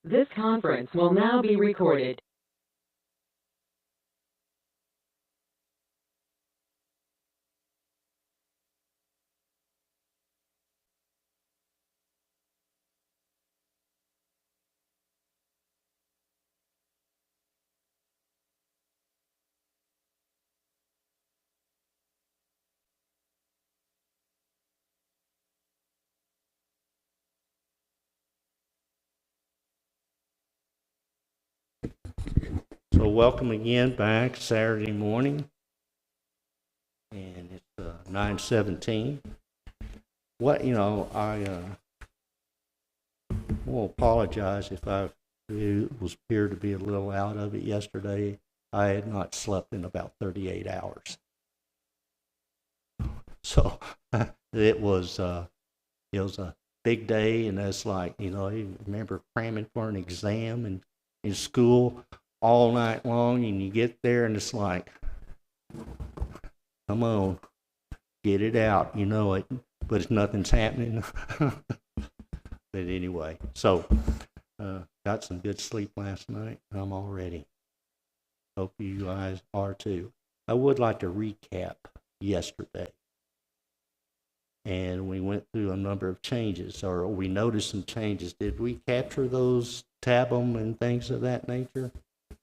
This conference will now be recorded. So welcome again back Saturday morning, and it's 9:17. I will apologize if I appeared to be a little out of it yesterday. I had not slept in about 38 hours, so it was a big day, and it's like you remember cramming for an exam and in school all night long, and you get there and it's like, come on, get it out, you know it, but nothing's happening. But anyway, so got some good sleep last night. I'm all ready. Hope you guys are too. I would like to recap yesterday. And we went through a number of changes, or we noticed some changes. Did we capture those, tab them, and things of that nature?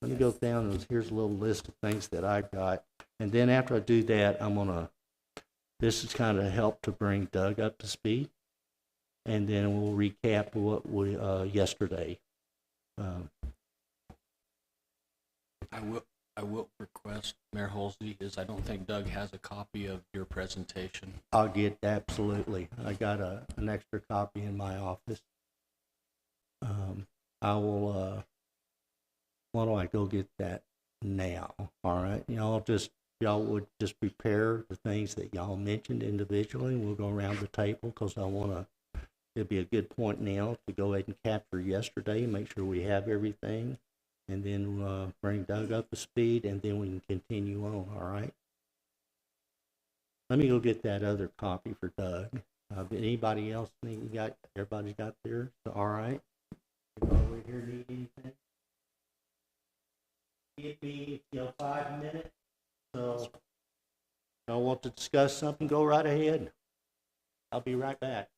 Let me go down, and here's a little list of things that I got. And then after I do that, this is kind of help to bring Doug up to speed. And then we'll recap what we yesterday. I will request, Mayor Halsey, I don't think Doug has a copy of your presentation. I'll get, absolutely. I got an extra copy in my office. I will. Why don't I go get that now? All right, y'all would just prepare the things that y'all mentioned individually. We'll go around the table because it'd be a good point now to go ahead and capture yesterday, make sure we have everything, and then bring Doug up to speed, and then we can continue on, all right? Let me go get that other copy for Doug. Anybody else everybody's got theirs? All right. Over here need anything? Give me, 5 minutes. So, y'all want to discuss something, go right ahead. I'll be right back.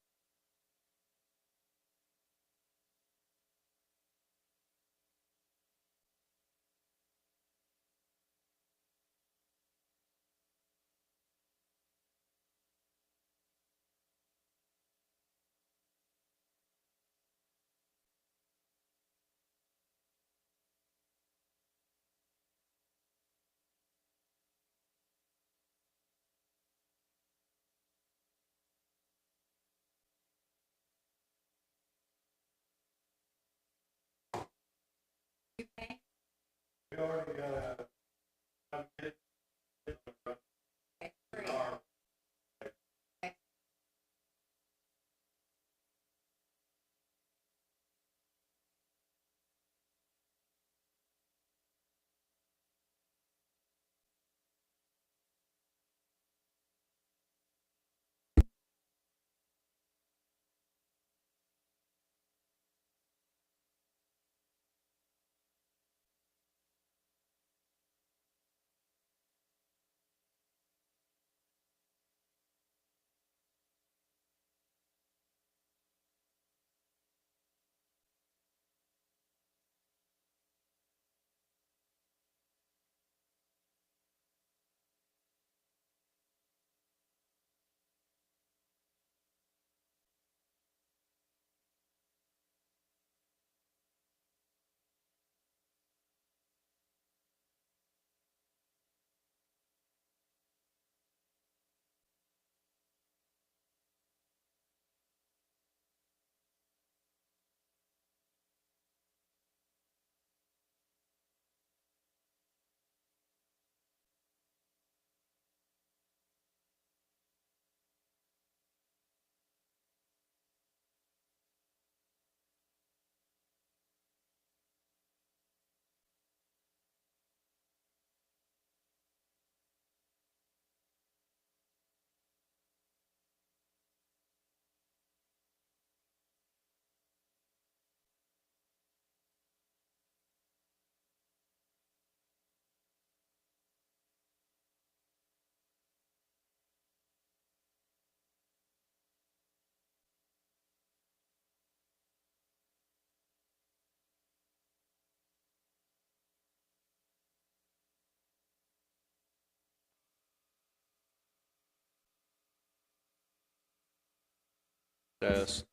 We already got Test.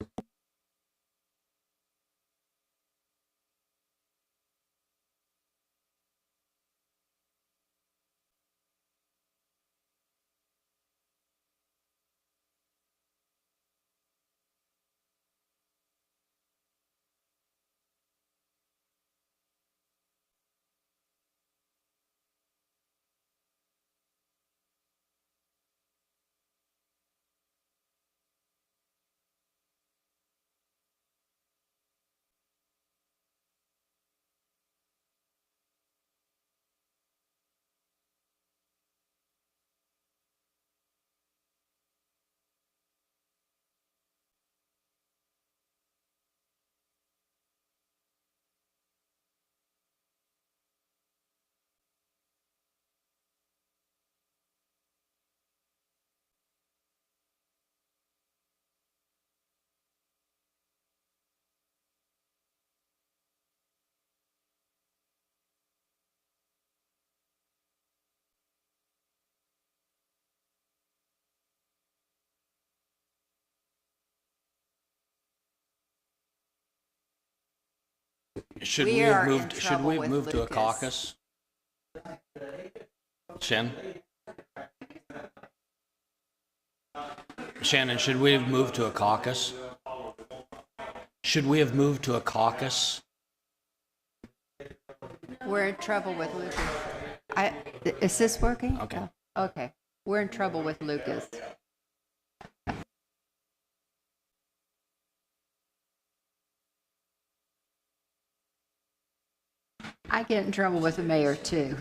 Should We we have are in moved? Should trouble we have with moved to a Lucas. caucus? Shannon, should we have moved to a caucus? Should we have moved to a caucus? We're in trouble with Lucas. Is this working? Okay. Oh, okay. We're in trouble with Lucas. I get in trouble with the mayor too.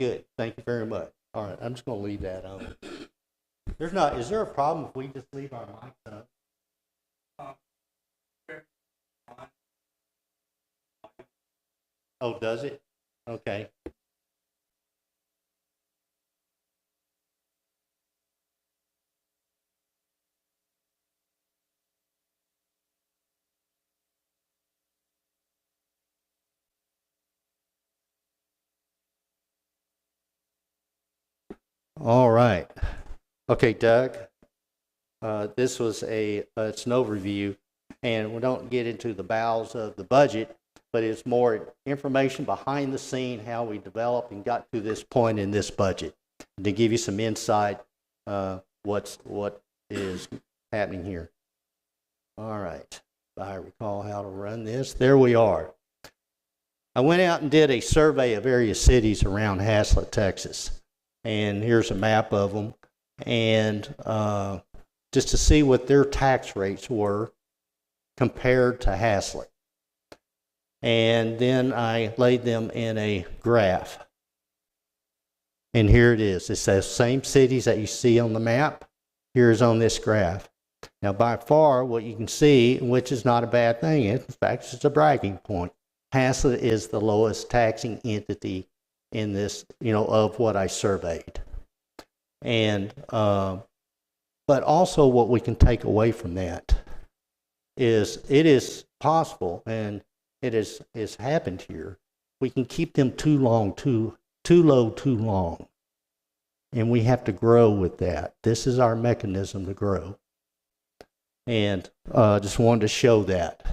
Good. Thank you very much. All right, I'm just going to leave that on. Is there a problem if we just leave our mics up? Oh, does it? Okay. All right. Okay, Doug. This was it's an overview, and we don't get into the bowels of the budget, but it's more information behind the scene, how we developed and got to this point in this budget, to give you some insight what is happening here. All right. If I recall how to run this, there we are. I went out and did a survey of various cities around Haslett, Texas, and here's a map of them, and just to see what their tax rates were compared to Haslett. And then I laid them in a graph. And here it is. It's the same cities that you see on the map. Here's on this graph. Now, by far, what you can see, which is not a bad thing, in fact, it's a bragging point, Haslett is the lowest taxing entity in this, of what I surveyed. And, but also what we can take away from that is it is possible, and it has happened here. We can keep them too low, too long. And we have to grow with that. This is our mechanism to grow. And just wanted to show that.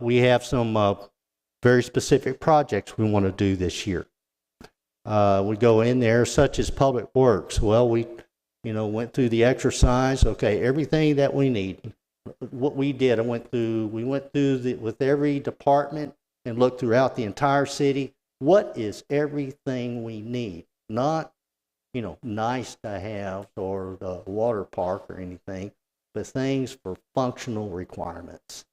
We have some very specific projects we want to do this year. We go in there, such as Public Works. Well, we went through the exercise. Okay, everything that we need. What we did, we went through with every department and looked throughout the entire city. What is everything we need? Not, nice to have or the water park or anything, but things for functional requirements.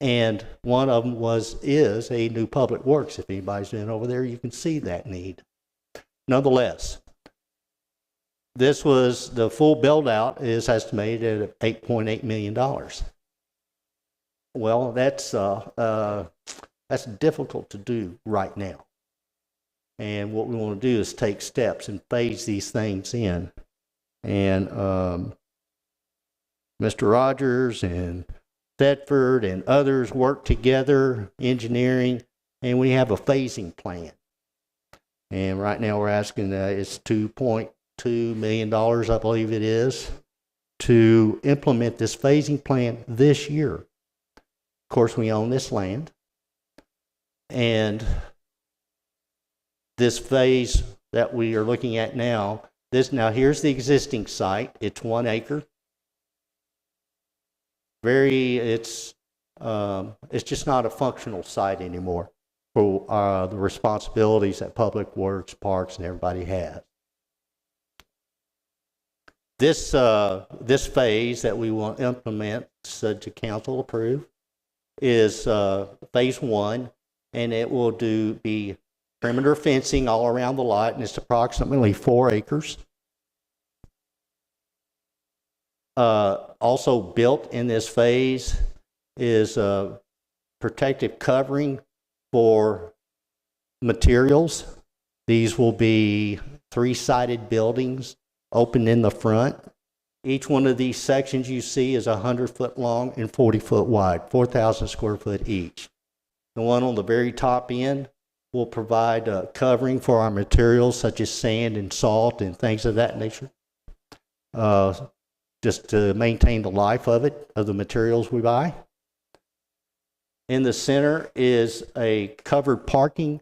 And one of them is a new Public Works. If anybody's been over there, you can see that need. Nonetheless, this was the full build out is estimated at $8.8 million. Well, that's difficult to do right now. And what we want to do is take steps and phase these things in. And Mr. Rogers and Thetford and others work together, engineering, and we have a phasing plan. And right now we're asking, it's $2.2 million, I believe it is, to implement this phasing plan this year. Of course, we own this land. And this phase that we are looking at now, here's the existing site. It's 1 acre. It's just not a functional site anymore for the responsibilities that Public Works, Parks, and everybody has. This phase that we will implement, subject to council approve, is phase 1, and it will be perimeter fencing all around the lot, and it's approximately 4 acres. Also built in this phase is a protective covering for materials. These will be 3-sided buildings open in the front. Each one of these sections you see is 100-foot long and 40-foot wide, 4,000 square foot each. The one on the very top end will provide covering for our materials such as sand and salt and things of that nature. Just to maintain the life of the materials we buy. In the center is a covered parking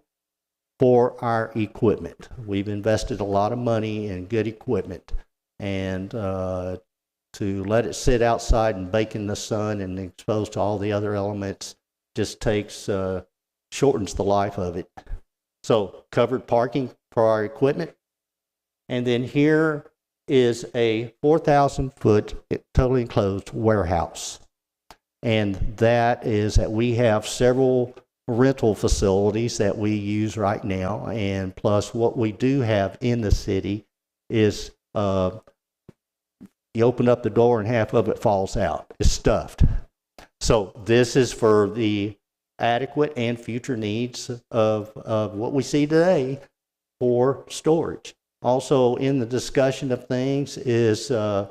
for our equipment. We've invested a lot of money in good equipment, and to let it sit outside and bake in the sun and exposed to all the other elements just shortens the life of it. So covered parking for our equipment. And then here is a 4,000-foot totally enclosed warehouse. And that is that we have several rental facilities that we use right now, and plus what we do have in the city is you open up the door and half of it falls out. It's stuffed. So this is for the adequate and future needs of what we see today for storage. Also in the discussion of things is our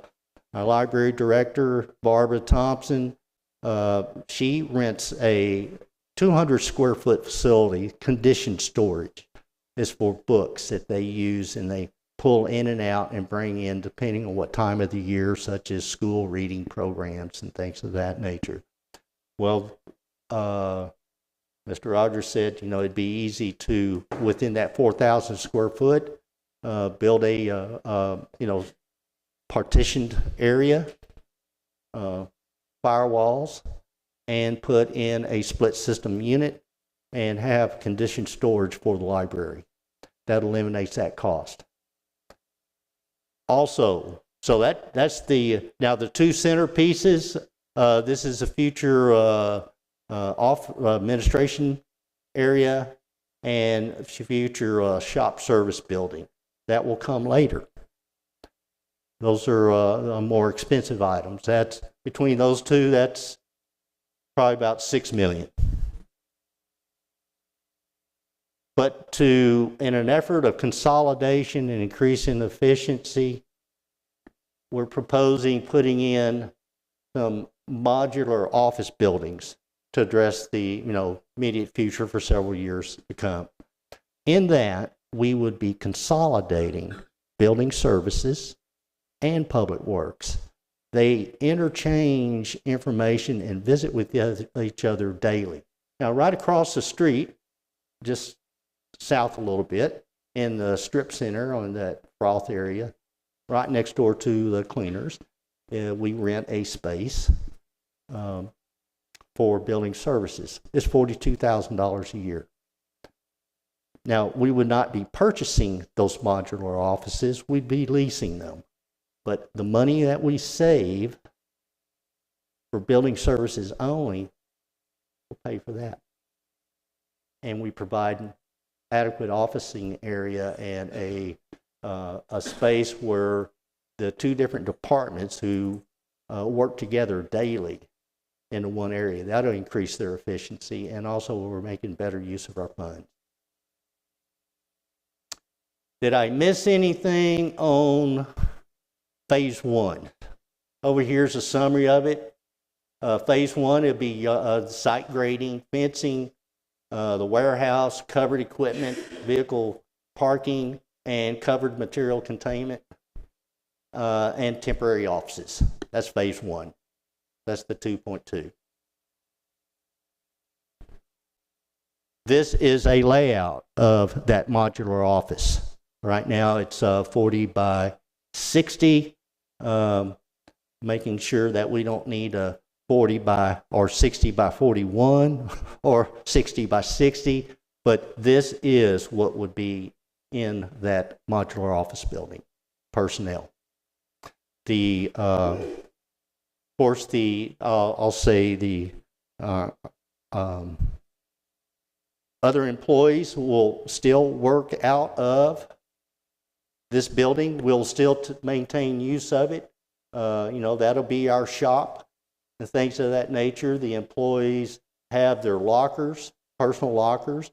library director, Barbara Thompson. She rents a 200 square foot facility, conditioned storage. Is for books that they use and they pull in and out and bring in depending on what time of the year, such as school reading programs and things of that nature. Well, Mr. Rogers said, it'd be easy to, within that 4,000 square foot, build a, partitioned area, firewalls, and put in a split system unit and have conditioned storage for the library. That eliminates that cost. Also, so that's now the two centerpieces. This is a future administration area and future shop service building. That will come later. Those are more expensive items. That's between those two, that's probably about $6 million. But in an effort of consolidation and increasing efficiency, we're proposing putting in some modular office buildings to address the immediate future for several years to come. In that, we would be consolidating building services and public works. They interchange information and visit with each other daily. Now, right across the street, just south a little bit, in the strip center on that Froth area, right next door to the cleaners, we rent a space for building services. It's $42,000 a year. Now, we would not be purchasing those modular offices, we'd be leasing them. But the money that we save for building services only will pay for that. And we provide adequate officing area and a space where the two different departments who work together daily into one area. That'll increase their efficiency, and also we're making better use of our funds. Did I miss anything on phase one? Over here's a summary of it. Phase one, it'll be site grading, fencing, the warehouse, covered equipment, vehicle parking, and covered material containment, and temporary offices. That's phase one. That's the 2.2. This is a layout of that modular office. Right now it's 40 by 60, making sure that we don't need a 40 by or 60 by 41 or 60 by 60, but this is what would be in that modular office building, personnel. The, of course, I'll say the other employees will still work out of this building. We'll still maintain use of it. That'll be our shop and things of that nature. The employees have their lockers, personal lockers,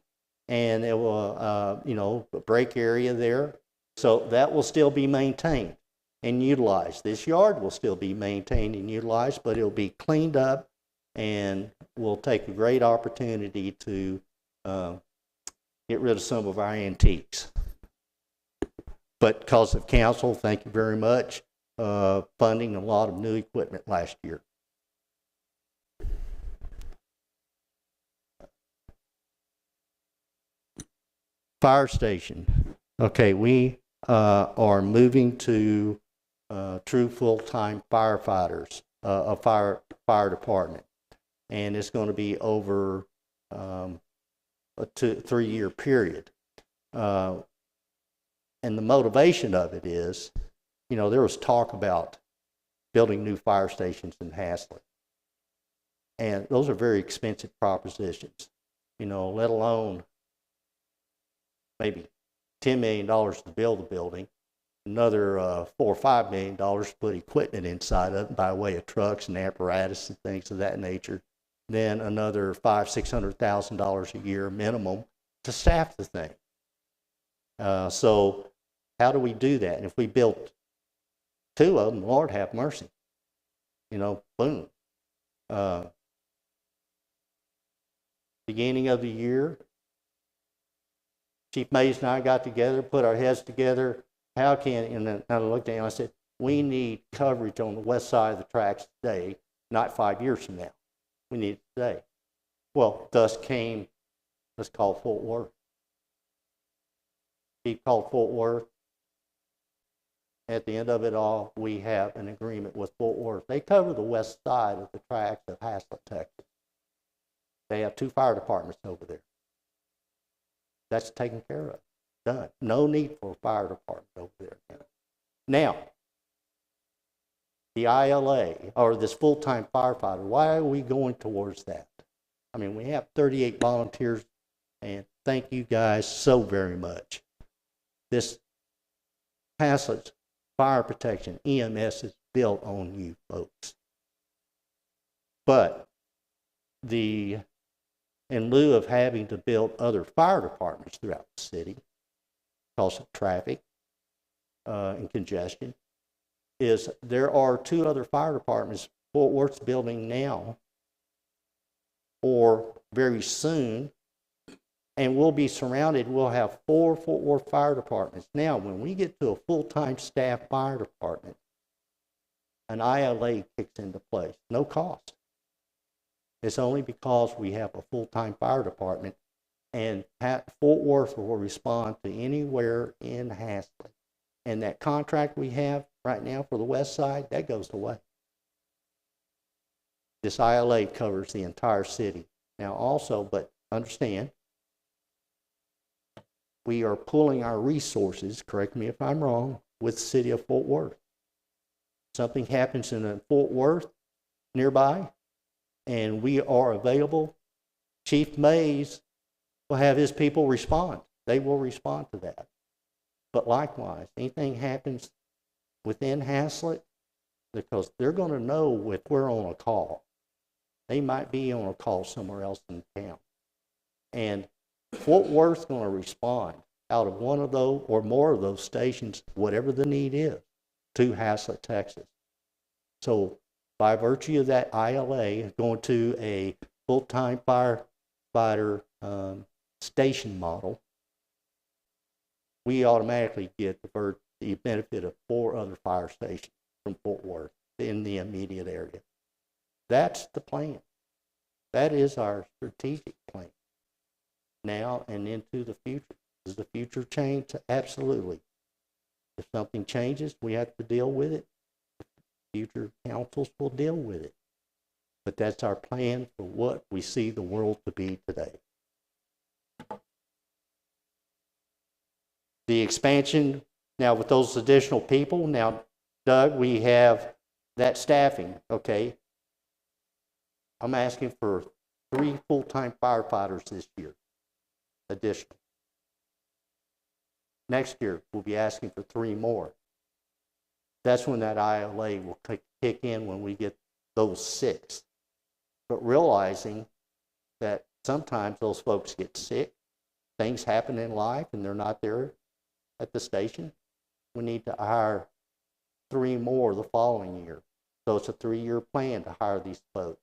and it will, a break area there. So that will still be maintained and utilized. This yard will still be maintained and utilized, but it'll be cleaned up, and we'll take a great opportunity to get rid of some of our antiques. But because of council, thank you very much, funding a lot of new equipment last year. Fire station. Okay, we are moving to true full-time firefighters, a fire department, and it's going to be over a 3-year period. And the motivation of it is, there was talk about building new fire stations in Haslett. And those are very expensive propositions. let alone maybe $10 million to build the building, another $4 or $5 million to put equipment inside of it by way of trucks and apparatus and things of that nature, then another $500,000-$600,000 a year minimum to staff the thing. So how do we do that? And if we built 2 of them, Lord have mercy, boom. Beginning of the year, Chief Mays and I got together, put our heads together. How can, and then I looked at him and I said, we need coverage on the west side of the tracks today, not 5 years from now. We need it today. Well, thus came, let's call Fort Worth. Chief called Fort Worth. At the end of it all, we have an agreement with Fort Worth. They cover the west side of the tracks of Haslett, Texas. They have 2 fire departments over there. That's taken care of. Done. No need for a fire department over there. Now, the ILA, or this full-time firefighter, why are we going towards that? I mean, we have 38 volunteers, and thank you guys so very much. This Haslett Fire Protection, EMS, is built on you folks. But in lieu of having to build other fire departments throughout the city, because of traffic and congestion, is there are 2 other fire departments Fort Worth's building now, or very soon, and we'll be surrounded. We'll have 4 Fort Worth fire departments. Now, when we get to a full-time staff fire department, an ILA kicks into place, no cost. It's only because we have a full-time fire department, and Fort Worth will respond to anywhere in Haslett. And that contract we have right now for the west side, that goes away. This ILA covers the entire city. Now also, but understand, we are pulling our resources, correct me if I'm wrong, with the city of Fort Worth. Something happens in Fort Worth nearby, and we are available, Chief Mays will have his people respond. They will respond to that. But likewise, anything happens within Haslett, because they're going to know if we're on a call. They might be on a call somewhere else in town. And Fort Worth's going to respond out of one of those or more of those stations, whatever the need is, to Haslett, Texas. So by virtue of that ILA going to a full-time firefighter station model, we automatically get the benefit of 4 other fire stations from Fort Worth in the immediate area. That's the plan. That is our strategic plan now and into the future. Does the future change? Absolutely. If something changes, we have to deal with it. Future councils will deal with it. But that's our plan for what we see the world to be today. The expansion, now with those additional people, now, Doug, we have that staffing, okay? I'm asking for 3 full-time firefighters this year, additional. Next year, we'll be asking for 3 more. That's when that ILA will kick in, when we get those 6. But realizing that sometimes those folks get sick, things happen in life, and they're not there at the station, we need to hire 3 more the following year. So it's a 3-year plan to hire these folks.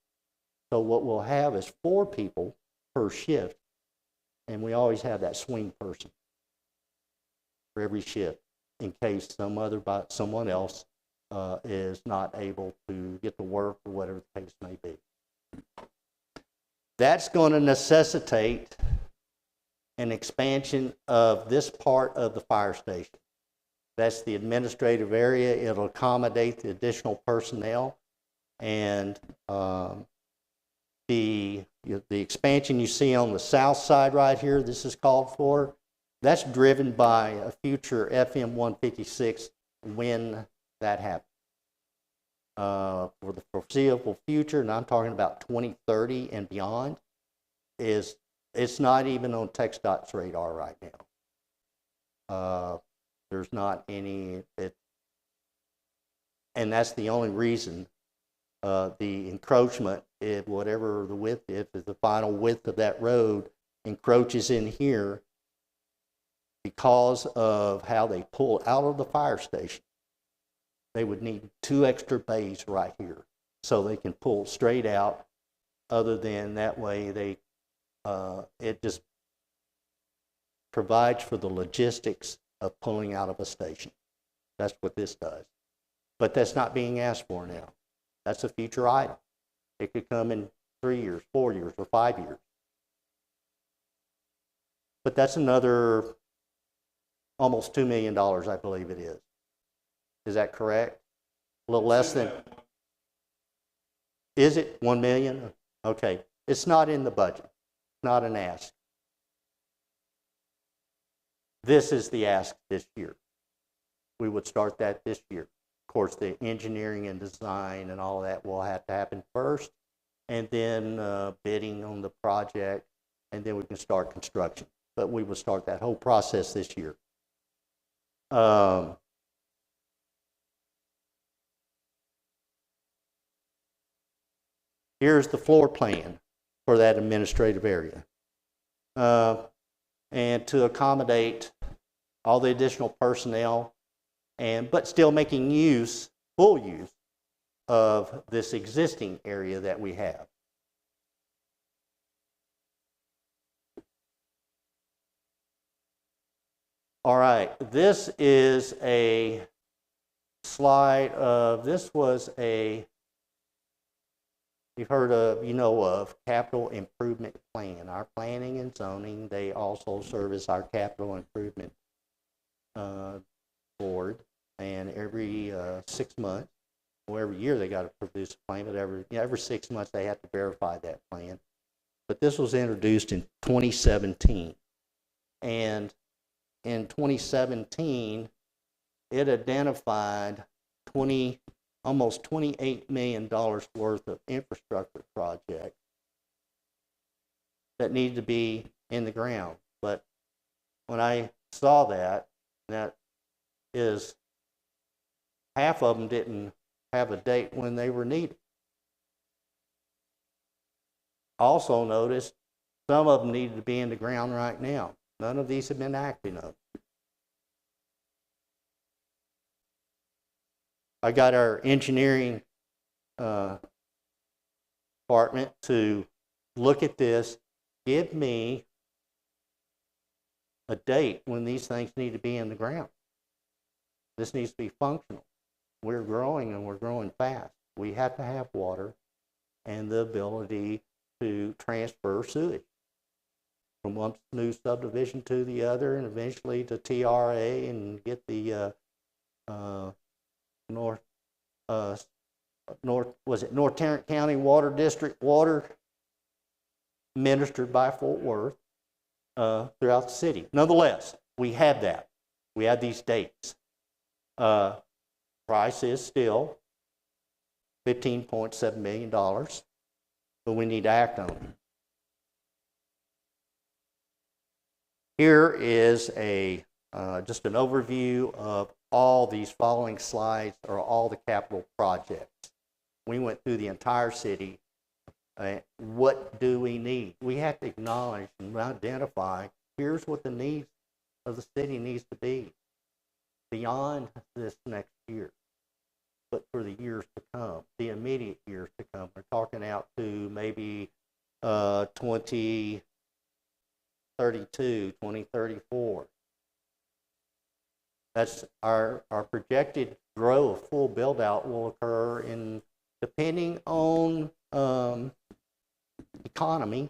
So what we'll have is 4 people per shift, and we always have that swing person for every shift in case someone else is not able to get to work or whatever the case may be. That's going to necessitate an expansion of this part of the fire station. That's the administrative area. It'll accommodate the additional personnel, and the expansion you see on the south side right here, this is called for, that's driven by a future FM 156 when that happens. For the foreseeable future, and I'm talking about 2030 and beyond, is it's not even on TxDOT's radar right now. There's not any, and that's the only reason the encroachment, if whatever the width is, if the final width of that road encroaches in here because of how they pull out of the fire station. They would need 2 extra bays right here so they can pull straight out. Other than that way, they it just provides for the logistics of pulling out of a station. That's what this does. But that's not being asked for now. That's a future item. It could come in 3 years, 4 years, or 5 years. But that's another almost $2 million, I believe it is. Is that correct? A little less than? Is it 1 million? Okay. It's not in the budget. Not an ask. This is the ask this year. We would start that this year. Of course, the engineering and design and all of that will have to happen first, and then bidding on the project, and then we can start construction. But we will start that whole process this year. Here's the floor plan for that administrative area. And to accommodate all the additional personnel, but still making full use of this existing area that we have. All right, this is a slide of, this was you've heard of, of capital improvement plan. Our planning and zoning, they also service our capital improvement board. And every 6 months, or every year they got to produce a plan, but every 6 months they have to verify that plan. But this was introduced in 2017. And in 2017, it identified almost $28 million worth of infrastructure projects that needed to be in the ground. But when I saw that is half of them didn't have a date when they were needed. Also noticed some of them needed to be in the ground right now. None of these have been acted on. I got our engineering department to look at this, give me a date when these things need to be in the ground. This needs to be functional. We're growing and we're growing fast. We have to have water and the ability to transfer sewage from one new subdivision to the other, and eventually to TRA, and get the North Tarrant County Water District water administered by Fort Worth throughout the city. Nonetheless, we have that. We have these dates. Price is still $15.7 million, but we need to act on it. Here is just an overview of all these following slides, or all the capital projects. We went through the entire city. What do we need? We have to acknowledge and identify, here's what the needs of the city needs to be beyond this next year, but for the years to come, the immediate years to come. We're talking out to maybe 2032, 2034. That's our projected growth. Full build out will occur in, depending on economy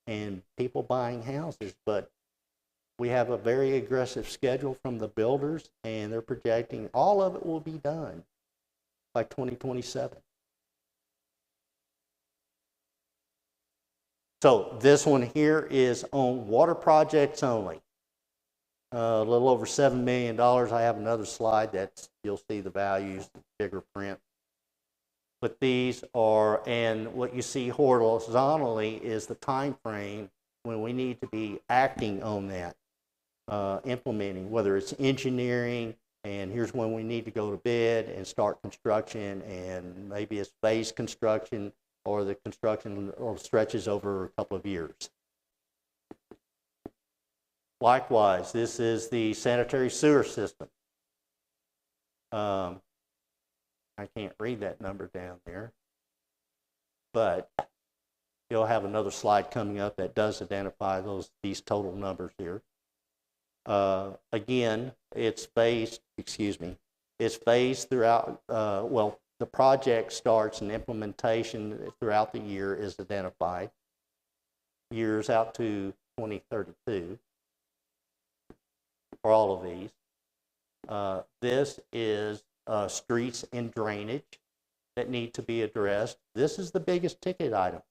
and people buying houses, but we have a very aggressive schedule from the builders, and they're projecting all of it will be done by 2027. So this one here is on water projects only. A little over $7 million. I have another slide that you'll see the values, bigger print. But these are, and what you see horizontally is the time frame when we need to be acting on that, implementing, whether it's engineering, and here's when we need to go to bid and start construction, and maybe it's phased construction, or the construction stretches over a couple of years. Likewise, this is the sanitary sewer system. I can't read that number down there, but you'll have another slide coming up that does identify these total numbers here. Again, it's phased throughout, well, the project starts and implementation throughout the year is identified, years out to 2032 for all of these. This is streets and drainage that need to be addressed. This is the biggest ticket item,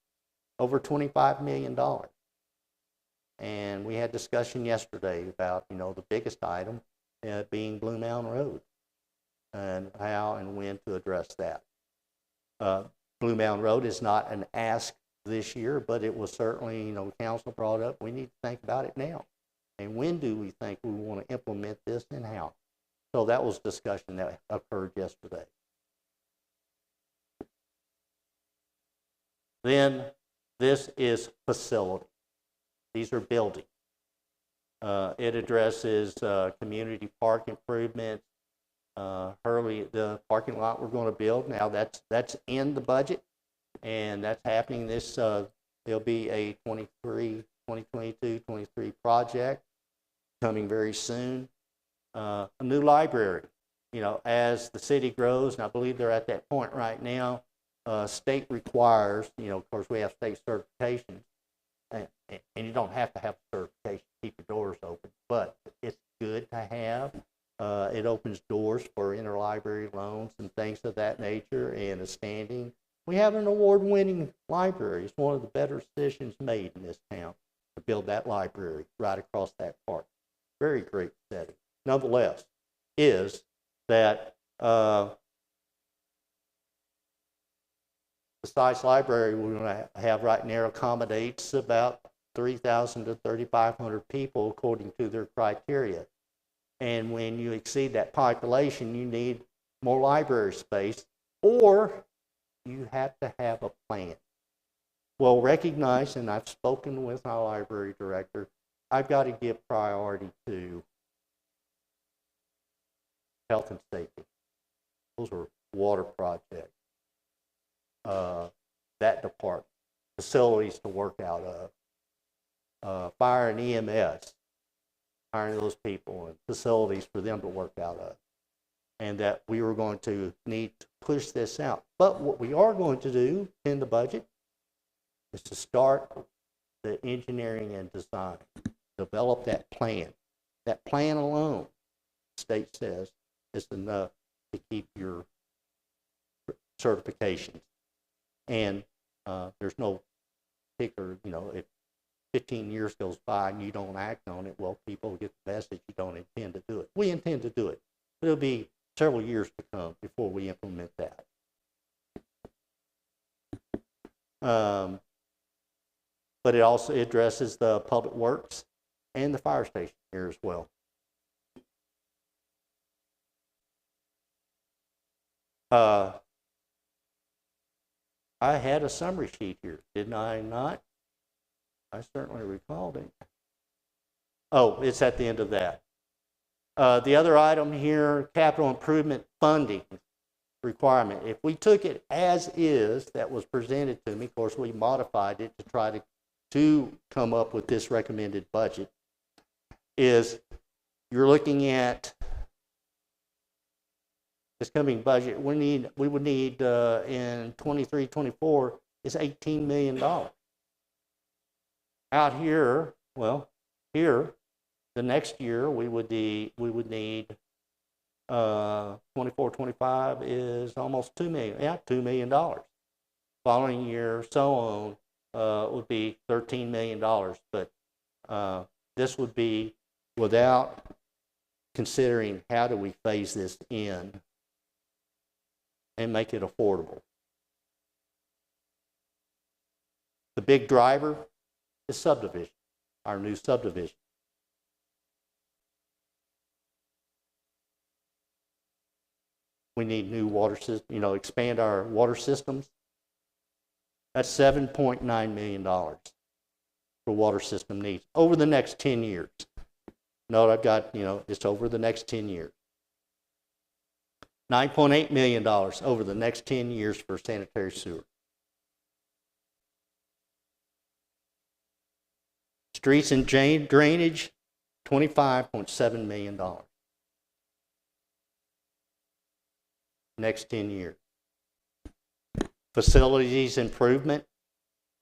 over $25 million. And we had discussion yesterday about, the biggest item being Blue Mountain Road and how and when to address that. Blue Mountain Road is not an ask this year, but it was certainly, council brought up, we need to think about it now. And when do we think we want to implement this and how? So that was discussion that occurred yesterday. Then this is facility. These are buildings. It addresses community park improvements. Hurley, the parking lot we're going to build now, that's in the budget, and that's happening. This there'll be a 2022-23 project coming very soon. A new library. As the city grows, and I believe they're at that point right now, state requires, of course we have state certifications, and you don't have to have certification to keep your doors open, but it's good to have. It opens doors for interlibrary loans and things of that nature, and a standing. We have an award-winning library. It's one of the better decisions made in this town to build that library right across that park. Very great setting. Nonetheless, is that the size library we're going to have right now accommodates about 3,000 to 3,500 people according to their criteria. And when you exceed that population, you need more library space, or you have to have a plan. Well, recognize, and I've spoken with my library director, I've got to give priority to health and safety. Those are water projects. That department, facilities to work out of, fire and EMS, hiring those people and facilities for them to work out of, and that we were going to need to push this out. But what we are going to do in the budget is to start the engineering and design, develop that plan. That plan alone, the state says, is enough to keep your certifications. And there's no particular, if 15 years goes by and you don't act on it, well, people get the message you don't intend to do it. We intend to do it. But it'll be several years to come before we implement that. But it also addresses the public works and the fire station here as well. I had a summary sheet here, didn't I not? I certainly recalled it. Oh, it's at the end of that. The other item here, capital improvement funding requirement. If we took it as is, that was presented to me, of course we modified it to try to come up with this recommended budget, is you're looking at this coming budget, we would need in 23-24 is $18 million. Out here, well, here, the next year we would need 24-25 is almost $2 million. Yeah, $2 million. Following year, so on, would be $13 million. But this would be without considering how do we phase this in and make it affordable. big driver is subdivision, our new subdivision. We need new water system, expand our water systems. That's $7.9 million for water system needs over the next 10 years. Note I've got, it's over the next 10 years. $9.8 million over the next 10 years for sanitary sewer. Streets and drainage, $25.7 million. Next 10 years. Facilities improvement,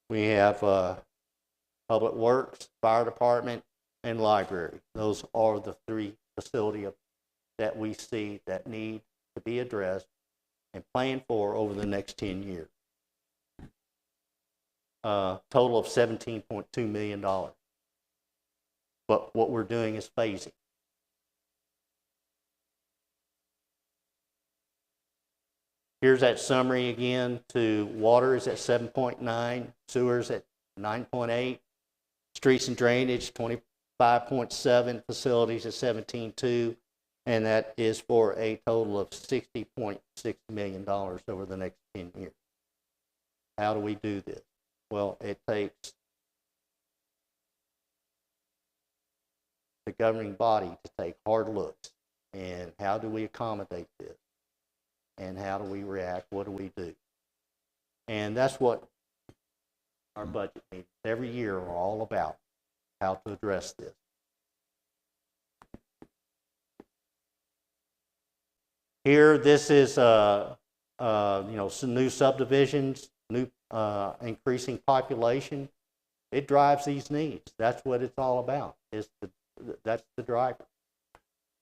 we have Public Works, Fire Department, and Library. Those are the three facilities that we see that need to be addressed and planned for over the next 10 years. Total of $17.2 million. But what we're doing is phasing. Here's that summary again. To water is at 7.9, sewers at 9.8, streets and drainage 25.7, facilities at 17.2, and that is for a total of $60.6 million over the next 10 years. How do we do this? Well, it takes the governing body to take hard looks. And how do we accommodate this? And how do we react? What do we do? And that's what our budget meetings every year are all about, how to address this. Here, this is some new subdivisions, new increasing population. It drives these needs. That's what it's all about. That's the driver.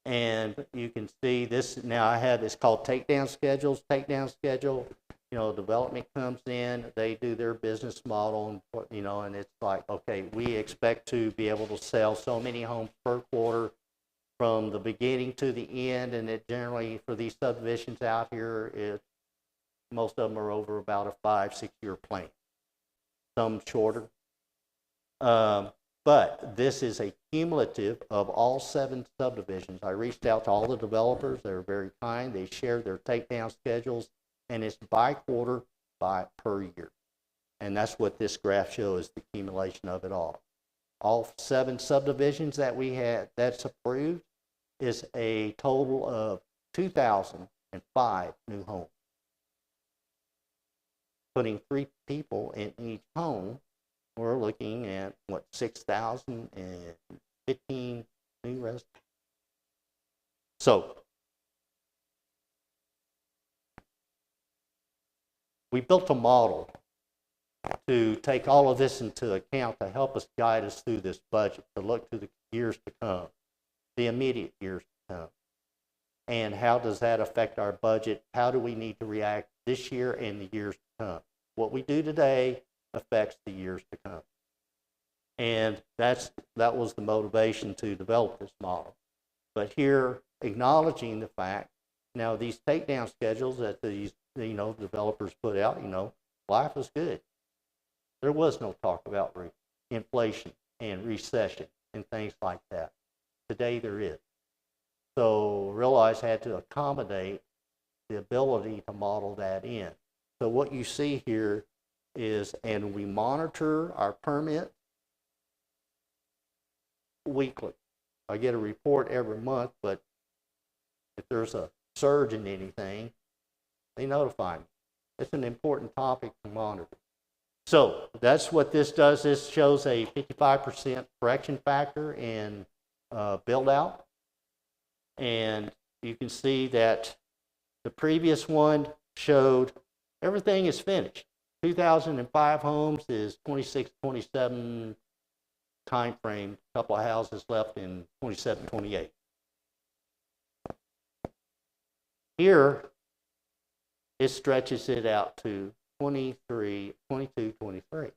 And you can see this now. I have this called takedown schedules. Takedown schedule. Development comes in. They do their business model, and it's like, okay, we expect to be able to sell so many homes per quarter from the beginning to the end. And it generally, for these subdivisions out here, most of them are over about a 5-6 year plan. Some shorter. But this is a cumulative of all 7 subdivisions. I reached out to all the developers. They were very kind. They shared their takedown schedules, and it's by quarter, per year. And that's what this graph shows, the accumulation of it all. All 7 subdivisions that we had that's approved is a total of 2,005 new homes. Putting 3 people in each home, we're looking at, 6,015 new residents. So, we built a model to take all of this into account to help us guide us through this budget, to look to the years to come, the immediate years to come. And how does that affect our budget? How do we need to react this year and the years to come? What we do today affects the years to come. And that was the motivation to develop this model. But here, acknowledging the fact, now these takedown schedules that these developers put out, life was good. There was no talk about inflation and recession and things like that. Today there is. So realize I had to accommodate the ability to model that in. So what you see here is, and we monitor our permit weekly. I get a report every month, but if there's a surge in anything, they notify me. It's an important topic to monitor. So that's what this does. This shows a 55% correction factor in build out. And you can see that the previous one showed everything is finished. 2005 homes is 26, 27 time frame. A couple of houses left in 27, 28. Here, it stretches it out to 23, 22, 23.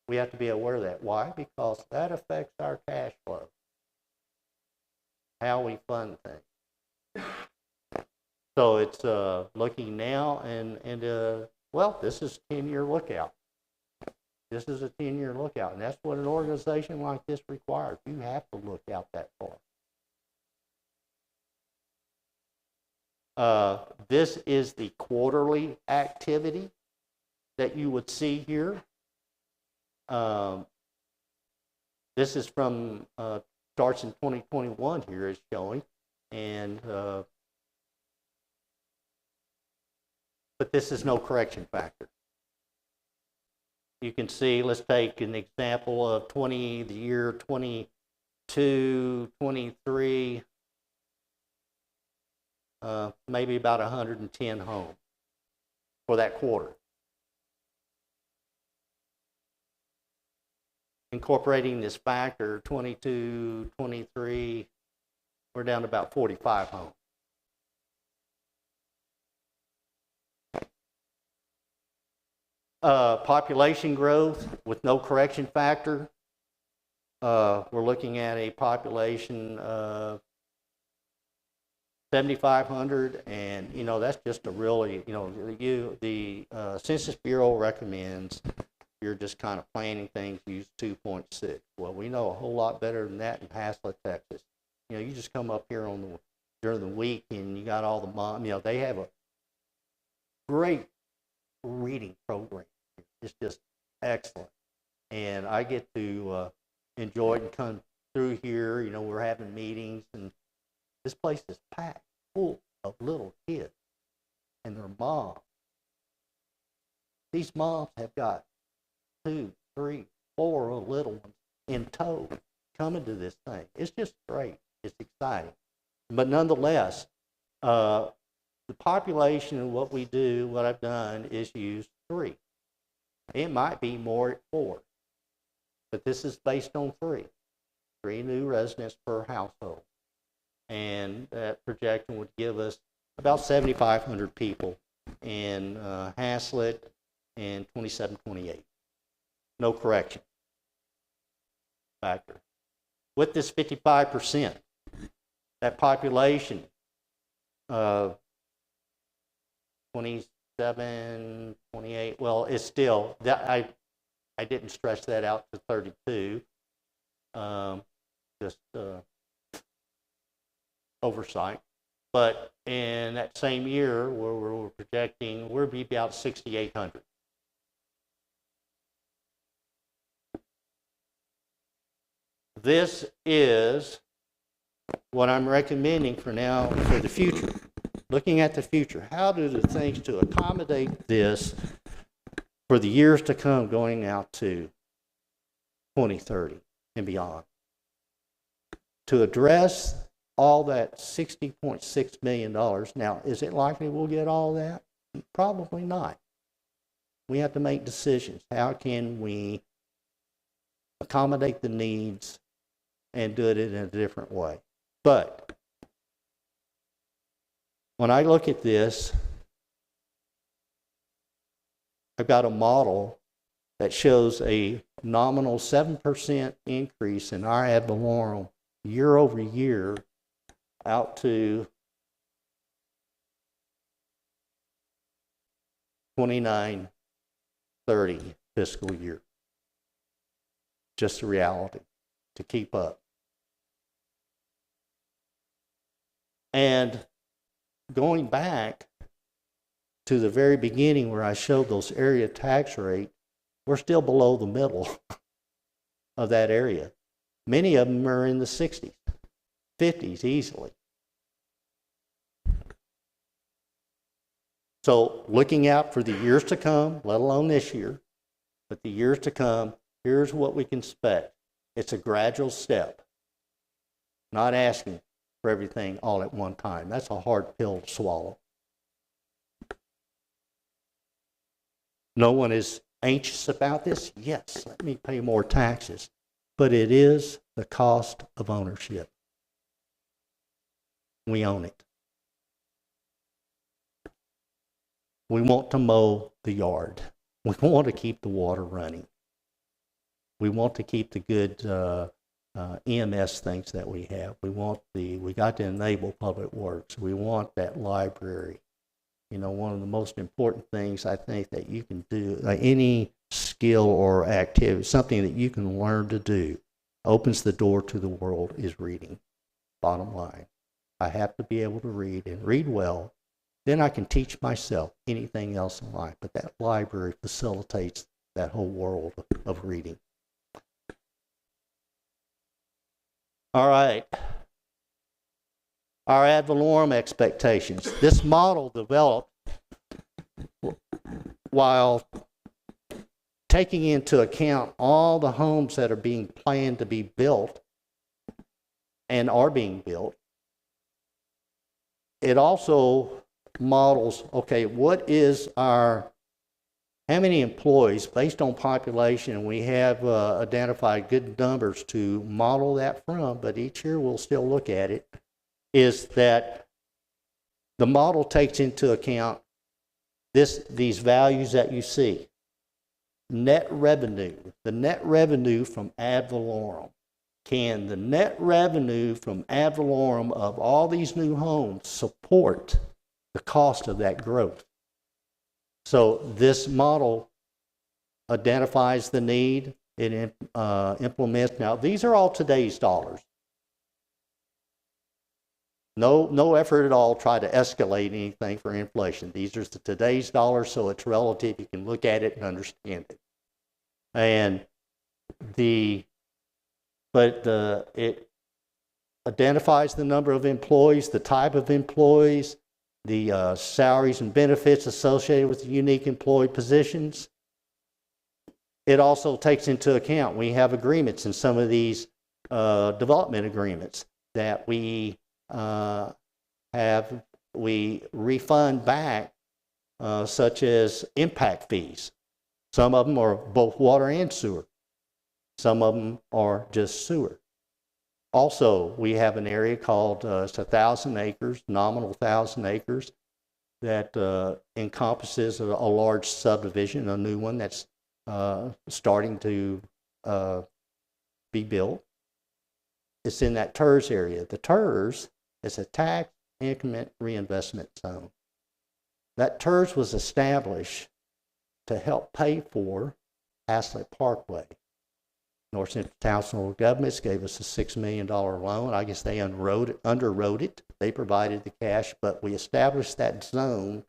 We have to be aware of that. Why? Because that affects our cash flow, how we fund things. So it's looking now, and well, this is 10-year lookout. This is a 10-year lookout, and that's what an organization like this requires. You have to look out that far. This is the quarterly activity that you would see here. This is from starts in 2021 here is showing, and but this is no correction factor. You can see, let's take an example of the year 22, 23, maybe about 110 homes for that quarter. Incorporating this factor, 22, 23, we're down to about 45 homes. Population growth with no correction factor. We're looking at a population of 7,500, and that's just a really, the Census Bureau recommends you're just kind of planning things, use 2.6. Well, we know a whole lot better than that in Haslett, Texas. You just come up here during the week and you got all the moms, they have a great reading program. It's just excellent. And I get to enjoy it and come through here. We're having meetings, and this place is packed full of little kids and their moms. These moms have got 2, 3, 4 little ones in tow coming to this thing. It's just great. It's exciting. But nonetheless, the population of what we do, what I've done is use 3. It might be more at 4, but this is based on 3 new residents per household. And that projection would give us about 7,500 people in Haslett and 2728. No correction factor. With this 55%, that population of 27, 28, well, it's still, I didn't stretch that out to 32, just oversight. But in that same year, where we're projecting, we'll be about 6,800. This is what I'm recommending for now for the future. Looking at the future, how do the things to accommodate this for the years to come going out to 2030 and beyond? To address all that $60.6 million. Now, is it likely we'll get all that? Probably not. We have to make decisions. How can we accommodate the needs and do it in a different way? But when I look at this, I've got a model that shows a nominal 7% increase in our ad valorem year over year out to 29-30 fiscal year. Just the reality to keep up. And going back to the very beginning where I showed those area tax rates, we're still below the middle of that area. Many of them are in the 60s, 50s easily. So looking out for the years to come, let alone this year, but the years to come, here's what we can expect. It's a gradual step, not asking for everything all at one time. That's a hard pill to swallow. No one is anxious about this. Yes, let me pay more taxes. But it is the cost of ownership. We own it. We want to mow the yard. We want to keep the water running. We want to keep the good EMS things that we have. We got to enable public works. We want that library. One of the most important things I think that you can do, any skill or activity, something that you can learn to do, opens the door to the world is reading. Bottom line. I have to be able to read and read well. Then I can teach myself anything else in life. But that library facilitates that whole world of reading. All right. Our ad valorem expectations. This model developed while taking into account all the homes that are being planned to be built and are being built. It also models, okay, how many employees based on population, and we have identified good numbers to model that from, but each year we'll still look at it, is that the model takes into account these values that you see. Net revenue, the net revenue from ad valorem. Can the net revenue from ad valorem of all these new homes support the cost of that growth? So this model identifies the need, it implements. Now, these are all today's dollars. No effort at all try to escalate anything for inflation. These are today's dollars, so it's relative. You can look at it and understand it. And it identifies the number of employees, the type of employees, the salaries and benefits associated with the unique employee positions. It also takes into account, we have agreements in some of these development agreements that we refund back, such as impact fees. Some of them are both water and sewer. Some of them are just sewer. Also, we have an area called, it's 1,000 acres, nominal 1,000 acres, that encompasses a large subdivision, a new one that's starting to be built. It's in that TERS area. The TERS is a tax increment reinvestment zone. That TERS was established to help pay for Haslett Parkway. North Central Townsville Governments gave us a $6 million loan. I guess they underwrote it. They provided the cash, but we established that zone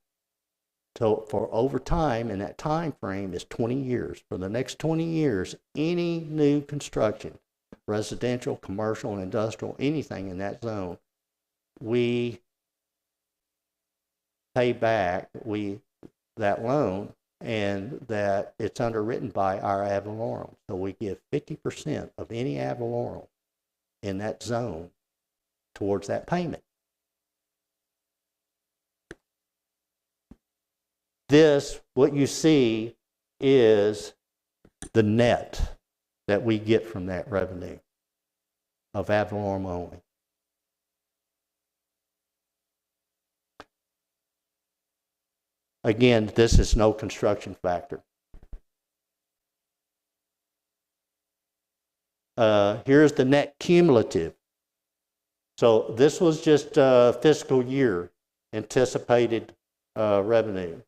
for over time, and that time frame is 20 years. For the next 20 years, any new construction, residential, commercial, industrial, anything in that zone, we pay back that loan, and that it's underwritten by our ad valorem. So we give 50% of any ad valorem in that zone towards that payment. What you see is the net that we get from that revenue of ad valorem only. Again, this is no construction factor. Here's the net cumulative. So this was just fiscal year anticipated revenue.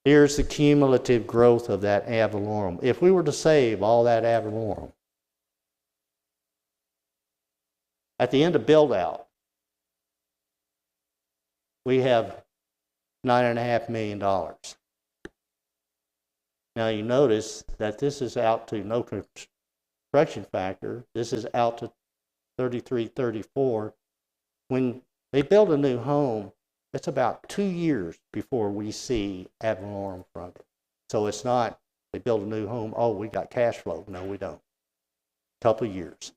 Here's the cumulative growth of that ad valorem. If we were to save all that ad valorem, at the end of build out, we have $9.5 million. Now you notice that this is out to no construction factor. This is out to 33, 34. When they build a new home, it's about 2 years before we see ad valorem from it. So it's not, they build a new home, oh, we got cash flow. No, we don't. Couple of years.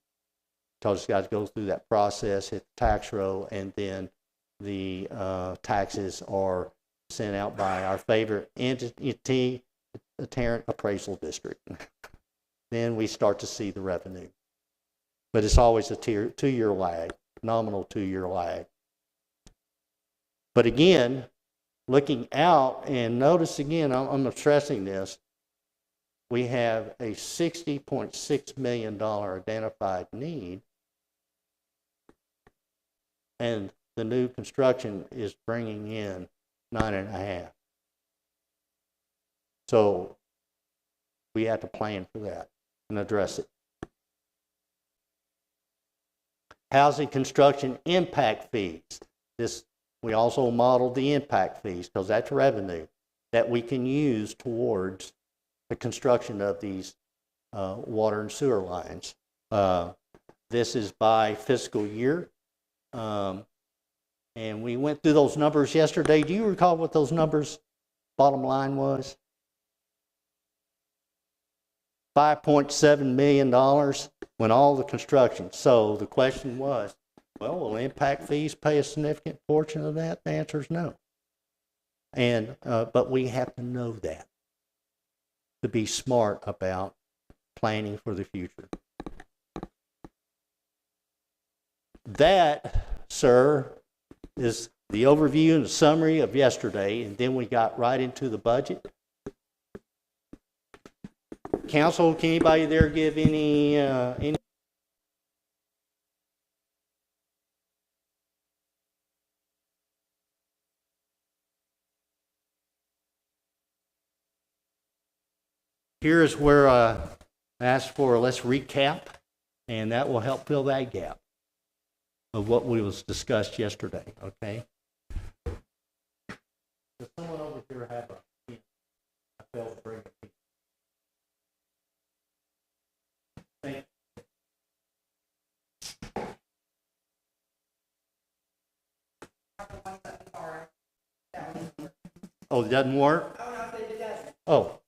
So it's got to go through that process, hit the tax roll, and then the taxes are sent out by our favorite entity, the Tarrant Appraisal District. Then we start to see the revenue. But it's always a 2-year lag, nominal 2-year lag. But again, looking out, and notice again, I'm stressing this, we have a $60.6 million identified need, and the new construction is bringing in 9.5. So we have to plan for that and address it. Housing construction impact fees. This, we also modeled the impact fees because that's revenue that we can use towards the construction of these water and sewer lines. This is by fiscal year. And we went through those numbers yesterday. Do you recall what those numbers, bottom line was? $5.7 million when all the construction. So the question was, well, will impact fees pay a significant portion of that? The answer is no. And but we have to know that to be smart about planning for the future. That, sir, is the overview and the summary of yesterday, and then we got right into the budget. Council, can anybody there give any Here's where I asked for, let's recap, and that will help fill that gap of what we was discussed yesterday, okay? Does someone over here have a, I failed to bring a pen. Thank you. Oh, it doesn't work? Oh,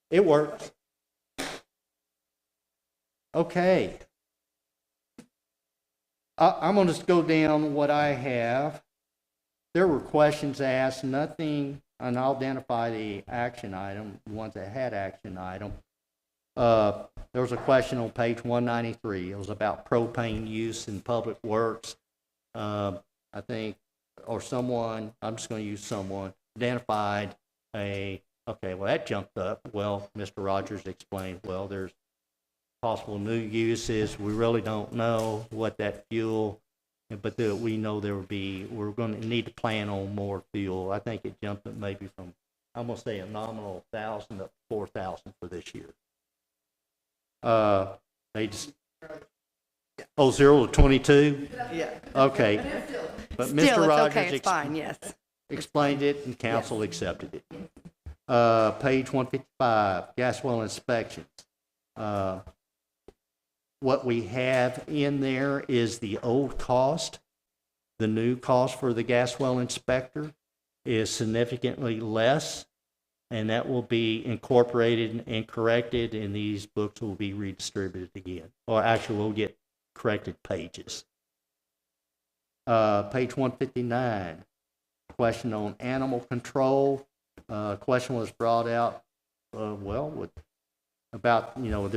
it works. Okay. I'm going to just go down what I have. There were questions asked, nothing, and I'll identify the action item, the ones that had action item. There was a question on page 193. It was about propane use in public works. I think, or someone, I'm just going to use someone, identified a, okay, well, that jumped up. Well, Mr. Rogers explained, well, there's possible new uses. We really don't know what that fuel, but we know there will be, we're going to need to plan on more fuel. I think it jumped up maybe from, I'm going to say a nominal 1,000 up to 4,000 for this year. They just, 0 to 22? Yeah. Okay. But Still, Mr. it's Rogers okay, it's fine, yes. explained it and council accepted it. Page 155, gas well inspections. What we have in there is the old cost. The new cost for the gas well inspector is significantly less, and that will be incorporated and corrected, and these books will be redistributed again. Or actually, we'll get corrected pages. Page 159, question on animal control. Question was brought out, about, you know,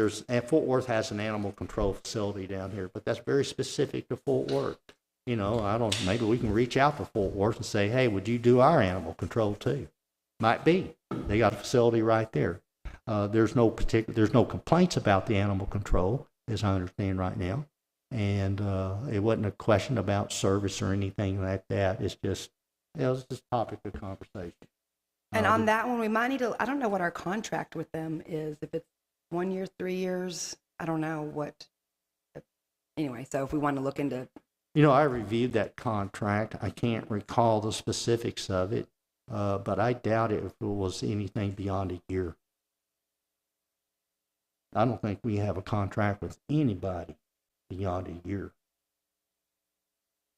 Fort Worth has an animal control facility down here, but that's very specific to Fort Worth. You know, maybe we can reach out to Fort Worth and say, hey, would you do our animal control too? Might be. They got a facility right there. There's no complaints about the animal control, as I understand right now. And it wasn't a question about service or anything like that. It was just a topic of conversation. And on that one, we might need to, I don't know what our contract with them is, if it's 1 year, 3 years, I don't know what. Anyway, so if we want to look into. You know, I reviewed that contract. I can't recall the specifics of it, but I doubt it if it was anything beyond a year. I don't think we have a contract with anybody beyond a year.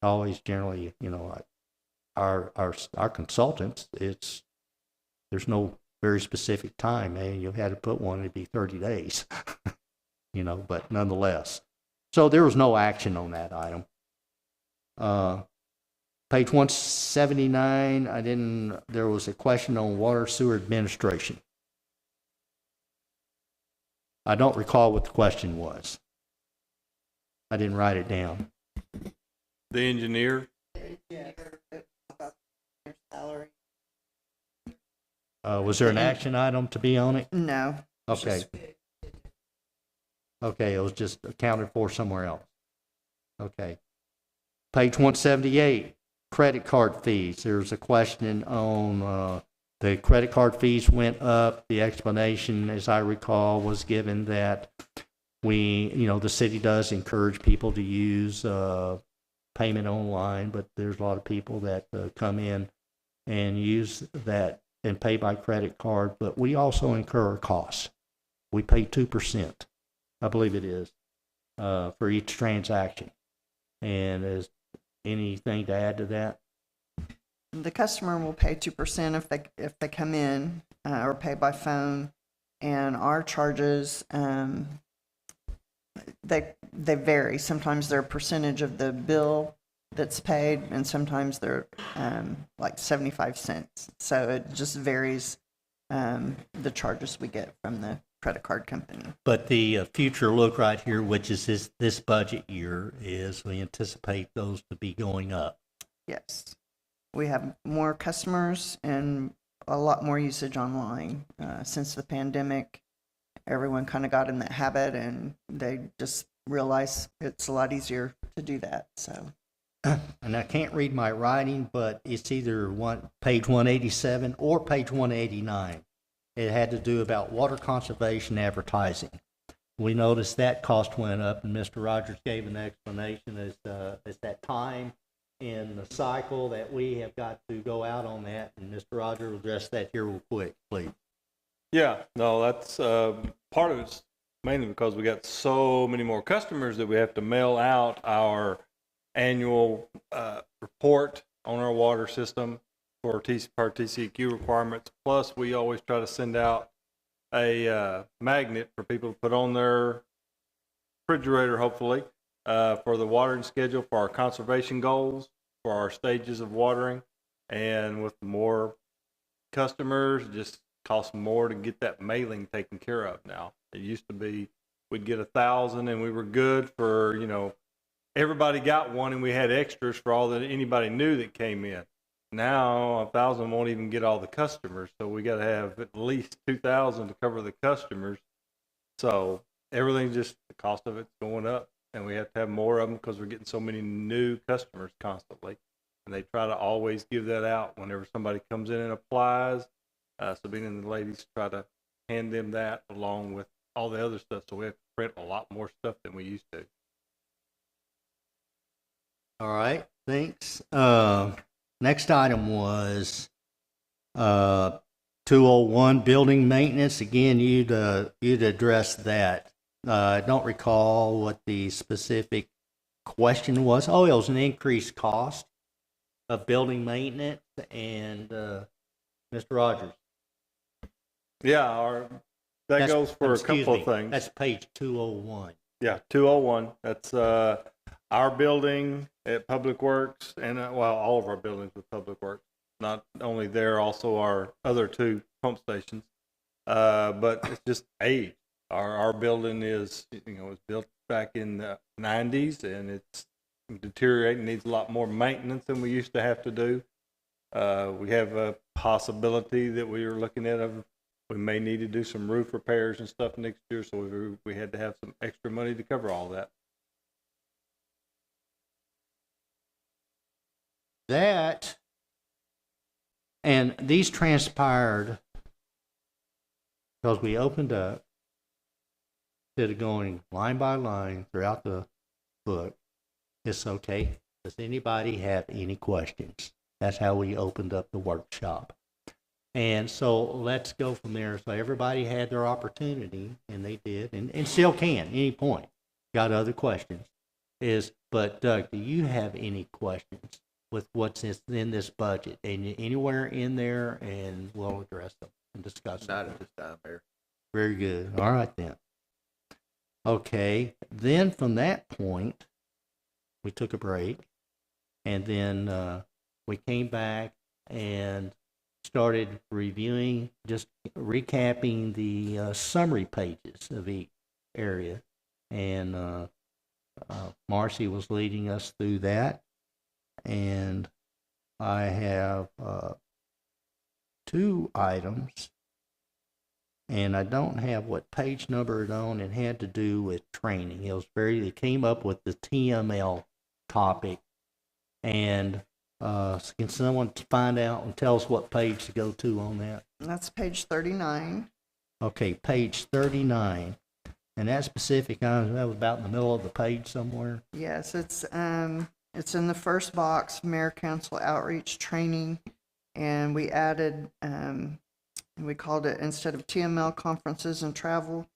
Always generally, you know, our consultants, there's no very specific time, man. You had to put one, it'd be 30 days, you know, but nonetheless. So there was no action on that item. Page 179, there was a question on water sewer administration. I don't recall what the question was. I didn't write it down. The engineer? Salary. Was there an action item to be on it? No. Okay. Okay, it was just accounted for somewhere else. Okay. Page 178, credit card fees. There's a question on the credit card fees went up. The explanation, as I recall, was given that the city does encourage people to use payment online, but there's a lot of people that come in and use that and pay by credit card, but we also incur costs. We pay 2%, I believe it is, for each transaction. And is anything to add to that? The customer will pay 2% if they come in or pay by phone, and our charges they vary. Sometimes they're a percentage of the bill that's paid, and sometimes they're like 75 cents. So it just varies the charges we get from the credit card company. But the future look right here, which is this budget year, is we anticipate those to be going up. Yes. We have more customers and a lot more usage online. Since the pandemic, everyone kind of got in that habit, and they just realize it's a lot easier to do that. So, And I can't read my writing, but it's either page 187 or page 189. It had to do about water conservation advertising. We noticed that cost went up, and Mr. Rogers gave an explanation as that time in the cycle that we have got to go out on that, and Mr. Rogers will address that here real quick, please. Yeah, no, that's part of it's mainly because we got so many more customers that we have to mail out our annual report on our water system for per TCEQ requirements. Plus, we always try to send out a magnet for people to put on their refrigerator, hopefully, for the watering schedule, for our conservation goals, for our stages of watering. And with more customers, it just costs more to get that mailing taken care of now. It used to be we'd get 1,000 and we were good for, everybody got one and we had extras for all that anybody knew that came in. Now 1,000 won't even get all the customers, so we got to have at least 2,000 to cover the customers. So everything, just the cost of it's going up, and we have to have more of them because we're getting so many new customers constantly. And they try to always give that out whenever somebody comes in and applies. Sabina and the ladies try to hand them that along with all the other stuff, so we have to print a lot more stuff than we used to. All right, thanks. Next item was 201 building maintenance. Again, you'd address that. I don't recall what the specific question was. Oh, it was an increased cost of building maintenance, and Mr. Rogers. Yeah, that goes for a couple of things. That's page 201. Yeah, 201. That's our building at Public Works, and all of our buildings with Public Works. Not only there, also our other two pump stations. But it's just age. Our building is, was built back in the 90s, and it's deteriorating. Needs a lot more maintenance than we used to have to do. We have a possibility that we are looking at we may need to do some roof repairs and stuff next year, so we had to have some extra money to cover all that. And these transpired because we opened up, instead of going line by line throughout the book. It's okay. Does anybody have any questions? That's how we opened up the workshop. And so let's go from there. So everybody had their opportunity, and they did, and still can, any point. Got other questions? But Doug, do you have any questions with what's in this budget? And anywhere in there, and we'll address them and discuss them. Not at this time, Mayor. Very good. All right, then. Okay. Then from that point, we took a break, and then we came back and started reviewing, just recapping the summary pages of each area. And Marcy was leading us through that. And I have two items, and I don't have what page number it on. It had to do with training. It came up with the TML topic, and Can someone find out and tell us what page to go to on that? That's page 39. Okay, page 39. And that specific item, that was about in the middle of the page somewhere. Yes, it's in the first box, Mayor Council Outreach Training, and we added, we called it, instead of TML Conferences and Travel,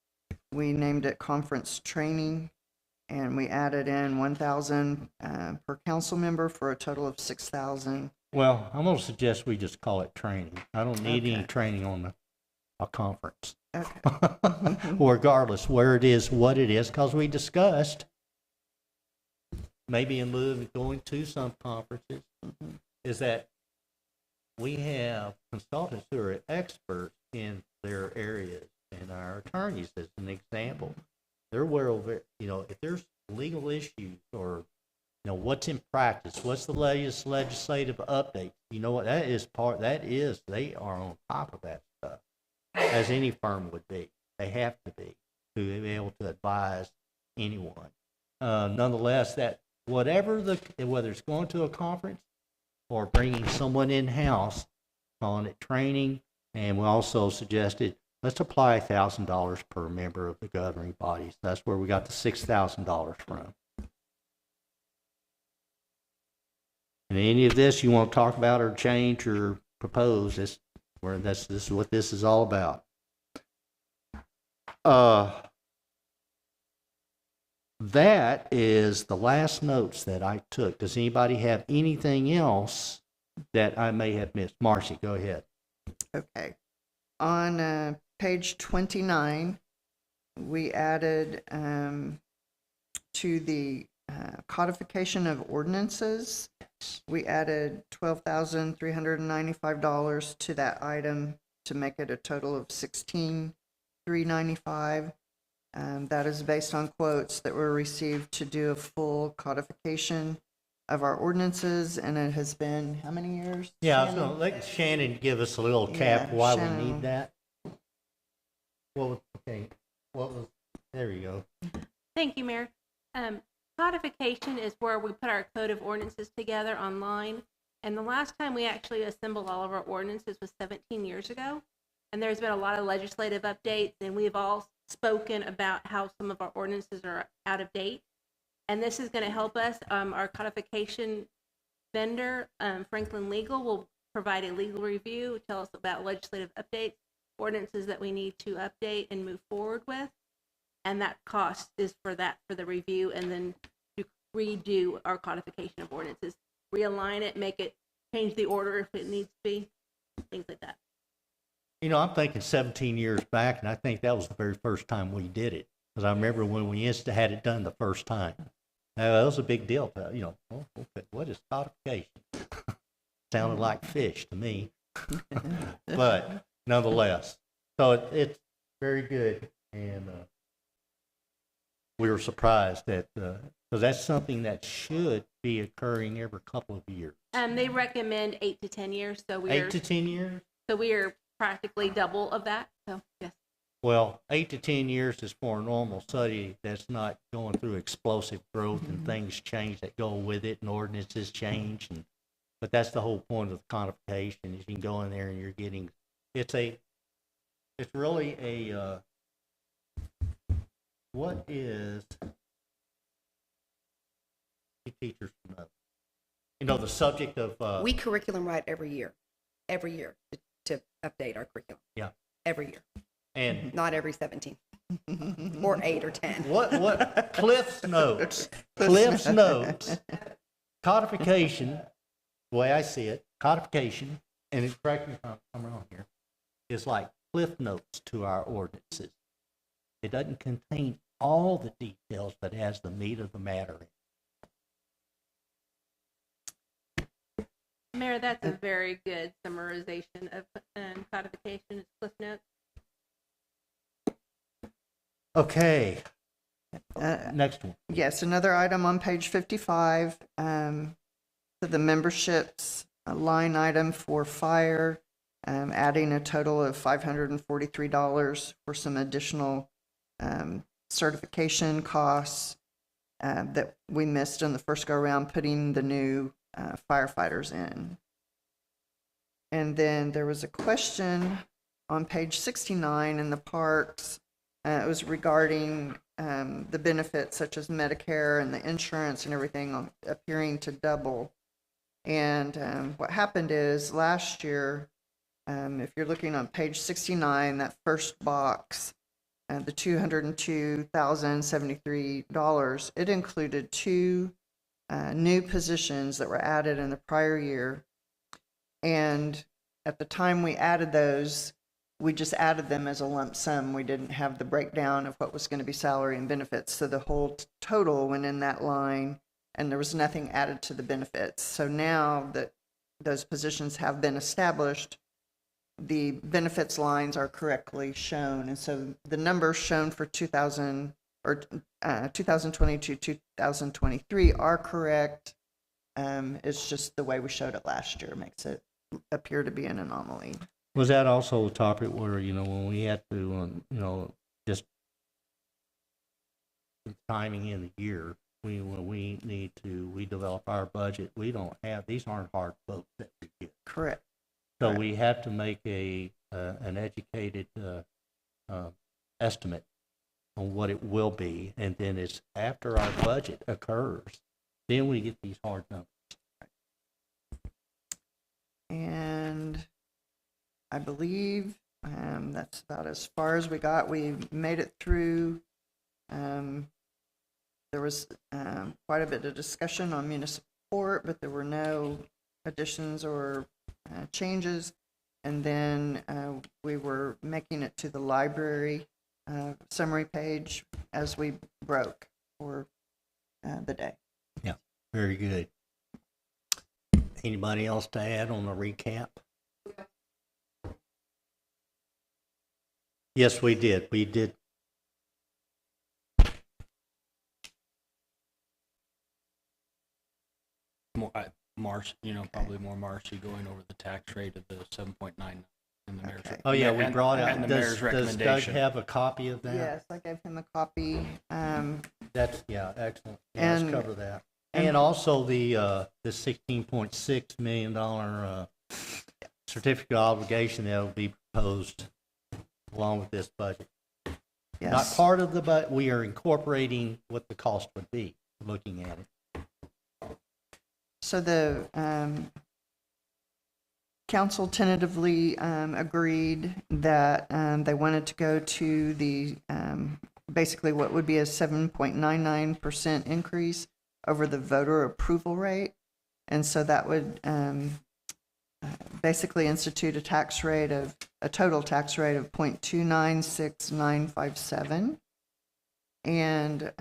we named it Conference Training, and we added in 1,000 per council member for a total of 6,000. Well, I'm going to suggest we just call it training. I don't need any Okay. training on a conference. Okay. Regardless where it is, what it is, because we discussed, maybe in lieu of going to some conferences, is that we have consultants who are experts in their areas, and our attorneys, as an example, they're well aware, if there's legal issues or, what's in practice, what's the latest legislative update, what they are on top of that stuff, as any firm would be. They have to be able to advise anyone. Nonetheless, that whether it's going to a conference or bringing someone in-house, calling it training, and we also suggested, let's apply $1,000 per member of the governing bodies. That's where we got the $6,000 from. And any of this you want to talk about or change or propose, this is what this is all about. That is the last notes that I took. Does anybody have anything else that I may have missed? Marcy, go ahead. Okay. On page 29, we added to the codification of ordinances, we added $12,395 to that item to make it a total of $16,395. That is based on quotes that were received to do a full codification of our ordinances, and it has been how many years? Yeah, I was Shannon? going to let Shannon give us a little cap Yeah, why Shannon. we need that. There you go. Thank you, Mayor. Codification is where we put our code of ordinances together online. And the last time we actually assembled all of our ordinances was 17 years ago. And there's been a lot of legislative updates, and we've all spoken about how some of our ordinances are out of date. And this is going to help us. Our codification vendor, Franklin Legal, will provide a legal review, tell us about legislative updates, ordinances that we need to update and move forward with. And that cost is for the review, and then to redo our codification of ordinances, realign it, change the order if it needs to be, things like that. I'm thinking 17 years back, and I think that was the very first time we did it. Because I remember when we had it done the first time. That was a big deal. What is codification? Sounded like fish to me. But nonetheless, so it's very good. And we were surprised that, because that's something that should be occurring every couple of years. They recommend 8 to 10 years, so 8 to 10 years? we are practically double of that. So yes. Well, 8 to 10 years is for a normal study that's not going through explosive growth and things change that go with it and ordinances change. But that's the whole point of the codification is you can go in there and you're getting, it's really a, what is, you teachers know, the subject of. We curriculum write every year to update our curriculum. Yeah. Every year, And not every 17 or 8 or 10. what Cliff's Notes, codification, the way I see it, codification, and correct me if I'm wrong here, is like Cliff Notes to our ordinances. It doesn't contain all the details, but has the meat of the matter in it. Mayor, that's a very good summarization of codification. It's Cliff Notes. Okay, next one. Yes, another item on page 55, to the memberships line item for fire, adding a total of $543 for some additional certification costs that we missed in the first go around, putting the new firefighters in. And then there was a question on page 69 in the parks. It was regarding the benefits such as Medicare and the insurance and everything appearing to double. And what happened is last year, if you're looking on page 69, that first box, the $202,073, it included 2 new positions that were added in the prior year. And at the time we added those, we just added them as a lump sum. We didn't have the breakdown of what was going to be salary and benefits. So the whole total went in that line, and there was nothing added to the benefits. So now that those positions have been established, the benefits lines are correctly shown. And so the numbers shown for 2022, 2023 are correct. It's just the way we showed it last year makes it appear to be an anomaly. Was that also a topic where, when we had to, just timing in the year, when we develop our budget, we don't have, these aren't hard votes that we get. Correct. So Right. we have to make an educated estimate on what it will be, and then it's after our budget occurs, then we get these hard numbers. And I believe that's about as far as we got. We made it through. There was quite a bit of discussion on municipal court, but there were no additions or changes. And then we were making it to the library summary page as we broke for the day. Yeah, very good. Anybody else to add on the recap? Yes, we did. We did. Marcy, probably more Marcy going over the tax rate of the 7.9 in the mayor's. Okay. Oh, yeah, we and- brought and out. the Does mayor's Doug recommendation. have a copy of that? Yes, I gave him a copy. That's, excellent. Yeah, let's And- cover that. and- And also the $16.6 million certificate of obligation that will be proposed along with this budget. Yes. Not part of the, but we are incorporating what the cost would be, looking at it. So the council tentatively agreed that they wanted to go to the basically what would be a 7.99% increase over the voter approval rate. And so that would basically institute a total tax rate of 0.296957. And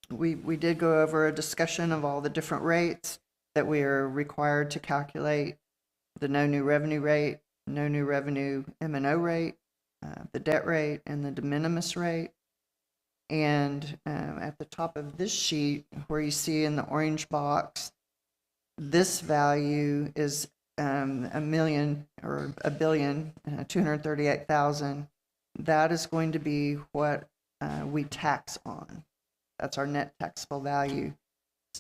we did go over a discussion of all the different rates that we are required to calculate: the no new revenue rate, no new revenue M&O rate, the debt rate, and the de minimis rate. And at the top of this sheet, where you see in the orange box, this value is $1,238,000. That is going to be what we tax on. That's our net taxable value.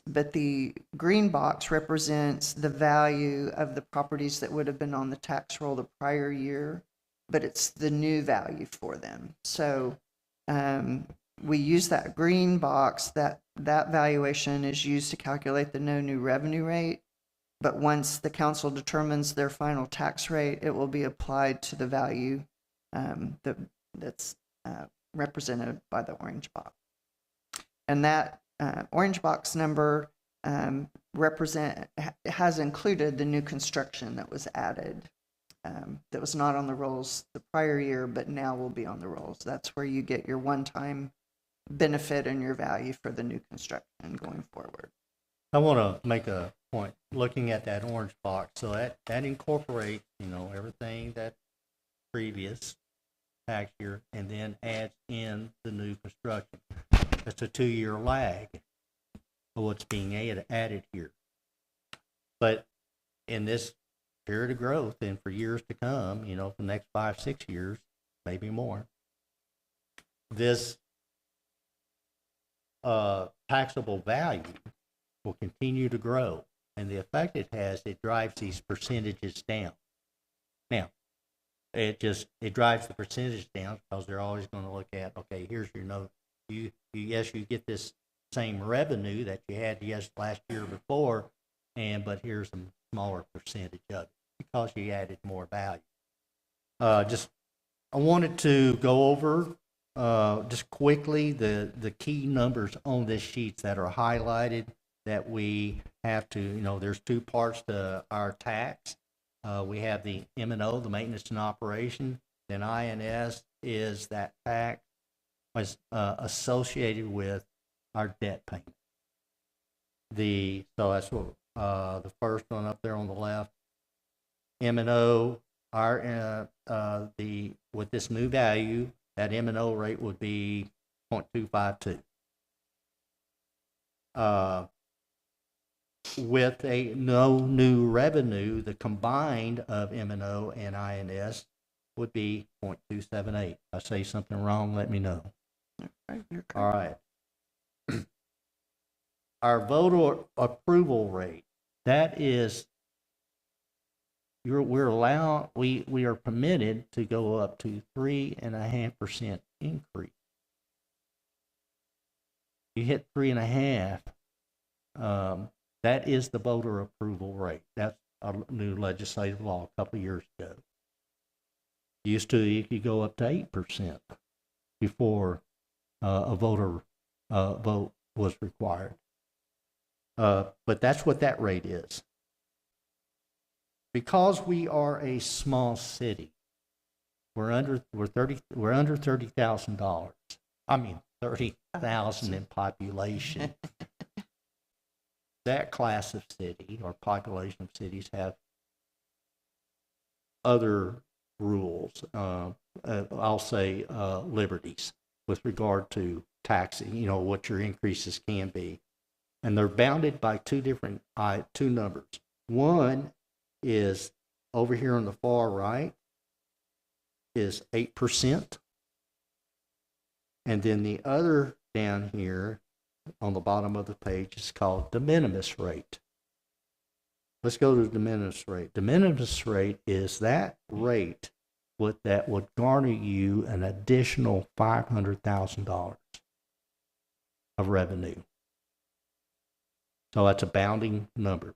But the green box represents the value of the properties that would have been on the tax roll the prior year, but it's the new value for them. So we use that green box, that valuation is used to calculate the no new revenue rate. But once the council determines their final tax rate, it will be applied to the value that's represented by the orange box. And that orange box number has included the new construction that was added, that was not on the rolls the prior year, but now will be on the rolls. That's where you get your one-time benefit and your value for the new construction going forward. I want to make a point, looking at that orange box, so that incorporates, everything that previous tax year, and then adds in the new construction. It's a 2-year lag of what's being added here. But in this period of growth, and for years to come, for the next 5-6 years, maybe more, this taxable value will continue to grow. And the effect it has, it drives these percentages down. Now, it drives the percentage down because they're always going to look at, okay, here's your note. Yes, you get this same revenue that you had last year before, but here's a smaller percentage of it because you added more value. I wanted to go over just quickly the key numbers on this sheet that are highlighted that we have to, there's two parts to our tax. We have the M&O, the maintenance and operation. Then INS is that tax was associated with our debt payment. So that's what the first one up there on the left. M&O, with this new value, that M&O rate would be 0.252. With no new revenue, the combined of M&O and INS would be 0.278. If I say something wrong, let me know. All right. Our voter approval rate, that is, we are permitted to go up to 3.5% increase. You hit 3.5%. That is the voter approval rate. That's a new legislative law a couple of years ago. Used to, you could go up to 8% before a voter vote was required. But that's what that rate is. Because we are a small city, we're under $30,000. I mean, 30,000 in population. That class of city or population of cities have other rules, I'll say liberties with regard to taxing, what your increases can be. And they're bounded by two numbers. One is over here on the far right is 8%. And then the other down here on the bottom of the page is called de minimis rate. Let's go to de minimis rate. De minimis rate is that rate that would garner you an additional $500,000 of revenue. So that's a bounding number.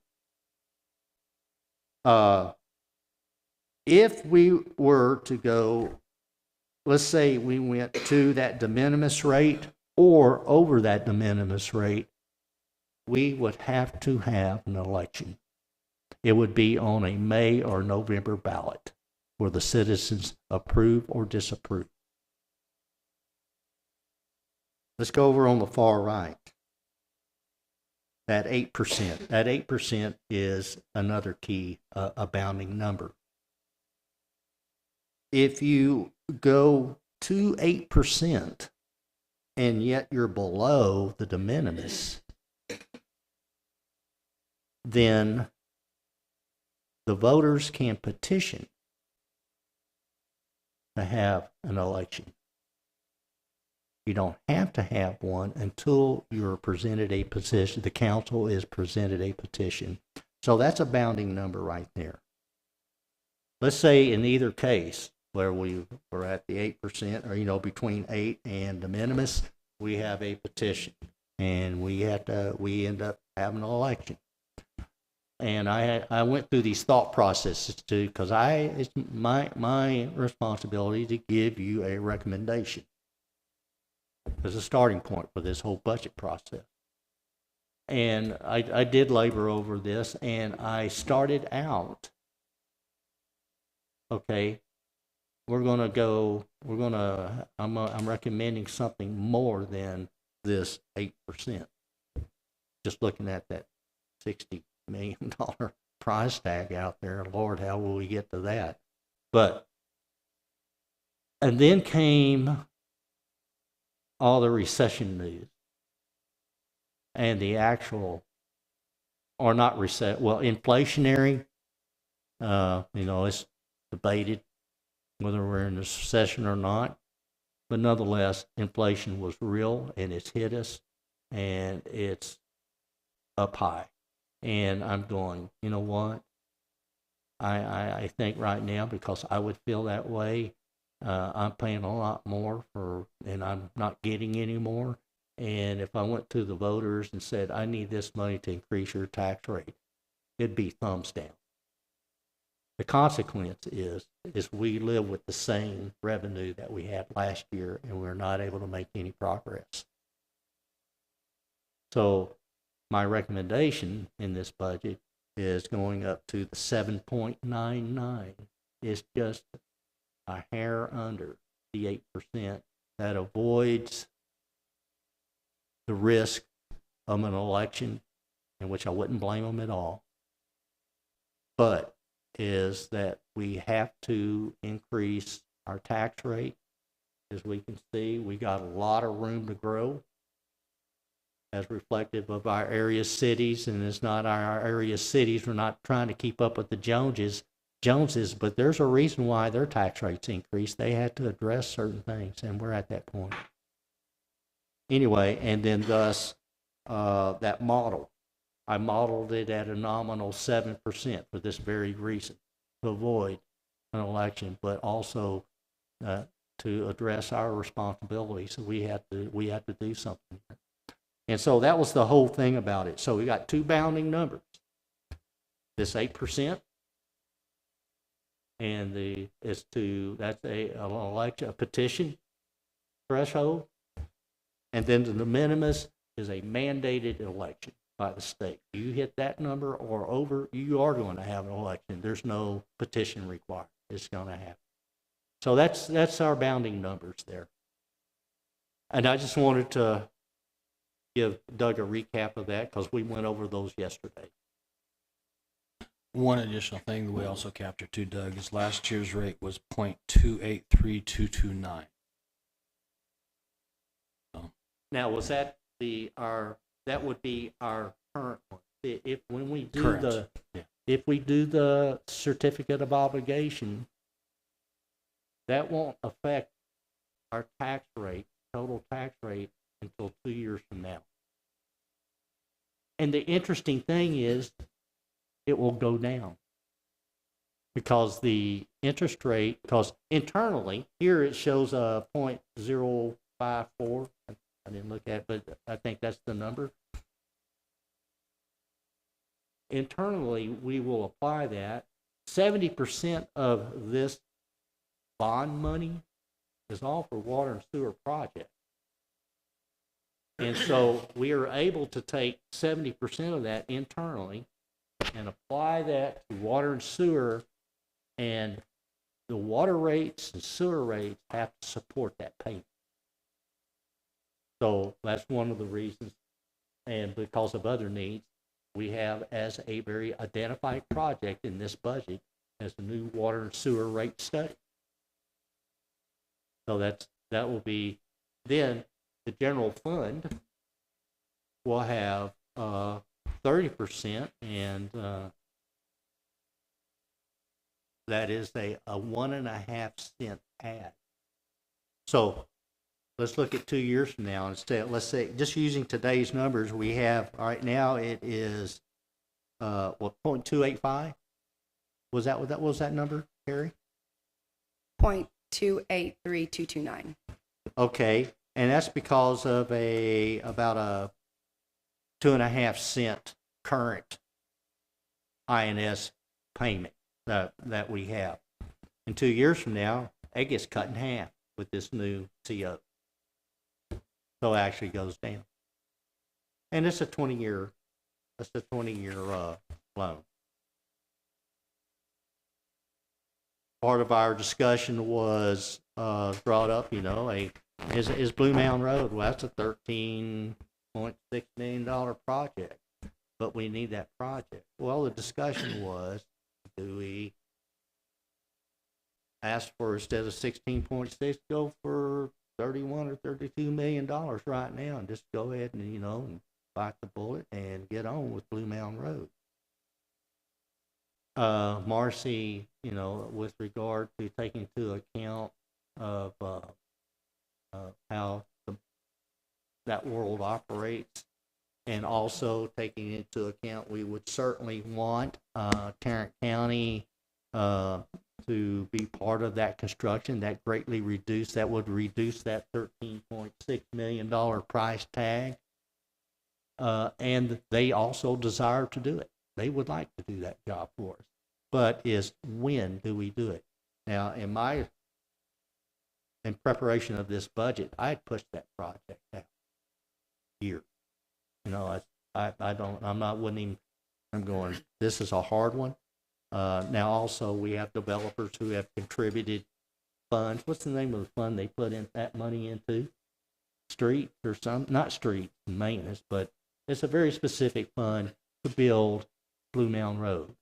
If we were to go, let's say we went to that de minimis rate or over that de minimis rate, we would have to have an election. It would be on a May or November ballot where the citizens approve or disapprove. Let's go over on the far right. That 8%. That 8% is another key, a bounding number. If you go to 8% and yet you're below the de minimis, then the voters can petition to have an election. You don't have to have one until you're presented a petition. The council is presented a petition. So that's a bounding number right there. Let's say in either case, where we were at the 8% or, between 8 and de minimis, we have a petition and we end up having an election. And I went through these thought processes too, because it's my responsibility to give you a recommendation as a starting point for this whole budget process. And I did labor over this, and I started out, okay, I'm recommending something more than this 8%. Just looking at that $60 million price tag out there, Lord, how will we get to that? And then came all the recession news and the actual, or not inflationary. It's debated whether we're in a recession or not, but nonetheless, inflation was real and it's hit us. and it's up high. And I'm going, you know what? I think right now, because I would feel that way, I'm paying a lot more and I'm not getting any more. And if I went to the voters and said, I need this money to increase your tax rate, it'd be thumbs down. The consequence is we live with the same revenue that we had last year, and we're not able to make any progress. So my recommendation in this budget is going up to the 7.99. It's just a hair under the 8%. That avoids the risk of an election, in which I wouldn't blame them at all. But is that we have to increase our tax rate. As we can see, we got a lot of room to grow, as reflective of our area cities, and it's not our area cities. We're not trying to keep up with the Joneses, but there's a reason why their tax rates increased. They had to address certain things, and we're at that point. Anyway, and then thus that model. I modeled it at a nominal 7% for this very reason, to avoid an election, but also to address our responsibilities. So we had to do something. And so that was the whole thing about it. So we got two bounding numbers: this 8%, and that's a petition threshold, and then the de minimis is a mandated election by the state. You hit that number or over, you are going to have an election. There's no petition required. It's going to happen. So that's our bounding numbers there. And I just wanted to give Doug a recap of that, because we went over those yesterday. One additional thing that we also captured too, Doug, is last year's rate was 0.283229. Now, was that that would be our current one? If we do Correct. Yeah. If we do the certificate of obligation, that won't affect our tax rate, total tax rate, until 2 years from now. And the interesting thing is, it will go down, because the interest rate, because internally, here it shows a 0.054. I didn't look at it, but I think that's the number. Internally, we will apply that. 70% of this bond money is all for water and sewer projects. And so we are able to take 70% of that internally and apply that to water and sewer, and the water rates and sewer rates have to support that payment. So that's one of the reasons, and because of other needs, we have as a very identified project in this budget as a new water and sewer rate study. So that will be, then the general fund will have 30%, and that is a 1.5 cent add. So let's look at 2 years from now instead. Let's say, just using today's numbers, we have right now it is 0.285. Was that number, Harry? 0.283229. Okay, and that's because of about a 2.5 cent current INS payment that we have. And 2 years from now, it gets cut in half with this new CO. So it actually goes down. And it's a 20-year loan. Part of our discussion was brought up, is Blue Mountain Road. Well, that's a $13.6 million project, but we need that project. Well, the discussion was, do we ask for, instead of 16.6, go for 31 or 32 million dollars right now, and just go ahead and and bite the bullet and get on with Blue Mountain Road. Marcy, with regard to taking into account of how that world operates. And also taking into account, we would certainly want Tarrant County to be part of that construction. That would reduce that $13.6 million price tag. And they also desire to do it. They would like to do that job for us. But when do we do it? Now, in preparation of this budget, I had pushed that project out here. You know, I'm going, this is a hard one. Now also we have developers who have contributed funds. What's the name of the fund they put in that money into? Street or not street maintenance, but it's a very specific fund to build Blue Mound Road.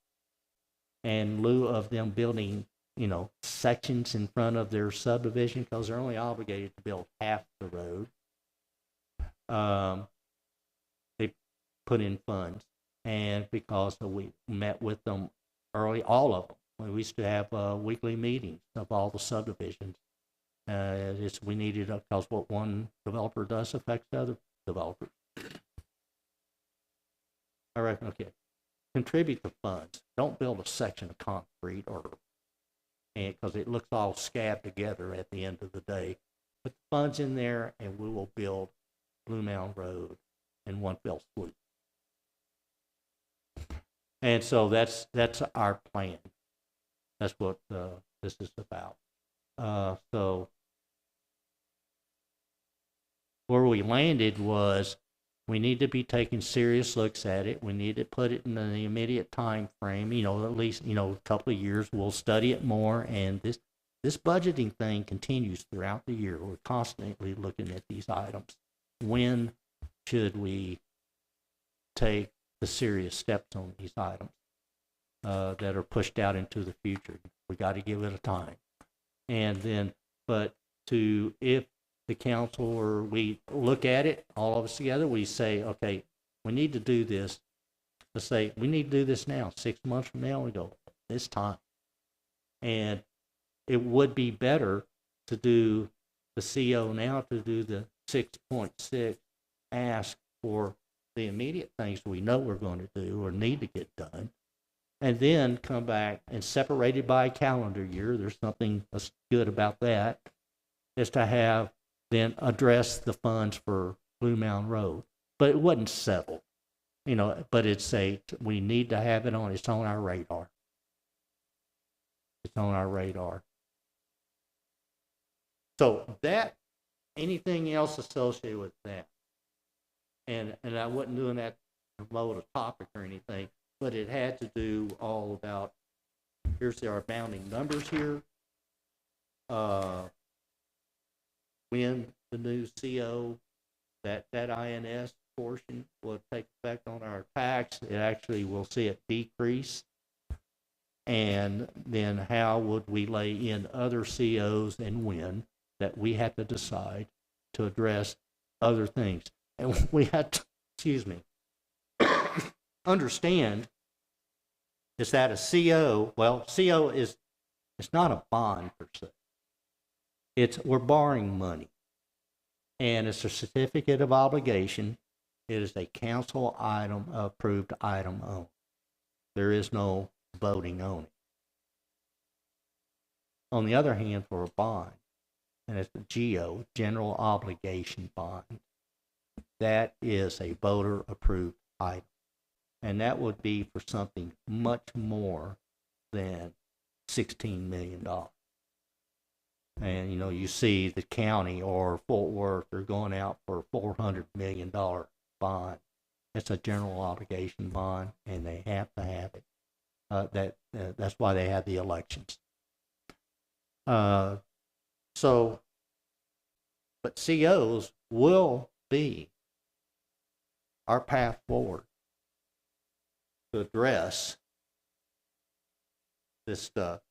And in lieu of them building, you know, sections in front of their subdivision, because they're only obligated to build half the road, they put in funds. And because we met with them early, all of them, we used to have weekly meetings of all the subdivisions. We needed, because what one developer does affects other developers. All right, okay. Contribute the funds. Don't build a section of concrete because it looks all scabbed together at the end of the day. Put the funds in there and we will build Blue Mound Road in one fell swoop. And so that's our plan. That's what this is about. So where we landed was we need to be taking serious looks at it. We need to put it in the immediate time frame, you know, at least, you know, a couple of years. We'll study it more. And this budgeting thing continues throughout the year. We're constantly looking at these items. When should we take the serious steps on these items that are pushed out into the future? We got to give it a time. And then, if the council or we look at it, all of us together, we say, okay, we need to do this. Let's say we need to do this now. 6 months from now, we go, this time. And it would be better to do the CO now, to do the 6.6 ask for the immediate things we know we're going to do or need to get done, and then come back and separate it by a calendar year. There's something that's good about that, is to have then address the funds for Blue Mound Road. But it wasn't settled, you know, but we need to have it on, it's on our radar. It's on our radar. So anything else associated with that? And I wasn't doing that to promote a topic or anything, but it had to do all about, here's our bounding numbers here. When the new CO, that INS portion will take effect on our tax, it actually will see it decrease. And then how would we lay in other COs and when that we had to decide to address other things. And we had to, understand is that a CO, well, CO it's not a bond per se. We're borrowing money. And it's a certificate of obligation. It is a council item, approved item only. There is no voting on it. On the other hand, for a bond, and it's a GO, general obligation bond, that is a voter approved item. And that would be for something much more than $16 million. And, you know, you see the county or Fort Worth, they're going out for a $400 million bond. It's a general obligation bond, and they have to have it. That's why they have the elections. But COs will be our path forward to address this stuff.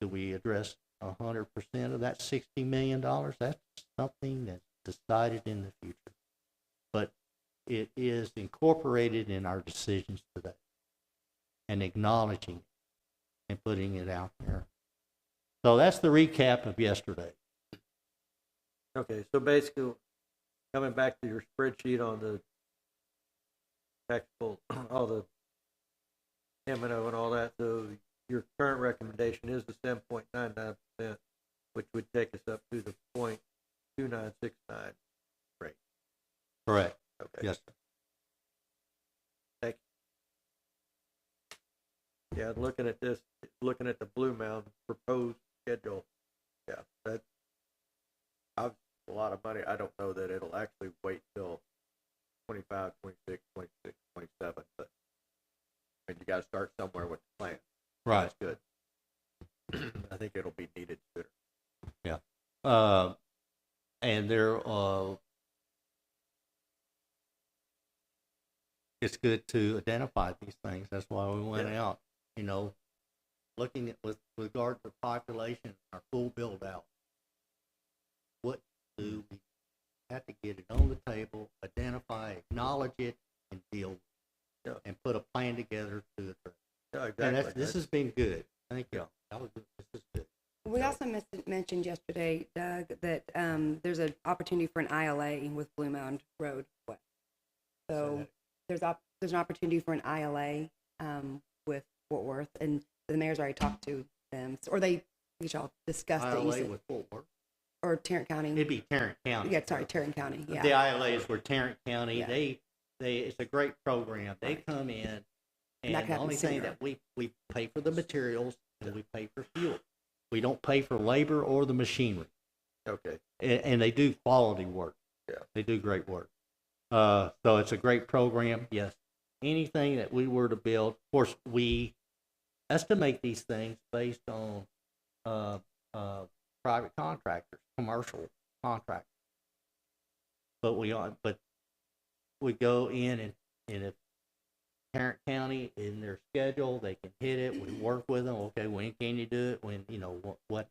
Do we address 100% of that $60 million? That's something that's decided in the future. But it is incorporated in our decisions today and acknowledging it and putting it out there. So that's the recap of yesterday. Okay, so basically, coming back to your spreadsheet on the taxable, all the M&O and all that, so your current recommendation is the 7.99%, which would take us up to the 0.2969 rate. Correct. Okay. Yes, sir. Thank you. Yeah, looking at this, looking at the Blue Mountain proposed schedule, yeah, that's a lot of money. I don't know that it'll actually wait till 25, 26, 26, 27, but I mean, you gotta start somewhere with the plan. Right. That's good. I think it'll be needed sooner. And it's good to identify these things. That's why we went Yeah. out, you know, looking at with regard to population, our full build out. What do we have to get it on the table, identify, acknowledge it, and deal with it, Yeah. and put a plan together to address. Yeah, And exactly. this has been good. Thank you. This is good. We also mentioned yesterday, Doug, that there's an opportunity for an ILA with Blue Mound Road West. So there's an opportunity for an ILA with Fort Worth, and the mayor's already talked to them, or y'all discussed it. You ILA said- with Fort Worth. or Tarrant County. It'd be Tarrant County. Yeah, sorry, Tarrant County. Yeah. The ILAs were Tarrant County. Yeah. They it's a great program. They Right. come in, And that and could the happen only thing sooner. that we pay for the materials and we pay for fuel. We don't pay for labor or the machinery. Okay. And they do quality work. Yeah. They do great work. So it's a great program. Yes. Anything that we were to build, of course, we estimate these things based on private contractors, commercial contractors. But we go in and if Tarrant County in their schedule, they can hit it. We work with them. Okay, when can you do it? When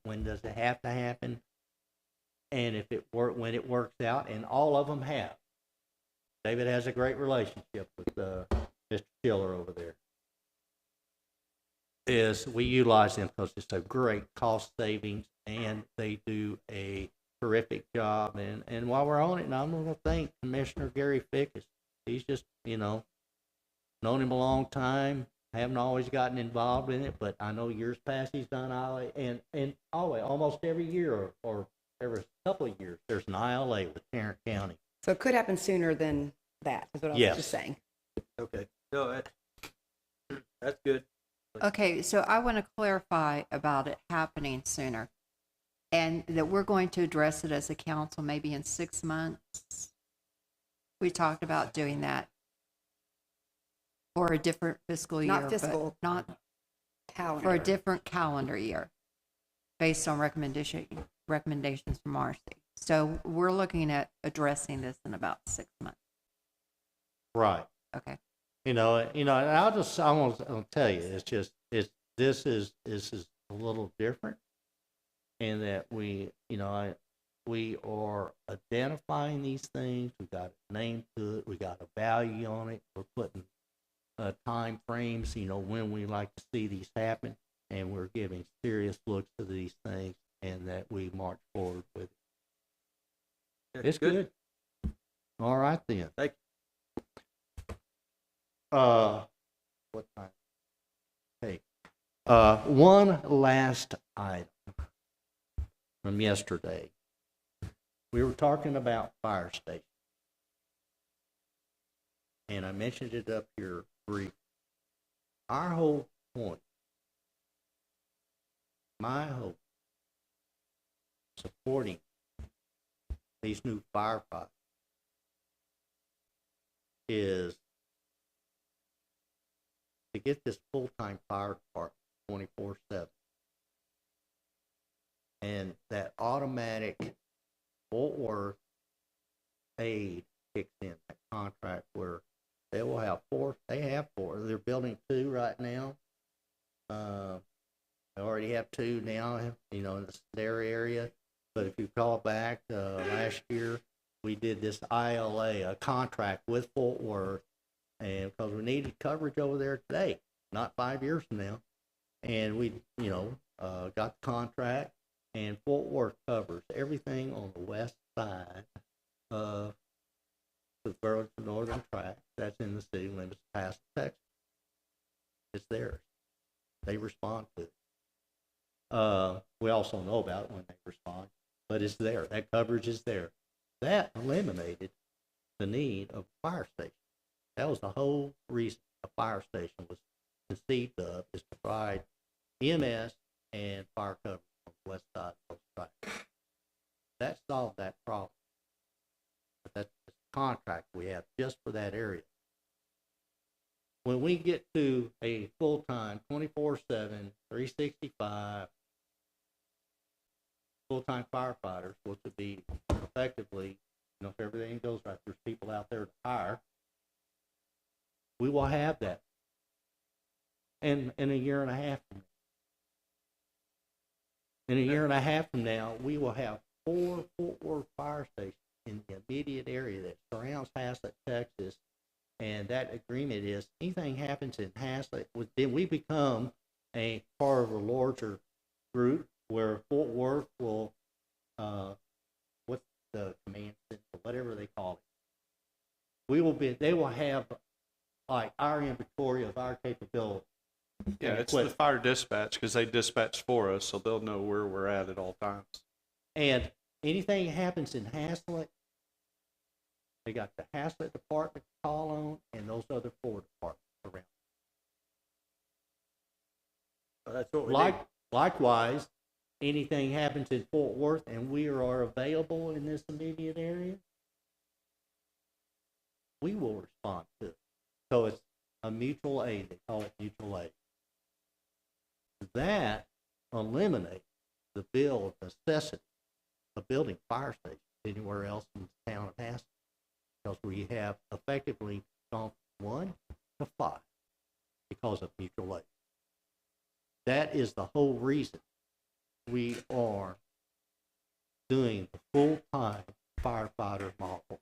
when does it have to happen? And if when it works out, and all of them have. David has a great relationship with Mr. Schiller over there. We utilize them because it's a great cost savings, and they do a terrific job. And while we're on it, and I'm going to thank Commissioner Gary Fickus. He's just, known him a long time. Haven't always gotten involved in it, but I know years past he's done ILA, and always, almost every year or every couple of years, there's an ILA with Tarrant County. So it could happen sooner than that, is what I was Yes. just saying. Okay. No, that's good. Okay, so I want to clarify about it happening sooner, and that we're going to address it as a council maybe in 6 months. We talked about doing that for a different fiscal year. Not but fiscal. Not Calendar. for a different calendar year, based on recommendations from Marcy. So we're looking at addressing this in about 6 months. Right. Okay. And I want to tell you, this is a little different in that we are identifying these things. We got a name to it. We got a value on it. We're putting time frames, when we like to see these happen, and we're giving serious looks to these things, and that we march forward with it. Yeah, It's good. All right then. Thank What time? Hey, one last item from yesterday. We were talking about fire station, and I mentioned it up here briefly. Our whole point, my hope, supporting these new firefighters is to get this full-time fire department 24/7, and that automatic Fort Worth aid kicks in, that contract where they will have four. They have four. They're building two right now. They already have two now, in their area. But if you call back last year, we did this ILA, a contract with Fort Worth, and because we needed coverage over there today, not 5 years from now, and we, got the contract, and Fort Worth covers everything on the west side of the Burlington Northern Tract, that's in the city limits of Pasadena, Texas. It's theirs. They respond to it. We also know about it when they respond, but it's there. That coverage is there. That eliminated the need of a fire station. That was the whole reason a fire station was conceived of, is to provide EMS and fire coverage on the west side of those tracks. That solved that problem. But that's the contract we have just for that area. When we get to a full-time, 24/7, 365 full-time firefighters, which would be effectively, if everything goes right, there's people out there to hire, we will have that in a year and a half from now. In a year and a half from now, we will have 4 Fort Worth fire stations in the immediate area that surrounds Haslett, Texas. And that agreement is, anything happens in Haslett, then we become a part of a larger group where Fort Worth will, what's the command center, whatever they call it. They will have like our inventory of our capability. Yeah, it's the fire dispatch, because they dispatch for us, so they'll know where we're at all times. And anything happens in Haslett, they got the Haslett department to call on and those other 4 departments around. So that's what we need. Likewise, anything happens in Fort Worth and we are available in this immediate area, we will respond to it. So it's a mutual aid. They call it mutual aid. That eliminates the bill of necessity of building fire stations anywhere else in the town of Haslett, because we have effectively gone from 1 to 5 because of mutual aid. That is the whole reason we are doing the full-time firefighter model.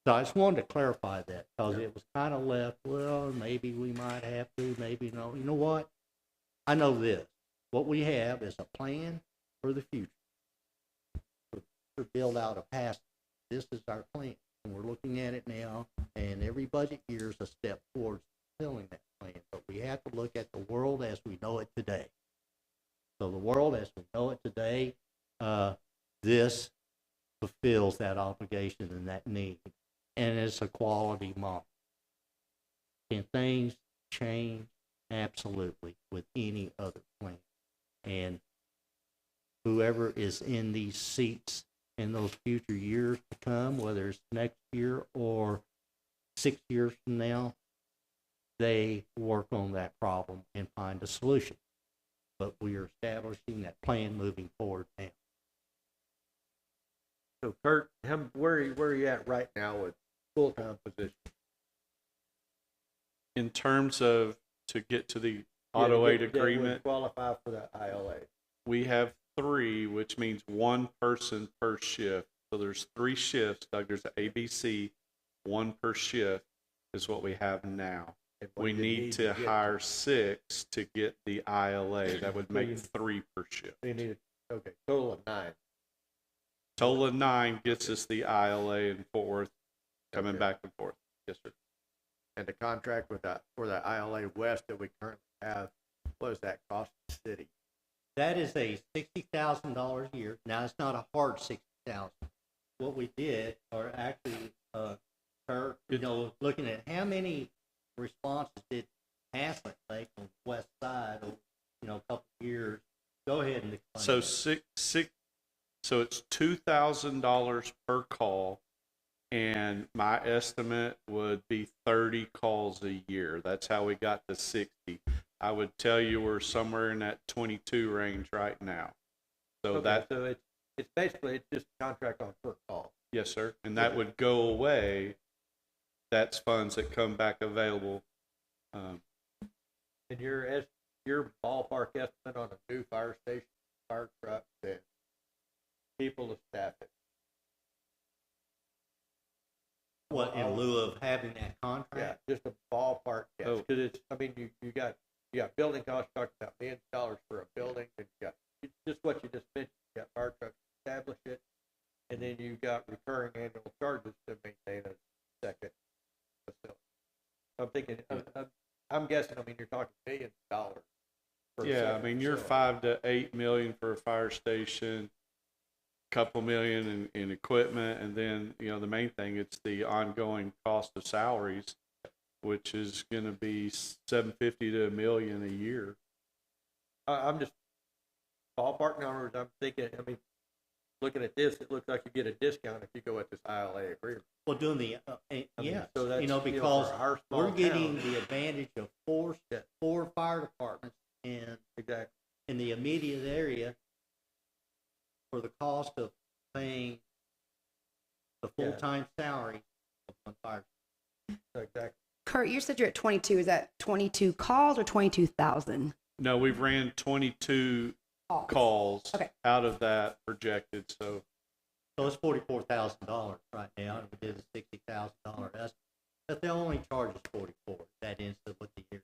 So I just wanted to clarify that, because it was kind of left, well, maybe we might have to, maybe no. You know what? I know this. What we have is a plan for the future, for build out of past. This is our plan, and we're looking at it now, and every budget year is a step towards fulfilling that plan. But we have to look at the world as we know it today. So the world as we know it today, this fulfills that obligation and that need. And it's a quality model. Can things change? Absolutely, with any other plan. And whoever is in these seats in those future years to come, whether it's next year or 6 years from now, they work on that problem and find a solution. But we are establishing that plan moving forward now. So Kurt, where are you at right now with full-time position? In terms of, to get to the auto aid agreement, Qualify for the ILA. we have 3, which means 1 person per shift. So there's 3 shifts, Doug. There's an ABC, 1 per shift is what we have now. And what We do you need to get hire 6 to get the ILA. That would make 3 per shift. You need okay, total of 9. Total of 9 gets us the ILA in Fort Worth, coming Okay. back and forth. Yes, sir. And the contract with that for the ILA West that we currently have, what does that cost the city? That is a $60,000 a year. Now, it's not a hard $60,000. What we did, or actually, Kurt, looking at how many responses did Haslett make on the west side over, a couple of years. Go ahead and explain. So so it's $2,000 per call, and my estimate would be 30 calls a year. That's how we got to 60. I would tell you we're somewhere in that 22 range right now. So it's basically just a contract on per call. yes, sir, and that would go away. That's funds that come back available. And your ballpark estimate on a new fire station, fire truck, and people to staff it. What, in lieu of having that contract? Yeah, just a ballpark guess. Oh. Because it's, I mean, you got building costs, talking about $1 million for a building, and you got just what you just mentioned. You got fire trucks to establish it. and then you got recurring annual charges to maintain a second facility. I'm thinking, I'm guessing, I mean, you're talking millions of dollars. for a Yeah, I second mean, you're facility. 5 to 8 million for a fire station, couple million in equipment, and then, you know, the main thing, it's the ongoing cost of salaries, which is gonna be 750 to $1 million a year. I'm just ballpark numbers. I'm thinking, I mean, looking at this, it looks like you get a discount if you go with this ILA agreement. Well, doing the, I mean, yeah, so that's, you know, for because our small we're getting town. the advantage of four fire departments and Exactly. in the immediate area for the cost of paying the Yeah. full-time salary of one fire. Exactly. Kurt, you said you're at 22. Is that 22 calls or 22,000? No, we've ran 22 calls Okay. out of that projected, so So it's $44,000 right now. If we did a $60,000 estimate, but they only charge us 44. That instant with the year.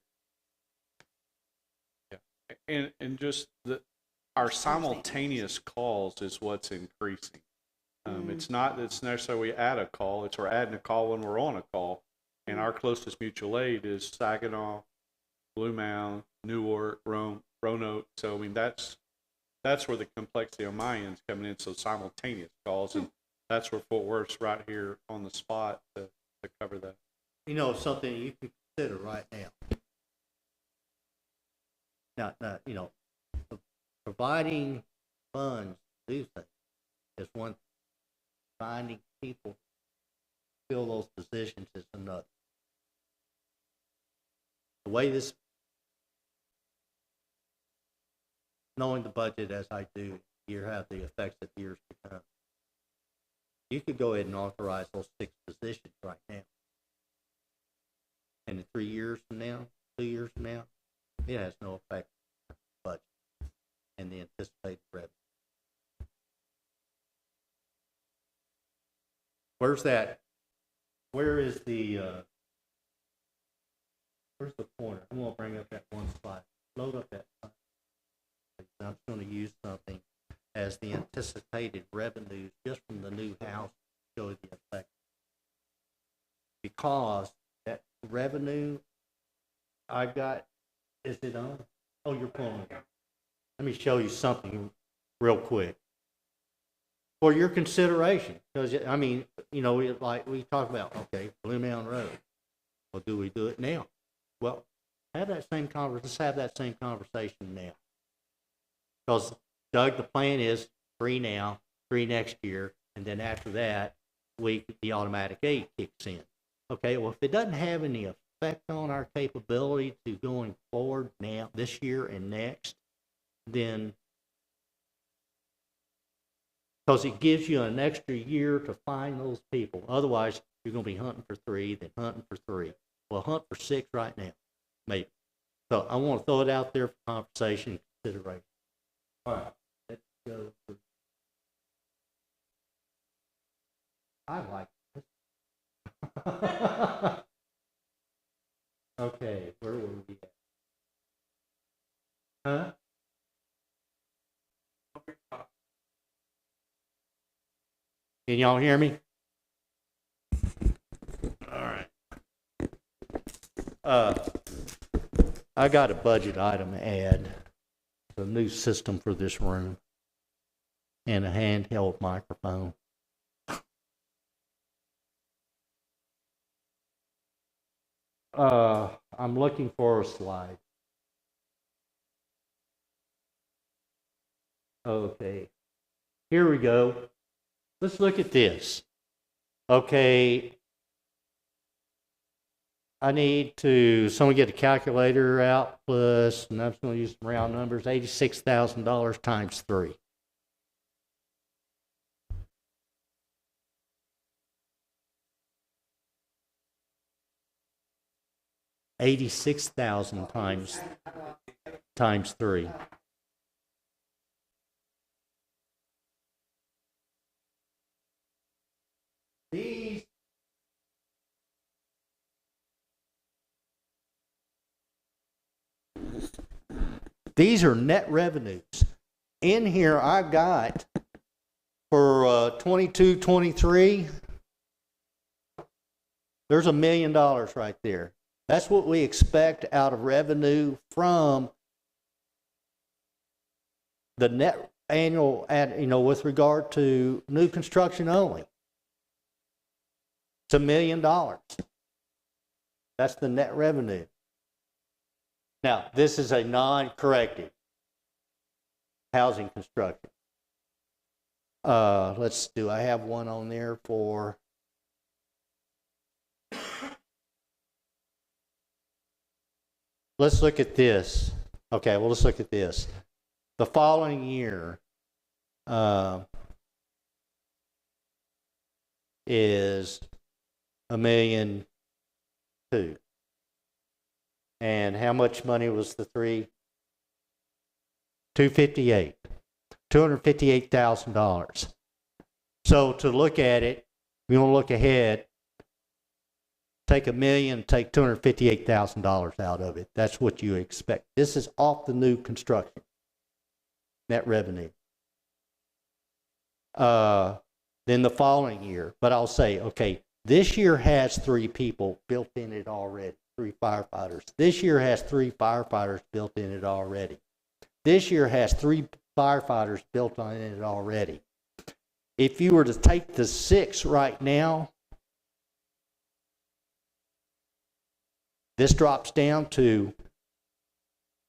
and just our simultaneous calls is what's increasing. It's not that it's necessarily we add a call, it's we're adding a call when we're on a call. And our closest mutual aid is Saginaw, Blue Mound, Newark, Roanoke. So I mean that's where the complexity on my end is coming in. So simultaneous calls, and that's where Fort Worth's right here on the spot to cover that. You know, something you could consider right now. Now, you know, providing funds to do things is one thing. Finding people to fill those positions is another. The way this, knowing the budget as I do, you have the effects of years to come. You could go ahead and authorize those 6 positions right now. And in 3 years from now, 2 years from now, it has no effect on the budget and the anticipated revenue. Where's that? Where is the, where's the pointer? I'm gonna bring up that one slide. Load up that slide. I'm just gonna use something as the anticipated revenues just from the new house to show the effect. Because that revenue I've got, is it on? Oh, you're pulling it. Let me show you something real quick. For your consideration, because I mean, you know, like we talk about, okay, Blue Mound Road. Well, do we do it now? Well, have that same let's have that same conversation now. Because Doug, the plan is 3 now, 3 next year, and then after that, the automatic aid kicks in. Okay, well, if it doesn't have any effect on our capability to going forward now, this year and next, then because it gives you an extra year to find those people. Otherwise, you're going to be hunting for 3, then hunting for 3. Well, hunt for 6 right now, maybe. So I want to throw it out there for conversation and consideration. All right, let's go. I like this. Okay, where were we at? Huh? Can y'all hear me? All right. I got a budget item to add, a new system for this room, and a handheld microphone. I'm looking for a slide. Okay, here we go. Let's look at this. Okay, I need someone get a calculator out plus, and I'm just going to use some round numbers, $86,000 times 3. $86,000 times 3. These are net revenues. In here, I've got for 22, 23, there's $1 million right there. That's what we expect out of revenue from the net annual, with regard to new construction only. It's $1 million. That's the net revenue. Now, this is a non-corrective housing construction. I have one on there for let's look at this. Okay, well, let's look at this. The following year is $1.2 million. And how much money was the three? $258,000. So to look at it, we want to look ahead. Take $1 million, take $258,000 out of it. That's what you expect. This is off the new construction net revenue. Then the following year, but I'll say, okay, this year has 3 people built in it already, 3 firefighters. This year has 3 firefighters built in it already. This year has 3 firefighters built on it already. If you were to take the 6 right now, this drops down to,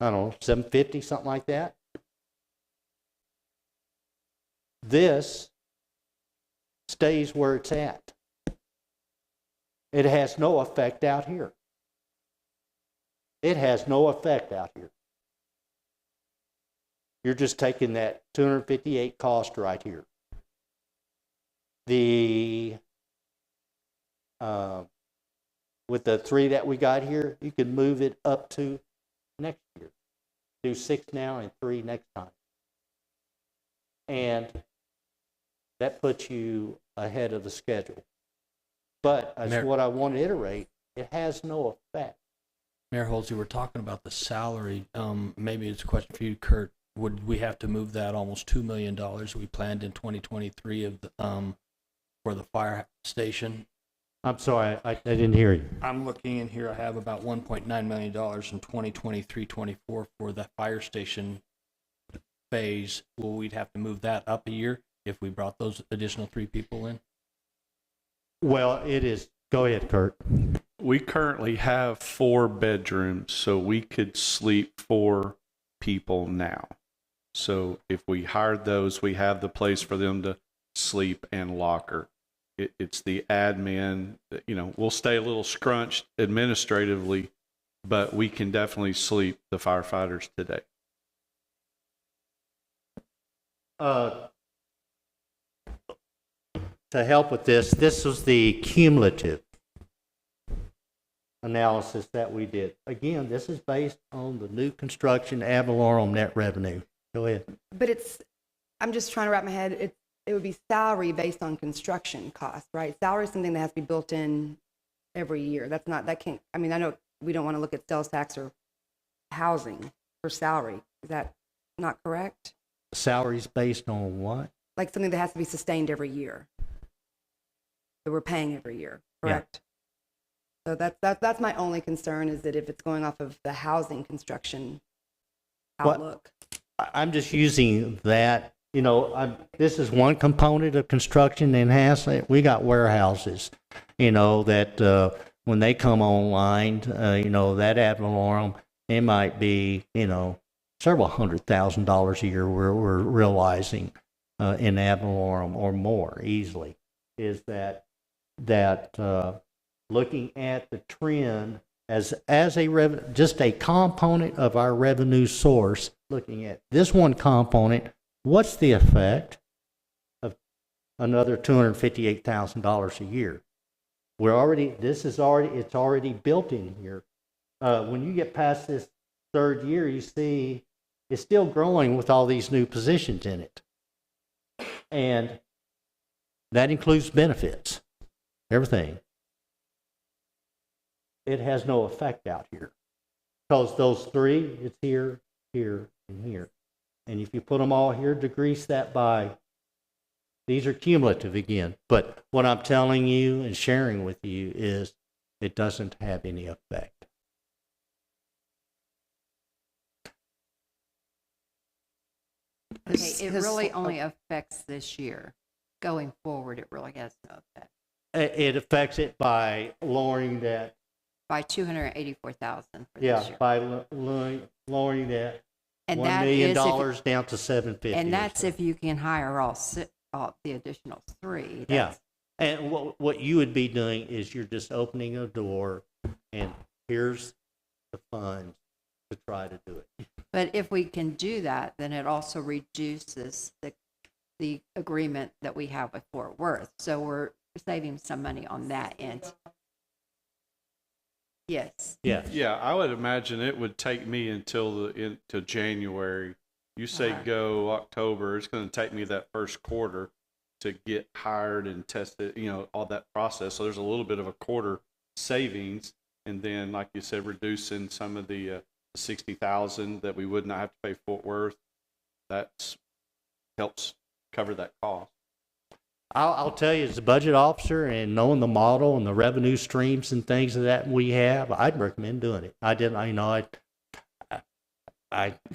I don't know, 750, something like that. This stays where it's at. It has no effect out here. It has no effect out here. You're just taking that 258 cost right here. With the 3 that we got here, you can move it up to next year. Do 6 now and 3 next time. And that puts you ahead of the schedule. But that's what I want to iterate. It has no effect. Mayor Holsey, we're talking about the salary. Maybe it's a question for you, Kurt. Would we have to move that almost $2 million we planned in 2023 of the, for the fire station? I'm sorry, I didn't hear you. I'm looking in here. I have about $1.9 million in 2023-24 for the fire station phase. Well, we'd have to move that up a year if we brought those additional 3 people in? Well, it is. Go ahead, Kurt. We currently have 4 bedrooms, so we could sleep 4 people now. So if we hired those, we have the place for them to sleep and locker. It's the admin, we'll stay a little scrunched administratively, but we can definitely sleep the firefighters today. To help with this was the cumulative analysis that we did. Again, this is based on the new construction ad valorem net revenue. Go ahead. But I'm just trying to wrap my head, it would be salary based on construction cost, right? Salary is something that has to be built in every year. I know we don't want to look at sales tax or housing for salary. Is that not correct? Salaries based on what? Like something that has to be sustained every year, that we're paying every year, correct? Yeah. So that's my only concern, is that if it's going off of the housing construction outlook. I'm just using that. This is one component of construction in Haslett. We got warehouses, that when they come online, that ad valorem, it might be, several $100,000 a year we're realizing in ad valorem or more easily. Is that looking at the trend as just a component of our revenue source, looking at this one component, what's the effect of another $258,000 a year? It's already built in here. When you get past this 3rd year, you see it's still growing with all these new positions in it. And that includes benefits, everything. It has no effect out here. Because those 3, it's here, here, and here. And if you put them all here, decrease that by these are cumulative again. But what I'm telling you and sharing with you is it doesn't have any effect. Okay, it really only affects this year. Going forward, it really has no effect. It affects it by lowering that, By 284,000 for yeah, this year. by lowering that And $1 that million is if, down to 750. and or that's so. if you can hire all the additional 3. Yeah. That's- And what you would be doing is you're just opening a door, and here's the funds to try to do it. But if we can do that, then it also reduces the agreement that we have with Fort Worth. So we're saving some money on that end. Yes. Yes. Yeah, I would imagine it would take me into January. You say go October, it's going to take me that first quarter to get hired and tested, all that process. So there's a little bit of a quarter savings, and then, like you said, reducing some of the 60,000 that we would not have to pay Fort Worth. That helps cover that cost. I'll tell you, as a budget officer and knowing the model and the revenue streams and things of that we have, I'd recommend doing it. I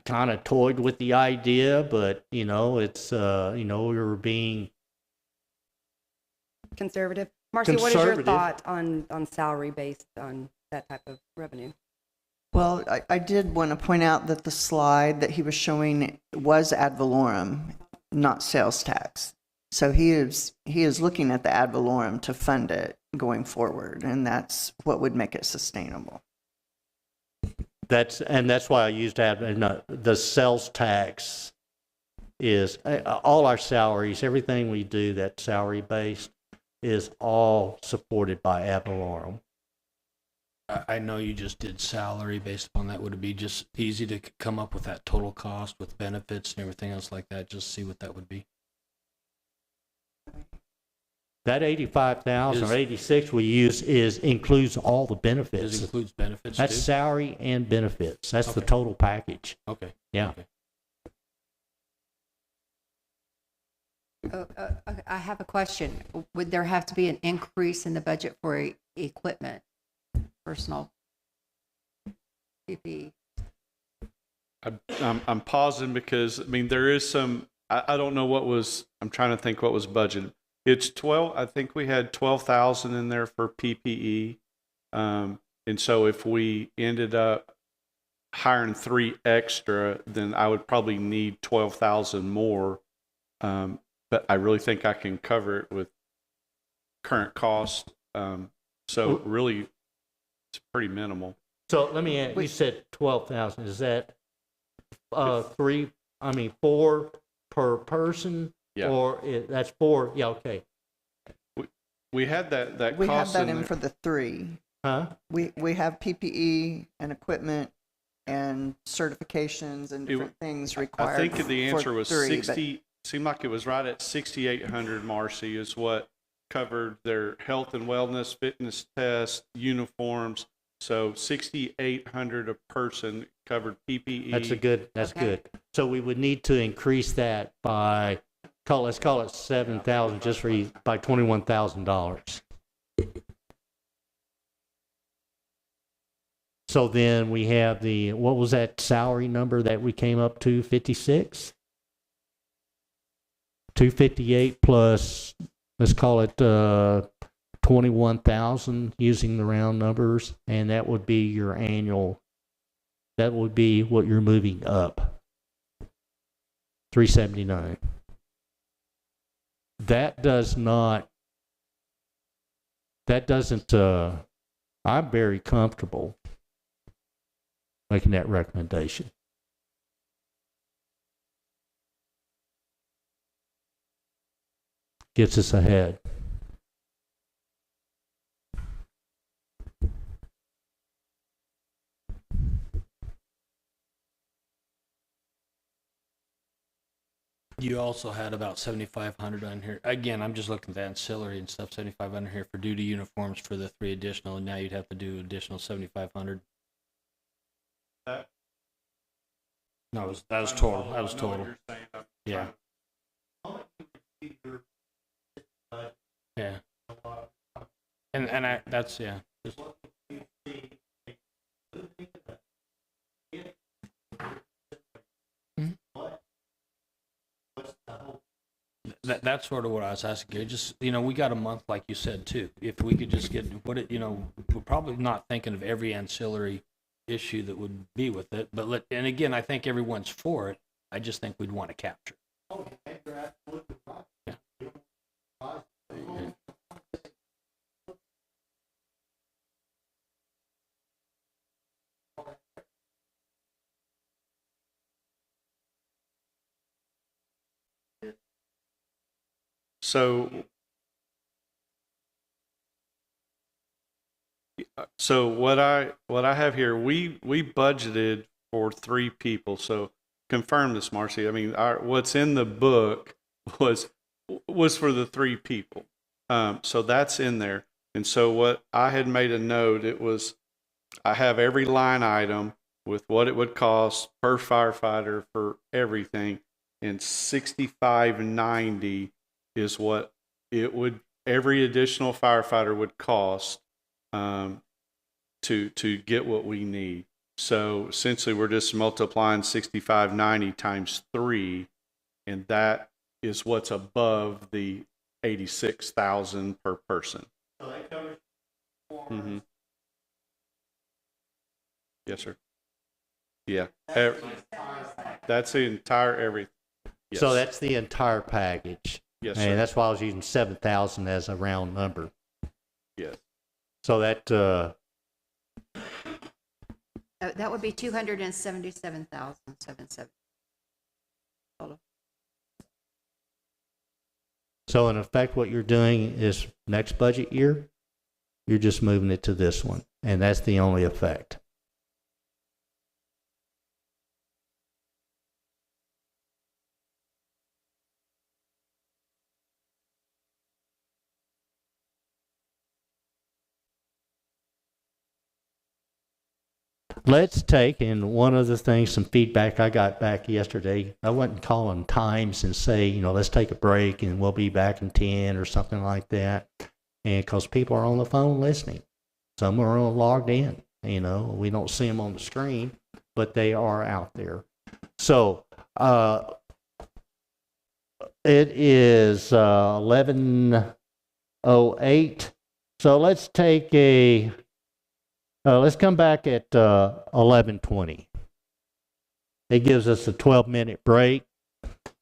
kind of toyed with the idea, but it's we were being Conservative. Marcy, what is your Conservative. thought on salary based on that type of revenue? Well, I did want to point out that the slide that he was showing was ad valorem, not sales tax. So he is looking at the ad valorem to fund it going forward, and that's what would make it sustainable. that's why I used the sales tax is all our salaries, everything we do that's salary based is all supported by ad valorem. I know you just did salary based upon that. Would it be just easy to come up with that total cost with benefits and everything else like that? Just see what that would be. That 85,000 or Is- 86 we use includes all the benefits. This includes benefits That's too? salary and benefits. That's the Okay. total package. Okay. Yeah. Okay. I have a question. Would there have to be an increase in the budget for equipment, personal PPE? I'm pausing because there is some. I don't know what was. I'm trying to think what was budgeted. It's 12. I think we had 12,000 in there for PPE, and so if we ended up hiring 3 extra, then I would probably need 12,000 more. But I really think I can cover it with current cost. So really, it's pretty minimal. So let me ask, you said 12,000. Is that 4 per person? Yeah. Or that's 4? Yeah, okay. We had that We have cost that in there. for the 3. Huh? We have PPE and equipment and certifications and different things required. I think the answer was 3, but 60. Seemed like it was right at 6,800. Marcy is what covered their health and wellness, fitness test, uniforms. So 6,800 a person covered PPE. That's Okay. good. So we would need to increase that by, let's call it 7,000 just for by $21,000. So then we have what was that salary number that we came up to, 56? 258 plus, let's call it 21,000 using the round numbers, and that would be your annual. That would be what you're moving up. 379. That doesn't, I'm very comfortable making that recommendation. Gets us ahead. You also had about 7,500 on here. Again, I'm just looking at the ancillary and stuff. 7,500 here for duty uniforms for the 3 additional, and now you'd have to do additional 7,500. No, that was total. That was total. Yeah. Yeah. And that's, yeah. Just- Mhm. That's sort of what I was asking, Gary. Just, we got a month, like you said, too. If we could just what it, we're probably not thinking of every ancillary issue that would be with it, but and again, I think everyone's for it. I just think we'd want to capture it. Yeah. So, what I have here, we budgeted for 3 people. So confirm this, Marcy. I mean, what's in the book was for the 3 people. So that's in there. And so what I had made a note, I have every line item with what it would cost per firefighter for everything, and $65.90 is what every additional firefighter would cost to get what we need. So essentially, we're just multiplying $65.90 times 3, and that is what's above the $86,000 per person. So that covers. Mm-hmm. Yes, sir. Yeah. That's the entire everything. Yes. So that's the entire package. Yes, sir. And that's why I was using 7,000 as a round number. Yes. So that, That would be 277,770. Total. so in effect, what you're doing is next budget year, you're just moving it to this one. And that's the only effect. Let's take, and one of the things, some feedback I got back yesterday, I wouldn't call them times and say, let's take a break and we'll be back in 10 or something like that. And because people are on the phone listening. Some are logged in, we don't see them on the screen, but they are out there. So, it is 11:08. So let's take let's come back at 11:20. It gives us a 12-minute break.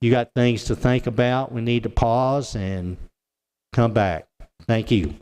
You got things to think about. We need to pause and come back. Thank you.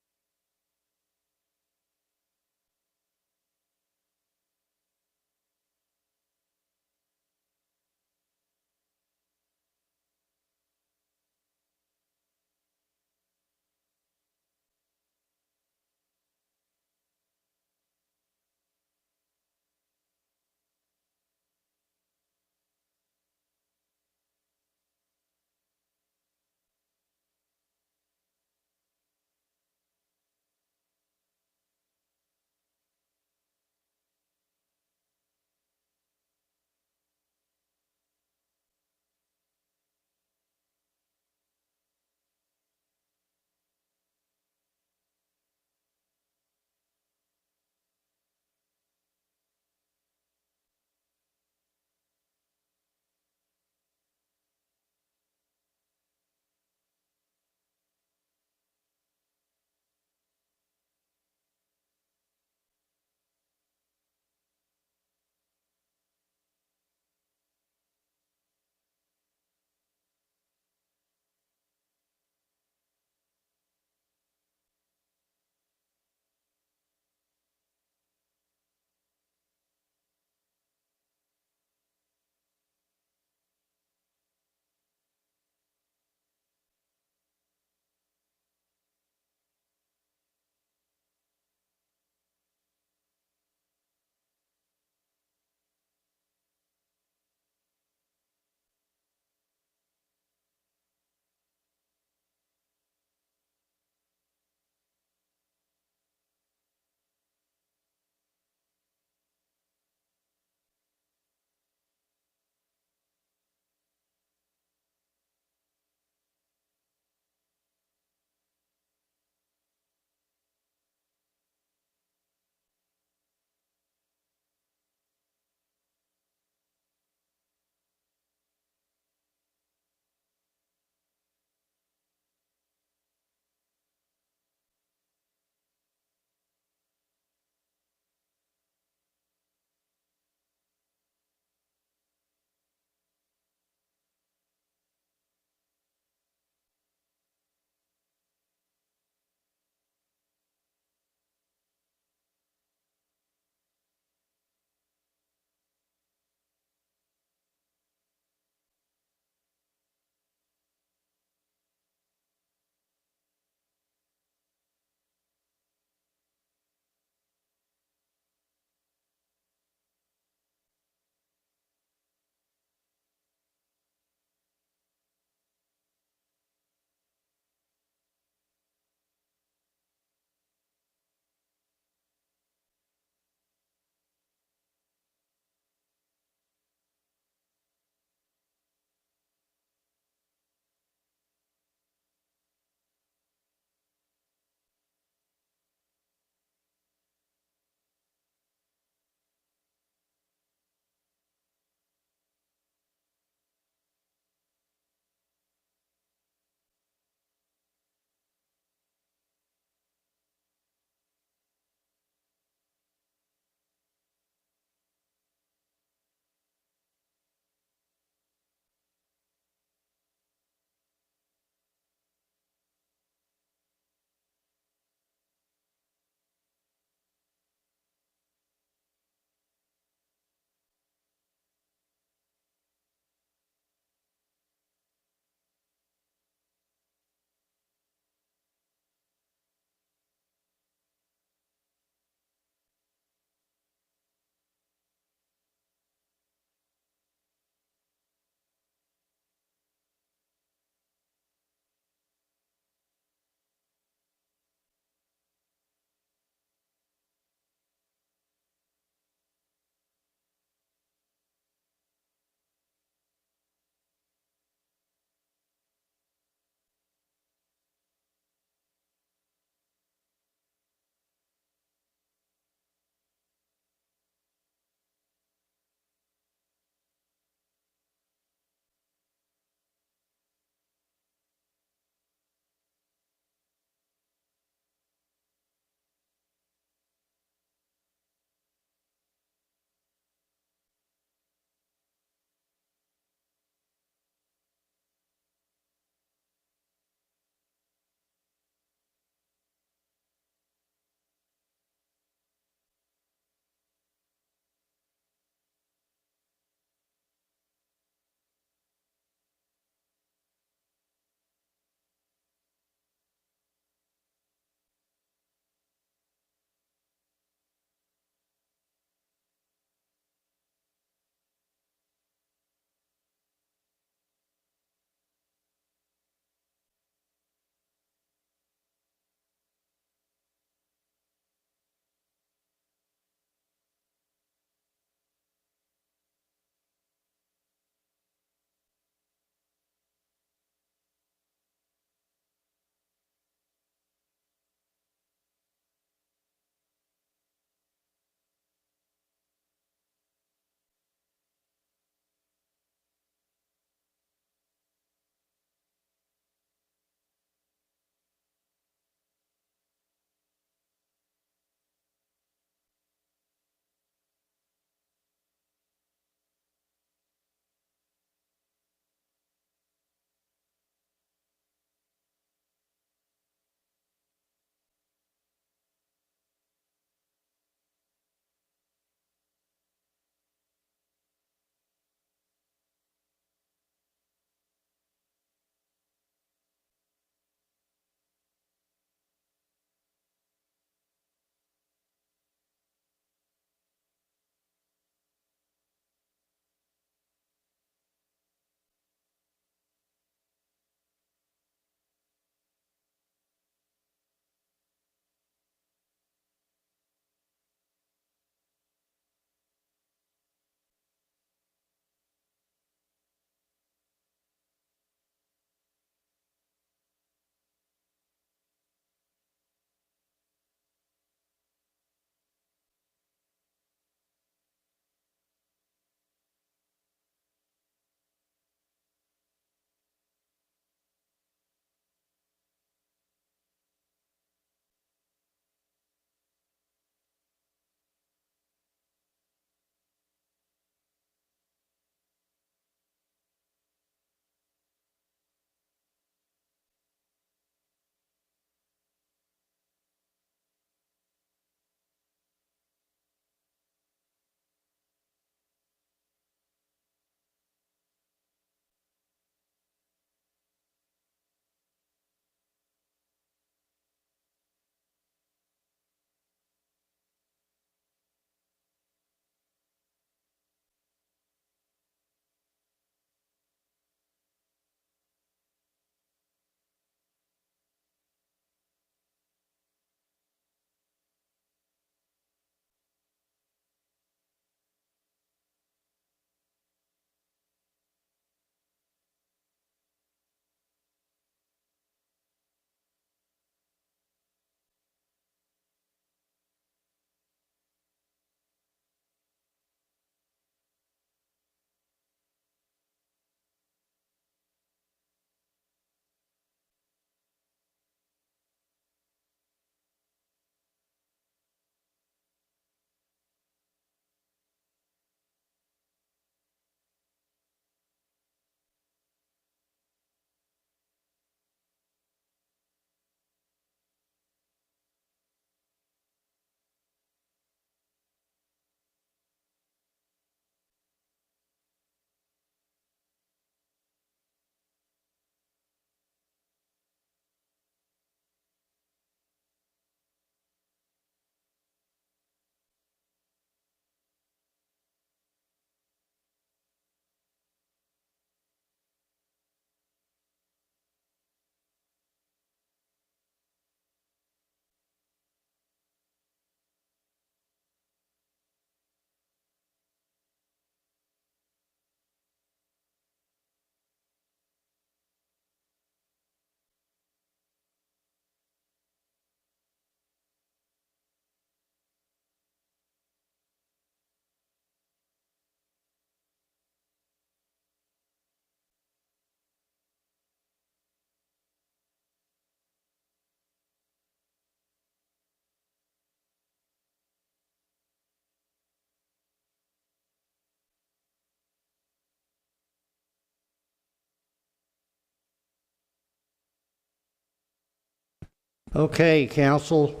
Okay, council,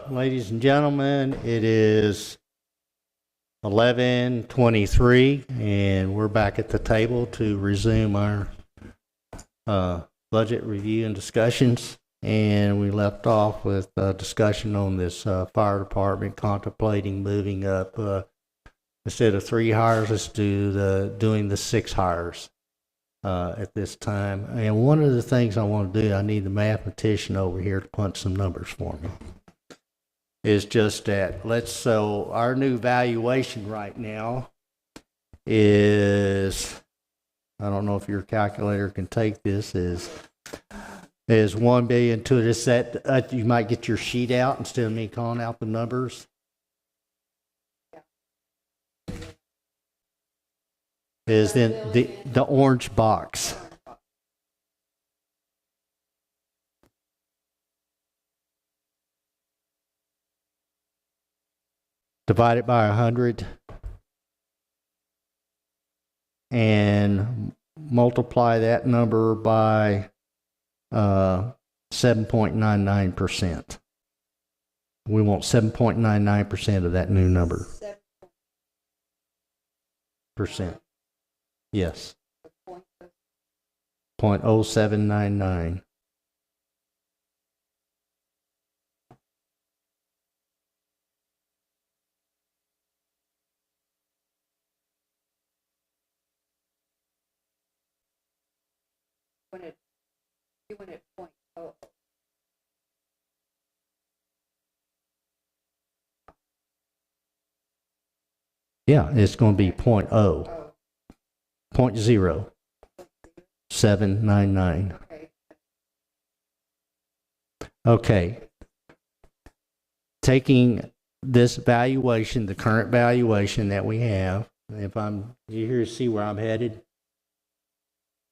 ladies and gentlemen, it is 11:23, and we're back at the table to resume our budget review and discussions. And we left off with discussion on this fire department contemplating moving up. Instead of 3 hires, let's doing the 6 hires at this time. And one of the things I want to do, I need the mathematician over here to punch some numbers for me. Is just that so our new valuation right now is, I don't know if your calculator can take this, is 1 billion to this. That you might get your sheet out instead of me calling out the numbers. Is in the orange box. Divide it by 100 and multiply that number by 7.99%. We want 7.99% of that new number. Percent. Yes. 0.0799. You want it 0.00. Yeah, it's going to be 0.0799. Okay. Taking this valuation, the current valuation that we have, you here see where I'm headed,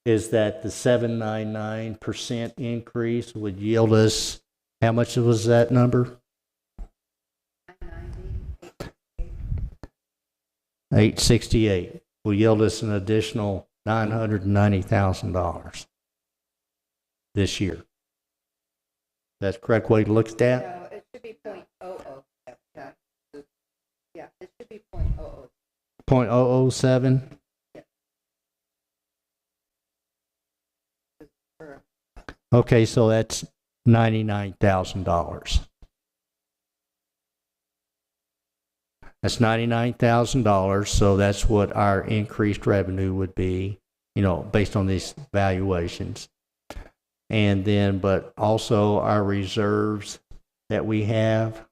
is that the 7.99% increase would yield us, how much was that number? 868 will yield us an additional $990,000 this year. That's the correct way to look at that? No, it should be 0.00. Yeah, it should be 0.00. 0.007? Okay, so that's $99,000. That's $99,000, so that's what our increased revenue would be, based on these valuations. And then, but also our reserves that we have.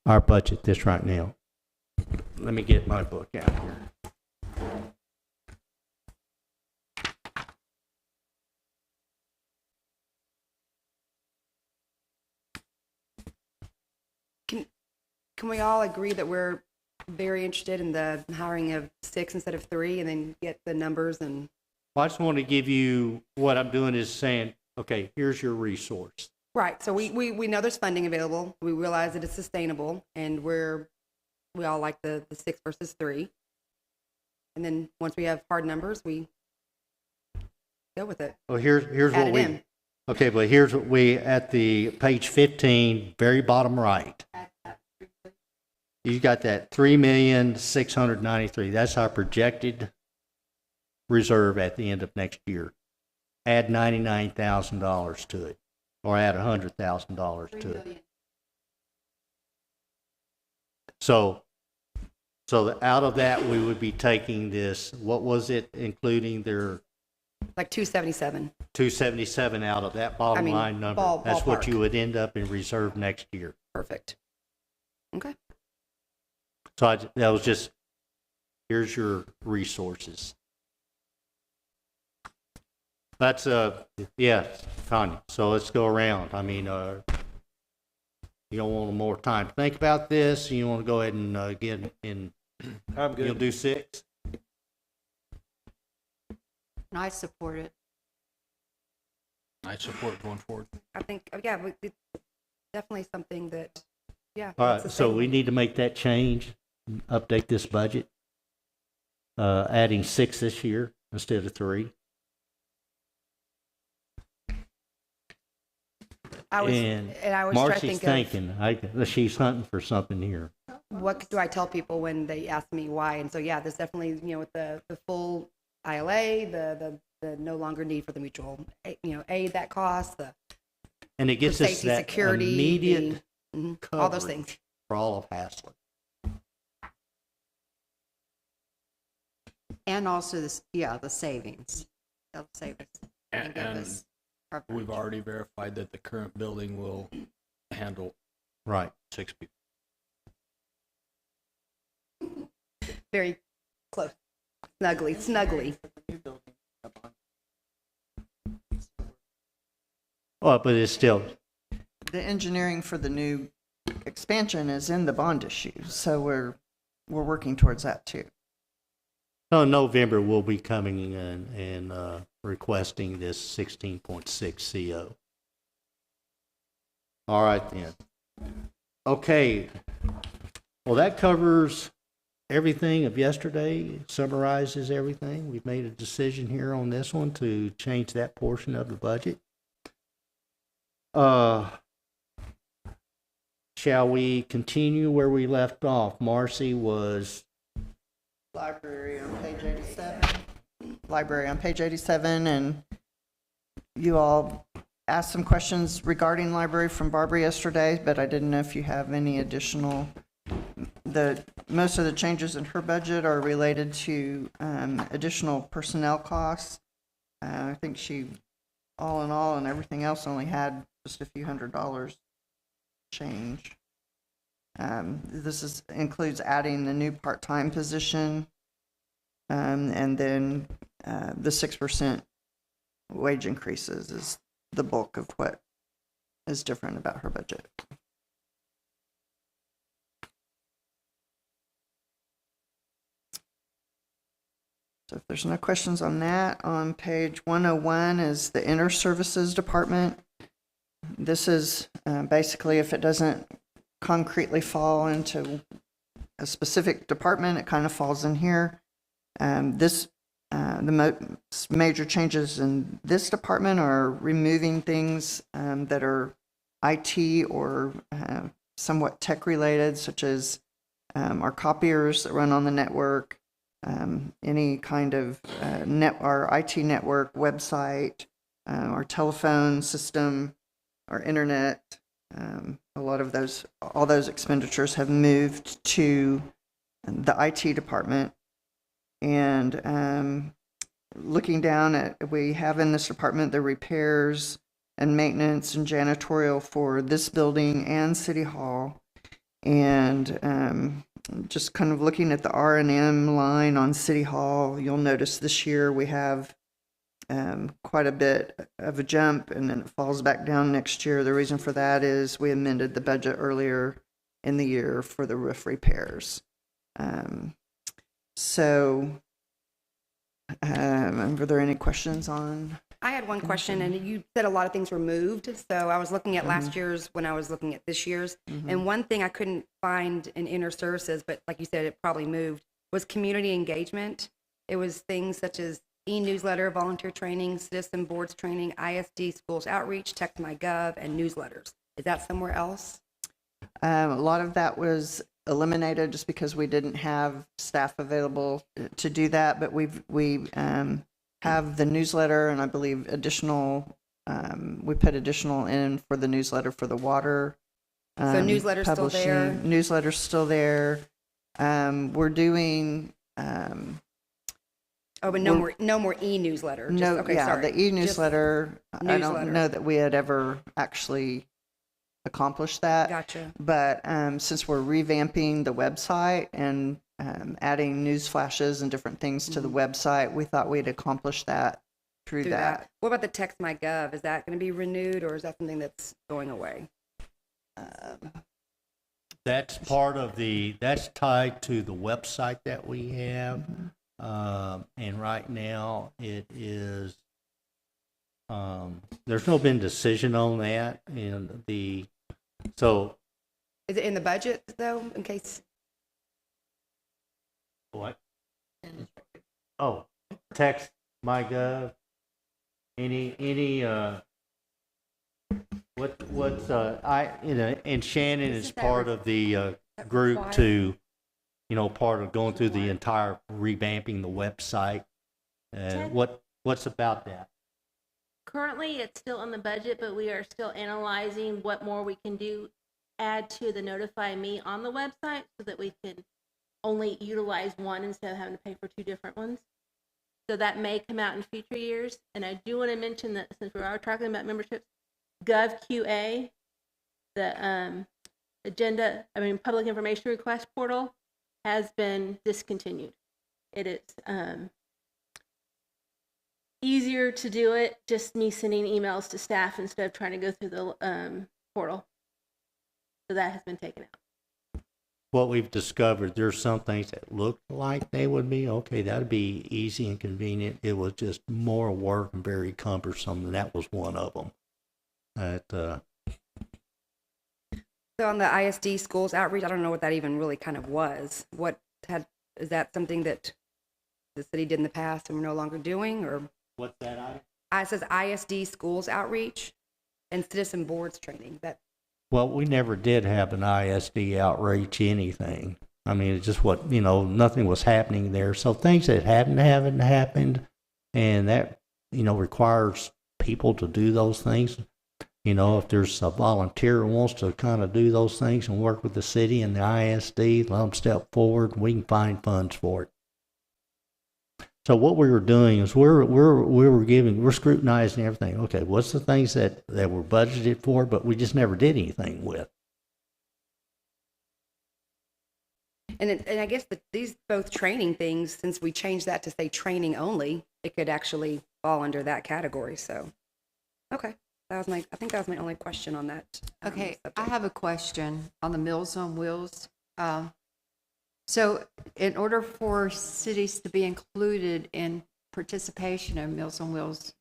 Our budget this right now. Let me get my book out here. Can we all agree that we're very interested in the hiring of 6 instead of 3, and then get the numbers? And Well, I just want to give you, what I'm doing is saying, okay, here's your resource. right, so we know there's funding available. We realize that it's sustainable, and we all like the 6 versus 3. And then once we have hard numbers, we go with it. Well, here's Add what it we. in. Okay, but here's what we, at the page 15, very bottom right. You got that 3,693,000. That's our projected reserve at the end of next year. Add $99,000 to it, or add $100,000 to it. So out of that, we would be taking this. What was it, including their Like 277. 277 out of that bottom line number? That's what ballpark. you would end up in reserve next year. Perfect. Okay. So that was just, here's your resources. That's, yeah, Tanya. So let's go around. I mean, you don't want more time to think about this. You want to go ahead and get in. I'm good. You'll do 6? I support it. I support going forward. I think, yeah, it's definitely something that, yeah. All it's right, so we sustainable. need to make that change, update this budget, adding 6 this year instead of 3. I was trying to Marcy's think thinking, she's hunting for something here. of what do I tell people when they ask me why, and so yeah, this definitely, with the full ILA, the no longer need for the mutual, aid that costs, the And it gets for us safety, that security, immediate all those coverage things. for all of Haslett. And also this, the savings. They'll save us and give And us we've coverage. already verified that the current building will handle Right. 6 people. Very close, snugly. Well, but it's still, The engineering for the new expansion is in the bond issue, so we're working towards that too. in November, we'll be coming in and requesting this 16.6 CO. All right, then. Okay. Well, that covers everything of yesterday, summarizes everything. We've made a decision here on this one to change that portion of the budget. Shall we continue where we left off? Marcy was Library on page 87. Library on page 87, and you all asked some questions regarding library from Barbara yesterday, but I didn't know if you have any additional. Most of the changes in her budget are related to additional personnel costs. I think she, all in all, and everything else, only had just a few $100s change. This includes adding the new part-time position, and then the 6% wage increases is the bulk of what is different about her budget. So if there's no questions on that, on page 101 is the Inner Services Department. This is basically if it doesn't concretely fall into a specific department, it kind of falls in here. The major changes in this department are removing things that are IT or somewhat tech related, such as our copiers that run on the network, any kind of our IT network, website, our telephone system, our internet. All those expenditures have moved to the IT department. And looking down at, we have in this department the repairs and maintenance and janitorial for this building and City Hall. And just kind of looking at the R&M line on City Hall, you'll notice this year we have quite a bit of a jump, and then it falls back down next year. The reason for that is we amended the budget earlier in the year for the roof repairs. Were there any questions on? I had one question, and you said a lot of things were moved. So I was looking at Mm-hmm. last year's when I was looking at this year's, and one thing I couldn't find in Inner Services, but like you said, it probably moved, was community engagement. It was things such as e-newsletter, volunteer training, citizen boards training, ISD schools outreach, Text My Gov, and newsletters. Is that somewhere else? A lot of that was eliminated just because we didn't have staff available to do that. But we have the newsletter, and I believe additional. We put additional in for the newsletter for the water. So newsletter's still there? Newsletter's still there. We're doing. Oh, but no more e-newsletter. No, okay, yeah, sorry. the e-newsletter. I newsletter. don't know that we had ever actually accomplished that. Gotcha. But since we're revamping the website and adding news flashes and different things to the website, we thought we'd accomplish that through that. What about the Text My Gov? Is that going to be renewed, or is that something that's going away? That's part of that's tied to the website that we have. And right now it is, There's no been decision on that, and so Is it in the budget though, in case? what? Oh, text MyGov. And Shannon is Isn't that part of the group required? to, part of going through the entire revamping the website. Ted? What's about that? Currently, it's still on the budget, but we are still analyzing what more we can do, add to the Notify Me on the website so that we can only utilize one instead of having to pay for two different ones. So that may come out in future years. And I do want to mention that since we are talking about memberships, GovQA, the public information request portal, has been discontinued. It is easier to do it, just me sending emails to staff instead of trying to go through the portal. So that has been taken out. What we've discovered, there's some things that looked like they would be okay. That'd be easy and convenient. It was just more work and very cumbersome, and that was one of them. So on the ISD schools outreach, I don't know what that even really kind of was. Is that something that the city did in the past and we're no longer doing, or? What's that item? It says ISD schools outreach and citizen boards training. Well, we never did have an ISD outreach anything. I mean, it's just nothing was happening there. So things that haven't happened, and that, requires people to do those things. If there's a volunteer who wants to kind of do those things and work with the city and the ISD, let them step forward, we can find funds for it. So what we were doing is we're scrutinizing everything. Okay, what's the things that were budgeted for, but we just never did anything with. And I guess these both training things, since we changed that to say training only, it could actually fall under that category. So, okay, I think that was my only question on that. Okay, I subject. have a question on the Meals on Wheels. So in order for cities to be included in participation in Meals on Wheels,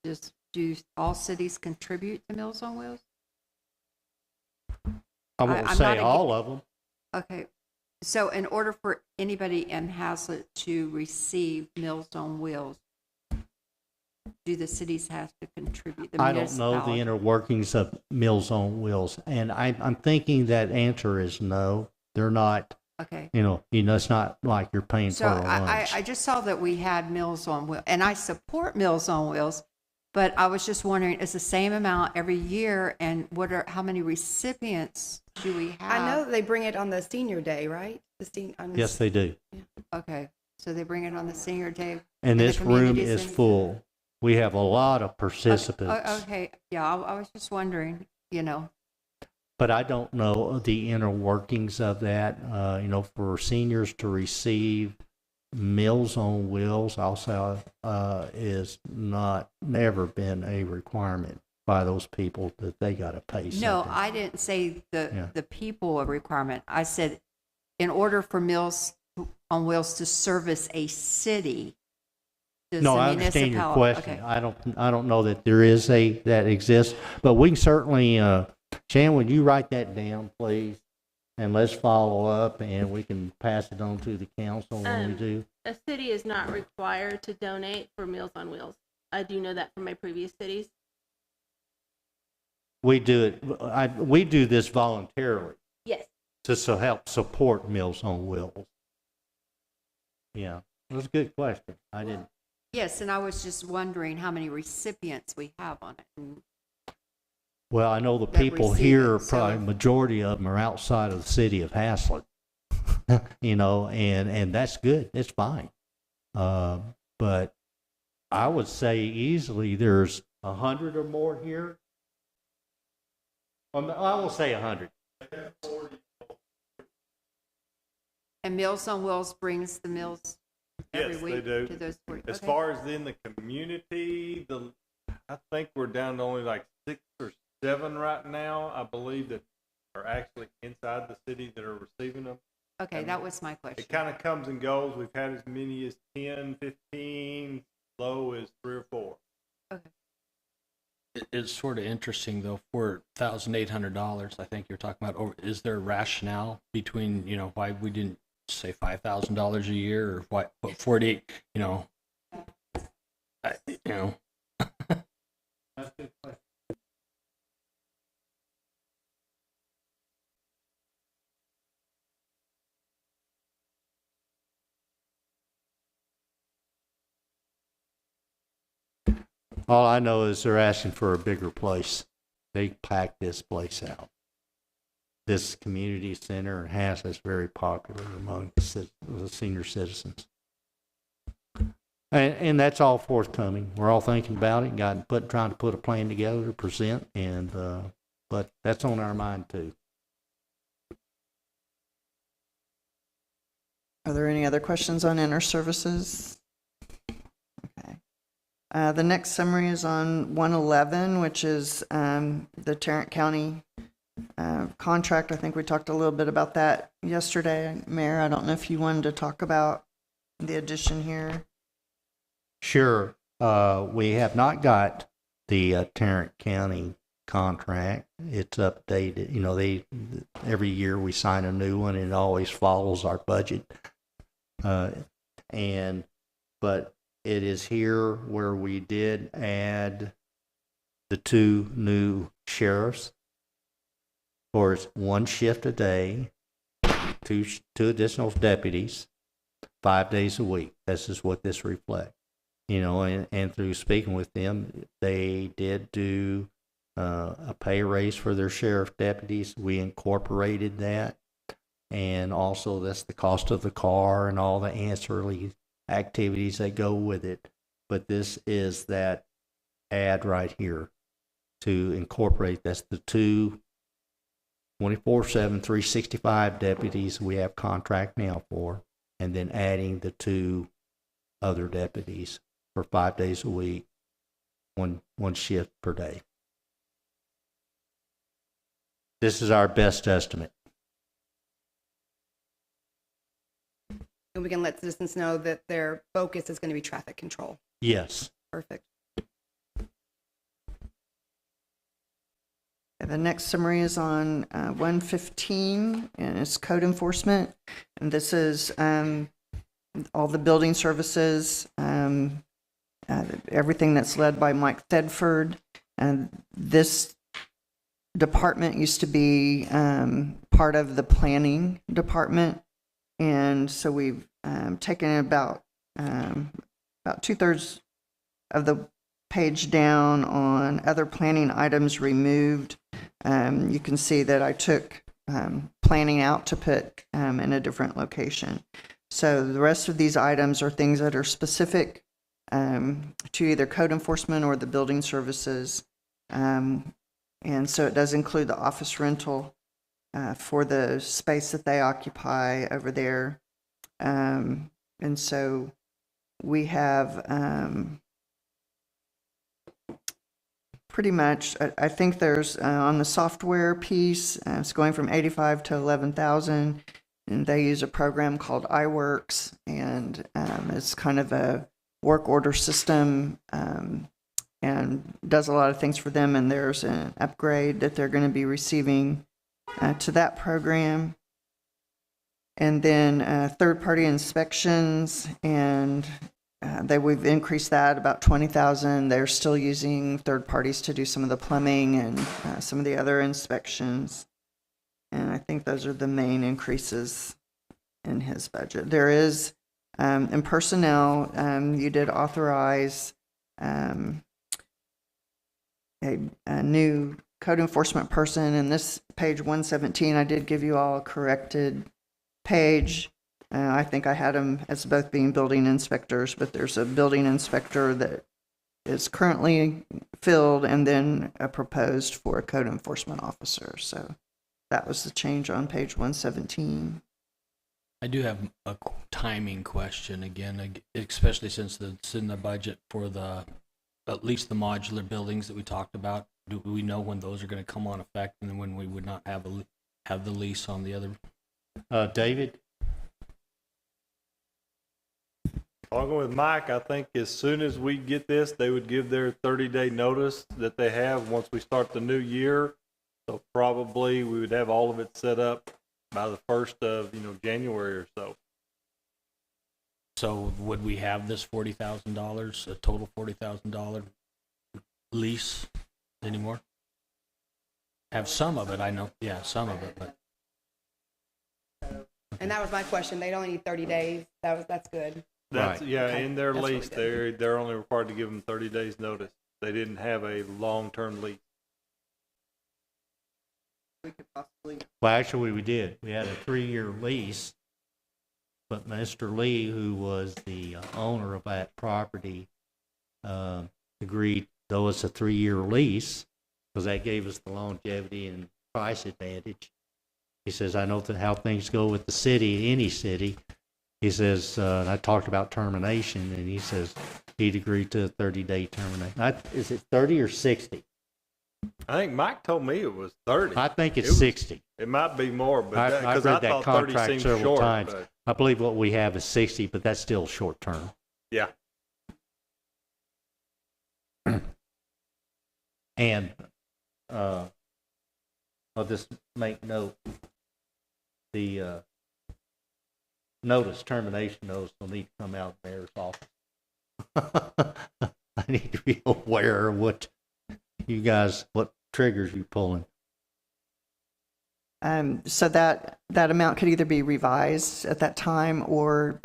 do all cities contribute to Meals on Wheels? I won't I'm say not all of them. Okay, so in order for anybody in Hazlet to receive Meals on Wheels, do the cities have to contribute? I don't know the inner workings of Meals on Wheels, and I'm thinking that answer is no. They're not. Okay. It's not like you're paying So for a lunch. I just saw that we had Meals on Wheels, and I support Meals on Wheels, but I was just wondering, it's the same amount every year, and how many recipients do we have? I know they bring it on the senior day, right? Yes, they do. Okay, so they bring it on the senior day. And the this room community is center? full. We have a lot of participants. Okay, yeah, I was just wondering, But I don't know the inner workings of that. For seniors to receive Meals on Wheels, also is never been a requirement by those people that they got to pay something. No, I didn't say the people a requirement. I said in order for Meals on Wheels to service a city, does No, the I understand your municipality- question. Okay. I don't know that there is that exists, but we can certainly. Shan, would you write that down, please? And let's follow up, and we can pass it on to the council when we do. A city is not required to donate for Meals on Wheels. I do know that from my previous cities. We do it. We do this voluntarily Yes. to help support Meals on Wheels. Yeah, it was a good question. I didn't. Yes, and I was just wondering how many recipients we have on it. Well, I know the That people receive here, it, so probably if- majority of them are outside of the city of Haslett. And that's good. It's fine. But I would say easily there's 100 or more here. I will say 100. And Meals on Wheels brings the meals every Yes, week they do. to those 40. As Okay. far as in the community, I think we're down to only like 6 or 7 right now, I believe, that are actually inside the city that are receiving them. Okay, that was my question. It kind of comes and goes. We've had as many as 10, 15, low as 3 or 4. Okay. It's sort of interesting though, for $1,800, I think you're talking about, or is there a rationale between, why we didn't say $5,000 a year, or why, 48, All I know is they're asking for a bigger place. They packed this place out. This community center in Hass is very popular among the senior citizens. And that's all forthcoming. We're all thinking about it, trying to put a plan together to present, but that's on our mind too. Are there any other questions on inter-services? Okay. The next summary is on 111, which is the Tarrant County contract. I think we talked a little bit about that yesterday. Mayor, I don't know if you wanted to talk about the addition here. Sure. We have not got the Tarrant County contract. It's updated. Every year we sign a new one, and it always follows our budget. But it is here where we did add the 2 new sheriffs for one shift a day, two additional deputies, 5 days a week. This is what this reflects. And through speaking with them, they did do a pay raise for their sheriff deputies. We incorporated that. And also that's the cost of the car and all the ancillary activities that go with it. But this is that add right here to incorporate. That's the 2 24/7, 365 deputies we have contract now for, and then adding the 2 other deputies for 5 days a week, one shift per day. This is our best estimate. And we can let citizens know that their focus is going to be traffic control. Yes. Perfect. The next summary is on 115, and it's code enforcement. And this is all the building services, everything that's led by Mike Thedford. And this department used to be part of the planning department. And so we've taken about 2/3 of the page down on other planning items removed. You can see that I took planning out to put in a different location. So the rest of these items are things that are specific to either code enforcement or the building services. And so it does include the office rental for the space that they occupy over there. And so we have pretty much, I think there's on the software piece, it's going from 85 to 11,000, and they use a program called iWorks, and it's kind of a work order system and does a lot of things for them, and there's an upgrade that they're going to be receiving to that program. And then third-party inspections, and we've increased that about 20,000. They're still using third parties to do some of the plumbing and some of the other inspections. And I think those are the main increases in his budget. There is, in personnel, you did authorize a new code enforcement person. And this page 117, I did give you all a corrected page. I think I had them as both being building inspectors, but there's a building inspector that is currently filled and then a proposed for a code enforcement officer. So that was the change on page 117. I do have a timing question again, especially since it's in the budget for at least the modular buildings that we talked about. Do we know when those are going to come on effect and when we would not have the lease on the other? David? Talking with Mike, I think as soon as we get this, they would give their 30-day notice that they have once we start the new year. So probably we would have all of it set up by the 1st of, January or so. So would we have this $40,000, a total $40,000 lease anymore? Have some of it, I know. Yeah, some of it, but And that was my question. They'd only need 30 days. That's good. That's, Right. yeah, Okay, in their that's really lease, good. they're only required to give them 30 days notice. They didn't have a long-term lease. We could possibly. Well, actually, we did. We had a 3-year lease, but Mr. Lee, who was the owner of that property, agreed, though it's a 3-year lease, because that gave us the longevity and price advantage. He says, I know how things go with the city, any city. He says, and I talked about termination, and he says he'd agreed to a 30-day termination. Is it 30 or 60? I think Mike told me it was 30. I think it's It was- 60. It might be more, but I've because read I that thought 30 contract seemed several short. times. But I believe what we have is 60, but that's still short term. yeah, And I'll just make note, the termination notice will need to come out of the mayor's office. I need to be aware of what triggers you pulling. So that amount could either be revised at that time, or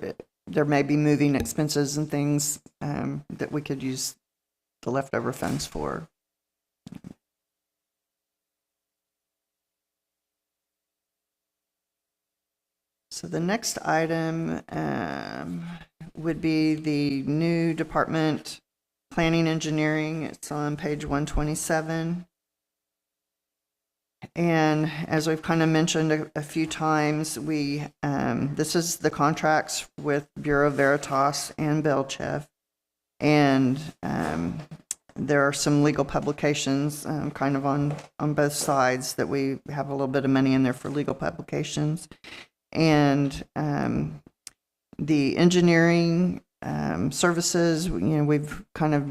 there may be moving expenses and things that we could use the leftover funds for. So the next item would be the new department, planning engineering. It's on page 127. And as we've kind of mentioned a few times, this is the contracts with Bureau Veritas and Belchev. And there are some legal publications kind of on both sides that we have a little bit of money in there for legal publications. And the engineering services, we've kind of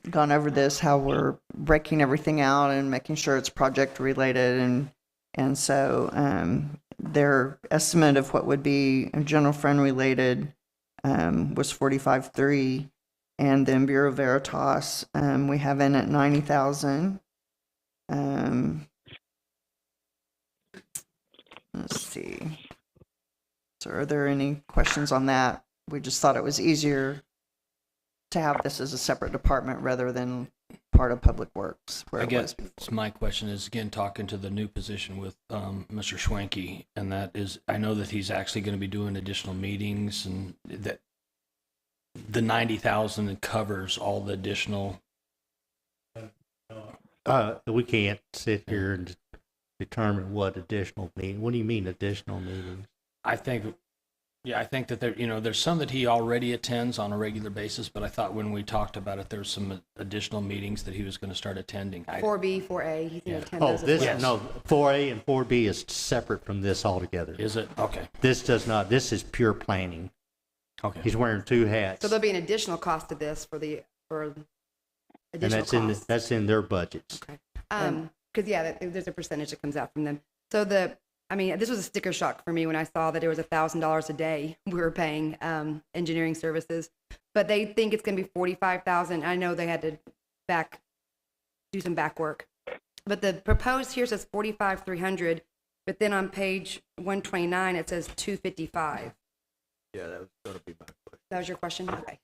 gone over this, how we're breaking everything out and making sure it's project related, and so their estimate of what would be general fund related was 45.3, and then Bureau Veritas we have in at 90,000. Let's see. So are there any questions on that? We just thought it was easier to have this as a separate department rather than part of Public Works, where I it was guess before. my question is, again, talking to the new position with Mr. Schwenke, and that is, I know that he's actually going to be doing additional meetings, and that the 90,000 covers all the additional. We can't sit here and determine what additional meeting. What do you mean additional meetings? I think that there's some that he already attends on a regular basis, but I thought when we talked about it, there's some additional meetings that he was going to start attending. 4B, 4A, he's going to attend Oh, those as this, well. Yes. no, 4A and 4B is separate from this altogether. Is it? Okay. This is pure planning. Okay. He's wearing 2 hats. So there'll be an additional cost to this for and additional costs. that's in their budgets. Okay. Because there's a percentage that comes out from them. So this was a sticker shock for me when I saw that it was $1,000 a day we were paying engineering services, but they think it's going to be $45,000. I know they had to do some back work, but the proposed here says $45,300, but then on page 129 it says $255. Yeah, that was going to be my question. That was your question? Okay.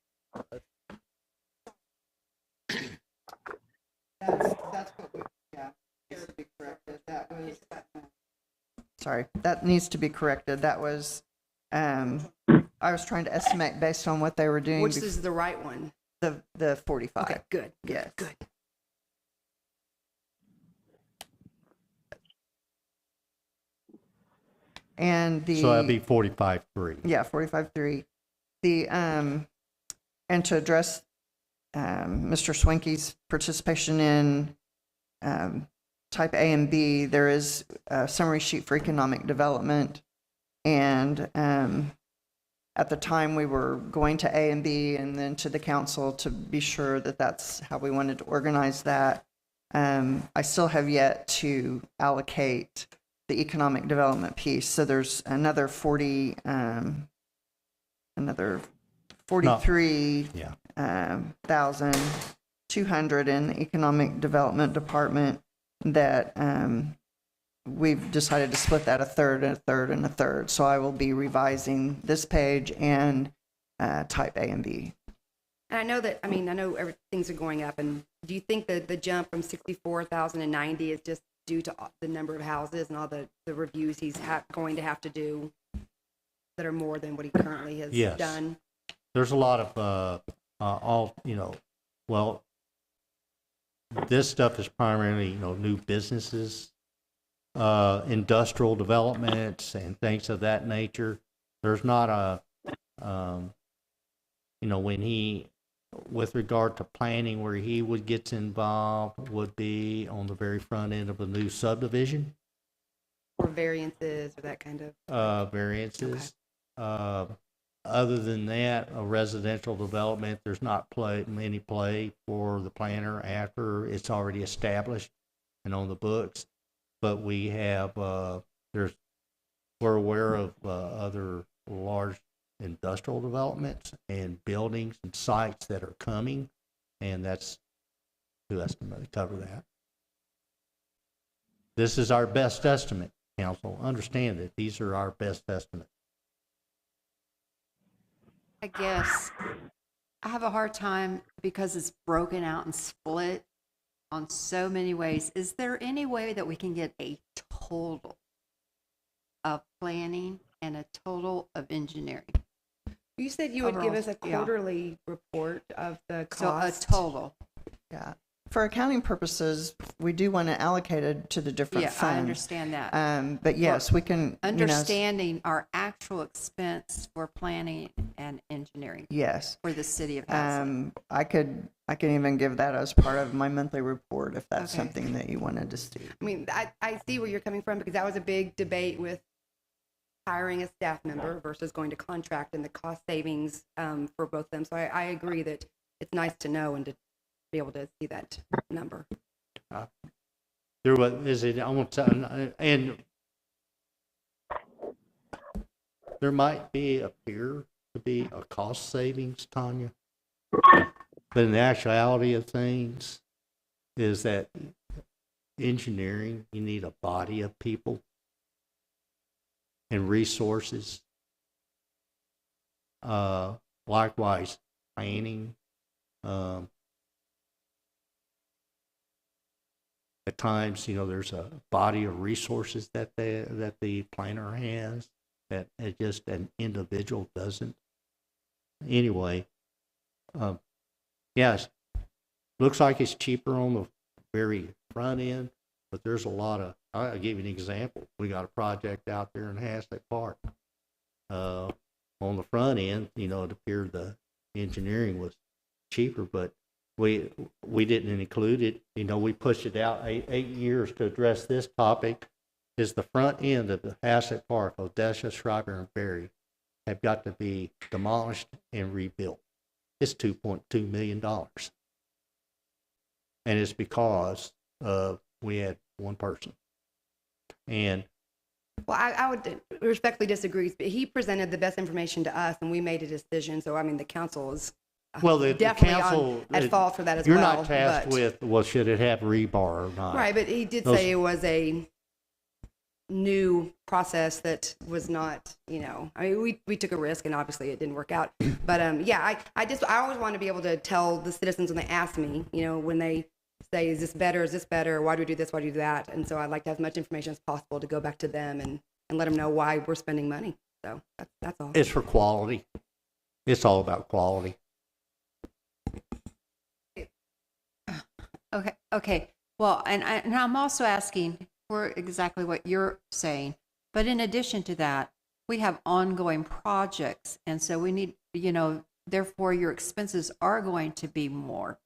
That's what we, yeah, needs to be corrected. That was, sorry, that needs to be corrected. That was, I was trying to estimate based on what they were doing. Which is the right one? the 45. Okay, good. Yes. Good. And the So that'd be 45.3. yeah, 45.3. The and to address Mr. Swanky's participation in type A and B, there is a summary sheet for economic development, and at the time we were going to A and B and then to the council to be sure that that's how we wanted to organize that. I still have yet to allocate the economic development piece. So there's another 43 Yeah. $1,200 in the economic development department that we've decided to split that a third and a third and a third. So I will be revising this page and type A and B. And I know that, I know things are going up, and do you think that the jump from 64,090 is just due to the number of houses and all the reviews he's going to have to do that are more than what he currently has Yes. done? There's a lot of, this stuff is primarily, new businesses, industrial developments and things of that nature. There's not with regard to planning, where he would get involved would be on the very front end of a new subdivision, Or variances or that kind of? variances. Other than that, a residential development, there's not any play for the planner after it's already established and on the books. But we have, we're aware of other large industrial developments and buildings and sites that are coming, and that's to estimate to cover that. This is our best estimate, council. Understand that these are our best estimates. I guess I have a hard time because it's broken out and split on so many ways. Is there any way that we can get a total of planning and a total of engineering? You said you would give Overall, us a yeah. quarterly report of the So a cost. total. Yeah. For accounting purposes, we do want to allocate it to the different Yeah, funds. I understand that. But yes, we can, Understanding our actual expense for planning and engineering yes. for the city of Haslett. I can even give that as part of my monthly report if that's Okay. something that you wanted to see. I see where you're coming from, because that was a big debate with hiring a staff member versus going to contract and the cost savings for both of them. So I agree that it's nice to know and to be able to see that number. There was, and there might appear to be a cost savings, Tanya. But in the actuality of things is that engineering, you need a body of people and resources. Likewise, planning. At times, there's a body of resources that the planner has that just an individual doesn't. Anyway, yes, looks like it's cheaper on the very front end, but there's a lot of. I'll give you an example. We got a project out there in Haslett Park. On the front end, it appeared the engineering was cheaper, but we didn't include it. We pushed it out 8 years to address this topic. Is the front end of the Haslett Park, Odessa, Schreiber, and Berry have got to be demolished and rebuilt. It's $2.2 million. And it's because we had one person. And Well, I would respectfully disagree. He presented the best information to us, and we made a decision. So, the council is the definitely council at fault for that as you're well. not tasked but- with, should it have rebar or not? Right, but he did Those- say it was a new process that was not, we took a risk, and obviously it didn't work out. But I always want to be able to tell the citizens when they ask me, when they say, is this better? Why do we do this? Why do we do that? And so I'd like to have as much information as possible to go back to them and let them know why we're spending money. So that's all. It's for quality. It's all about quality. Okay. Well, and I'm also asking for exactly what you're saying. But in addition to that, we have ongoing projects. And so we need, therefore your expenses are going to be more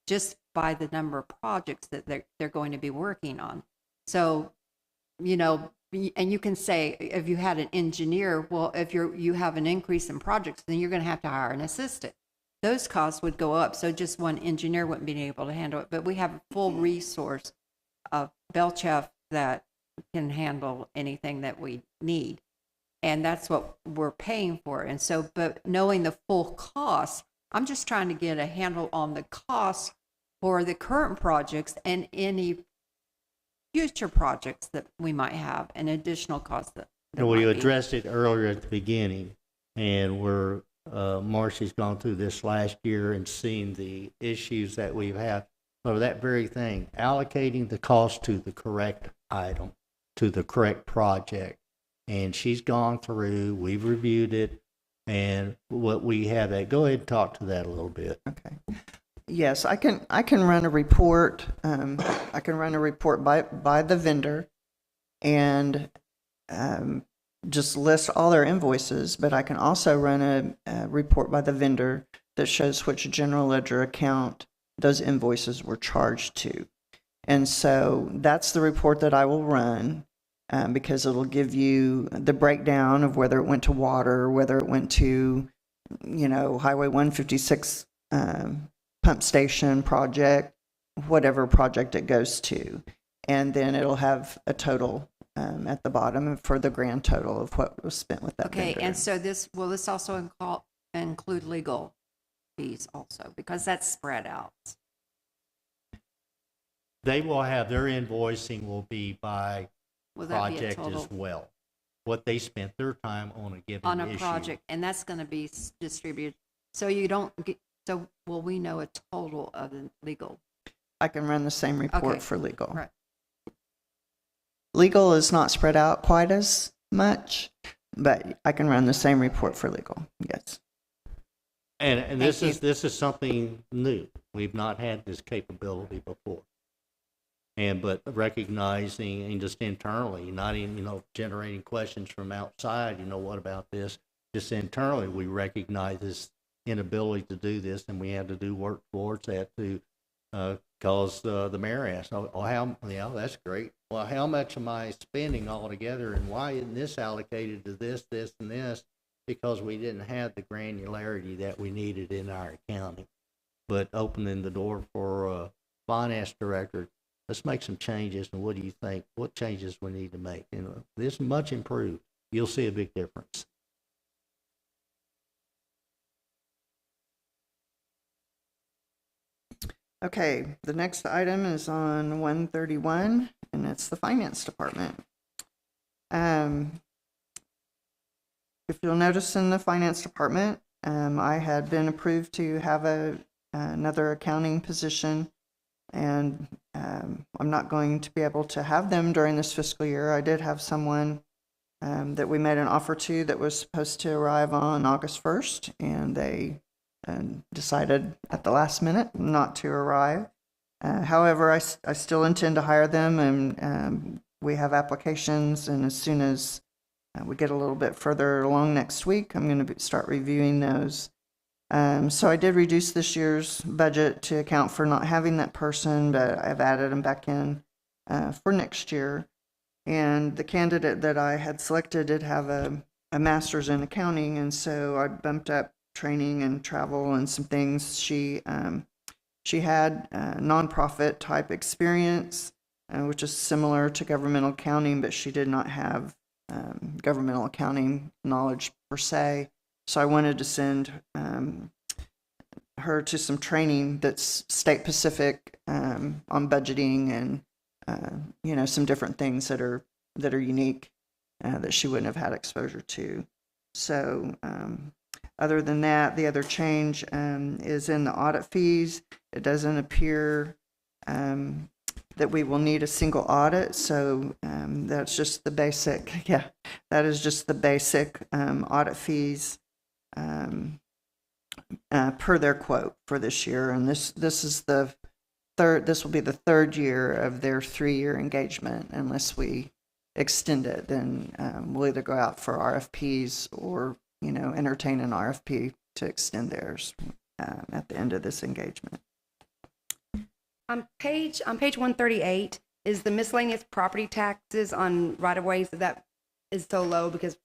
just by the number of projects that they're going to be working on. So, and you can say, if you had an engineer, well, if you have an increase in projects, then you're going to have to hire an assistant. Those costs would go up, so just one engineer wouldn't be able to handle it. But we have a full resource of Belchef that can handle anything that we need. And that's what we're paying for. And so, but knowing the full cost, I'm just trying to get a handle on the cost for the current projects and any future projects that we might have, and additional costs that And we might be. addressed it earlier at the beginning, and we're, Marcy's gone through this last year and seen the issues that we've had. So that very thing, allocating the cost to the correct item, to the correct project. And she's gone through, we've reviewed it, and what we have that, go ahead and talk to that a little bit. Okay. Yes, I can run a report. I can run a report by the vendor and just list all their invoices, but I can also run a report by the vendor that shows which general ledger account those invoices were charged to. And so that's the report that I will run, because it'll give you the breakdown of whether it went to water, whether it went to, Highway 156 pump station project, whatever project it goes to. And then it'll have a total at the bottom for the grand total of what was spent with that Okay, vendor. and so this also include legal fees also, because that's spread out. They will have, their invoicing will be by Will that be a project total as well. What they spent their time on a given on a issue. project, and that's going to be distributed? So you don't get, so will we know a total of the legal? I can run the same report Okay, for legal. right. Legal is not spread out quite as much, but I can run the same report for legal. Yes. And this Thank is something new. We've not had this capability before. But recognizing and just internally, not even, generating questions from outside, what about this? Just internally, we recognize this inability to do this, and we have to do work towards that to, cause the mayor asked, that's great. Well, how much am I spending altogether, and why isn't this allocated to this, this, and this? Because we didn't have the granularity that we needed in our accounting. But opening the door for finance director, let's make some changes, and what do you think? What changes we need to make? This is much improved. You'll see a big difference. Okay, the next item is on 131, and it's the finance department. If you'll notice in the finance department, I had been approved to have another accounting position, and I'm not going to be able to have them during this fiscal year. I did have someone that we made an offer to that was supposed to arrive on August 1st, and they decided at the last minute not to arrive. However, I still intend to hire them, and we have applications, and as soon as we get a little bit further along next week, I'm going to start reviewing those. So I did reduce this year's budget to account for not having that person, but I've added them back in for next year. And the candidate that I had selected did have a master's in accounting, and so I bumped up training and travel and some things. She had nonprofit type experience, which is similar to governmental accounting, but she did not have governmental accounting knowledge per se. So I wanted to send her to some training that's state specific on budgeting and some different things that are unique that she wouldn't have had exposure to. So other than that, the other change is in the audit fees. It doesn't appear that we will need a single audit, so that's just the basic. Yeah, that is just the basic audit fees per their quote for this year, and this is the third. This will be the third year of their 3-year engagement. Unless we extend it, then we'll either go out for RFPs or entertain an RFP to extend theirs at the end of this engagement. On page 138, is the miscellaneous property taxes on right-of-ways, that is so low because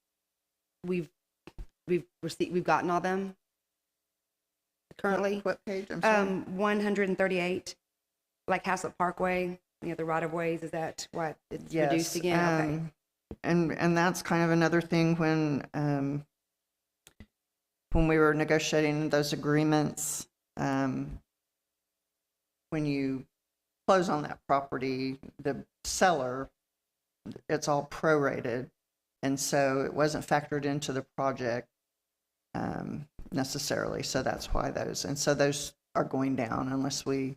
we've gotten all them currently? What page? I'm sorry. 138, like Haslett Parkway, the right-of-ways, is that why it's reduced again? Okay. And that's kind of another thing when we were negotiating those agreements, when you close on that property, the seller, it's all prorated, and so it wasn't factored into the project necessarily. So that's why those are going down unless we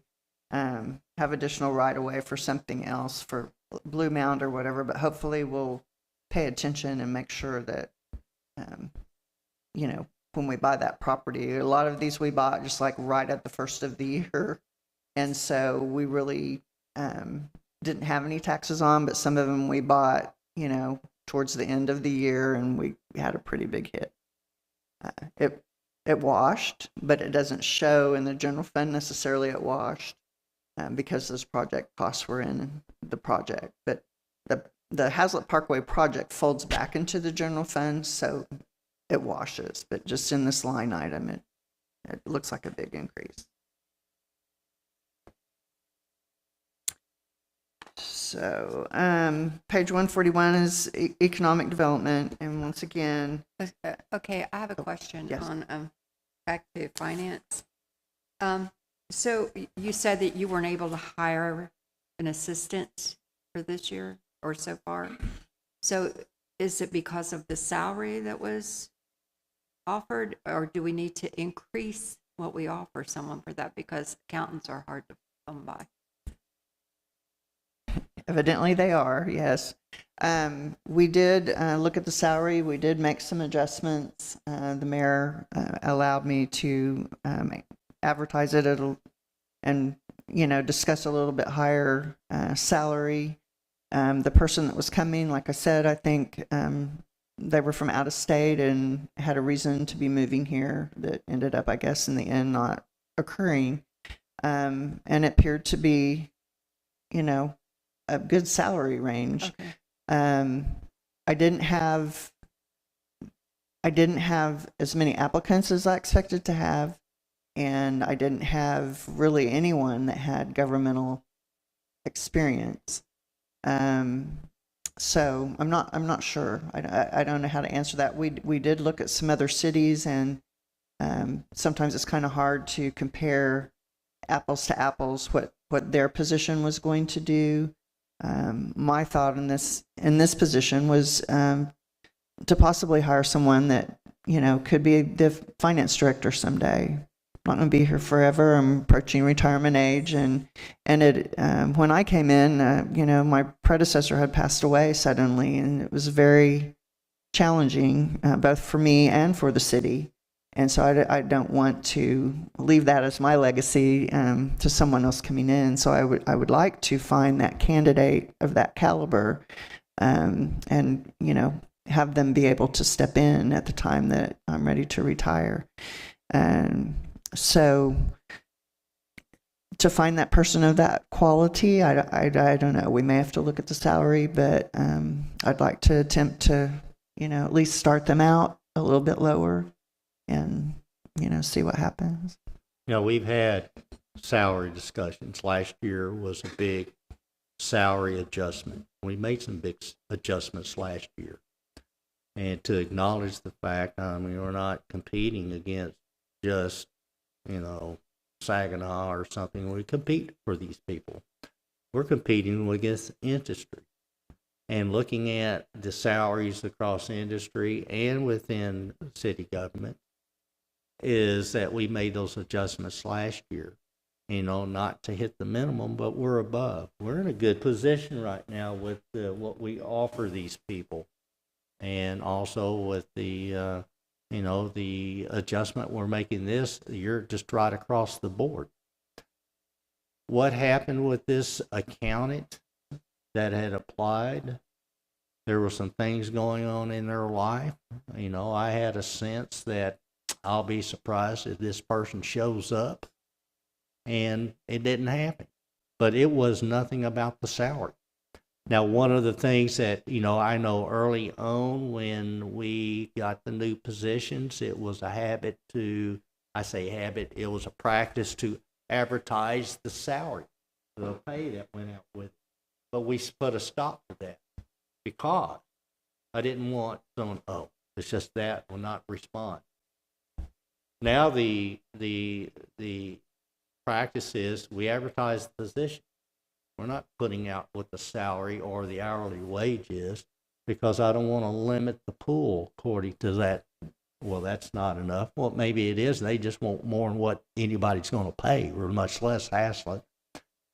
have additional right of way for something else, for Blue Mound or whatever. But hopefully we'll pay attention and make sure that when we buy that property, a lot of these we bought just like right at the first of the year, and so we really didn't have any taxes on, but some of them we bought towards the end of the year, and we had a pretty big hit. It washed, but it doesn't show in the general fund necessarily. It washed because those project costs were in the project, but the Haslett Parkway project folds back into the general fund, so it washes. But just in this line item, it looks like a big increase. So page 141 is economic development, and once again, Okay, I have a question yes. on back to finance. So you said that you weren't able to hire an assistant for this year or so far. So is it because of the salary that was offered, or do we need to increase what we offer someone for that, because accountants are hard to come by? Evidently they are, yes. We did look at the salary. We did make some adjustments. The mayor allowed me to advertise it and discuss a little bit higher salary. The person that was coming, like I said, I think they were from out of state and had a reason to be moving here that ended up, I guess, in the end not occurring. And it appeared to be, a good salary range. Okay. I didn't have as many applicants as I expected to have, and I didn't have really anyone that had governmental experience. So I'm not sure. I don't know how to answer that. We did look at some other cities, and sometimes it's kind of hard to compare apples to apples what their position was going to do. My thought in this position was to possibly hire someone that could be the finance director someday. I'm not going to be here forever. I'm approaching retirement age, and it when I came in, my predecessor had passed away suddenly, and it was very challenging both for me and for the city. And so I don't want to leave that as my legacy to someone else coming in. So I would like to find that candidate of that caliber, and have them be able to step in at the time that I'm ready to retire. So to find that person of that quality, I don't know. We may have to look at the salary, but I'd like to attempt to at least start them out a little bit lower, and see what happens. We've had salary discussions. Last year was a big salary adjustment. We made some big adjustments last year. And to acknowledge the fact, we're not competing against just, Saginaw or something. We compete for these people. We're competing against industry. And looking at the salaries across industry and within city government, is that we made those adjustments last year, not to hit the minimum, but we're above. We're in a good position right now with what we offer these people, and also with the, the adjustment we're making this year just right across the board. What happened with this accountant that had applied? There were some things going on in their life. I had a sense that I'll be surprised if this person shows up, and it didn't happen. but it was nothing about the salary. Now, one of the things that, I know early on when we got the new positions, it was a habit it was a practice to advertise the salary, the pay that went out with it. But we put a stop to that because I didn't want someone, it's just that, will not respond. Now the practice is we advertise the position. We're not putting out what the salary or the hourly wage is because I don't want to limit the pool according to that. Well, that's not enough. Well, maybe it is. They just want more than what anybody's going to pay, or much less hassle.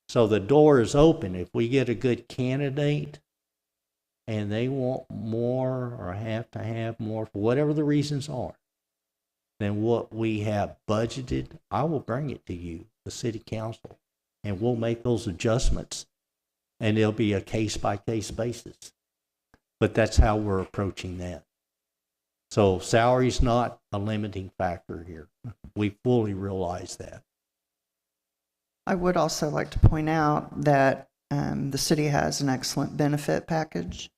So the door is open. If we get a good candidate and they want more or have to have more for whatever the reasons are than what we have budgeted, I will bring it to you, the city council, and we'll make those adjustments, and it'll be a case-by-case basis. But that's how we're approaching that. So salary's not a limiting factor here. We fully realize that. I would also like to point out that the city has an excellent benefit package,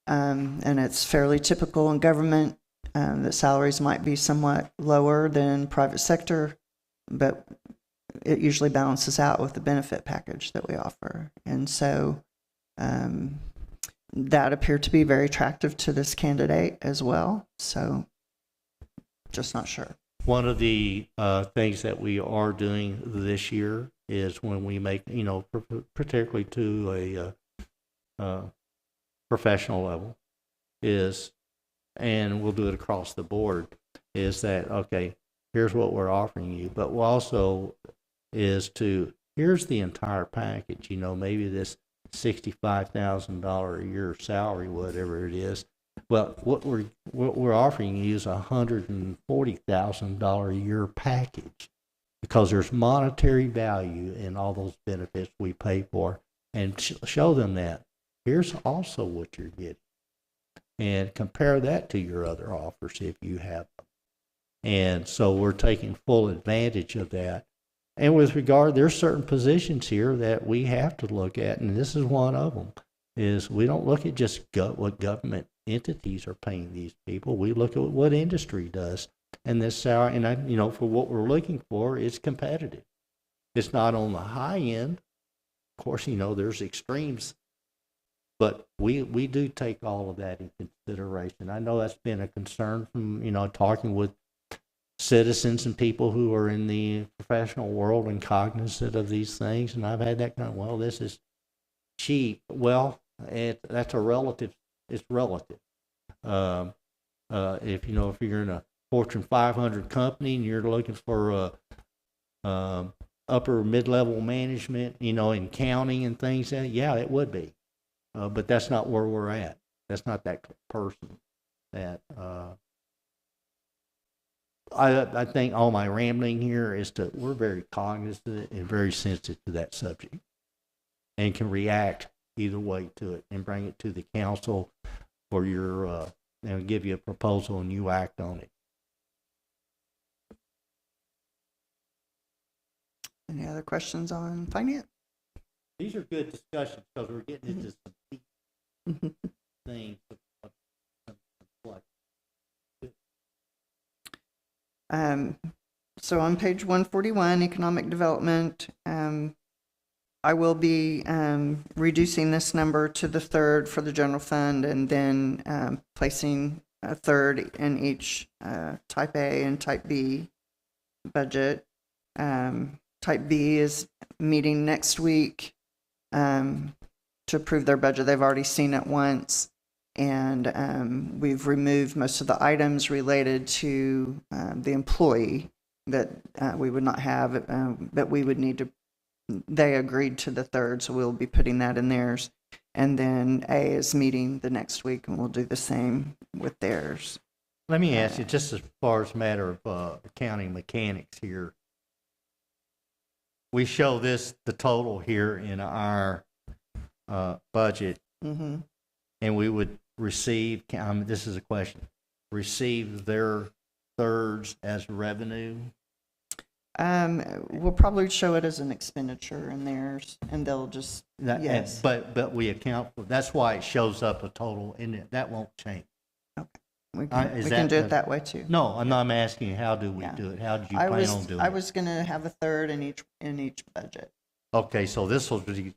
and it's fairly typical in government that salaries might be somewhat lower than private sector, but it usually balances out with the benefit package that we offer. And so that appeared to be very attractive to this candidate as well. So just not sure. One of the things that we are doing this year is when we make, particularly to a professional level, is, and we'll do it across the board, is that, okay, here's what we're offering you, but we'll also here's the entire package, maybe this $65,000 a year salary, whatever it is. Well, what we're offering you is $140,000 a year package, because there's monetary value in all those benefits we pay for, and show them that here's also what you're getting, and compare that to your other offers if you have them. And so we're taking full advantage of that. And with regard, there's certain positions here that we have to look at, and this is one of them, is we don't look at just what government entities are paying these people. We look at what industry does. And this salary, and for what we're looking for, it's competitive. It's not on the high end. Of course, there's extremes, but we do take all of that in consideration. I know that's been a concern from, talking with citizens and people who are in the professional world and cognizant of these things. And I've had that kind of, this is cheap. Well, that's relative. It's relative. If you're in a Fortune 500 company and you're looking for upper mid-level management, in accounting and things, yeah, it would be. But that's not where we're at. That's not that person. That I think all my rambling here is we're very cognizant and very sensitive to that subject, and can react either way to it and bring it to the council for your and give you a proposal and you act on it. Any other questions on finance? These are good discussions because we're getting into some deep things. So on page 141, economic development, I will be reducing this number to the third for the general fund, and then placing a third in each type A and type B budget. Type B is meeting next week to approve their budget. They've already seen it once, and we've removed most of the items related to the employee that we would not have, but we would need to. They agreed to the third, so we'll be putting that in theirs. And then A is meeting the next week, and we'll do the same with theirs. Let me ask you, just as far as a matter of accounting mechanics here, we show the total here in our budget, Mm-hmm. and we would receive, this is a question, receive their thirds as revenue? We'll probably show it as an expenditure in theirs, and they'll just, That, yes. but we account for, that's why it shows up a total, and that won't change. We is can do that it that way too. No, I'm asking, how do we Yeah. do it? How did you I plan was, on doing I it? was gonna have a third in each budget. Okay, so this will be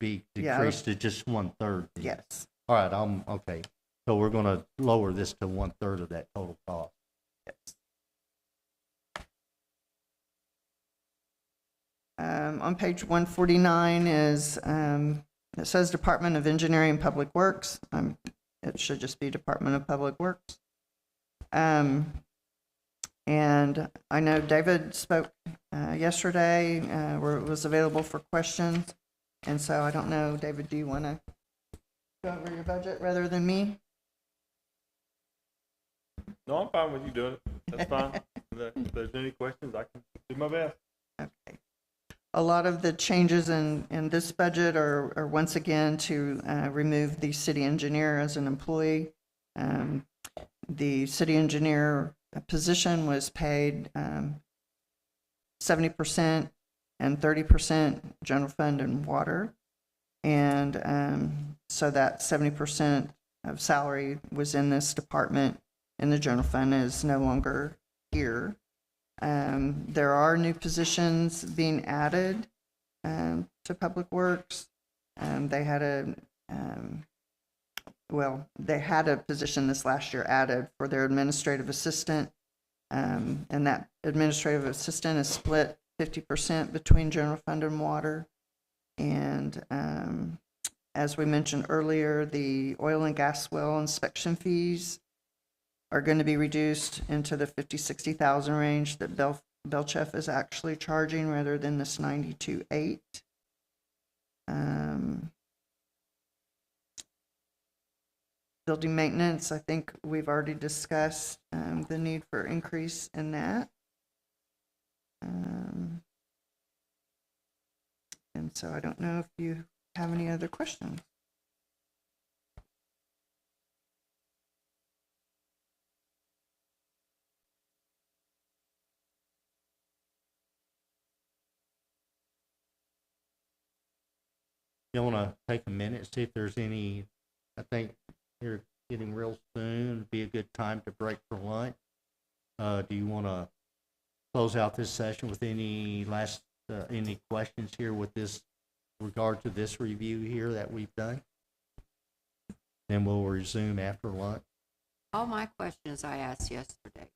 Yeah, decreased to just 1/3. then. Yes. All right, okay. So we're gonna lower this to 1/3 of that total cost. Yes. On page 149 is, it says Department of Engineering and Public Works. It should just be Department of Public Works. And I know David spoke yesterday, where it was available for questions. And so I don't know, David, do you want to go over your budget rather than me? No, I'm fine with you doing it. That's fine. If there's any questions, I can do my best. Okay. A lot of the changes in this budget are once again to remove the city engineer as an employee. The city engineer position was paid 70% and 30% general fund and water. And so that 70% of salary was in this department in the general fund is no longer here. There are new positions being added to Public Works. They had a position this last year added for their administrative assistant, and that administrative assistant is split 50% between general fund and water. And as we mentioned earlier, the oil and gas well inspection fees are going to be reduced into the 50,000-60,000 range that Belchef is actually charging rather than this 92.8. Building maintenance, I think we've already discussed the need for increase in that. And so I don't know if you have any other questions. You want to take a minute, see if there's any, I think you're getting real soon, it'd be a good time to break for lunch. Do you want to close out this session with any questions here with this, regard to this review here that we've done? Then we'll resume after lunch. All my questions I asked yesterday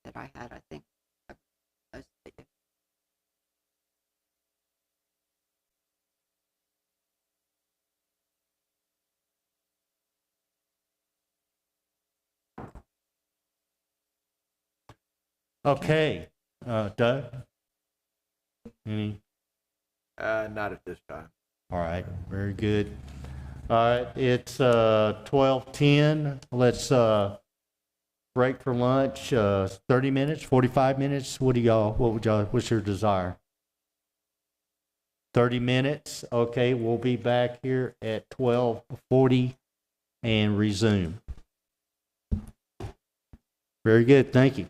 that I had, I think, most of it. Okay, Doug? Any? Not at this time. All right, very good. All right, it's 12:10. Let's break for lunch. 30 minutes, 45 minutes. What's your desire? 30 minutes. Okay, we'll be back here at 12:40 and resume. Very good. Thank you.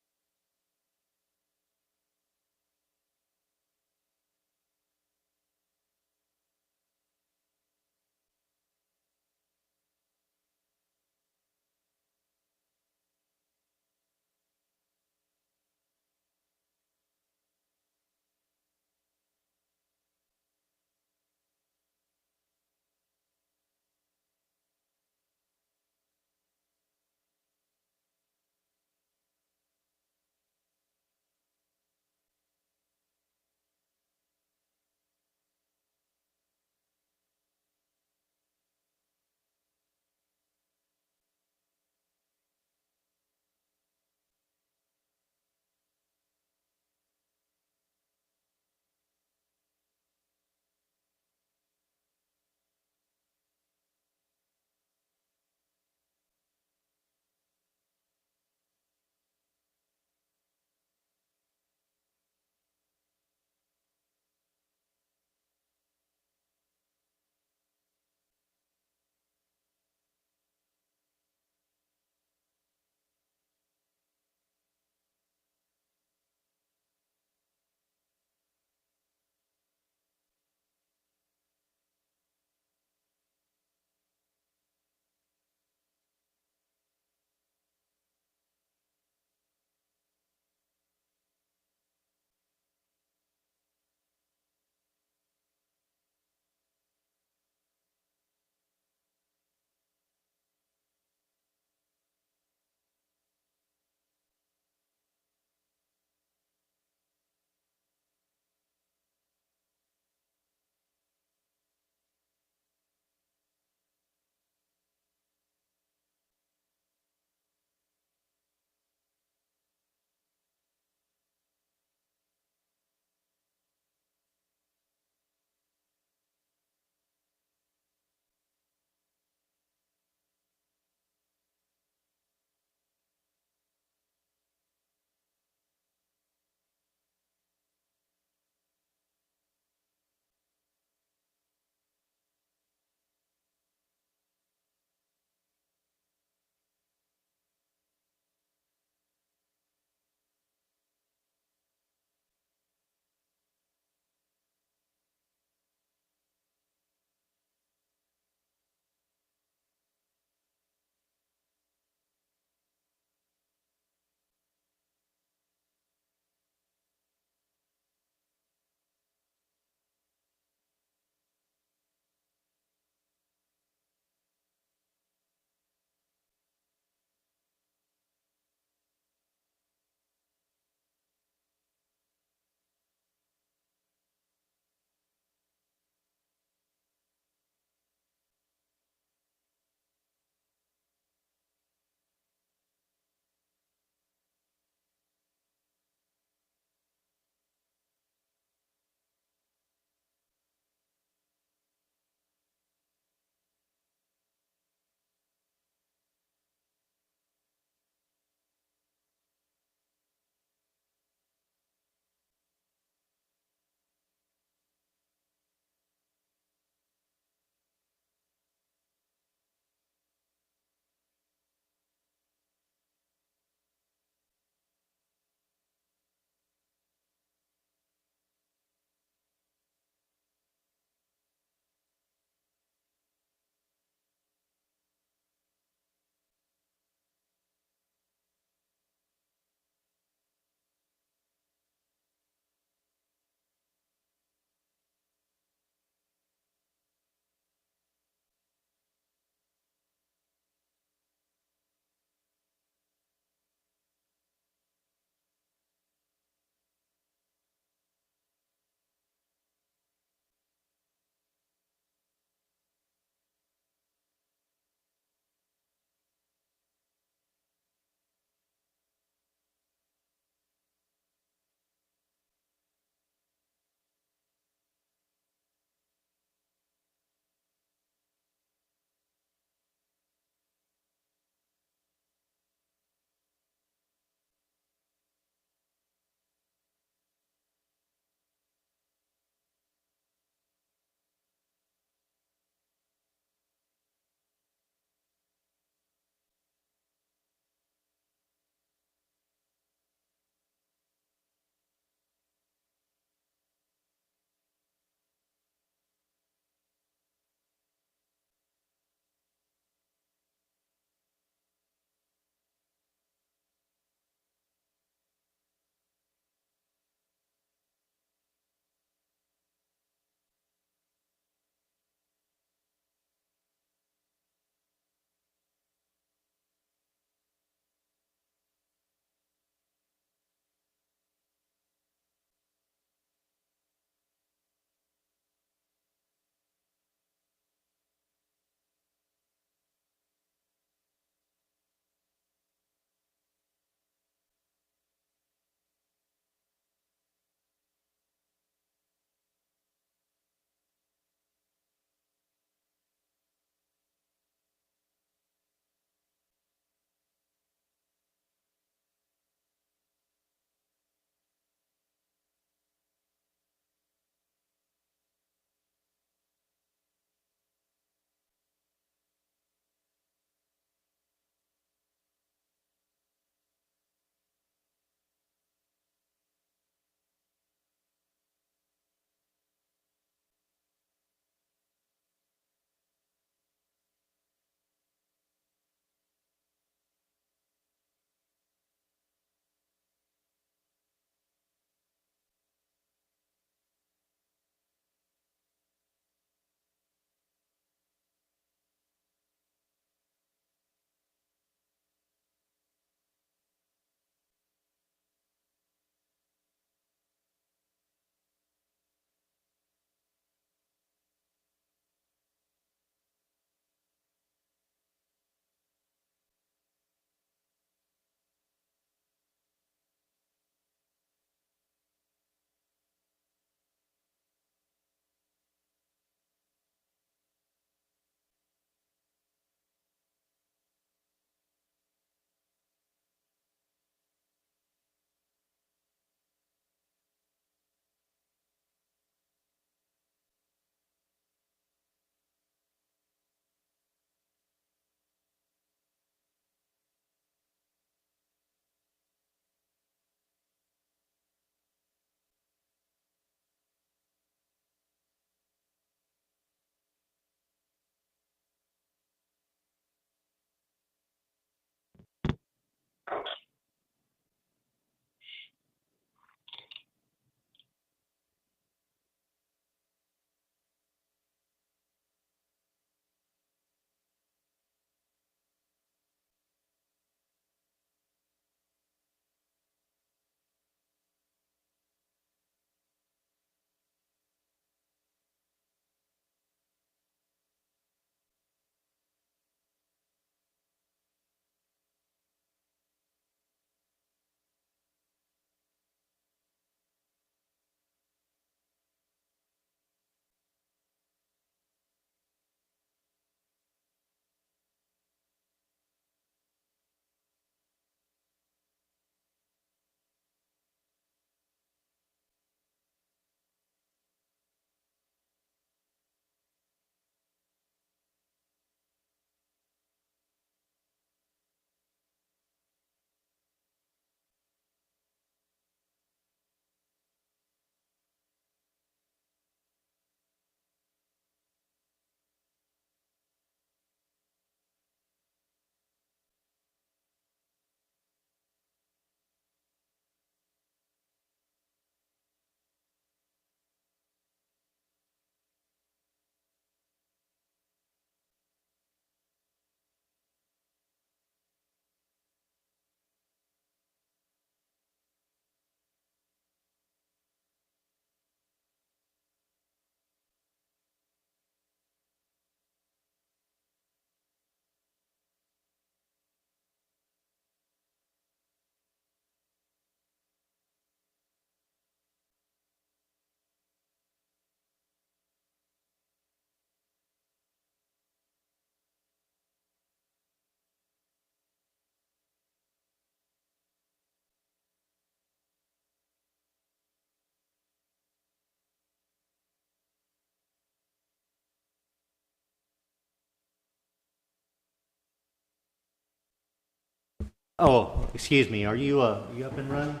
Oh, excuse me, are you up and running?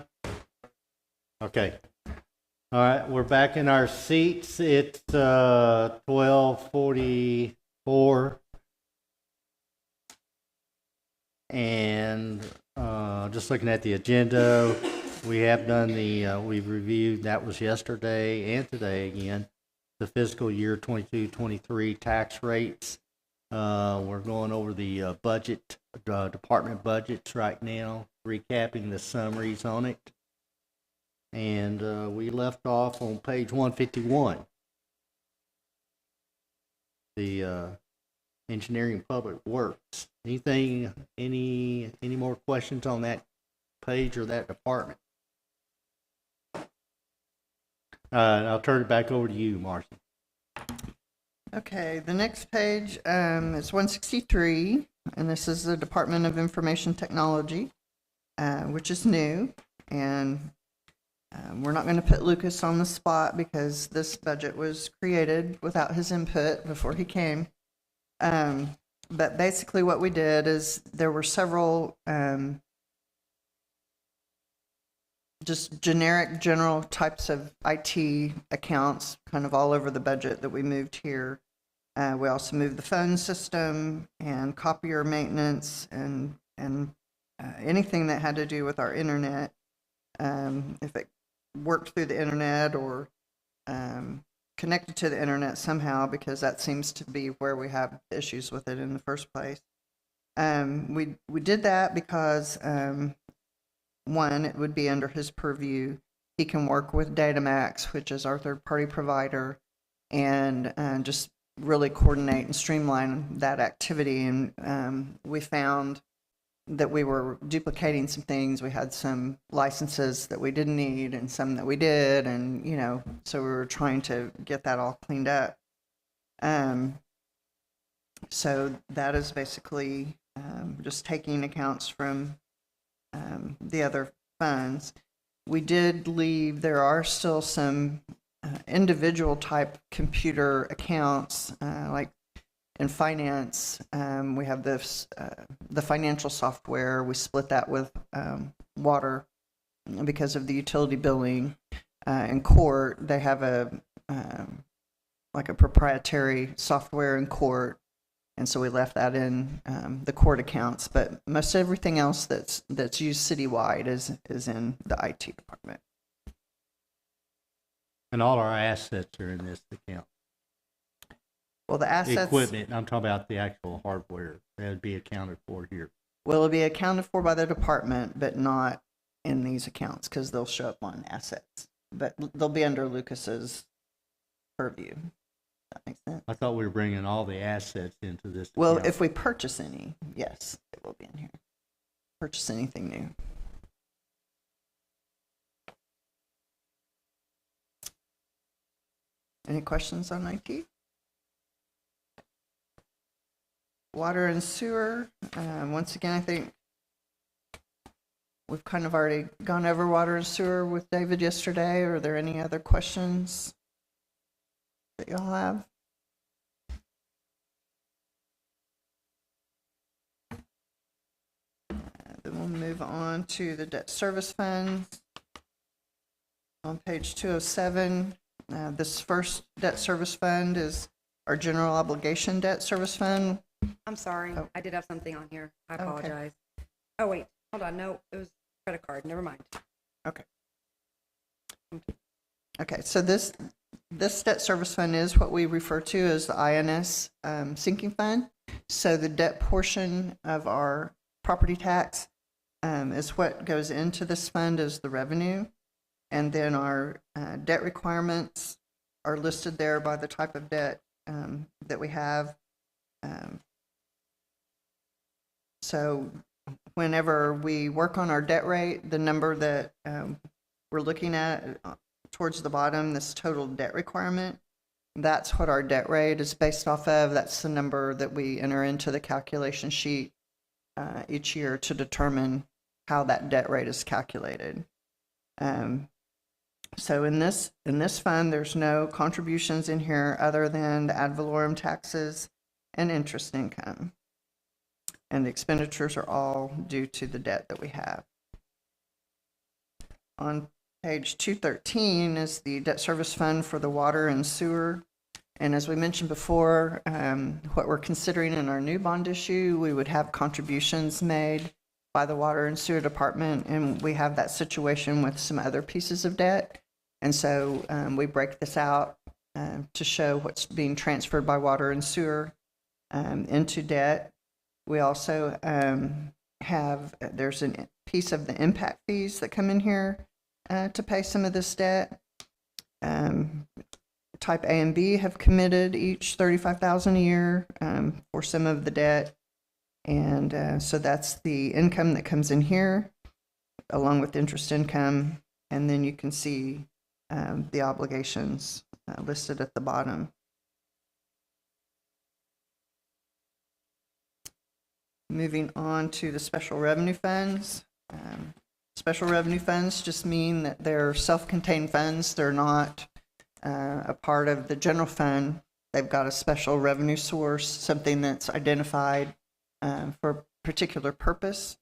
Okay. All right, we're back in our seats. It's 12:44. And just looking at the agenda, we have done we've reviewed, that was yesterday and today again, the fiscal year 22-23 tax rates. We're going over the budget, department budgets right now, recapping the summaries on it. And we left off on page 151. The engineering public works. Any more questions on that page or that department? I'll turn it back over to you, Marcy. Okay, the next page is 163, and this is the Department of Information Technology, which is new. And we're not going to put Lucas on the spot because this budget was created without his input before he came. But basically what we did is there were several just generic, general types of IT accounts kind of all over the budget that we moved here. We also moved the phone system and copier maintenance and anything that had to do with our internet. If it worked through the internet or connected to the internet somehow, because that seems to be where we have issues with it in the first place. We did that because one, it would be under his purview. He can work with Datamax, which is our third-party provider, and just really coordinate and streamline that activity. And we found that we were duplicating some things. We had some licenses that we didn't need and some that we did, and so we were trying to get that all cleaned up. So that is basically just taking accounts from the other funds. We did leave, there are still some individual type computer accounts, like in finance. We have this, the financial software. We split that with water because of the utility billing. In court, they have like a proprietary software in court, and so we left that in the court accounts. But most everything else that's used citywide is in the IT department. And all our assets are in this account. Well, the assets, Equipment, I'm talking about the actual hardware, that would be accounted for here. will be accounted for by the department, but not in these accounts because they'll show up on assets. But they'll be under Lucas's purview. That makes sense. I thought we were bringing all the assets into this Well, account. if we purchase any, yes, it will be in here. Purchase anything new. Any questions on IT? Water and sewer. Once again, I think we've kind of already gone over water and sewer with David yesterday. Are there any other questions that y'all have? Then we'll move on to the debt service fund. On page 207, this first debt service fund is our general obligation debt service fund. I'm sorry. Oh. I did have something on here. I Oh, okay. apologize. Oh, wait. Hold on. No, it was credit card. Never mind. Okay, so this debt service fund is what we refer to as the INS sinking fund. So the debt portion of our property tax is what goes into this fund as the revenue. And then our debt requirements are listed there by the type of debt that we have. So whenever we work on our debt rate, the number that we're looking at towards the bottom, this total debt requirement, that's what our debt rate is based off of. That's the number that we enter into the calculation sheet each year to determine how that debt rate is calculated. So in this fund, there's no contributions in here other than the ad valorem taxes and interest income. and the expenditures are all due to the debt that we have. On page 213 is the debt service fund for the water and sewer. And as we mentioned before, what we're considering in our new bond issue, we would have contributions made by the water and sewer department, and we have that situation with some other pieces of debt. And so we break this out to show what's being transferred by water and sewer into debt. We also there's a piece of the impact fees that come in here to pay some of this debt. Type A and B have committed each $35,000 a year for some of the debt. And so that's the income that comes in here, along with interest income. And then you can see the obligations listed at the bottom. Moving on to the special revenue funds. Special revenue funds just mean that they're self-contained funds. They're not a part of the general fund. They've got a special revenue source, something that's identified for a particular purpose.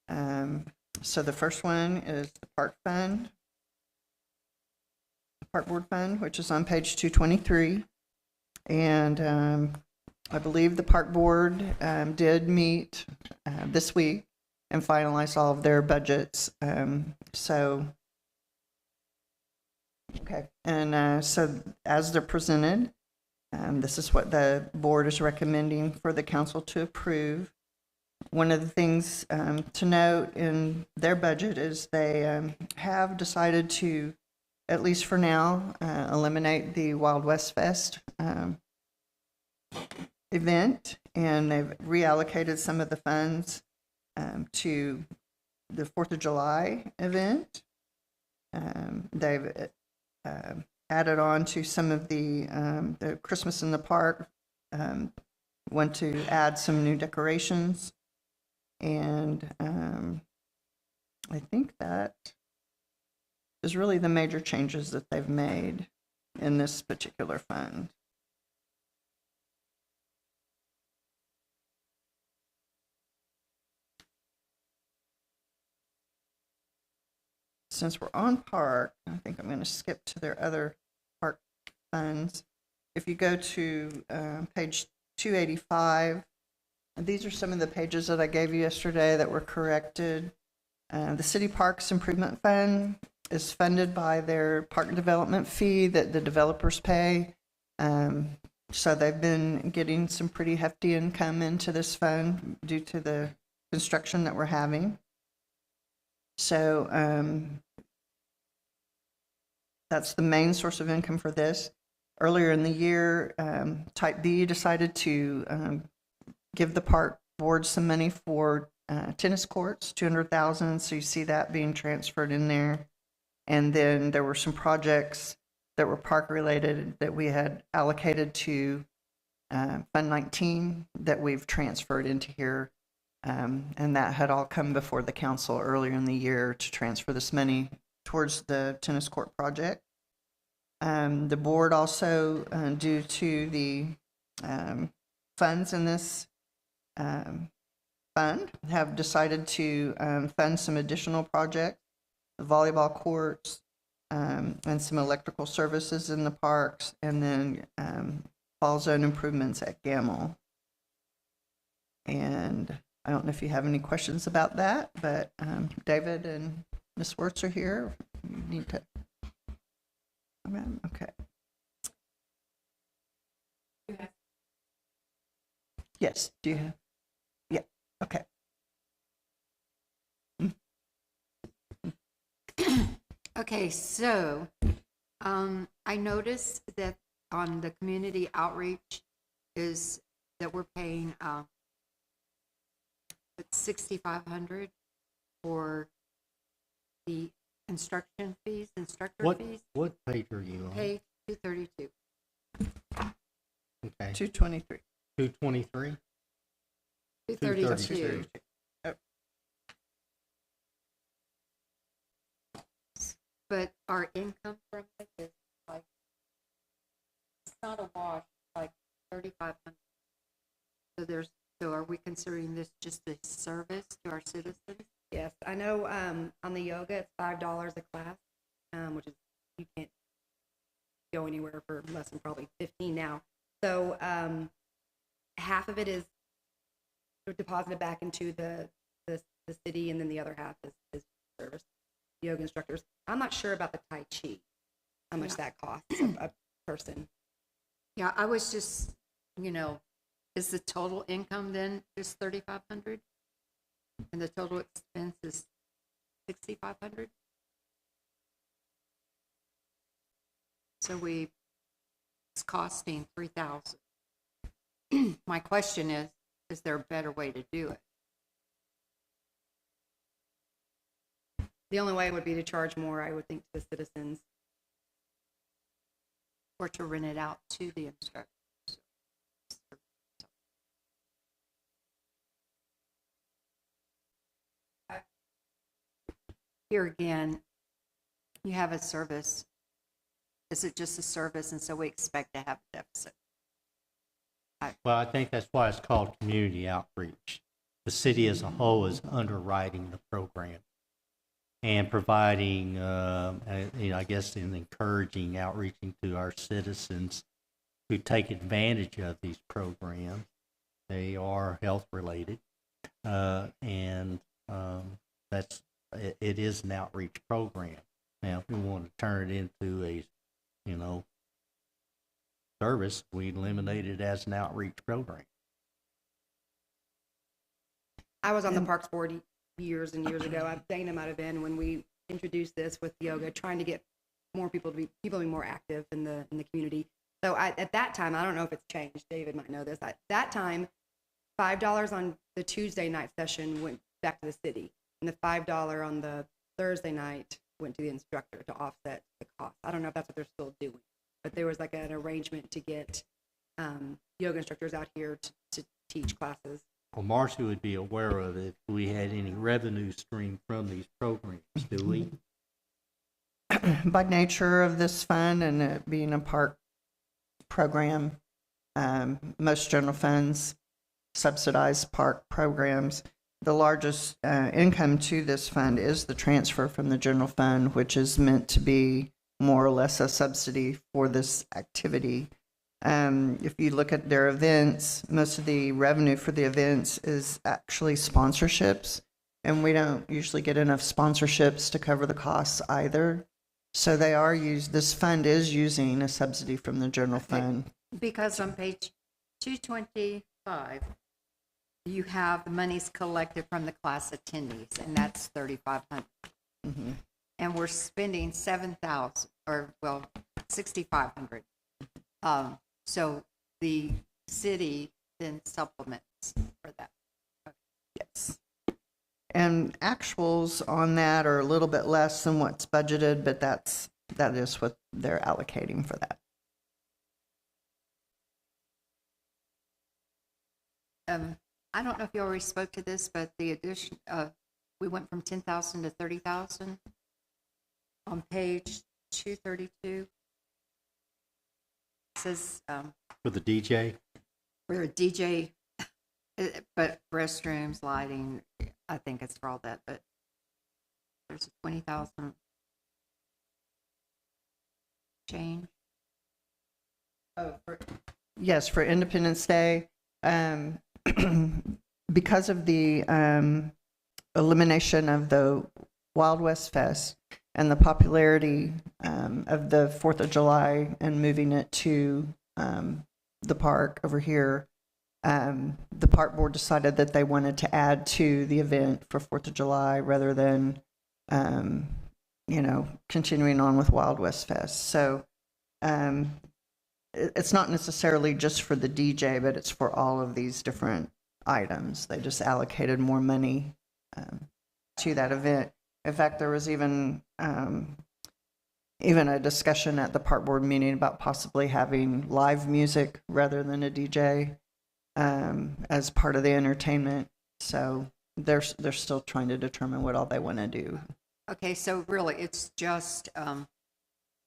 So the first one is the park fund, the park board fund, which is on page 223. And I believe the park board did meet this week and finalize all of their budgets. Okay, and so as they're presented, this is what the board is recommending for the council to approve. One of the things to note in their budget is they have decided to, at least for now, eliminate the Wild West Fest event, and they've reallocated some of the funds to the 4th of July event. They've added on to some of the Christmas in the Park, want to add some new decorations. And I think that is really the major changes that they've made in this particular fund. Since we're on park, I think I'm going to skip to their other park funds. If you go to page 285, these are some of the pages that I gave you yesterday that were corrected. The City Parks Improvement Fund is funded by their park development fee that the developers pay. So they've been getting some pretty hefty income into this fund due to the construction that we're having. So that's the main source of income for this. Earlier in the year, Type B decided to give the park board some money for tennis courts, $200,000. So you see that being transferred in there. And then there were some projects that were park related that we had allocated to Fund 19 that we've transferred into here. And that had all come before the council earlier in the year to transfer this money towards the tennis court project. The board also, due to the funds in this fund, have decided to fund some additional projects, the volleyball courts, and some electrical services in the parks, and then fall zone improvements at Gamble. And I don't know if you have any questions about that, but David and Ms. Wirtz are here. You need to. Okay. Yes. Do you have? Yeah. Okay. Okay, so I noticed that on the community outreach is that we're paying $6,500 for the instruction fees, instructor fees. What page are you on? Page 232. Okay. 223. 223? 232. But our income from it is like, it's not a wash, like 3,500. So there's So are we considering this just a service to our citizens? Yes, I know, on the yoga, it's $5 a class, which is, you can't go anywhere for less than probably 15 now. So, half of it is deposited back into the city, and then the other half is service yoga instructors. I'm not sure about the Tai Chi, how much that costs a person. Yeah, I was just, is the total income then just 3,500? And the total expense is 6,500? So it's costing 3,000. My question is there a better way to do it? The only way would be to charge more, I would think, to the citizens. Or to rent it out to the instructors? Here again, you have a service. Is it just a service, and so we expect to have a deficit? Well, I think that's why it's called community outreach. The city as a whole is underwriting the program and providing, I guess, and encouraging outreaching to our citizens who take advantage of these programs. They are health related, and it is an outreach program. Now, if we want to turn it into a, service, we eliminate it as an outreach program. I was on the Parks Board years and years ago. Dana might have been when we introduced this with yoga, trying to get more people to be more active in the community. So at that time, I don't know if it's changed. David might know this. At that time, $5 on the Tuesday night session went back to the city, and the $5 on the Thursday night went to the instructor to offset the cost. I don't know if that's what they're still doing, but there was like an arrangement to get yoga instructors out here to teach classes. Well, Marcy would be aware of it if we had any revenue stream from these programs, do we? By nature of this fund and it being a park program, most general funds subsidize park programs. The largest income to this fund is the transfer from the general fund, which is meant to be more or less a subsidy for this activity. If you look at their events, most of the revenue for the events is actually sponsorships, and we don't usually get enough sponsorships to cover the costs either. So this fund is using a subsidy from the general fund. Because on page 225, you have the monies collected from the class attendees, and that's 3,500. Mm-hmm. And we're spending 7,000, or 6,500. So the city then supplements for that. Yes. And actuals on that are a little bit less than what's budgeted, but that is what they're allocating for that. I don't know if you already spoke to this, but the addition we went from 10,000 to 30,000 on page 232. It says For the DJ? for a DJ, but restrooms, lighting, I think it's for all that, but there's a 20,000 change. Oh, yes, for Independence Day, because of the elimination of the Wild West Fest and the popularity of the 4th of July and moving it to the park over here, the park board decided that they wanted to add to the event for 4th of July rather than, continuing on with Wild West Fest. So it's not necessarily just for the DJ, but it's for all of these different items. They just allocated more money to that event. In fact, there was even a discussion at the park board meeting about possibly having live music rather than a DJ as part of the entertainment. So they're still trying to determine what all they want to do. Okay, so really it's just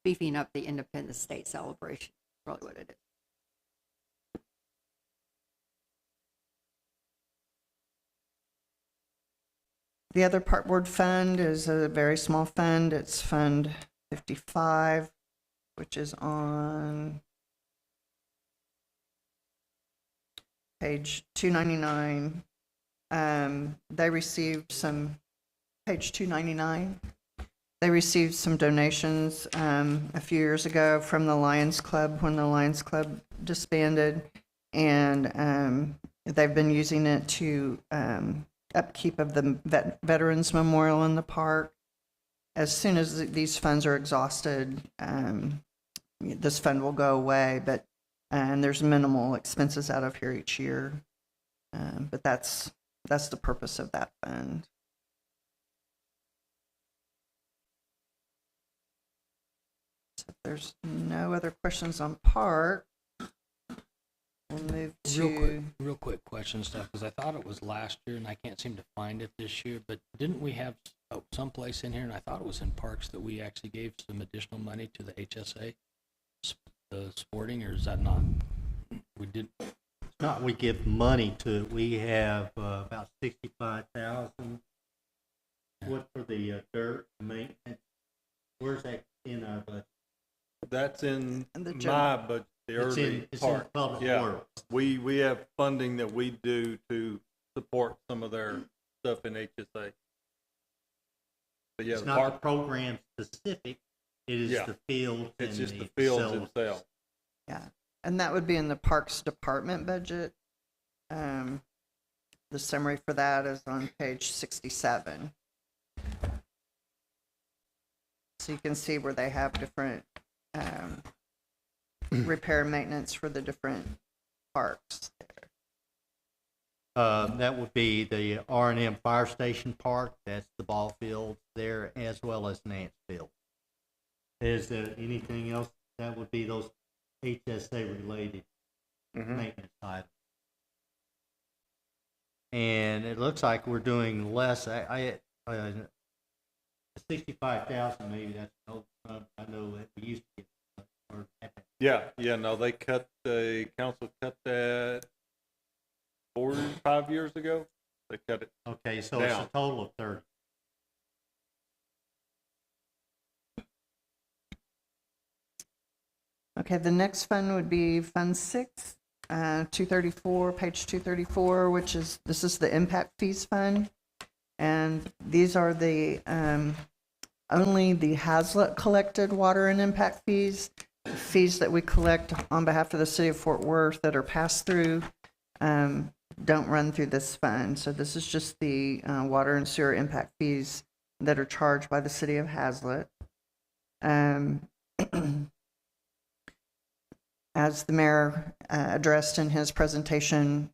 beefing up the Independence Day celebration, really what it is. The other park board fund is a very small fund. It's Fund 55, which is on page 299. They received some, page 299. They received some donations a few years ago from the Lions Club when the Lions Club disbanded, and they've been using it to upkeep of the Veterans Memorial in the park. As soon as these funds are exhausted, this fund will go away, but and there's minimal expenses out of here each year. But that's the purpose of that fund. So if there's no other questions on park, we'll move to Real quick question stuff, because I thought it was last year and I can't seem to find it this year, but didn't we have someplace in here, and I thought it was in parks, that we actually gave some additional money to the HSA, the sporting, or is that not? We did. It's not we give money to it. We have about 65,000. What for the dirt maintenance? Where's that in our budget? That's in And the my budget, the It's early in part. public Yeah. works. We have funding that we do to support some of their stuff in HSA. But yeah, It's the not the park, program specific. It is Yeah. the fields it's and just the the fields facilities. themselves. Yeah, and that would be in the Parks Department budget. The summary for that is on page 67. So you can see where they have different repair and maintenance for the different parks there. That would be the R&M Fire Station Park. That's the ball field there, as well as Nance Field. Is there anything else that would be those HSA related maintenance items? And it looks like we're doing less. 65,000 maybe. That's no. I know that we used to get. Yeah, no, the council cut that 4 or 5 years ago. They cut it. Okay, so it's Down. a total of 30. Okay, the next fund would be Fund 6, 234, page 234, this is the impact fees fund. And these are the only the Hazlet collected water and impact fees that we collect on behalf of the city of Fort Worth that are passed through, don't run through this fund. So this is just the water and sewer impact fees that are charged by the city of Hazlet. As the mayor addressed in his presentation,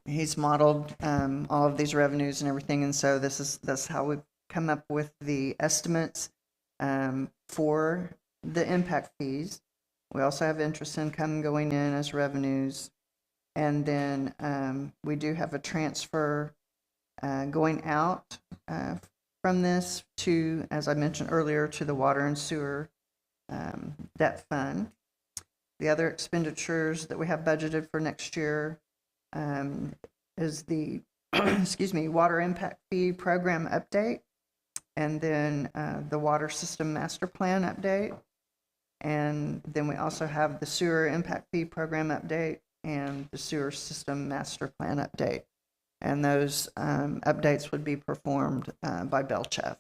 he's modeled all of these revenues and everything, and so that's how we've come up with the estimates for the impact fees. We also have interest income going in as revenues, and then we do have a transfer going out from this to, as I mentioned earlier, to the water and sewer debt fund. The other expenditures that we have budgeted for next year is the water impact fee program update, and then the water system master plan update. And then we also have the sewer impact fee program update and the sewer system master plan update. And those updates would be performed by Belchef.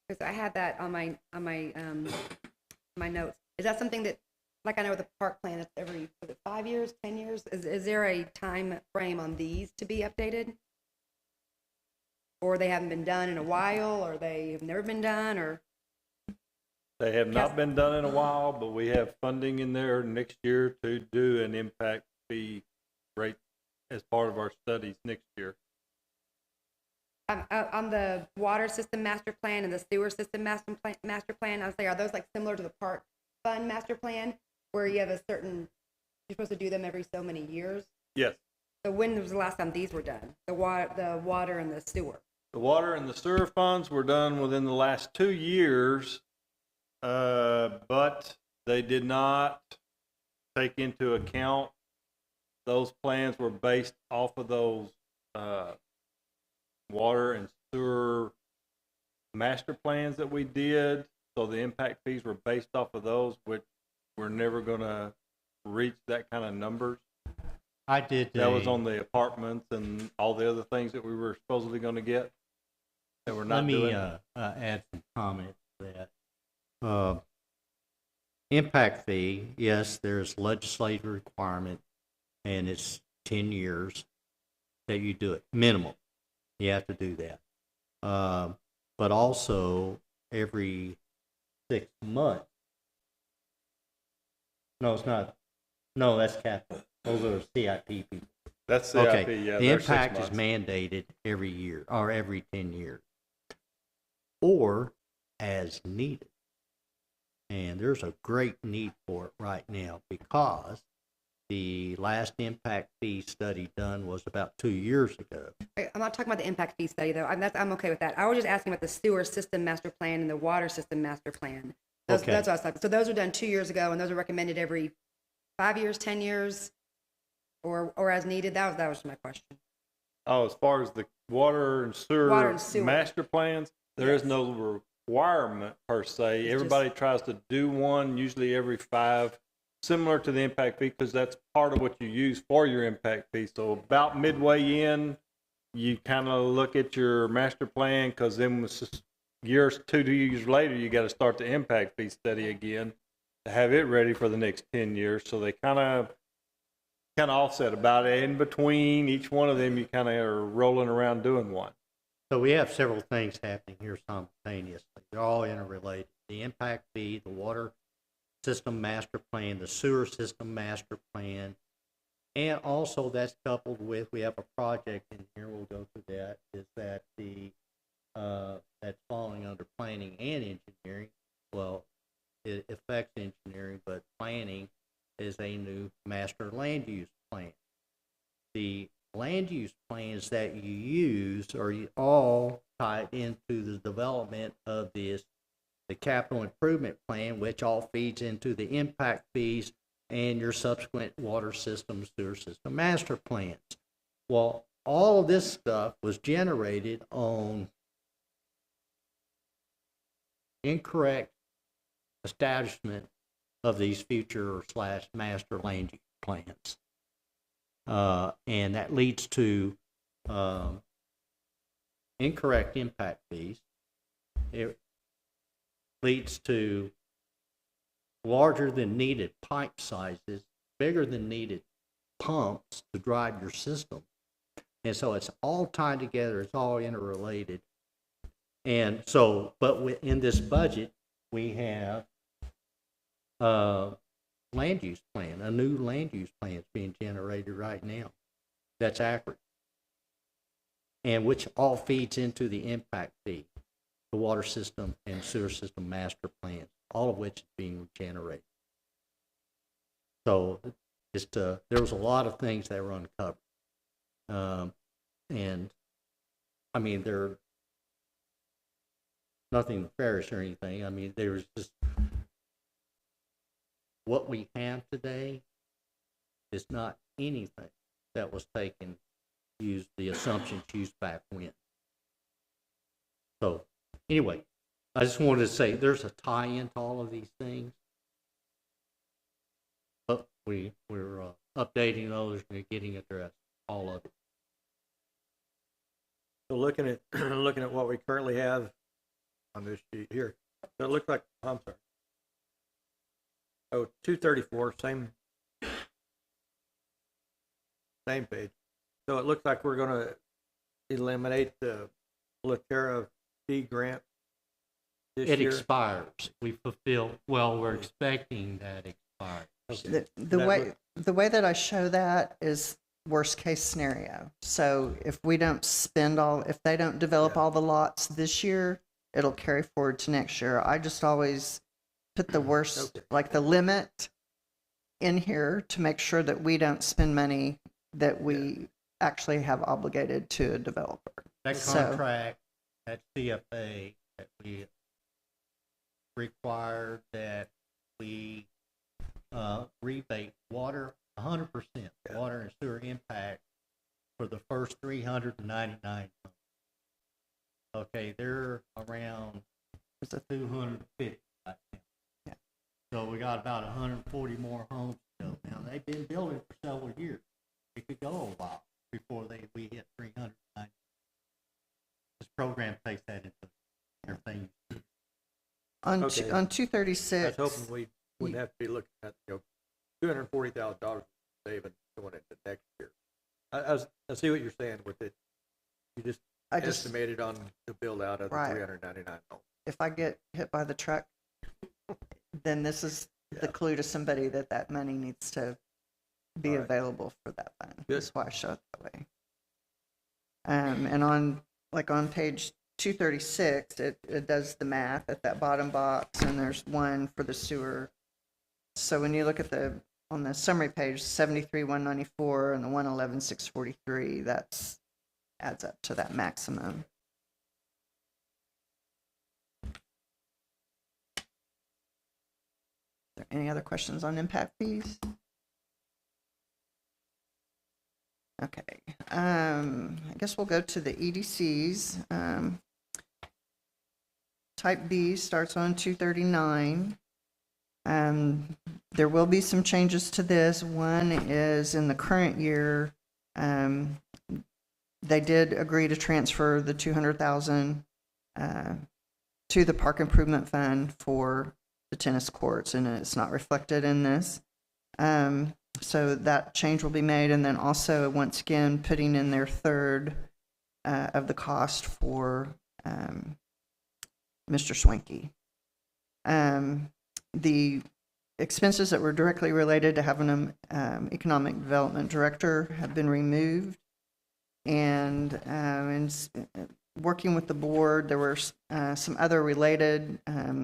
Because I had that on my my notes. Is that something that, like I know with the park plan, it's every 5 years, 10 years? Is there a time frame on these to be updated? Or they haven't been done in a while, or they have never been done, or? They have not been done in a while, but we have funding in there next year to do an impact fee rate as part of our studies next year. On the water system master plan and the sewer system master plan, I was saying, are those like similar to the park fund master plan, where you have a certain, you're supposed to do them every so many years? Yes. So when was the last time these were done? The water and the sewer? The water and the sewer funds were done within the last 2 years, but they did not take into account, those plans were based off of those water and sewer master plans that we did. So the impact fees were based off of those, which we're never gonna reach that kind of numbers. I did. That was on the apartments and all the other things that we were supposedly gonna get that we're not doing. Let me add some comments to that. Impact fee, yes, there's legislative requirement, and it's 10 years that you do it, minimum. You have to do that. But also, every 6 months. No, it's not. No, that's capital. Those are CIP people. That's CIP, Okay, yeah. the they're 6 impact is months. mandated every year or every 10 years, or as needed. And there's a great need for it right now because the last impact fee study done was about 2 years ago. I'm not talking about the impact fee study, though. I'm okay with that. I was just asking about the sewer system master plan and the water system master plan. Okay. That's what I was talking. So those were done 2 years ago, and those are recommended every 5 years, 10 years, or as needed. That was my question. Oh, as far as the water and sewer, master plans, there is no requirement per se. Everybody tries to do one, usually every 5, similar to the impact fee, because that's part of what you use for your impact fee. So about midway in, you kind of look at your master plan, because then years, 2 years later, you got to start the impact fee study again to have it ready for the next 10 years. So they kind of offset about it. In between each one of them, you kind of are rolling around doing one. So we have several things happening here simultaneously. They're all interrelated. The impact fee, the water system master plan, the sewer system master plan, and also that's coupled with, we have a project in here, we'll go through that, is that that's falling under planning and engineering. Well, it affects engineering, but planning is a new master land use plan. The land use plans that you use are all tied into the development of the capital improvement plan, which all feeds into the impact fees and your subsequent water system, sewer system master plans. Well, all of this stuff was generated on incorrect establishment of these future / master land use plans. And that leads to incorrect impact fees. It leads to larger than needed pipe sizes, bigger than needed pumps to drive your system. And so it's all tied together, it's all interrelated. And so, but in this budget, we have land use plan, a new land use plan is being generated right now. That's accurate. And which all feeds into the impact fee, the water system and sewer system master plans, all of which is being generated. So just there was a lot of things that were uncovered. And I mean, they're nothing nefarious or anything. I mean, there was just what we have today is not anything that was taken, used the assumptions used back when. So anyway, I just wanted to say there's a tie-in to all of these things. But we're updating those and getting addressed, all of it. So looking at what we currently have on this sheet here, so it looks like, I'm sorry. Oh, 234, same page. So it looks like we're going to eliminate the LaTerra fee grant this It year. expires. We fulfill, well, we're expecting that expires. The way that I show that is worst case scenario. So if we don't if they don't develop all the lots this year, it'll carry forward to next year. I just always put the worst, like the limit in here to make sure that we don't spend money that we actually have obligated to a developer. That contract, that CFA that we required that we rebate water, 100% water and sewer impact for the first 399 homes. Okay, they're around Is it 250 right now. Yeah. So we got about 140 more homes to go. Now, they've been building for several years. It could go a while before we hit 390. This program takes that into everything. on Okay. on I 236? was hoping we wouldn't have to be looking at, $240,000 saving going into next year. I see what you're saying with it. You just I just estimated on the build out of the Right. 399 homes. if I get hit by the truck, then this is the Yeah. clue to somebody that money needs to be All right. available for that fund. Good. That's why I show it that way. And on page 236, it does the math at that bottom box, and there's one for the sewer. So when you look at on the summary page, 73,194 and the 111,643, that's adds up to that maximum. Are there any other questions on impact fees? Okay, I guess we'll go to the EDCs. Type B starts on 239. There will be some changes to this. One is in the current year, they did agree to transfer the 200,000 to the park improvement fund for the tennis courts, and it's not reflected in this. So that change will be made, and then also once again putting in their third of the cost for Mr. Swanky. The expenses that were directly related to having an economic development director have been removed, and working with the board, there were some other related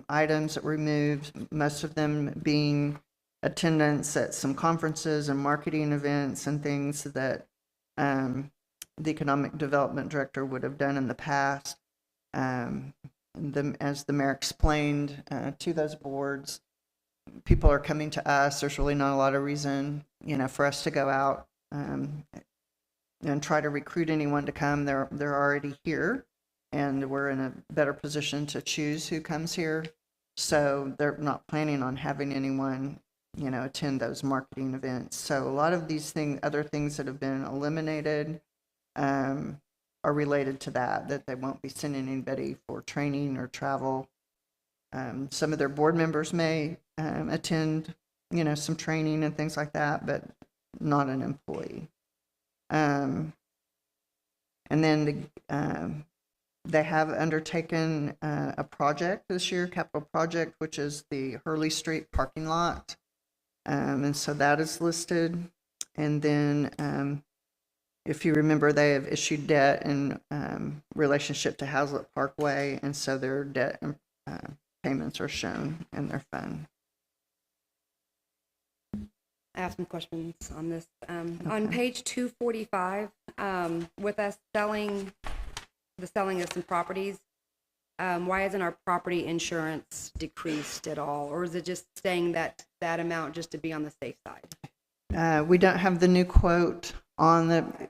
items that were removed, most of them being attendance at some conferences and marketing events and things that the economic development director would have done in the past. As the mayor explained to those boards, people are coming to us. There's really not a lot of reason, for us to go out and try to recruit anyone to come. They're already here, and we're in a better position to choose who comes here. So they're not planning on having anyone, attend those marketing events. So a lot of these other things that have been eliminated are related to that they won't be sending anybody for training or travel. Some of their board members may attend, some training and things like that, but not an employee. And then they have undertaken a project this year, capital project, which is the Hurley Street parking lot. And so that is listed. And then if you remember, they have issued debt in relationship to Hazlitt Parkway, and so their debt payments are shown in their fund. I have some questions on this. On page 245, with us selling of some properties, why isn't our property insurance decreased at all? Or is it just staying that amount just to be on the safe side? We don't have the new quote on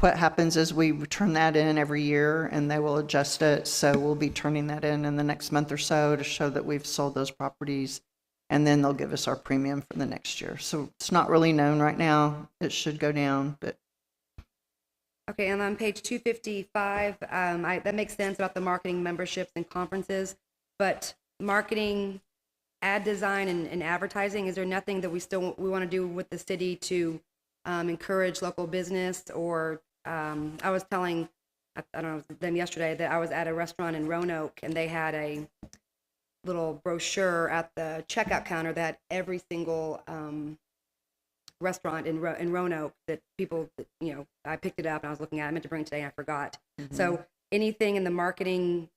what happens is we turn that in every year and they will adjust it. So we'll be turning that in the next month or so to show that we've sold those properties, and then they'll give us our premium for the next year. So it's not really known right now. It should go down, but. Okay, and on page 255, that makes sense about the marketing memberships and conferences, but marketing, ad design, and advertising, is there nothing that we want to do with the city to encourage local business? Or I was telling, I don't know, them yesterday that I was at a restaurant in Roanoke, and they had a little brochure at the checkout counter that every single restaurant in Roanoke that people, I picked it up and I was looking at it. I meant to bring it today and I forgot. Mm-hmm. So anything in the marketing,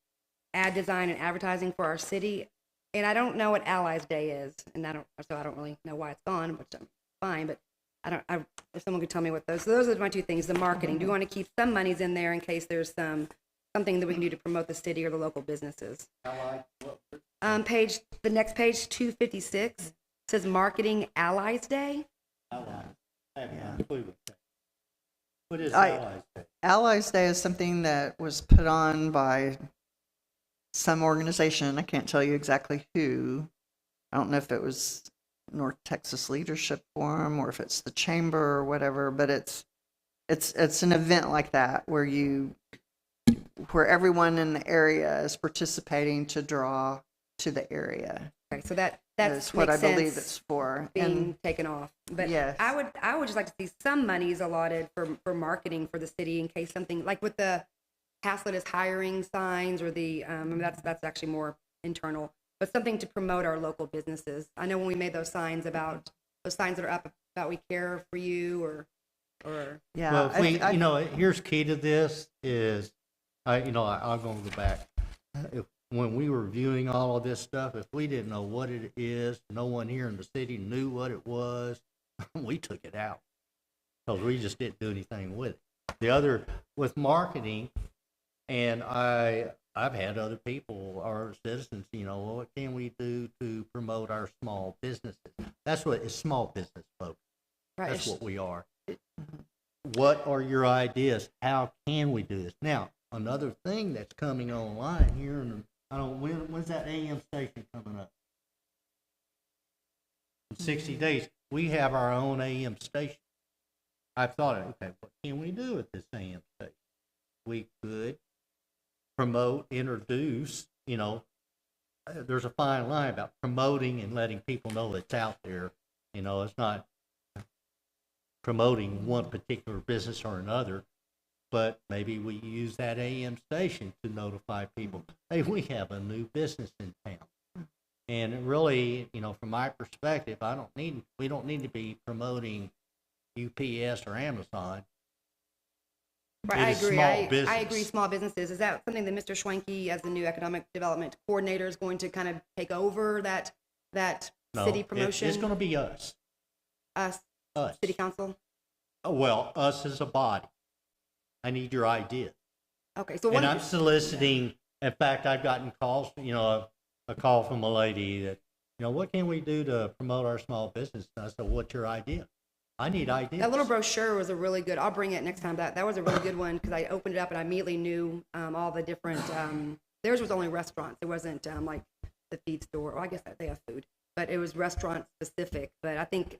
ad design, and advertising for our city, and I don't know what Allies Day is, and I don't really know why it's gone, which I'm fine, but if someone could tell me what those are my two things. The marketing, do you want to keep some monies in there in case there's something that we can do to promote the city or the local businesses? The next page, 256, says Marketing Allies Day. Allies. What is I- Allies Day? Allies Day is something that was put on by some organization. I can't tell you exactly who. I don't know if it was North Texas Leadership Forum or if it's the chamber or whatever, but it's an event like that where everyone in the area is participating to draw to the area. Okay, so that's what I makes believe sense it's for. being And taken off. But Yes. I would just like to see some monies allotted for marketing for the city in case something like with the Haslett is hiring signs or the that's actually more internal, but something to promote our local businesses. I know when we made those signs about those signs that are up about we care for you or yeah, Well, if we, I- you know, here's key to this is, I'm going to go back. When we were reviewing all of this stuff, if we didn't know what it is, no one here in the city knew what it was, we took it out because we just didn't do anything with it. The other, with marketing, and I've had other people, our citizens, well, what can we do to promote our small businesses? That's what it's small business folks. right. That's what we are. What are your ideas? How can we do this? Now, another thing that's coming online here, when's that AM station coming up? In 60 days, we have our own AM station. I thought, okay, what can we do with this AM station? We could promote, introduce, there's a fine line about promoting and letting people know it's out there. It's not promoting one particular business or another, but maybe we use that AM station to notify people, hey, we have a new business in town. And really, from my perspective, we don't need to be promoting UPS or Amazon. Right, I It is agree. small I business. agree. Small businesses. Is that something that Mr. Schwenke, as the new economic development coordinator, is going to kind of take over that No, city promotion? It's going to be us. Us, Us. city council. Well, us as a body. I need your idea. Okay, so And what? I'm soliciting, in fact, I've gotten calls, a call from a lady that, what can we do to promote our small business? And I said, what's your idea? I need ideas. That little brochure was a really good. I'll bring it next time. That was a really good one because I opened it up and I immediately knew all the different. Theirs was only restaurants. It wasn't like the feed store. Well, I guess they have food, but it was restaurant specific. But I think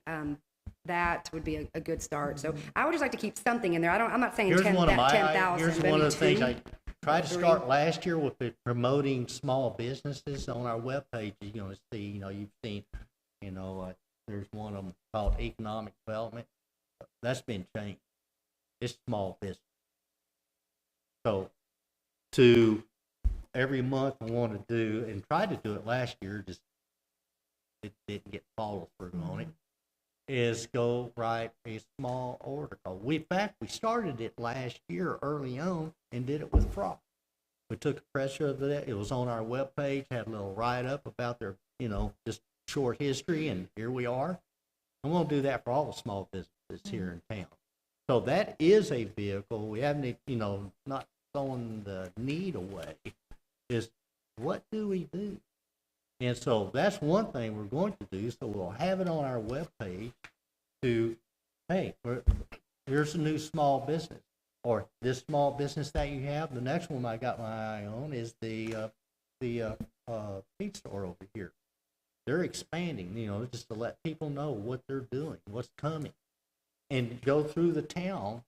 that would be a good start. So I would just like to keep something in there. I'm not saying Here's 10,000. one of my, 10,000, here's maybe one of the things two. I tried to three. start last year with promoting small businesses on our webpage. You're going to see, you've seen, there's one of them called economic development. That's been changed. It's small business. So to every month I want to do, and tried to do it last year, just it didn't get follow through on it, is go write a small article. In fact, we started it last year early on and did it with Frost. We took a pressure of it. It was on our webpage, had a little write-up about their, just short history, and here we are. I'm going to do that for all the small businesses here in town. So that is a vehicle. We haven't, not throwing the need away, is what do we do? And so that's one thing we're going to do. So we'll have it on our webpage to, hey, here's a new small business. Or this small business that you have. The next one I got my eye on is the feed store over here. They're expanding, just to let people know what they're doing, what's coming. And go through the town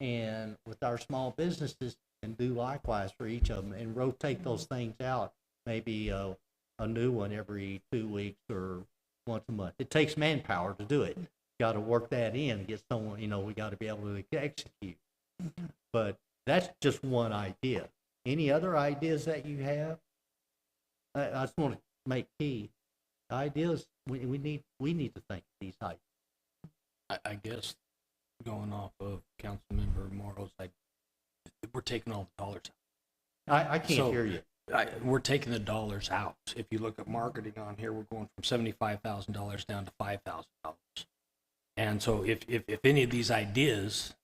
and with our small businesses and do likewise for each of them and rotate those things out. Maybe a new one every 2 weeks or once a month. It takes manpower to do it. Got to work that in, get someone, we got to be able to execute. But that's just one idea. Any other ideas that you have? I just want to make key ideas. We need to think of these ideas. I guess going off of Councilmember Morrow's, we're taking all the dollars out. I can't hear you. We're taking the dollars out. If you look at marketing on here, we're going from $75,000 down to $5,000. And so if any of these ideas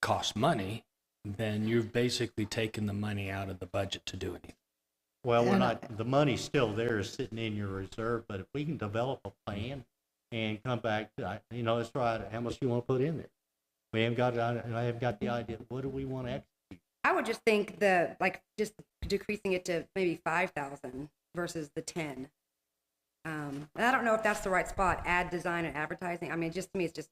cost money, then you've basically taken the money out of the budget to do anything. Well, we're not, the money's still there, sitting in your reserve, but if we can develop a plan and come back to, it's right, how much you want to put in there? We haven't got, I haven't got the idea, what do we want to execute? I would just think just decreasing it to maybe 5,000 versus the 10. And I don't know if that's the right spot, ad design and advertising. I mean, just to me, it's just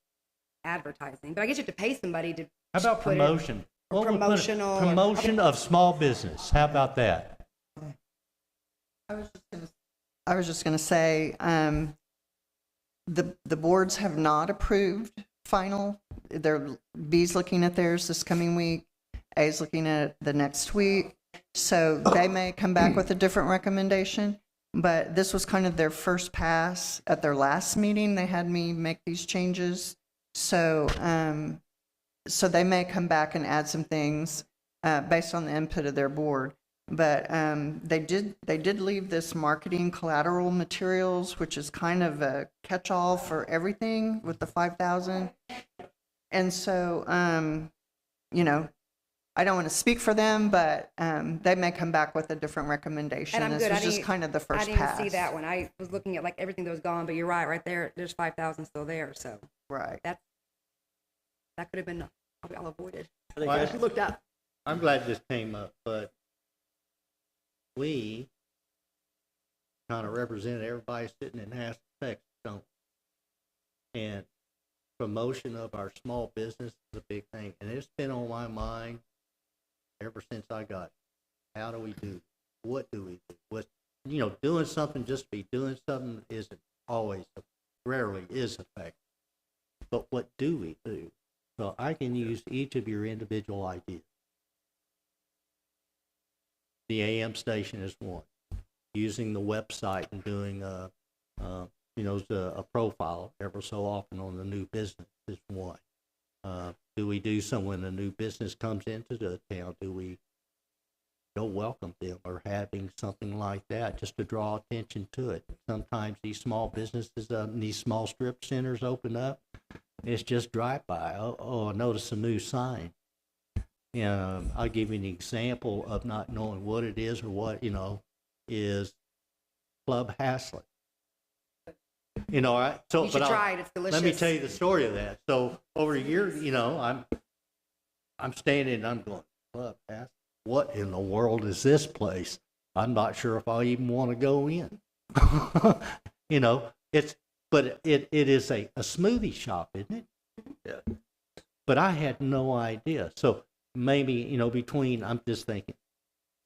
advertising. But I guess you have to pay somebody to. How about put it- promotion? What would put it- promotional or- Promotion of small business, how about that? I was just going to say, the boards have not approved final. B's looking at theirs this coming week. A's looking at it the next week. So they may come back with a different recommendation. But this was kind of their first pass. At their last meeting, they had me make these changes. So, so they may come back and add some things based on the input of their board. But they did leave this marketing collateral materials, which is kind of a catch-all for everything with the 5,000. And so, you know, I don't want to speak for them, but they may come back with a different recommendation. And I'm This good. was just kind of the first I didn't pass. see that one. I was looking at like everything that was gone, but you're right there. There's 5,000 still there. So Right. that could have been all avoided. I think Well, that's, Looked up. I'm glad this came up, but we kind of represent everybody sitting in Haskell, Texas, don't we? And promotion of our small business is a big thing, and it's been on my mind ever since I got here. How do we do? What do we do? What, you know, doing something just to be doing something isn't always, rarely is effective. But what do we do? So I can use each of your individual ideas. The AM station is one. Using the website and doing a profile ever so often on the new business is one. Do we do some when a new business comes into the town? Do we go welcome them or having something like that just to draw attention to it? Sometimes these small businesses, these small strip centers open up. It's just drive by. Oh, I noticed a new sign. I'll give you an example of not knowing what it is or what, is Club Haslett. So, You should but try it. It's delicious. let me tell you the story of that. So over a year, I'm standing and I'm going, Club Haslett, what in the world is this place? I'm not sure if I even want to go in. But it is a smoothie shop, isn't it? yeah. But I had no idea. So maybe, between, I'm just thinking,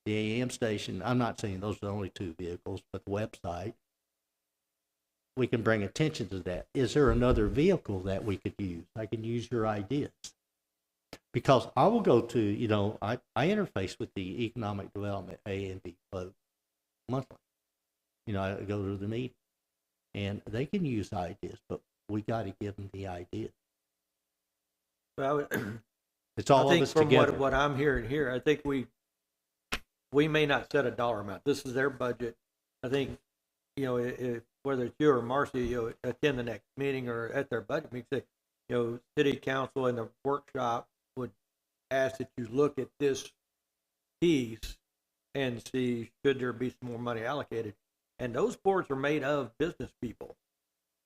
the AM station, I'm not saying those are the only two vehicles, but the website, we can bring attention to that. Is there another vehicle that we could use? I can use your ideas. Because I will go to, I interface with the Economic Development A and B folks monthly. I go to the meeting. And they can use ideas, but we got to give them the ideas. Well, It's all I think of us from together. what I'm hearing here, I think we may not set a dollar amount. This is their budget. I think, if, whether it's you or Marcy, attend the next meeting or at their budget meeting, say, city council in the workshop would ask that you look at this piece and see should there be some more money allocated. And those boards are made of business people.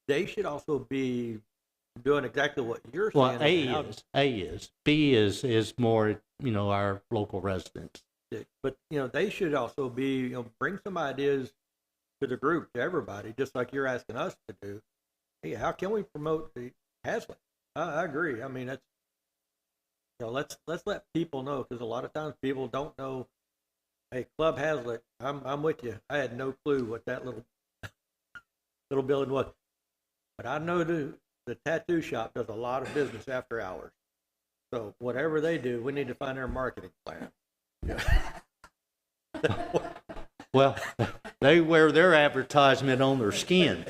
They should also be doing exactly what you're Well, saying. A is. B is more, our local residents. But, they should also be, bring some ideas to the group, to everybody, just like you're asking us to do. Hey, how can we promote the Haslett? I agree. I mean, that's, let's let people know, because a lot of times people don't know. Hey, Club Haslett, I'm with you. I had no clue what that little building was, but I know the tattoo shop does a lot of business after hours. So whatever they do, we need to find their marketing plan. Well, they wear their advertisement on their skin.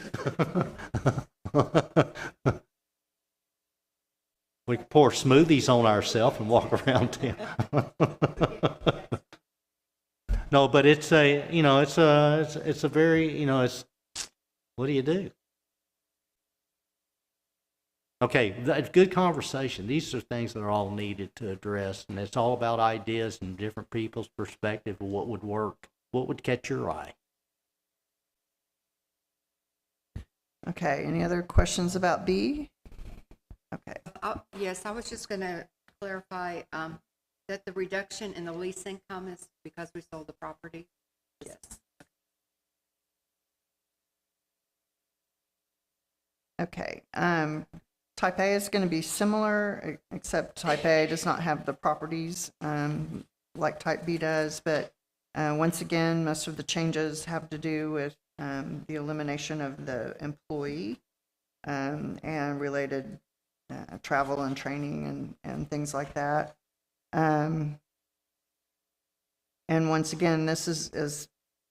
We can pour smoothies on ourselves and walk around town. No, but it's a very, what do you do? Okay, good conversation. These are things that are all needed to address, and it's all about ideas and different people's perspective of what would work, what would catch your eye. Okay, any other questions about B? Okay. Yes, I was just going to clarify that the reduction in the lease income is because we sold the property. Yes. Okay. Type A is going to be similar, except Type A does not have the properties like Type B does. But once again, most of the changes have to do with the elimination of the employee and related travel and training and things like that. And once again, this is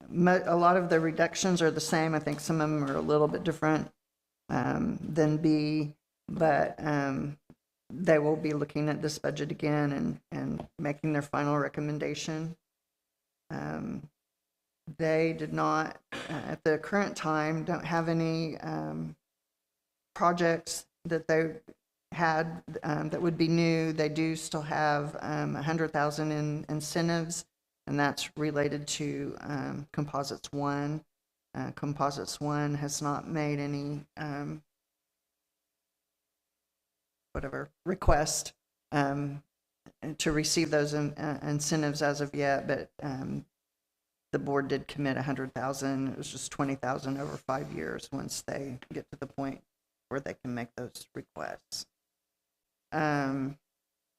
a lot of the reductions are the same. I think some of them are a little bit different than B, but they will be looking at this budget again and making their final recommendation. They did not, at the current time, don't have any projects that they had that would be new. They do still have $100,000 in incentives, and that's related to Composites One. Composites One has not made any request to receive those incentives as of yet, but the board did commit $100,000. It was just $20,000 over 5 years once they get to the point where they can make those requests. And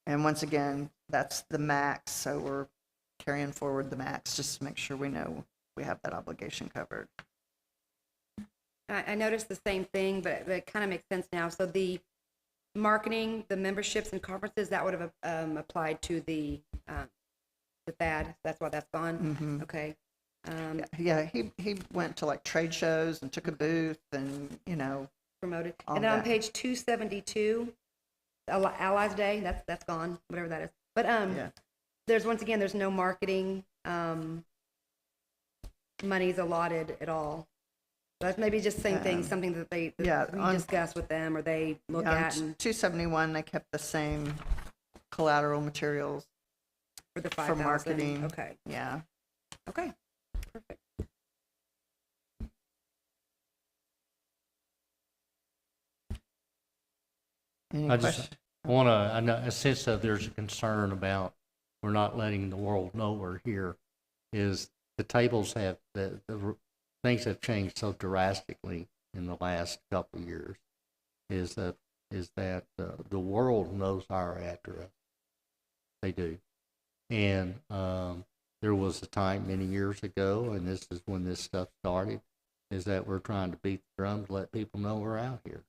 once again, that's the max, so we're carrying forward the max just to make sure we know we have that obligation covered. I noticed the same thing, but it kind of makes sense now. So the marketing, the memberships and conferences, that would have applied to the THAD. That's why that's gone. Mm-hmm. Okay. Yeah, he went to like trade shows and took a booth and, Promoted. all And then on that. page 272, Allies Day, that's gone, whatever that is. But Yeah. there's no marketing monies allotted at all. That's maybe just same thing, something that we discuss with them or they look Yeah, on at and 271, they kept the same collateral materials for the for 5,000. marketing. Okay. Yeah. Okay. Perfect. Any I questions? just want to, I know, I sense that there's a concern about we're not letting the world know we're here, is the tables have, the things have changed so drastically in the last couple of years, is that the world knows our address. They do. And there was a time many years ago, and this is when this stuff started, is that we're trying to beat the drum to let people know we're out here.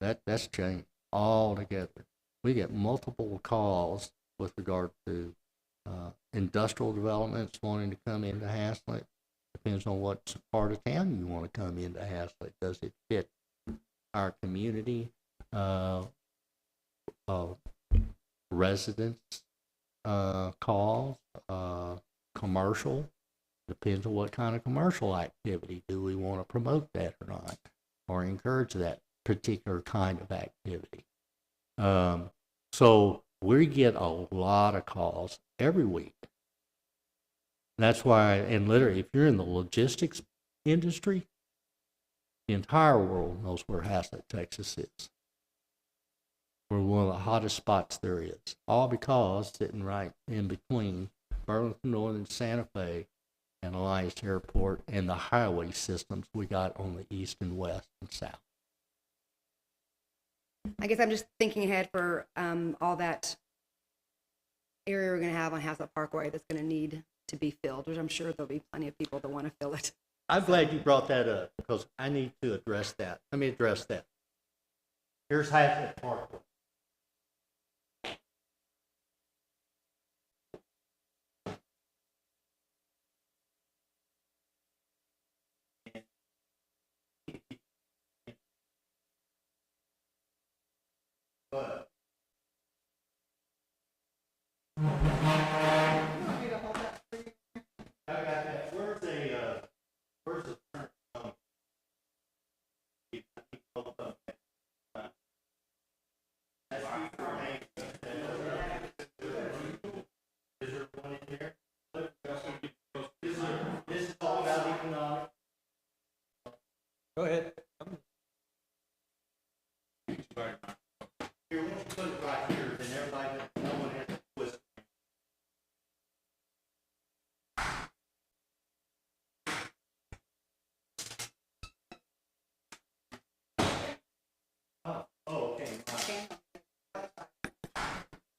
That's changed altogether. We get multiple calls with regard to industrial developments wanting to come into Haslett. Depends on what part of town you want to come into Haslett. Does it fit our community? Residents calls, commercial. Depends on what kind of commercial activity. Do we want to promote that or not, or encourage that particular kind of activity? So we get a lot of calls every week. That's why, and literally, if you're in the logistics industry, the entire world knows where Haslett, Texas is. We're one of the hottest spots there is, all because sitting right in between Burlington Northern, Santa Fe, and Alliance Airport, and the highway systems we got on the east and west and south. I guess I'm just thinking ahead for all that area we're going to have on Haslett Parkway that's going to need to be filled, which I'm sure there'll be plenty of people that want to fill it. I'm glad you brought that up because I need to address that. Let me address that. Here's Haslett Parkway. But where's the current is there one in here? This is all about economic. Go ahead. Here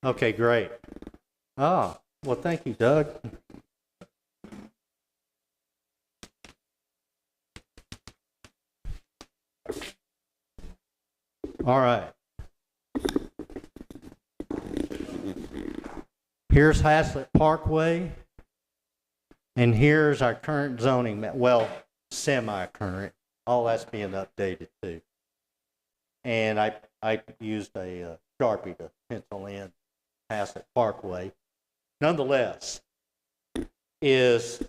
Okay, great. Ah, well, thank you, Doug. All right. Here's Haslett Parkway, and here's our current zoning, well, semi-current. All that's being updated too. And I used a Sharpie to pencil in Haslett Parkway. Nonetheless, is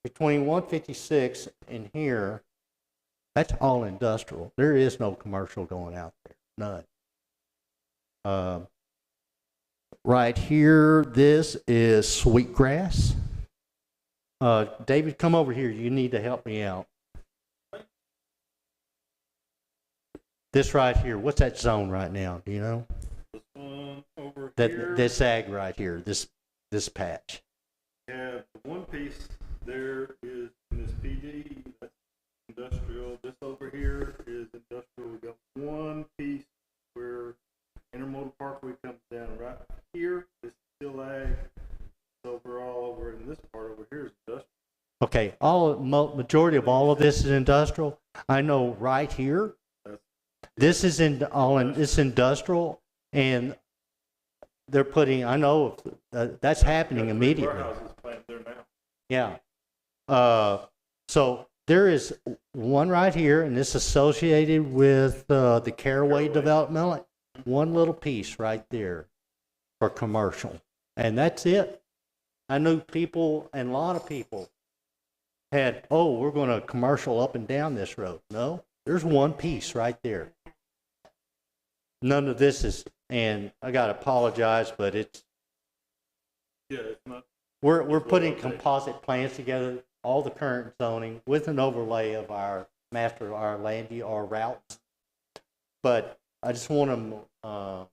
between 156 and here, that's all industrial. There is no commercial going out there, none. Right here, this is Sweetgrass. David, come over here. You need to help me out. This right here, what's that zone right now? Do you know? This one over That here. this ag right here, this patch. Have the one piece there is in this PD, that's industrial. This over here is industrial. We got one piece where Intermodal Parkway comes down right here. This is still ag. Overall, over in this part over here is industrial. Okay, majority of all of this is industrial. I know right here, this is this industrial, and they're putting. I know that's happening immediately. Warehouses planted there now. Yeah. So there is one right here, and it's associated with the Caraway development. One little piece right there for commercial, and that's it. I knew people, and a lot of people had, we're going to commercial up and down this road. No, there's one piece right there. None of this is, and I got to apologize, but it's not. we're putting composite plans together, all the current zoning with an overlay of our land use, our routes. But I just want to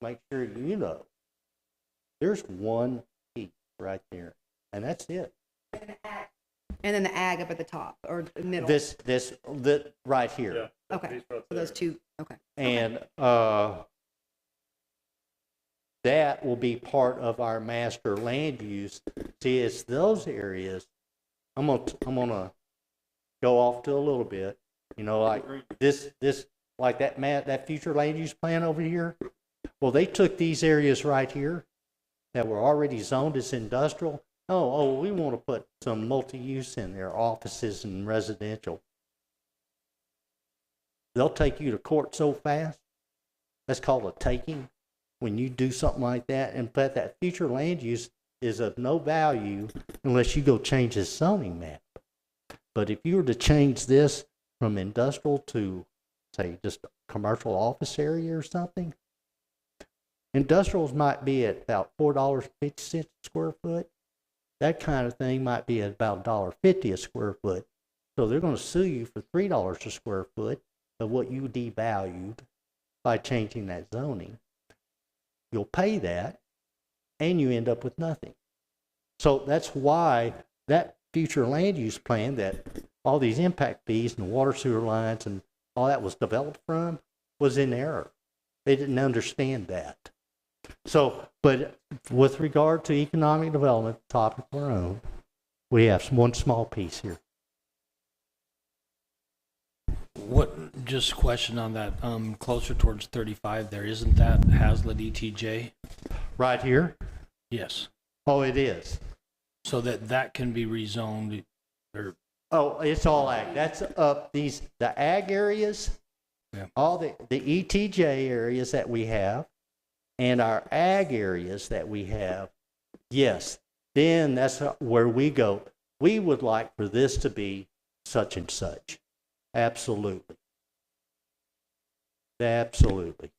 make sure you know there's one piece right there, and that's it. And then the ag up at the top or the middle. This right here. Yeah. Okay. So those two. Okay. And that will be part of our master land use. See, it's those areas. I'm gonna go off to a little bit. You know, like this, like that future land use plan over here. Well, they took these areas right here that were already zoned as industrial. We want to put some multi-use in there, offices and residential. They'll take you to court so fast. That's called a taking. When you do something like that, and but that future land use is of no value unless you go change the zoning map. But if you were to change this from industrial to, say, just a commercial office area or something, industrials might be at about $4.50 a square foot. That kind of thing might be at about $1.50 a square foot. So they're going to sue you for $3 a square foot of what you devalued by changing that zoning. You'll pay that, and you end up with nothing. So that's why that future land use plan that all these impact fees and water sewer lines and all that was developed from was in error. They didn't understand that. So, but with regard to economic development, the topic we're on, we have one small piece here. What, just question on that, closer towards 35 there, isn't that Haslett ETJ? Right here? Yes. Oh, it is. So that can be rezoned, or, Oh, it's all ag. That's up the ag areas, yeah. all the ETJ areas that we have, and our ag areas that we have. Yes, then that's where we go. We would like for this to be such and such. Absolutely. Absolutely.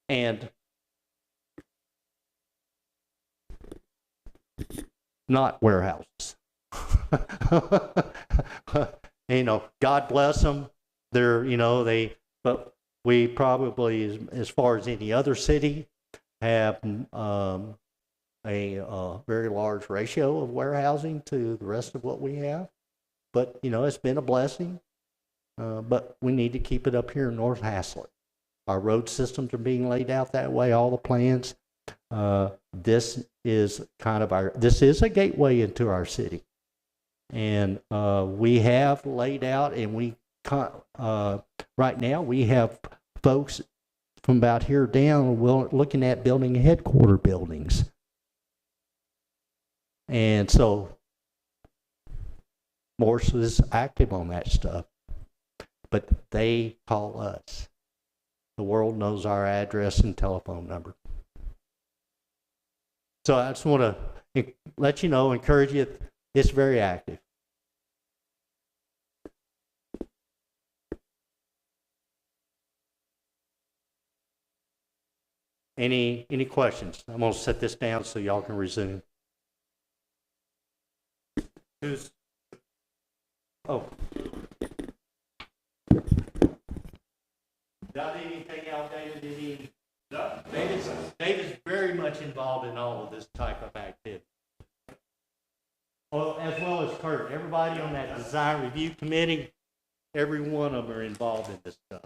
And not warehouses. God bless them. But we probably, as far as any other city, have a very large ratio of warehousing to the rest of what we have. But, it's been a blessing. but we need to keep it up here in North Haslett. Our road systems are being laid out that way, all the plans. This is this is a gateway into our city. And we have laid out, and right now we have folks from about here down looking at building headquarter buildings. And so Morse is active on that stuff, but they call us. The world knows our address and telephone number. So I just want to let you know, encourage you, it's very active. Any questions? I'm going to set this down so y'all can resume. Oh. Got anything else, David? No. David's very much involved in all of this type of activity. Well, as well as Kurt. Everybody on that design review committee, every one of them are involved in this stuff.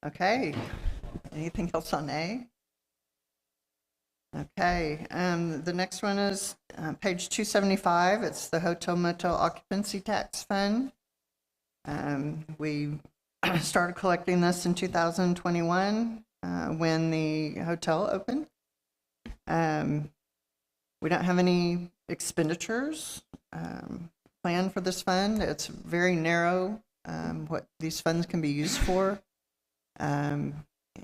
Okay. Anything else on A? Okay. The next one is page 275. It's the Hotel Motel Occupancy Tax Fund. We started collecting this in 2021 when the hotel opened. We don't have any expenditures planned for this fund. It's very narrow what these funds can be used for.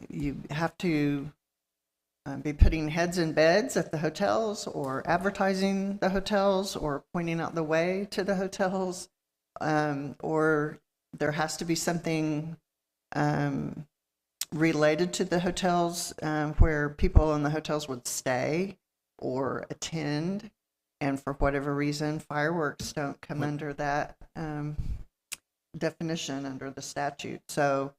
You have to be putting heads in beds at the hotels, or advertising the hotels, or pointing out the way to the hotels, or there has to be something related to the hotels where people in the hotels would stay or attend, and for whatever reason fireworks don't come under that definition under the statute. So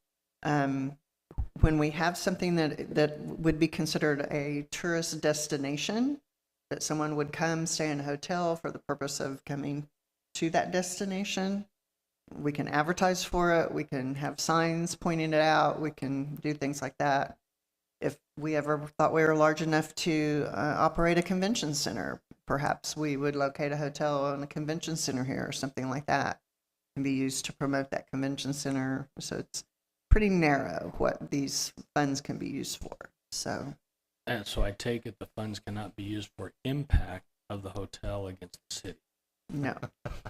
when we have something that would be considered a tourist destination, that someone would come stay in a hotel for the purpose of coming to that destination, we can advertise for it, we can have signs pointing it out, we can do things like that. If we ever thought we were large enough to operate a convention center, perhaps we would locate a hotel in a convention center here or something like that, and be used to promote that convention center. So it's pretty narrow what these funds can be used for. So, and so I take it the funds cannot be used for impact of the hotel against the city. no,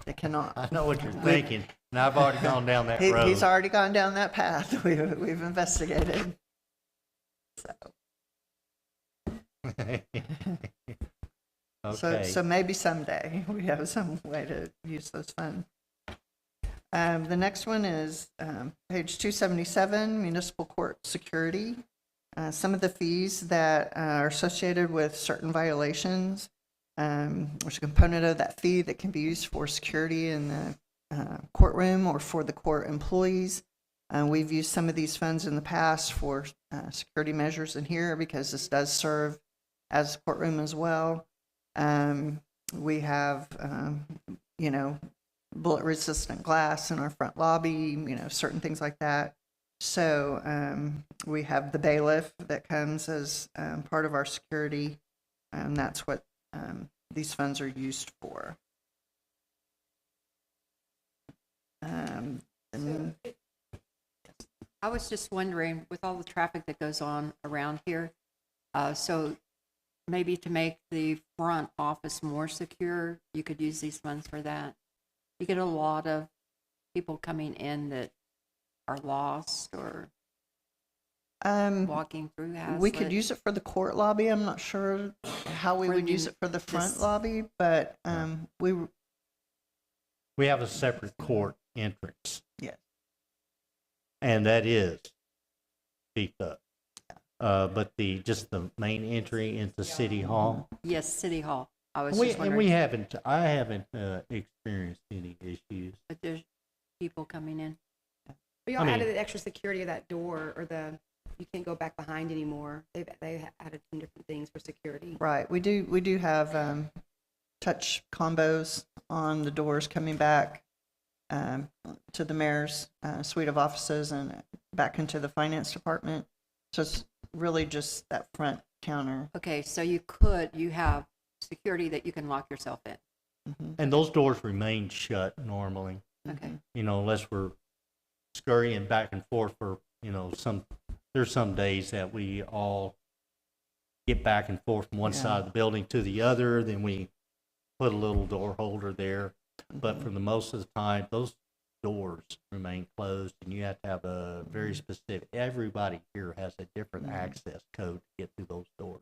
it cannot. I know what you're thinking, and I've already gone down that road. He's already gone down that path. We've investigated. So. So maybe someday we have some way to use those funds. The next one is page 277, municipal court security. Some of the fees that are associated with certain violations, there's a component of that fee that can be used for security in the courtroom or for the court employees. We've used some of these funds in the past for security measures in here because this does serve as a courtroom as well. We have, bullet resistant glass in our front lobby, certain things like that. So we have the bailiff that comes as part of our security, and that's what these funds are used for. I was just wondering, with all the traffic that goes on around here, so maybe to make the front office more secure, you could use these funds for that. You get a lot of people coming in that are lost or walking through Haslett. We could use it for the court lobby. I'm not sure how we would use it for the front lobby, but we have a separate court entrance. Yes. And that is beefed up. But just the main entry into City Hall. Yes, City Hall. I was And we, just and wondering, I haven't experienced any issues. but there's people coming in. We all I mean- added the extra security of that door, or you can't go back behind anymore. They added some different things for security. Right. We do have touch combos on the doors coming back to the mayor's suite of offices and back into the finance department. So it's really just that front counter. Okay, so you have security that you can lock yourself in. Mhm. And those doors remain shut normally, Okay. you know, unless we're scurrying back and forth for, you know, there's some days that we all get back and forth from one Yeah. side of the building to the other, then we put a little door holder there. But for the most of the time, those doors remain closed, and you have to have a very specific, everybody here has a different access code to get through those doors.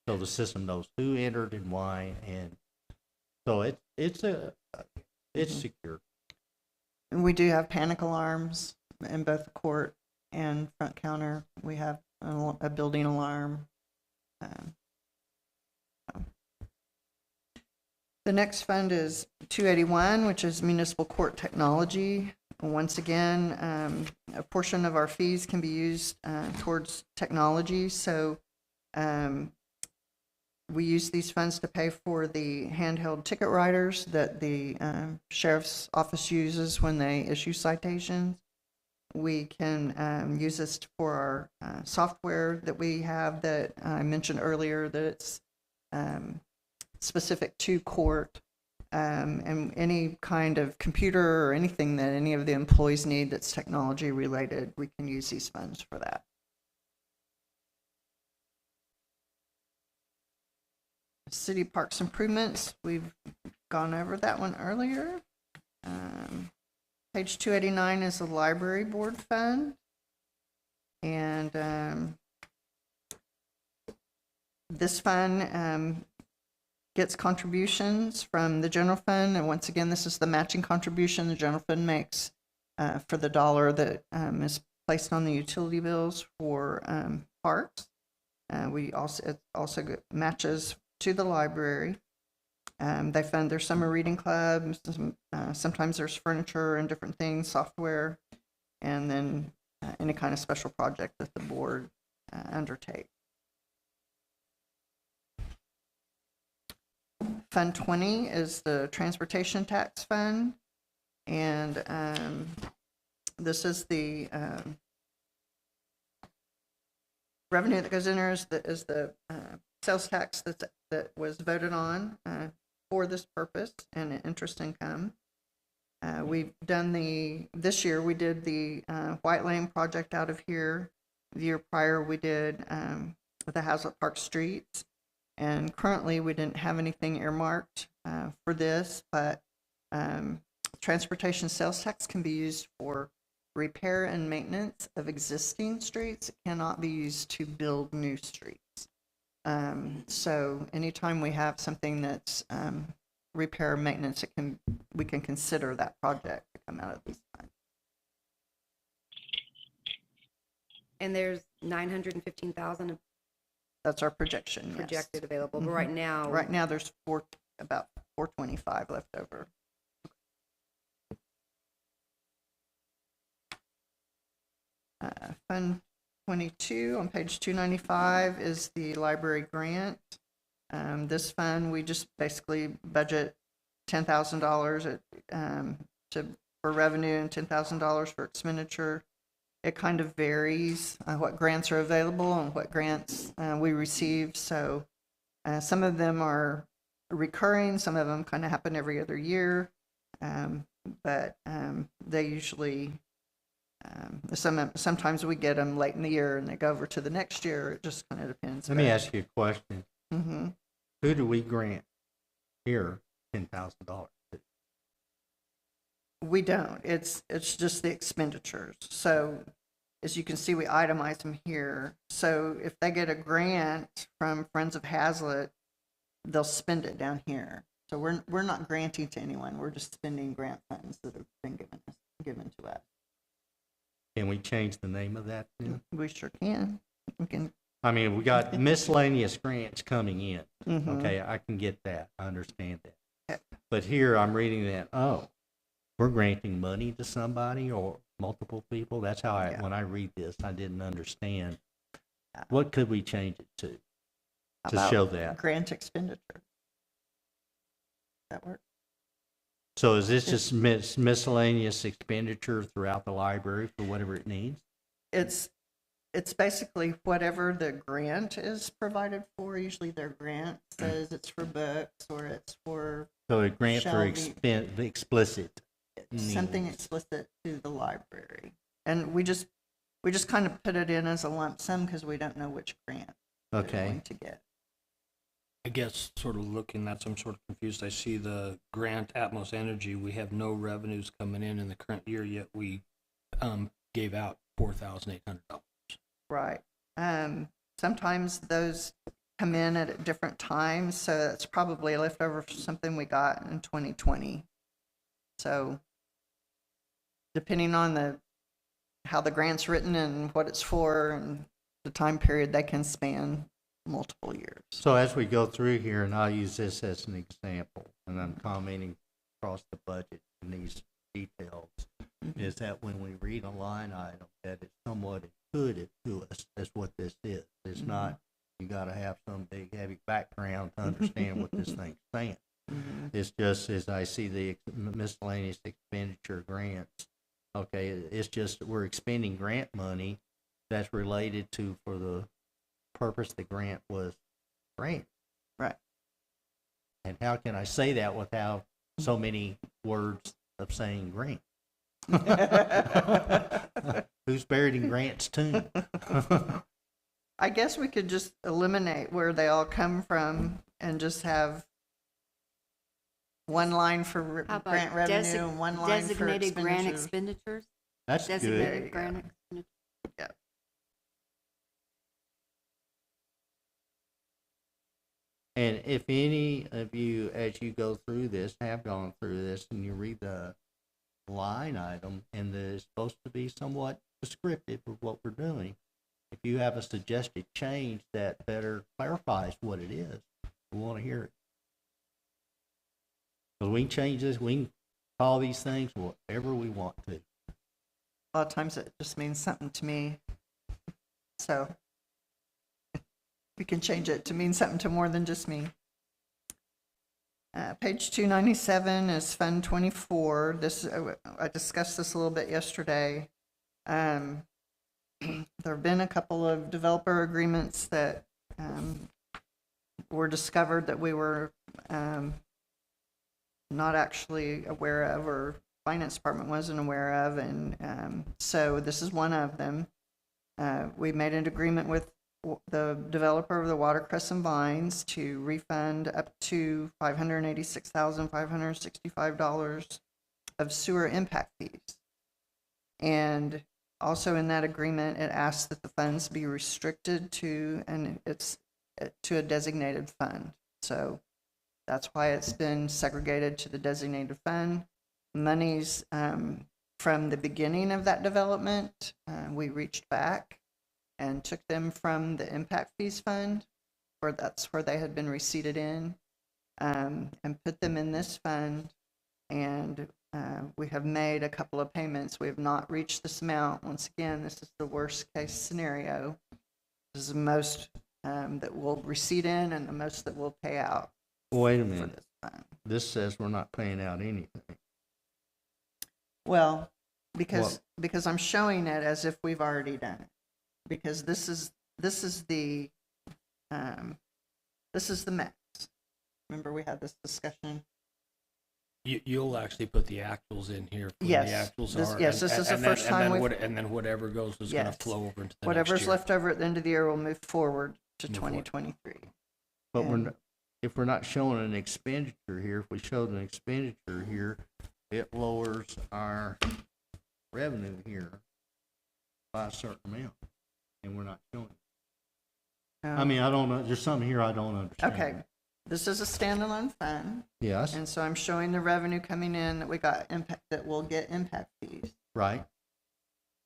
So the system knows who entered and why, and so it's secure. And we do have panic alarms in both the court and front counter. We have a building alarm. The next fund is 281, which is municipal court technology. Once again, a portion of our fees can be used towards technology. So we use these funds to pay for the handheld ticket writers that the sheriff's office uses when they issue citations. We can use this for our software that we have that I mentioned earlier, that it's specific to court, and any kind of computer or anything that any of the employees need that's technology related, we can use these funds for that. City parks improvements, we've gone over that one earlier. Page 289 is the library board fund. And this fund gets contributions from the general fund. And once again, this is the matching contribution the general fund makes for the dollar that is placed on the utility bills for parks. It also matches to the library. They fund their summer reading club. Sometimes there's furniture and different things, software, and then any kind of special project that the board undertakes. Fund 20 is the transportation tax fund, and this is the revenue that goes in there is the sales tax that was voted on for this purpose, and interest income. We've done this year we did the White Lane project out of here. The year prior we did the Hazlet Park Streets, and currently we didn't have anything earmarked for this, but transportation sales tax can be used for repair and maintenance of existing streets. It cannot be used to build new streets. So anytime we have something that's repair and maintenance, we can consider that project to come out of these funds. And there's 915,000 That's our projection. Yes. projected available, but Mhm. right now, There's about 425 left over. Fund 22 on page 295 is the library grant. This fund, we just basically budget $10,000 for revenue and $10,000 for expenditure. It kind of varies what grants are available and what grants we receive. So some of them are recurring, some of them kind of happen every other year, but they usually sometimes we get them late in the year and they go over to the next year. It just kind of depends. Let me ask you a question. Mm-hmm. Who do we grant here $10,000? We don't. It's just the expenditures. So as you can see, we itemize them here. So if they get a grant from Friends of Hazlet, they'll spend it down here. So we're not granting to anyone. We're just spending grant funds that have been given to us. Can we change the name of that then? We sure can. We can I mean, we got miscellaneous grants coming in. Mhm. Okay, I can get that. I understand that. Okay. But here I'm reading that, oh, we're granting money to somebody or multiple people. That's how Yeah. when I read this, I didn't understand. Yeah. What could we change it to About show that? grant expenditure. That work? So is this just miscellaneous expenditure throughout the library for whatever it needs? It's basically whatever the grant is provided for. Usually their grant says it's for books or it's for So a grant for Shelving. the explicit. something needs. explicit to the library. And we just kind of put it in as a lump sum because we don't know which grant we're Okay. going to get. I guess sort of looking at, I'm sort of confused. I see the grant Atmos Energy, we have no revenues coming in the current year, yet we gave out $4,800. Right. Sometimes those come in at different times, so it's probably a leftover from something we got in 2020. So depending on how the grant's written and what it's for and the time period, they can span multiple years. So as we go through here, and I'll use this as an example, and I'm commenting across the budget in these details, is that when we read a line item, that it's somewhat intuitive to us as what this is. It's not, you gotta have some big heavy background to understand what this thing's saying. It's just as I see the miscellaneous expenditure grants, okay, it's just we're expending grant money that's related to for the purpose the grant was grant. Right. And how can I say that without so many words of saying grant? Who's buried in Grant's tomb? I guess we could just eliminate where they all come from and just have one line for How about grant revenue and one line for designated grant expenditures. expenditures? That's good. Designated grant expenditures. And if any of you, as you go through this, have gone through this, and you read the line item, and it's supposed to be somewhat descriptive of what we're doing, if you have a suggested change that better clarifies what it is, we want to hear it. Because we can change this, we can call these things whatever we want to. A lot of times it just means something to me. So we can change it to mean something to more than just me. Page 297 is Fund 24. This I discussed this a little bit yesterday. There have been a couple of developer agreements that were discovered that we were not actually aware of, or finance department wasn't aware of, and so this is one of them. We made an agreement with the developer of the Watercress and Vines to refund up to $586,565 of sewer impact fees. And also in that agreement, it asks that the funds be restricted to a designated fund. So that's why it's been segregated to the designated fund. Monies from the beginning of that development, we reached back and took them from the impact fees fund, where that's where they had been receipted in, and put them in this fund. And we have made a couple of payments. We have not reached this amount. Once again, this is the worst case scenario. This is the most that we'll receipt in and the most that we'll pay out. Wait a for minute. this fund. This says we're not paying out anything. Well, because I'm showing it as if we've already done it. Because this is the max. Remember we had this discussion. You'll actually put the actuals in here. For Yes. The actuals This- are. yes, this is the first time we've- And then whatever goes is going Yes. to flow over into the Whatever's next year. left over at the end of the year will move forward to Move forward. 2023. But And- if we're not showing an expenditure here, if we showed an expenditure here, it lowers our revenue here by a certain amount, and we're not showing it. I mean, I don't know, there's something here I don't understand. Okay, this is a standalone fund, Yes, and so I'm showing the revenue coming in that we got impact, that we'll get impact fees. right.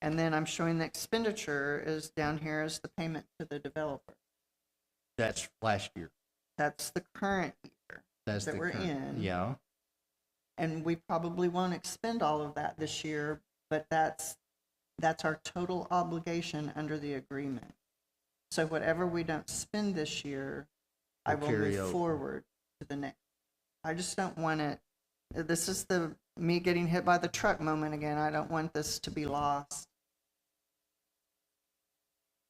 And then I'm showing the expenditure is down here as the payment to the developer. That's last year. That's the current year That's that the we're current- in. Yeah. And we probably won't expend all of that this year, but that's our total obligation under the agreement. So whatever we don't spend this year, I Will will carry move over. forward to the next. I just don't want it, this is the me getting hit by the truck moment again. I don't want this to be lost.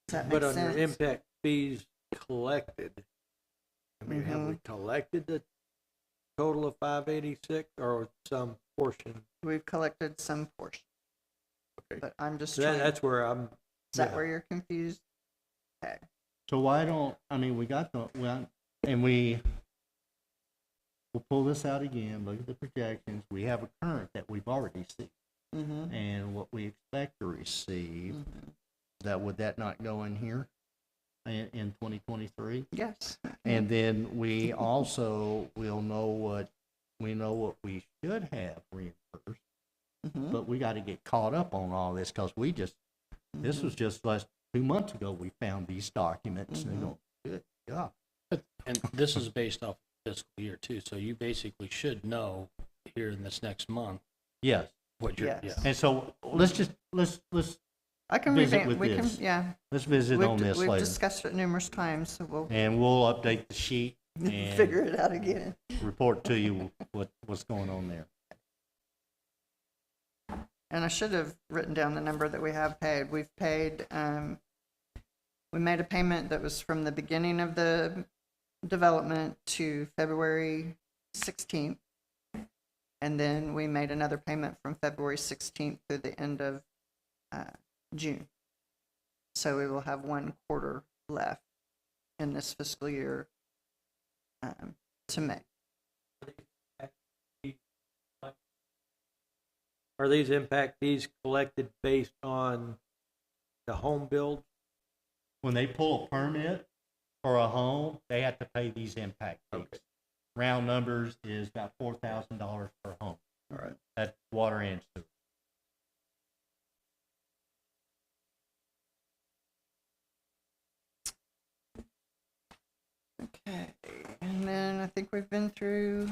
Does that make But on sense? your impact fees collected, I mean, have we collected the total of 586 or some portion? We've collected some portion. Okay. But I'm just So trying, that's where I'm. is that yeah. where you're confused? Okay. So why don't, I mean, we got the, well, and we'll pull this out again, look at the projections. We have a current that we've already seen Mm-hmm. and what we expect to receive. Would that not go in here in 2023? Yes. And then we also will know what we should have reimbursed, Mhm. but we got to get caught up on all this because this was just less 2 months ago we found these documents and go, good God. And this is based off fiscal year too, so you basically should know here in this next month Yes. what you're, Yes. yeah. And so let's I can visit revamp, with we can, this. yeah. visit on this We've later. discussed it numerous times, so we'll And we'll update the sheet and figure it out again. report to you what's going on there. And I should have written down the number that we have paid. We've paid, we made a payment that was from the beginning of the development to February 16th. And then we made another payment from February 16th through the end of June. So we will have 1 quarter left in this fiscal year to make. Are these impact fees collected based on the home build? When they pull a permit for a home, they have to pay these impact fees. Okay. Round numbers is about $4,000 per home. All right. That's water and sewer. Okay, and then I think we've been through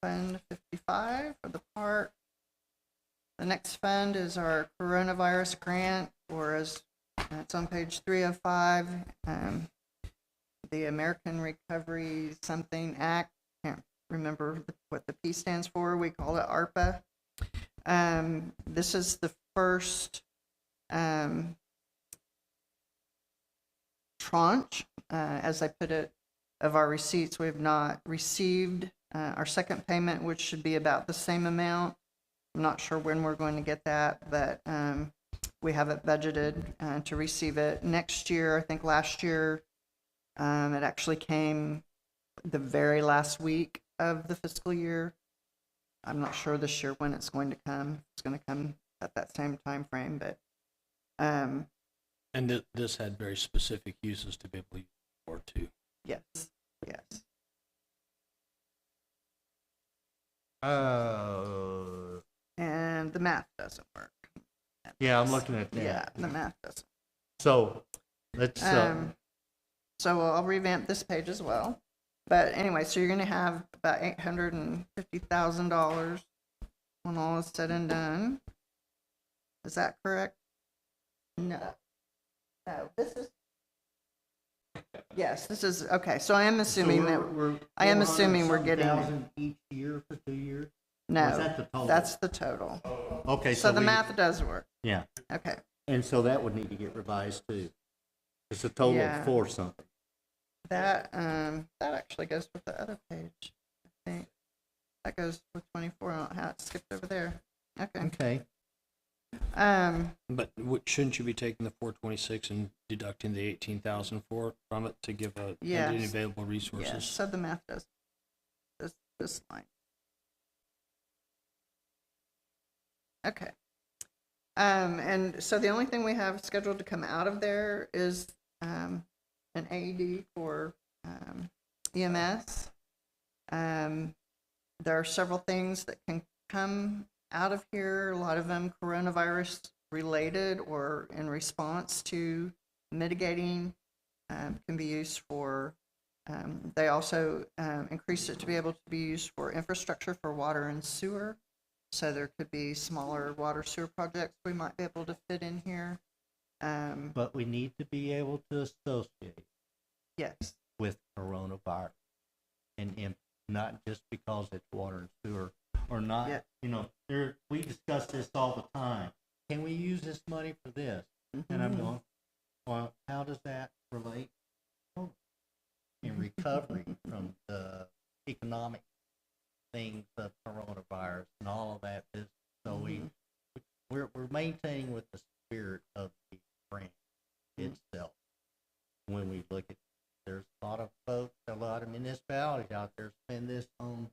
Fund 55 for the park. The next fund is our coronavirus grant, or as it's on page 305, the American Recovery Something Act. Can't remember what the P stands for. We call it ARPA. This is the first tranche, as I put it, of our receipts. We have not received our second payment, which should be about the same amount. I'm not sure when we're going to get that, but we have it budgeted to receive it next year. I think last year it actually came the very last week of the fiscal year. I'm not sure this year when it's going to come. It's going to come at that same time frame, but And this had very specific uses to be able to use it for too. yes, yes. And the math doesn't work. Yeah, I'm looking at that. Yeah, the math doesn't. So let's, So I'll revamp this page as well. But anyway, so you're going to have about $850,000 when all is said and done. Is that correct? No. No, this is. Yes, this is, okay, so I am assuming that, I am assuming we're getting it. $400,000 each year for 2 years? Or is No, that the total? that's the total. Okay, So the we- math does work. Yeah, Okay. and so that would need to get revised too. It's a total Yeah. of 4 something. That actually goes with the other page, I think. That goes with 24. I don't know how it skipped over there. Okay. Okay. But shouldn't you be taking the 426 and deducting the 18,000 from it to give a Yes. any available resources? Yes, so the math does this line. Okay. And so the only thing we have scheduled to come out of there is an AED for EMS. There are several things that can come out of here, a lot of them coronavirus related or in response to mitigating, can be used for, they also increased it to be able to be used for infrastructure for water and sewer. So there could be smaller water sewer projects we might be able to fit in here. But we need to be able to associate Yes, with coronavirus and not just because it's water and sewer or not, Yeah. you know, we discuss this all the time. Can we use this money for this? And I'm going, well, how does that relate in recovery from the economic things of coronavirus and all of that business? So we're maintaining with the spirit of the grant itself. When we look at, there's a lot of folks, a lot of municipalities out there spend this on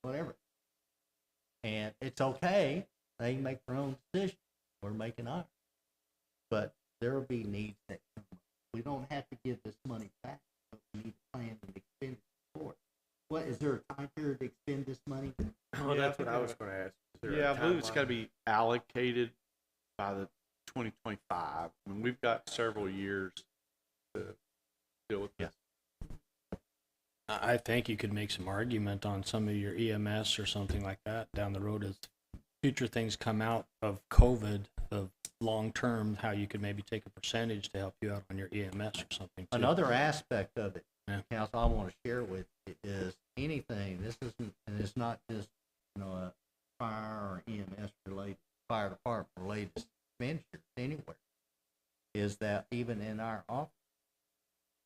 whatever. And it's okay. They make their own decision. We're making ours. But there will be needs that come up. We don't have to give this money back, but we need to plan and expend it for it. What, is there a time period to expend this money? Well, that's what I was going to ask. Is there a Yeah, I believe it's timeline? got to be allocated by the 2025. I mean, we've got several years to deal with this. I think you could make some argument on some of your EMS or something like that down the road as future things come out of COVID, of long term, how you could maybe take a percentage to help you out on your EMS or something too. Another aspect of it, Yeah. Council, I want to share with you is anything, this isn't, and it's not just, you know, a fire or EMS related, fire department related expenditures anywhere, is that even in our office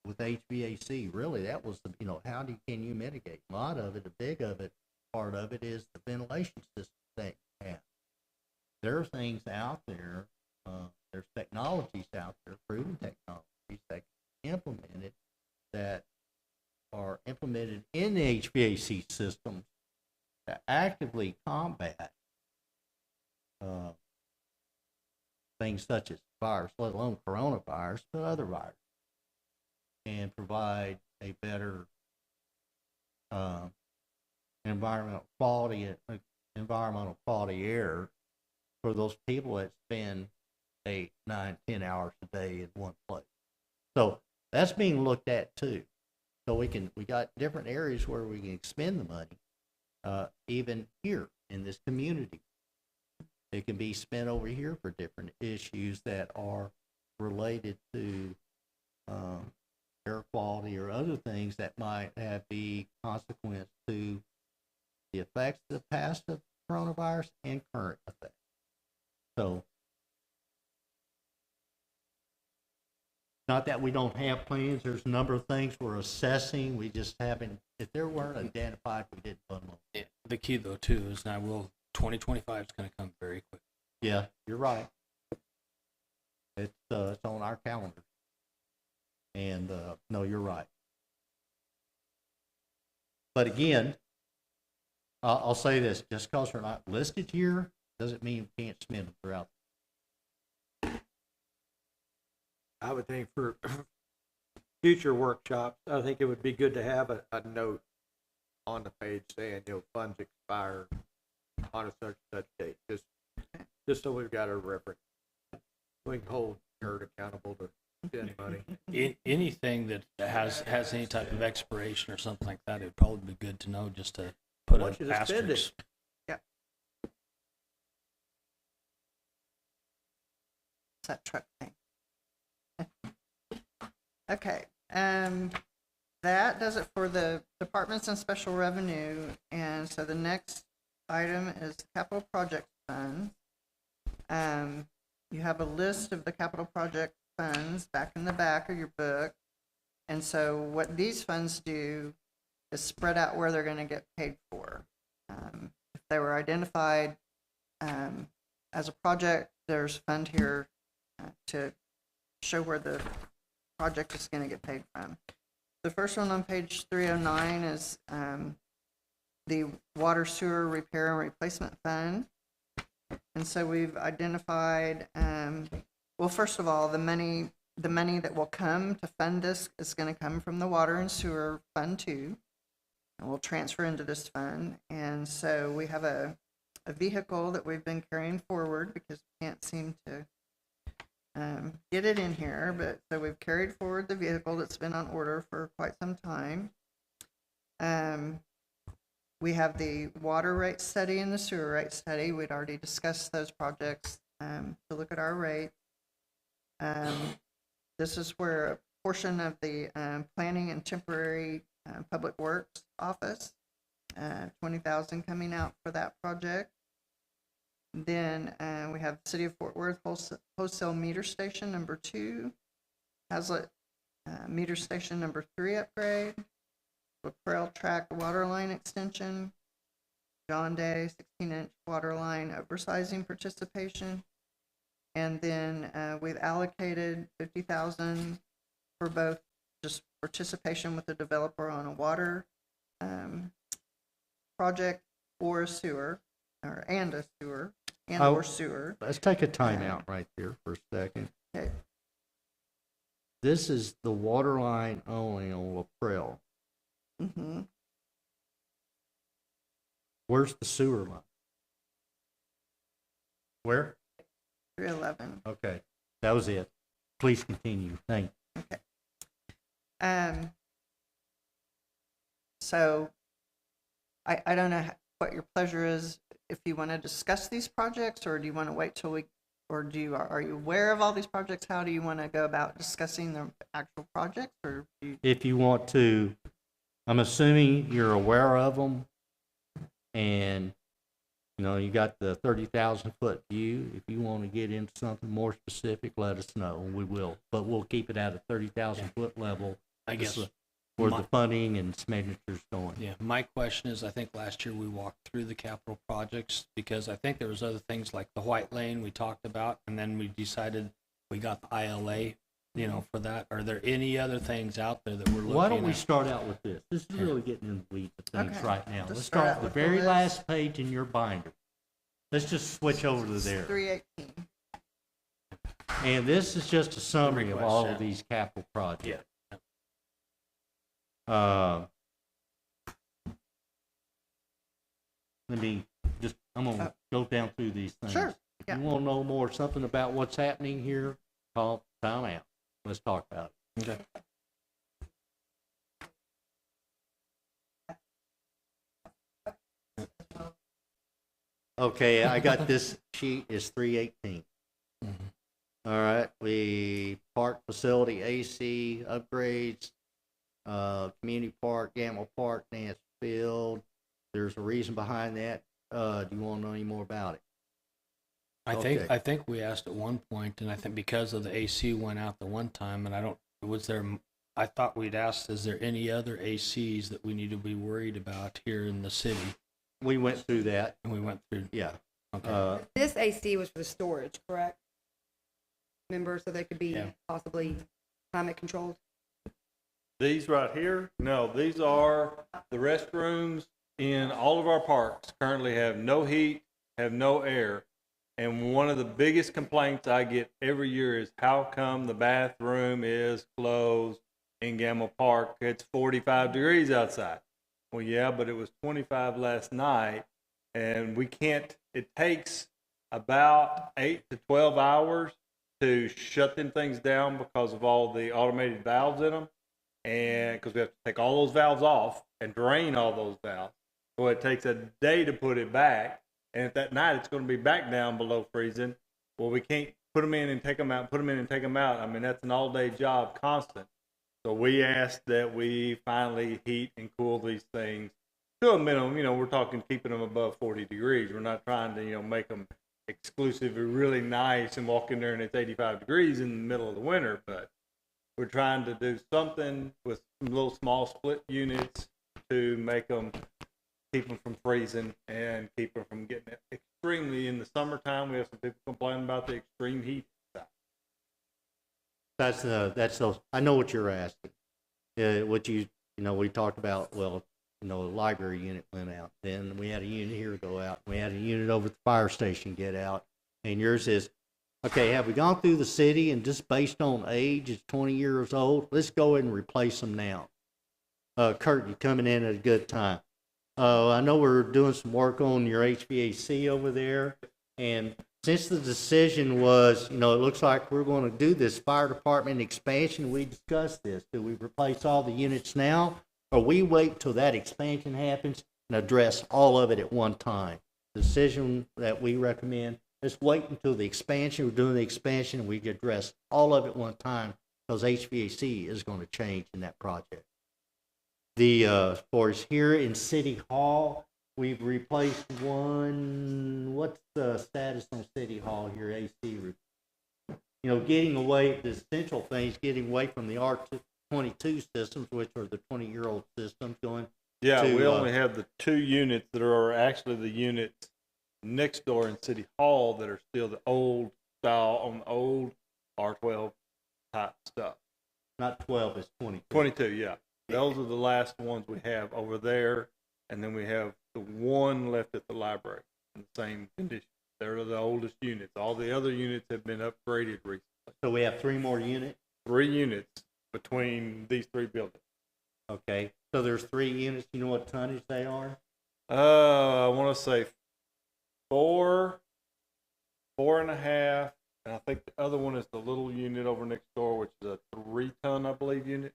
with HVAC, really that was the, you know, can you mitigate? A lot of it, a big of it, part of it is the ventilation system that you have. There are things out there, there's technologies out there, proven technologies that can be implemented that are implemented in the HVAC system to actively combat things such as virus, let alone coronavirus, but other viruses, and provide a better environmental quality air for those people that spend 8, 9, 10 hours a day in one place. So that's being looked at too. So we got different areas where we can expend the money, even here in this community. It can be spent over here for different issues that are related to air quality or other things that might have the consequence to the effects of the past of coronavirus and current effects. So, not that we don't have plans, there's a number of things we're assessing, we just haven't, if there weren't identified, we didn't put them on. Yeah, the key though too is 2025 is going to come very quick. Yeah, you're right. It's on our calendar. And, no, you're right. But again, I'll say this, just because they're not listed here, doesn't mean we can't spend them throughout. I would think for future workshops, I think it would be good to have a note on the page saying, you know, funds expire on a such and such date, just so we've got a reference. We can hold Kurt accountable to spend money. Anything that has any type of expiration or something like that, it'd probably be good to know just to put Want you an to spend it. asterisk. it's that truck thing. Okay, that does it for the departments and special revenue. And so the next item is capital project fund. You have a list of the capital project funds back in the back of your book. And so what these funds do is spread out where they're going to get paid for. If they were identified as a project, there's a fund here to show where the project is going to get paid from. The first one on page 309 is the water sewer repair and replacement fund. And so we've identified, well, first of all, the money that will come to fund this is going to come from the water and sewer fund 2, and we'll transfer into this fund. And so we have a a vehicle that we've been carrying forward because we can't seem to get it in here, but so we've carried forward the vehicle that's been on order for quite some time. We have the water rate study and the sewer rate study. We'd already discussed those projects to look at our rate. This is where a portion of the planning and temporary public works office, $20,000 coming out for that project. Then we have City of Fort Worth wholesale meter station number 2, Hazlet meter station number 3 upgrade, LaPrelle track water line extension, John Day 16-inch water line oversizing participation, and then we've allocated $50,000 for both just participation with the developer on a water project or a sewer, and a sewer, or sewer. Let's take a timeout right there for a second. Okay. This is the water line only on LaPrelle. Mm-hmm. Where's the sewer line? Where? 311. Okay, that was it. Please continue. Thank you. Okay. So I don't know what your pleasure is, if you want to discuss these projects, or do you want to wait till we, or are you aware of all these projects? How do you want to go about discussing the actual projects, or do you? If you want to, I'm assuming you're aware of them, and you know, you got the 30,000 foot view. If you want to get into something more specific, let us know, and we will. But we'll keep it at a 30,000 foot level. I guess where the funding and expenditures going. Yeah, my question is, I think last year we walked through the capital projects because I think there was other things like the White Lane we talked about, and then we decided we got the ILA, you know, for that. Are there any other things out there that we're looking at? Why don't we start out with this? This is really getting in the weeds of things Okay. right now. Let's Let's start start out with the with the very list. last page in your binder. Let's just switch over to there. 318. And this is just a summary of request, all yeah. of these capital projects. Yeah. Let me just, I'm gonna go down through these things. Sure, If yeah. you wanna know more, something about what's happening here, call time out. Let's talk about it. Okay. Okay, I got this sheet is 318. Mhm. All right, we park facility AC upgrades, community park, Gamble Park, Nance Field. There's a reason behind that. Do you want to know any more about it? Okay. I think we asked at one point, and I think because of the AC went out the one time, and I thought we'd asked, is there any other ACs that we need to be worried about here in the city? We went through that. And we went through, Yeah. okay. This AC was for the storage, correct? Remember, so they could be Yeah. possibly climate controlled? These right here, no, these are the restrooms in all of our parks currently have no heat, have no air. And one of the biggest complaints I get every year is how come the bathroom is closed in Gamble Park? It's 45 degrees outside. Well, yeah, but it was 25 last night, and we can't, it takes about 8 to 12 hours to shut them things down because of all the automated valves in them. And because we have to take all those valves off and drain all those valves. So it takes a day to put it back. And if that night it's going to be back down below freezing, well, we can't put them in and take them out, put them in and take them out. I mean, that's an all-day job, constant. So we asked that we finally heat and cool these things to a minimum. You know, we're talking keeping them above 40 degrees. We're not trying to, you know, make them exclusive or really nice and walk in there and it's 85 degrees in the middle of the winter. But we're trying to do something with some little small split units to make them, keep them from freezing and keep them from getting extremely in the summertime. We have some people complaining about the extreme heat. That's those. I know what you're asking. What you know, we talked about. Well, you know, the library unit went out. Then we had a unit here go out. We had a unit over at the fire station get out. And yours is, okay, have we gone through the city and just based on age, it's 20 years old. Let's go ahead and replace them now. Kurt, you're coming in at a good time. I know we're doing some work on your HVAC over there, and since the decision was, it looks like we're going to do this fire department expansion, we discussed this. Do we replace all the units now, or we wait till that expansion happens and address all of it at one time? The decision that we recommend is wait until the expansion, we're doing the expansion, and we address all of it at one time, because HVAC is going to change in that project. As far as here in City Hall, we've replaced one. What's the status on City Hall here, AC? Getting away, the essential things, getting away from the R22 systems, which are the 20-year-old systems, going. Yeah, to, we only have the 2 units that are actually the units next door in City Hall that are still the old style on the old R12 type stuff. Not 12, it's 22. 22, yeah. Those are the last ones we have over there, and then we have the one left at the library in the same condition. They're the oldest units. All the other units have been upgraded recently. So we have 3 more units? 3 units between these 3 buildings. Okay. So there's 3 units. You know what tonnage they are? I want to say 4, 4.5, and I think the other one is the little unit over next door, which is a 3-ton, I believe, unit.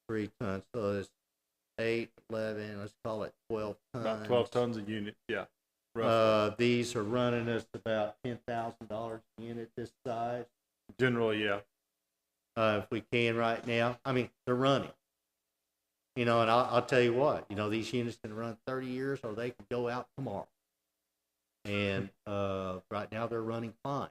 3 tons. So it's 8, 11, let's call it 12 tons. About 12 tons a unit, yeah. Roughly. These are running us about $10,000 a unit this size. Generally, yeah. If we can right now. I mean, they're running. And I'll tell you what, these units can run 30 years or they can go out tomorrow. And right now they're running fine.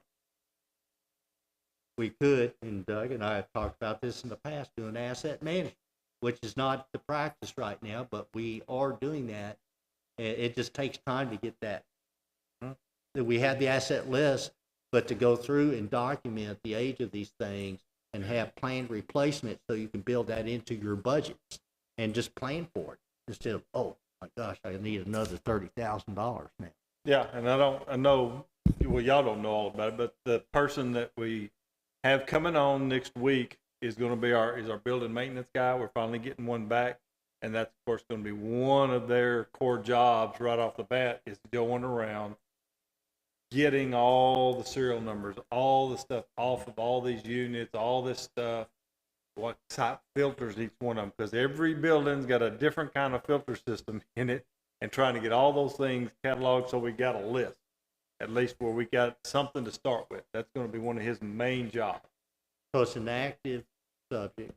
We could, and Doug and I have talked about this in the past, doing asset management, which is not the practice right now, but we are doing that. It just takes time to get that. We have the asset list, but to go through and document the age of these things and have planned replacement so you can build that into your budgets and just plan for it instead of, oh my gosh, I need another $30,000 now. Yeah, and I know, well, y'all don't know all about it, but the person that we have coming on next week is going to be our building maintenance guy. We're finally getting one back, and that's of course going to be one of their core jobs right off the bat, is going around getting all the serial numbers, all the stuff off of all these units, all this stuff, what type filters each one of them, because every building's got a different kind of filter system in it, and trying to get all those things cataloged so we got a list, at least where we got something to start with. That's going to be one of his main jobs. So it's an active subject.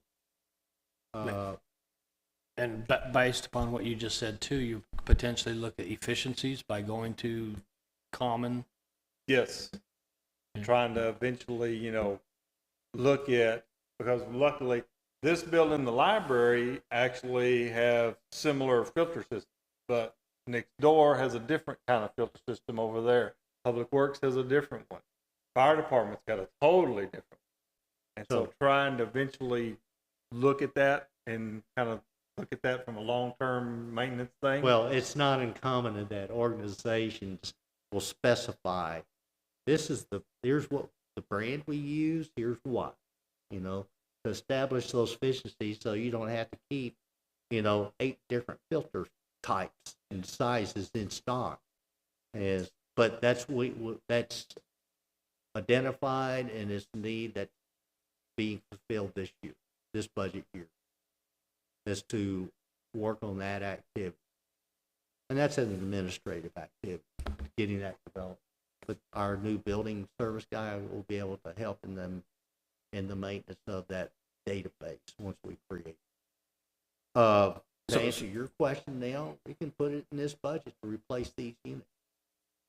And based upon what you just said too, you potentially look at efficiencies by going to common. Yes. Trying to eventually, look at, because luckily this building, the library, actually have similar filter systems, but next door has a different kind of filter system over there. Public Works has a different one. Fire department's got a totally different one. And so trying to eventually look at that and kind of look at that from a long-term maintenance thing. Well, it's not uncommon that organizations will specify, here's what the brand we use, here's why, to establish those efficiencies so you don't have to keep, 8 different filter types and sizes in stock. But that's identified, and it's a need that's being fulfilled this budget year, is to work on that activity. And that's an administrative activity, getting that developed. But our new building service guy will be able to help in the maintenance of that database once we create it. To answer your question now, we can put it in this budget to replace these units.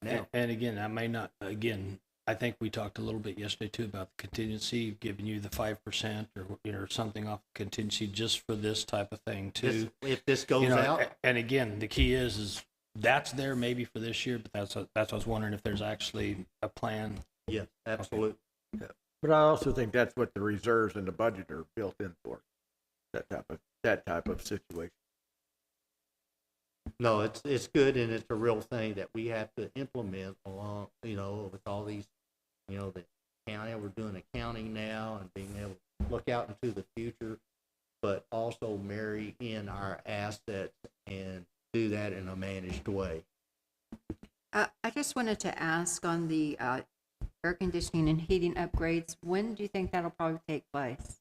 Now, And again, I may not, I think we talked a little bit yesterday too about the contingency, giving you the 5% or something off the contingency just for this type of thing too. if this goes out. And again, the key is that's there maybe for this year, but that's what I was wondering if there's actually a plan. Yes, absolutely. Yeah. But I also think that's what the reserves in the budget are built in for. That type of situation. No, it's good, and it's a real thing that we have to implement along, with all these, the county. We're doing accounting now and being able to look out into the future, but also marry in our assets and do that in a managed way. I just wanted to ask on the air conditioning and heating upgrades, when do you think that'll probably take place?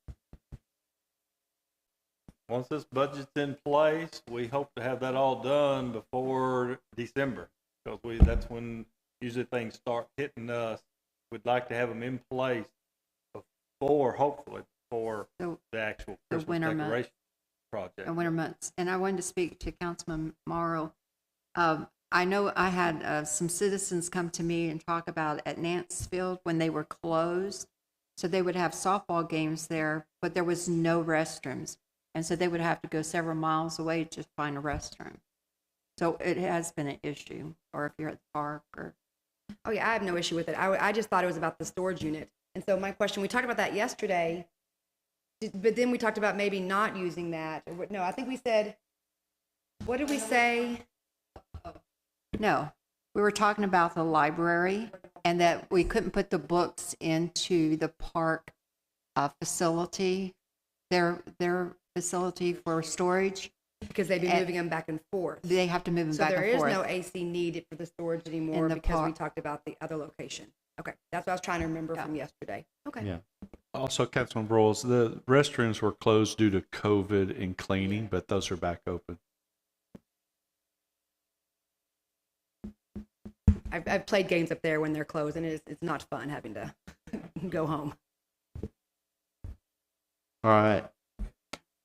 Once this budget's in place, we hope to have that all done before December, because that's when usually things start hitting us. We'd like to have them in place hopefully before So, the actual the Christmas winter month- decoration project. in winter months. And I wanted to speak to Councilman Morrow. I know I had some citizens come to me and talk about at Nance Field when they were closed. So they would have softball games there, but there was no restrooms. And so they would have to go several miles away to find a restroom. So it has been an issue, or if you're at the park or. Oh yeah, I have no issue with it. I just thought it was about the storage unit. And so my question, we talked about that yesterday, but then we talked about maybe not using that. No, I think we said, what did we say? No, we were talking about the library and that we couldn't put the books into the park facility, their facility for storage. Because they'd be And- moving them back and forth. They have to move them So back there and is forth. no AC needed for the storage anymore In the because we park. talked about the other location. Okay, that's what I was trying to remember Yeah. from yesterday. Okay. Yeah. Also, Councilman Broyles, the restrooms were closed due to COVID and cleaning, but those are back open. I've played games up there when they're closed, and it's not fun having to go home. All right.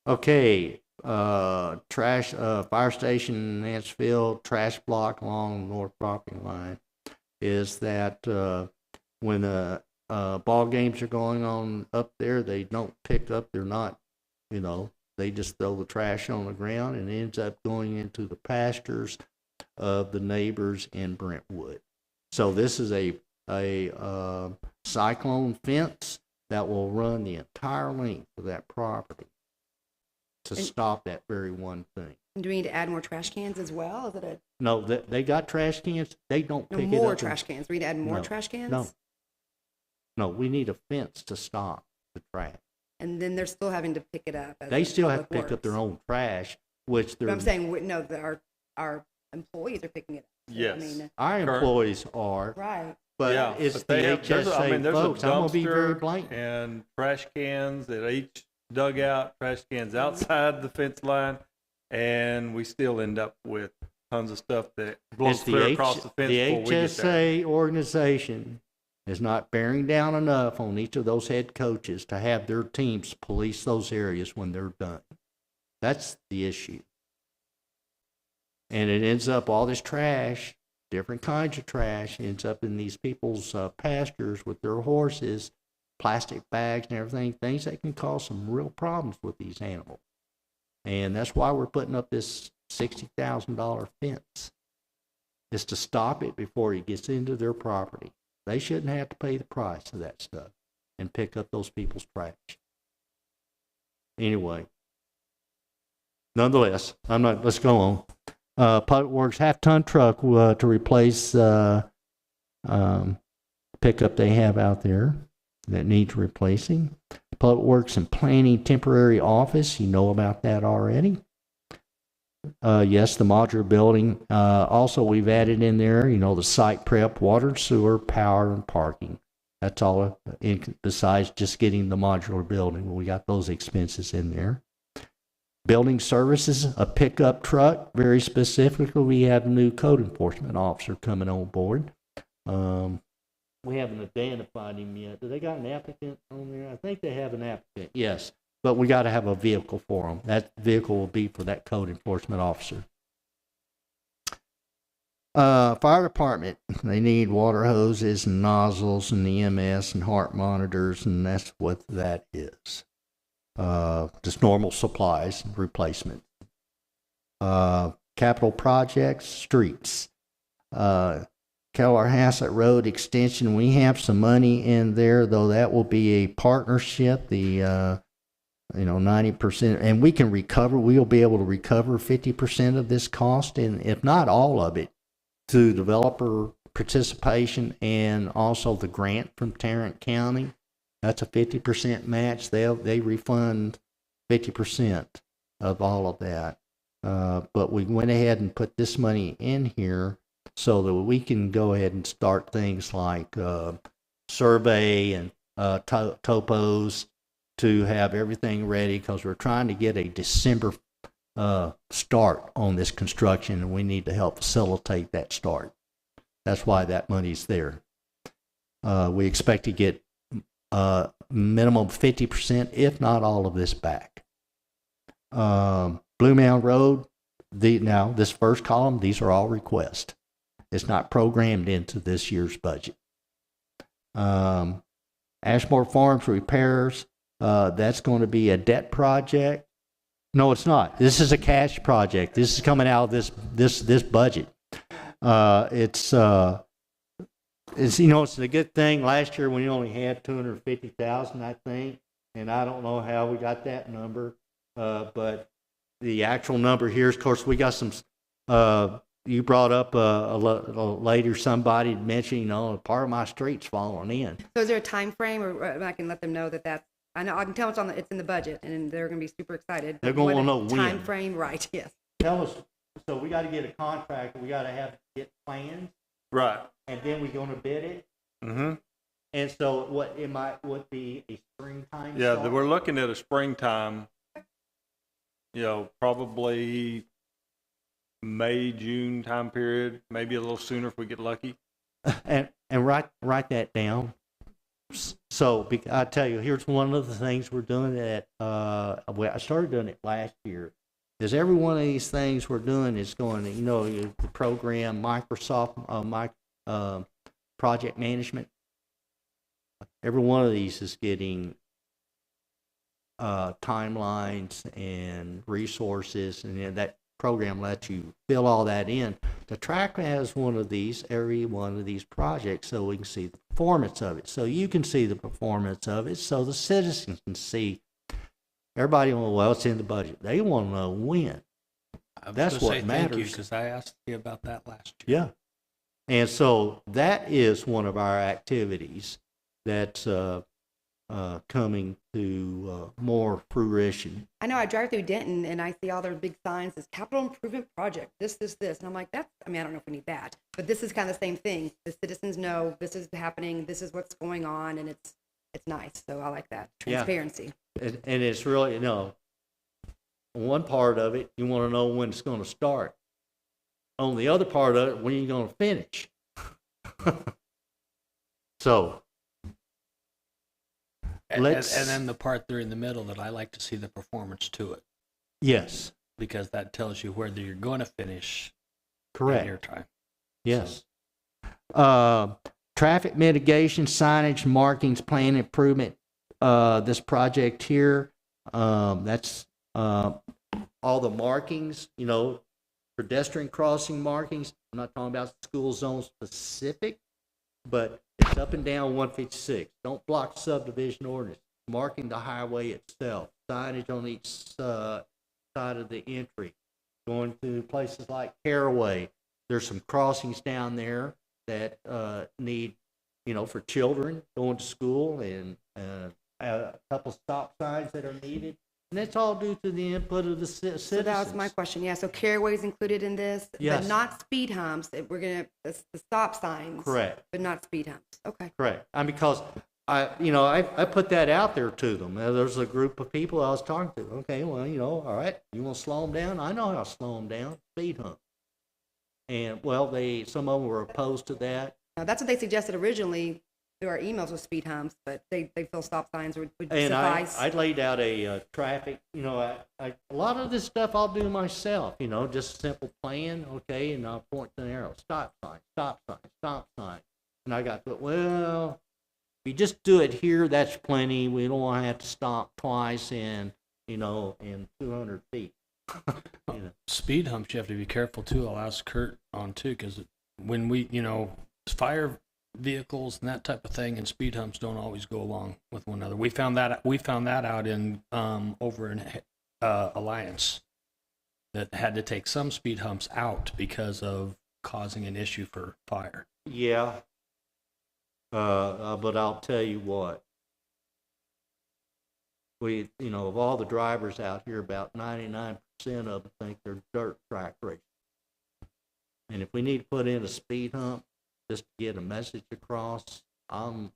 Okay, trash, fire station, Mansfield, trash block along the north property line is that, when, ball games are going on up there, they don't pick up, they're not, they just throw the trash on the ground and it ends up going into the pastures of the neighbors in Brentwood. So this is a cyclone fence that will run the entire length of that property to And- stop that very one thing. Do we need to add more trash cans as well? Is it No, they got trash cans. They don't no pick it up. more and- trash cans? We need to add more No, trash cans? no. No, we need a fence to stop the trash. And then they're still having to pick it up. as They a still have to public pick up their works. own trash, which But they're, I'm saying, no, that our employees are picking it up. So, Yes. I mean, our employees are, right. but Yeah, it's but the they have- there's HSA there's folks. a I'm gonna be very dumpster blatant. and trash cans at each dugout, trash cans outside the fence line, and we still end up with tons of stuff that blows It's clear across the fence the before we get there. HSA organization is not bearing down enough on each of those head coaches to have their teams police those areas when they're done. That's the issue. And it ends up, all this trash, different kinds of trash, ends up in these people's pastures with their horses, plastic bags and everything, things that can cause some real problems with these animals. And that's why we're putting up this $60,000 fence, is to stop it before it gets into their property. They shouldn't have to pay the price of that stuff and pick up those people's trash. Anyway, nonetheless, let's go on. Public Works half-ton truck to replace pickup they have out there that needs replacing. Public Works and Planning temporary office, you know about that already. Yes, the modular building. Also, we've added in there, the site prep, water and sewer, power, and parking. That's all besides just getting the modular building. We got those expenses in there. Building services, a pickup truck. Very specifically, we have a new code enforcement officer coming on board. We haven't identified him yet. Do they got an applicant on there? I think they have an applicant, yes. But we got to have a vehicle for them. That vehicle will be for that code enforcement officer. Fire department, they need water hoses and nozzles and EMS and heart monitors, and that's what that is. Just normal supplies and replacement. Capital projects, streets. Keller Hassett Road extension, we have some money in there, though that will be a partnership, the 90%, and we can recover, we'll be able to recover 50% of this cost, and if not all of it, through developer participation and also the grant from Tarrant County. That's a 50% match. They refund 50% of all of that. But we went ahead and put this money in here so that we can go ahead and start things like survey and topos to have everything ready, because we're trying to get a December start on this construction, and we need to help facilitate that start. That's why that money's there. We expect to get minimum 50%, if not all of this back. Blue Mound Road, now this first column, these are all requests. It's not programmed into this year's budget. Ashmore Farms repairs, that's going to be a debt project. No, it's not. This is a cash project. This is coming out of this budget. It's it's a good thing. Last year we only had 250,000, I think, and I don't know how we got that number. But the actual number here is, of course, we got some. You brought up later somebody mentioned, part of my street's falling in. So is there a time frame, or I can let them know that's? I know I can tell it's in the budget, and they're going to be super excited. They're going to know when. Time frame, right? Yes. Tell us. So we got to get a contract. We got to get plans. Right. And then we're going to bid it. Mm-hmm. And so would be a springtime? Yeah, start? we're looking at a springtime, probably May, June time period, maybe a little sooner if we get lucky. And write that down. So I tell you, here's one of the things we're doing that I started doing it last year. Is every one of these things we're doing is going, the program, Microsoft, project management. Every one of these is getting timelines and resources, and then that program lets you fill all that in. The track has one of these, every one of these projects, so we can see the performance of it. So you can see the performance of it, so the citizens can see. Everybody it's in the budget. They want to know when. That's what matters. Because I asked you about that last year. Yeah. And so that is one of our activities that's coming to more fruition. I know I drive through Denton and I see all their big signs, this capital improvement project, this. And I'm like, I don't know if we need that, but this is kind of the same thing. The citizens know this is happening, this is what's going on, and it's nice. So I like that. Transparency. Yeah. And it's really, one part of it, you want to know when it's going to start. On the other part of it, when are you going to finish? So. And then the part there in the middle that I like to see the performance to it. Yes. Because that tells you whether you're going to finish. Correct. In your time. Yes. Traffic mitigation, signage, markings, plan improvement. This project here, that's all the markings, pedestrian crossing markings. I'm not talking about school zone specific, but it's up and down 156. Don't block subdivision ordinance. Marking the highway itself. Signage on each side of the entry. Going to places like Caraway. There's some crossings down there that need, for children going to school, and a couple stop signs that are needed. And that's all due to the input of the citizens. So that was my question. Yeah. So Caraway's included in this, yes. But not speed humps. The stop signs. Correct. But not speed humps. Okay. Correct. Because I put that out there to them. There's a group of people I was talking to. Okay, well, all right, you want to slow them down? I know how to slow them down. Speed hump. And some of them were opposed to that. Now, that's what they suggested originally through our emails with speed humps, but they feel stop signs would and suffice. I laid out a traffic, a lot of this stuff I'll do myself, just a simple plan, okay, and I'll point the arrow, stop sign, stop sign, stop sign. And I got to, if you just do it here, that's plenty. We don't want to have to stop twice in 200 feet. Speed humps, you have to be careful too. I'll ask Kurt on too, because when we, fire vehicles and that type of thing, and speed humps don't always go along with one another. We found that out in over in Alliance, that had to take some speed humps out because of causing an issue for fire. Yeah. But I'll tell you what. of all the drivers out here, about 99% of them think they're dirt track racers. And if we need to put in a speed hump just to get a message across, I'll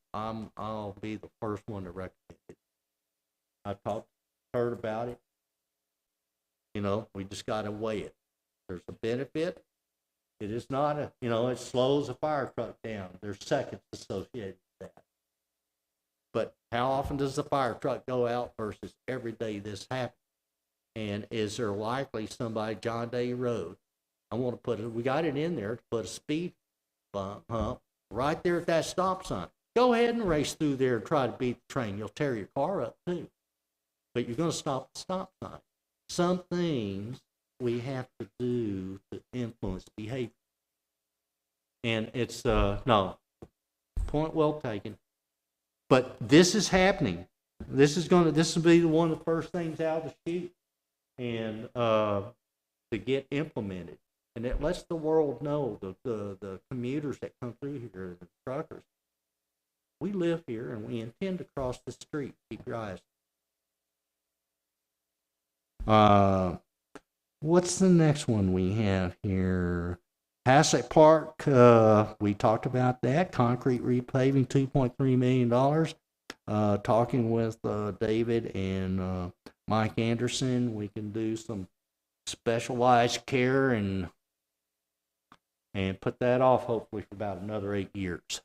be the first one to recommend it. I talked to Kurt about it. We just got to weigh it. There's a benefit. It is not it slows a fire truck down. There's seconds associated with that. But how often does the fire truck go out versus every day this happens? And is there likely somebody, John Day Road, we got it in there to put a speed hump right there at that stop sign. Go ahead and race through there and try to beat the train. You'll tear your car up too. But you're going to stop the stop sign. Some things we have to do to influence behavior. And it's, no, point well taken. But this is happening. This will be one of the first things out of the chute and to get implemented. And it lets the world know, the commuters that come through here, the truckers, we live here and we intend to cross the street. Keep your eyes. What's the next one we have here? Haslett Park, we talked about that. Concrete repaving, $2.3 million. Talking with David and Mike Anderson, we can do some specialized care and put that off hopefully for about another 8 years.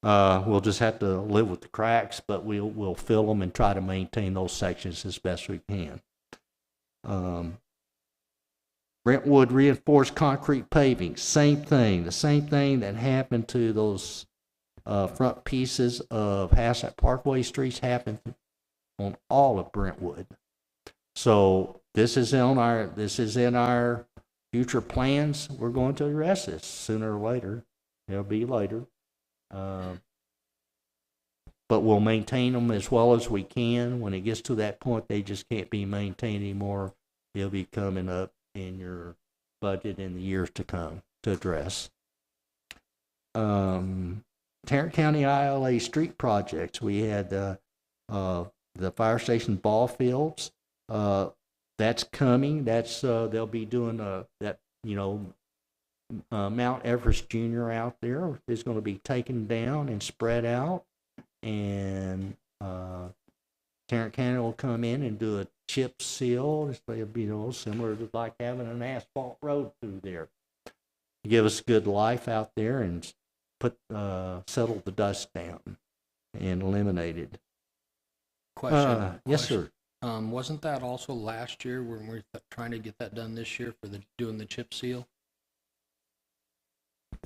We'll just have to live with the cracks, but we'll fill them and try to maintain those sections as best we can. Brentwood reinforced concrete paving, same thing. The same thing that happened to those front pieces of Haslett Parkway streets happened on all of Brentwood. So this is in our future plans. We're going to address this sooner or later. It'll be later. But we'll maintain them as well as we can. When it gets to that point, they just can't be maintained anymore. They'll be coming up in your budget in the years to come to address. Tarrant County ILA street projects. We had the fire station ball fields. That's coming. That's they'll be doing Mount Everest Jr. out there is going to be taken down and spread out, and Tarrant County will come in and do a chip seal. It'll be similar to like having an asphalt road through there. Give us good life out there and settle the dust down and eliminate it. Question. Yes, sir. Wasn't that also last year when we were trying to get that done this year for doing the chip seal?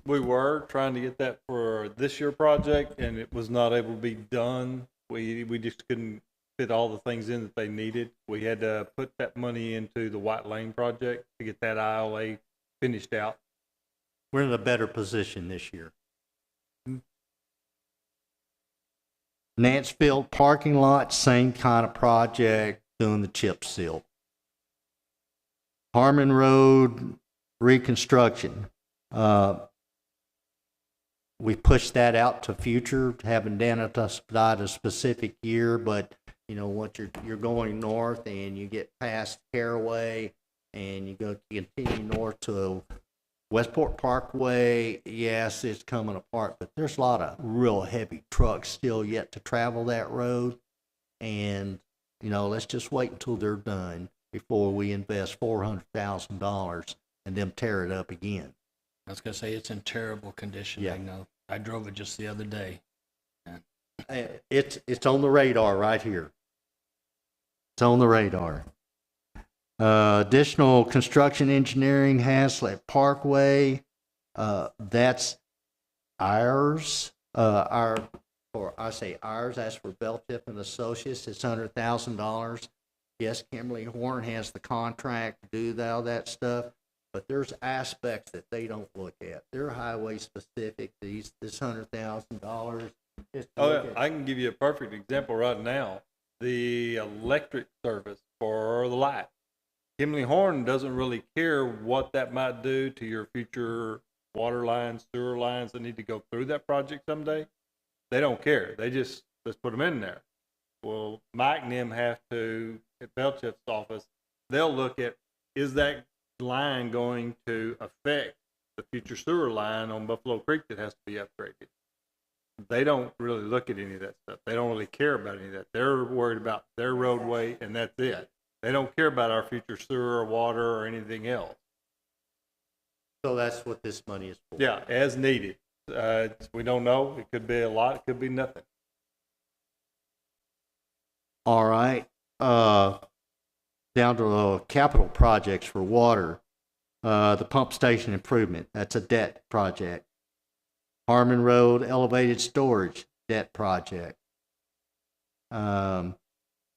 We were trying to get that for this year project, and it was not able to be done. We just couldn't fit all the things in that they needed. We had to put that money into the White Lane project to get that ILA finished out. We're in a better position this year. Nancefield parking lot, same kind of project, doing the chip seal. Harmon Road reconstruction. We pushed that out to future, haven't done it at a specific year, but once you're going north and you get past Caraway and you continue north to Westport Parkway, yes, it's coming apart, but there's a lot of real heavy trucks still yet to travel that road. And, let's just wait until they're done before we invest $400,000 and them tear it up again. I was going to say it's in terrible condition. Yeah. I know. I drove it just the other day. It's on the radar right here. It's on the radar. Additional construction engineering, Haslett Parkway. That's ours. That's for Beltip and Associates. It's $100,000. Yes, Kimberly Horn has the contract to do all that stuff, but there's aspects that they don't look at. They're highway specific. This $100,000. Oh, yeah. I can give you a perfect example right now. The electric service for the light. Kimberly Horn doesn't really care what that might do to your future water lines, sewer lines that need to go through that project someday. They don't care. They just, let's put them in there. Well, Mike and them have to, at Belchett's office, they'll look at, is that line going to affect the future sewer line on Buffalo Creek that has to be upgraded? They don't really look at any of that stuff. They don't really care about any of that. They're worried about their roadway, and that's it. They don't care about our future sewer or water or anything else. So that's what this money is for. Yeah, as needed. We don't know. It could be a lot. It could be nothing. All right. Down to capital projects for water. The pump station improvement, that's a debt project. Harmon Road elevated storage, debt project.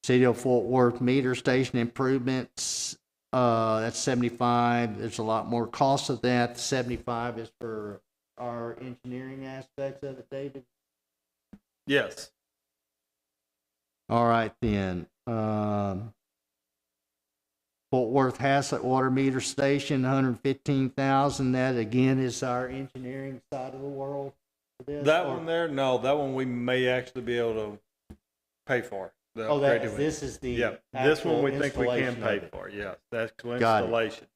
City of Fort Worth meter station improvements, that's 75. There's a lot more cost of that. 75 is for our engineering aspects of it, David. Yes. All right then. Fort Worth Haslett water meter station, 115,000. That again is our engineering side of the world. For this, That or- one there, no, that one we may actually be able to pay for. The Oh, that upgraded is, one. this is the Yeah, this one we actual think we can installation pay of it. for, yes, the actual Got it. installation.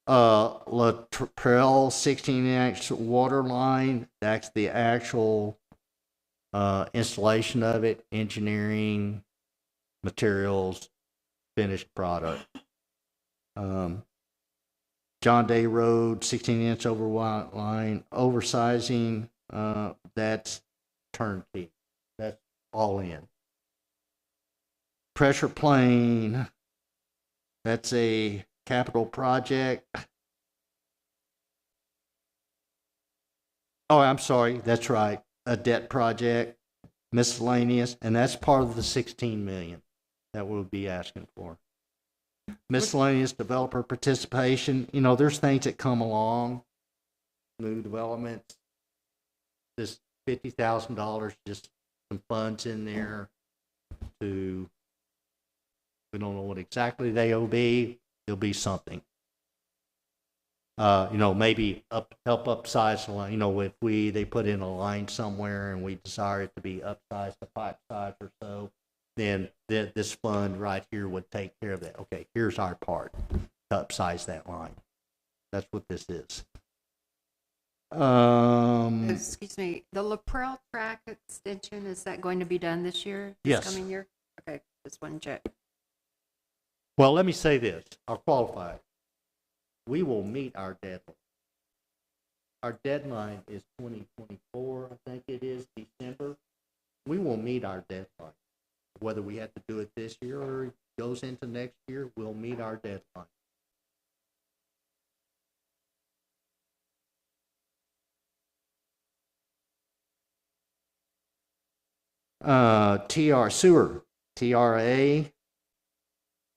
Latrell 16-inch water line, that's the actual installation of it, engineering, materials, finished product. John Day Road 16-inch line, oversizing, that's turnkey, that's all in. Pressure plane, that's a capital project. Oh, I'm sorry, that's right, a debt project, miscellaneous, and that's part of the 16 million that we'll be asking for. Miscellaneous developer participation, you know, there's things that come along, new developments, this $50,000, just some funds in there to, we don't know what exactly they'll be, there'll be something. You know, maybe help upsize the line, you know, if they put in a line somewhere and we desire it to be upsized to 5 size or so, then this fund right here would take care of that. Okay, here's our part to upsize that line. That's what this is. Excuse me, the Laprelle track extension, is that going to be done this year? This Yes. coming year? Okay, just one check. Well, let me say this. I'll qualify it. We will meet our deadline. Our deadline is 2024, I think it is, December. We will meet our deadline. Whether we have to do it this year or it goes into next year, we'll meet our deadline. TR Sewer, TRA,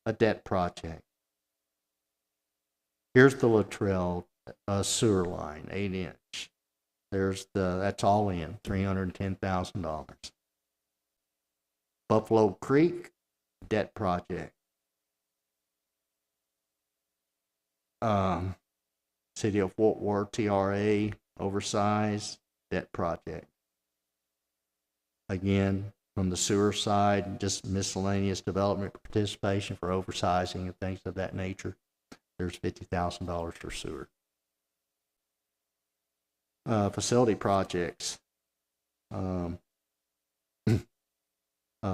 a debt project. Here's the Latrell sewer line, 8-inch. That's all in, $310,000. Buffalo Creek, debt project. City of Fort Worth, TRA, oversized, debt project. Again, from the sewer side, just miscellaneous development participation for oversizing and things of that nature. There's $50,000 for sewer. Facility projects.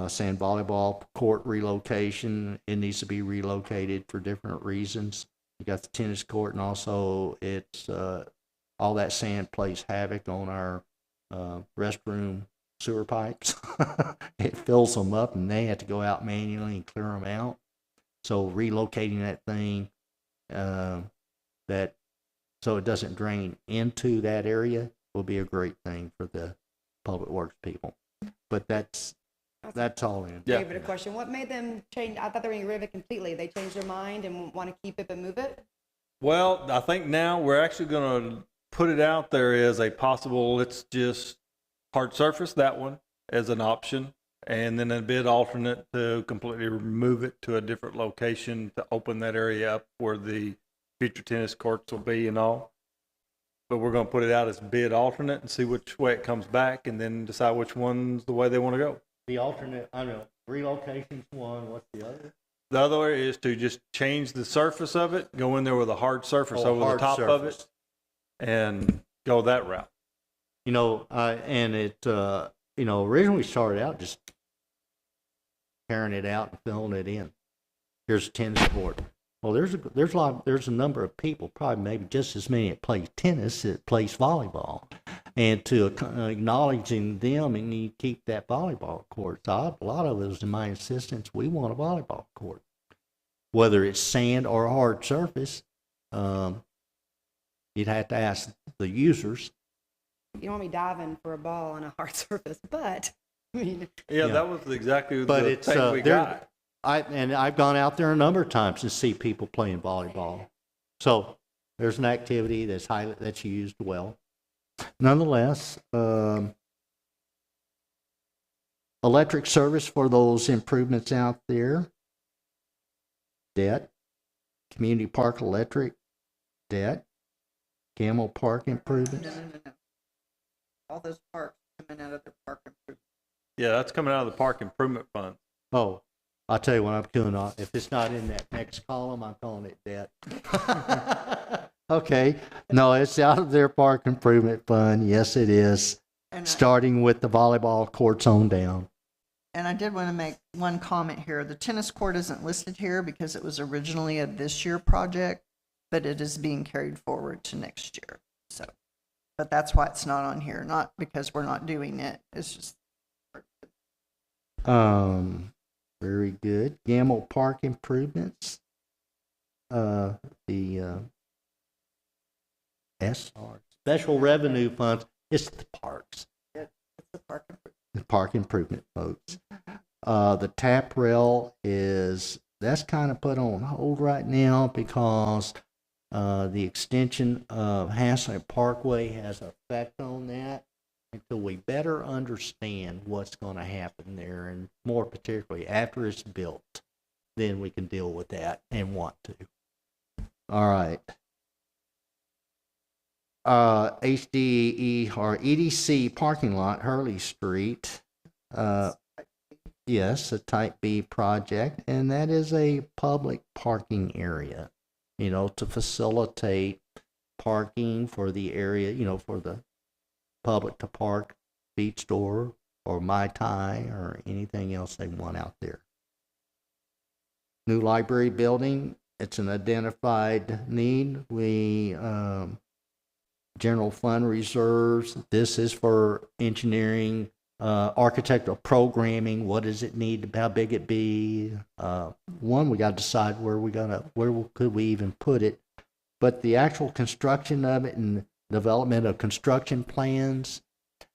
Sand volleyball court relocation. It needs to be relocated for different reasons. You got the tennis court, and also it's all that sand plays havoc on our restroom sewer pipes. It fills them up, and they have to go out manually and clear them out. So relocating that thing, so it doesn't drain into that area, will be a great thing for the public works people. But that's all in. Yeah. David, a question. What made them change? I thought they were going to get rid of it completely. They changed their mind and want to keep it but move it? Well, I think now we're actually going to put it out there as a possible, let's just hard surface that one as an option, and then a bid alternate to completely remove it to a different location to open that area up where the future tennis courts will be and all. But we're going to put it out as bid alternate and see which way it comes back, and then decide which one's the way they want to go. The alternate, I don't know, relocation's one, what's the other? The other is to just change the surface of it, go in there with a hard surface Oh, over the hard top of surface. it, and go that route. You know, and it, you know, originally started out just tearing it out and filling it in. Here's a tennis court. Well, there's a number of people, probably maybe just as many that play tennis that plays volleyball, and to acknowledging them, and you keep that volleyball court. So a lot of those in my insistence, we want a volleyball court, whether it's sand or hard surface. You'd have to ask the users. You don't want me diving for a ball on a hard surface, but I mean, Yeah, Yeah. that was exactly But the it's thing we got. I've gone out there a number of times to see people playing volleyball. So there's an activity that's used well. Nonetheless, electric service for those improvements out there. Debt. Community Park Electric. Debt. Camel Park improvements. No. All those parks coming out of the park improvement. Yeah, that's coming out of the park improvement fund. Oh, I'll tell you what I'm doing. If it's not in that next column, I'm calling it debt. Okay. No, it's out of their park improvement fund. Yes, it is. And Starting with the volleyball courts on down. And I did want to make one comment here. The tennis court isn't listed here because it was originally a this year project, but it is being carried forward to next year. So, but that's why it's not on here, not because we're not doing it. It's just. Very good. Gamble Park improvements. The SR special revenue funds. It's the parks. It's the park improvement. The park improvement folks. The tap rail that's kind of put on hold right now because the extension of Haslett Parkway has an effect on that until we better understand what's going to happen there, and more particularly after it's built, then we can deal with that and want to. All right. HDE or EDC parking lot, Hurley Street. Yes, a Type B project, and that is a public parking area, to facilitate parking for the area, for the public to park, Beach Store or Mai Tai or anything else they want out there. New library building, it's an identified need. We general fund reserves. This is for engineering, architectural programming. What does it need? How big it be? We got to decide where could we even put it. But the actual construction of it and development of construction plans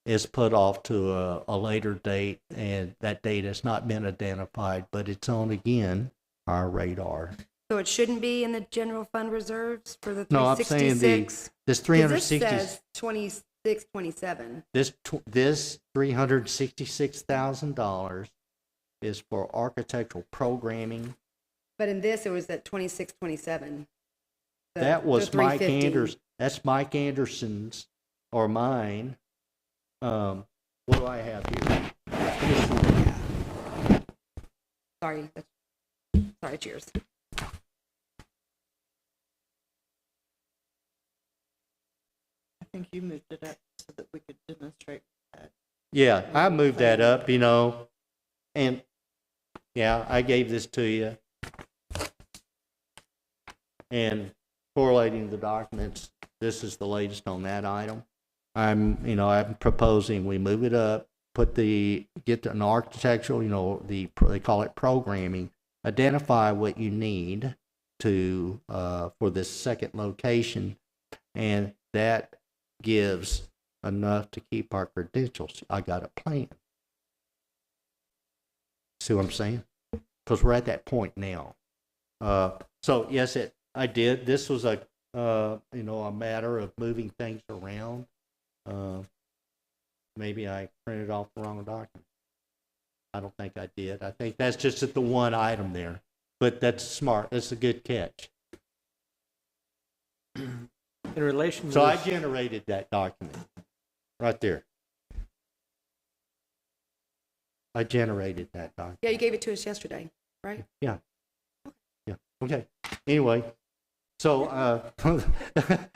is put off to a later date, and that date has not been identified, but it's on again our radar. so it shouldn't be in the general fund reserves for the No, I'm saying 366? this 'Cause 360. This says 26, 27. This $366,000 is for architectural programming. But in this, it was at 26, 27. That was Mike 350. Anderson. That's Mike Anderson's or mine. What do I have here? Sorry. Sorry, cheers. I think you moved it up so that we could demonstrate that. Yeah, I moved that up, and yeah, I gave this to you. And correlating the documents, this is the latest on that item. I'm proposing we move it up, get an architectural, they call it programming, identify what you need to, for this second location, and that gives enough to keep our credentials. I got a plan. See what I'm saying? Because we're at that point now. So yes, I did. This was a matter of moving things around. Maybe I printed off the wrong document. I don't think I did. I think that's just at the one item there. But that's smart. That's a good catch. In relation to So I this- generated that document right there. I generated that document. Yeah, you gave it to us yesterday, right? Yeah. Okay. Anyway, so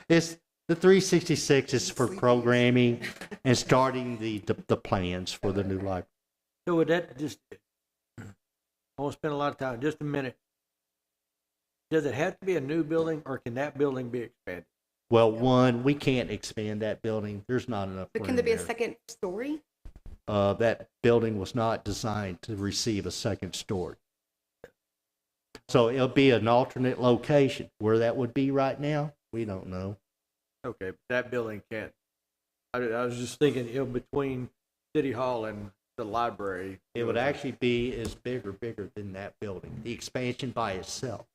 it's the 366 is for programming and starting the plans for the new library. So would that just, I won't spend a lot of time, just a minute. Does it have to be a new building or can that building be expanded? Well, one, we can't expand that building. There's not enough But room can there be a there. second story? That building was not designed to receive a second story. So it'll be an alternate location. Where that would be right now, we don't know. Okay, but that building can't. I was just thinking, between City Hall and the library. It would actually be as bigger than that building, the expansion by itself.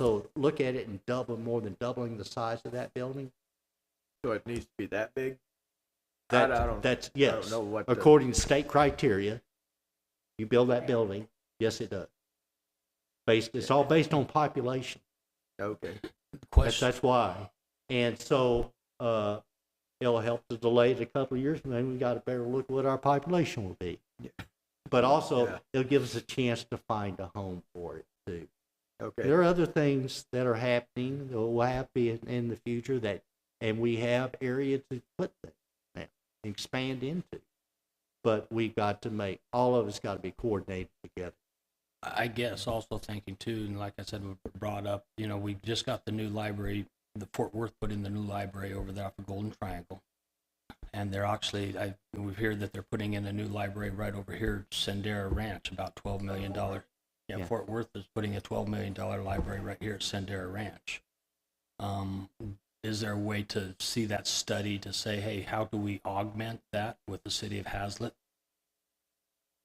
So look at it and more than doubling the size of that building. So it needs to be that big? That's yes. I don't know what according to state criteria, you build that building, yes it does. It's all based on population. Okay. That's why. And so it'll help to delay it a couple of years, and then we got a better look at what our population will be. Yeah. But also, Yeah. it'll give us a chance to find a home for it, too. Okay. There are other things that are happening that will happen in the future and we have area to put things now, expand into. But we've got to all of us got to be coordinated together. I guess also thinking too, and like I said, we brought up, we just got the new library, the Fort Worth put in the new library over there off of Golden Triangle. And they're actually, we've heard that they're putting in a new library right over here, Sendera Ranch, about $12 million. Yeah, Fort Worth is putting a $12 million library right here at Sendera Ranch. Is there a way to see that study to say, hey, how do we augment that with the city of Hazlet?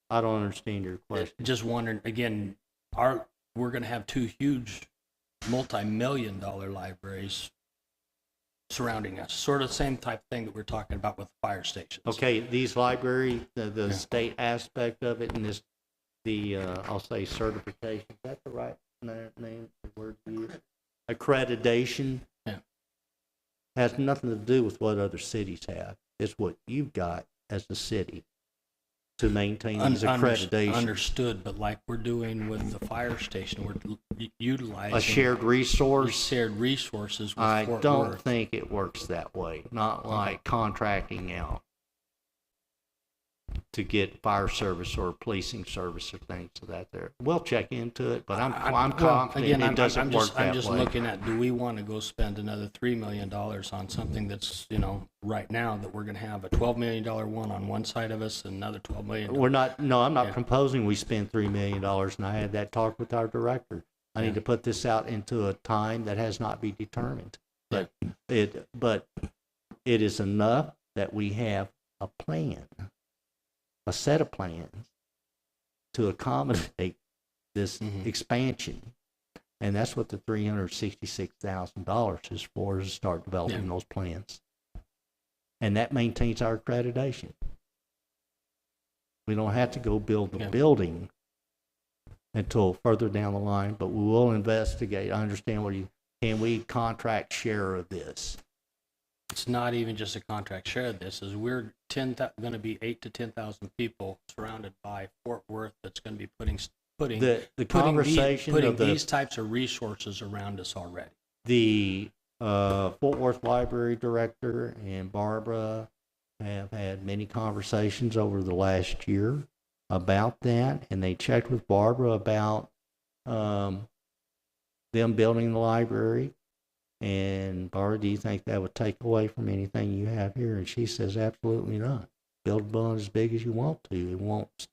I don't understand your question. Just wondering, again, we're going to have two huge multi-million-dollar libraries surrounding us. Sort of the same type thing that we're talking about with fire stations. Okay, these library, the state aspect of it, and I'll say certification. Is that the right name? The word to use? Accreditation. Yeah. Has nothing to do with what other cities have. It's what you've got as a city to maintain these accreditations. Understood, but like we're doing with the fire station, we're utilizing A shared resource. shared resources with I Fort don't Worth. think it works that way. Not like contracting out to get fire service or policing service or things of that there. We'll check into it, but I'm confident it doesn't work that way. I'm just looking at, do we want to go spend another $3 million on something that's, right now that we're going to have a $12 million one on one side of us and another $12 million. I'm not Yeah. proposing we spend $3 million, and I had that talk with our director. I need to put this out into a time that has not been determined. But it is enough that we have a plan, a set of plans to accommodate this expansion. And that's what the $366,000 is for, is to start developing those plans. And that maintains our accreditation. We don't have to go build the building until further down the line, but we will investigate. I understand can we contract share of this? It's not even just a contract share of this, is we're going to be 8,000 to 10,000 people surrounded by Fort Worth that's going to be putting these types of resources around us already. The Fort Worth Library Director and Barbara have had many conversations over the last year about that, and they checked with Barbara about them building the library. And Barbara, do you think that would take away from anything you have here? And she says, absolutely not. Build a building as big as you want to. It won't.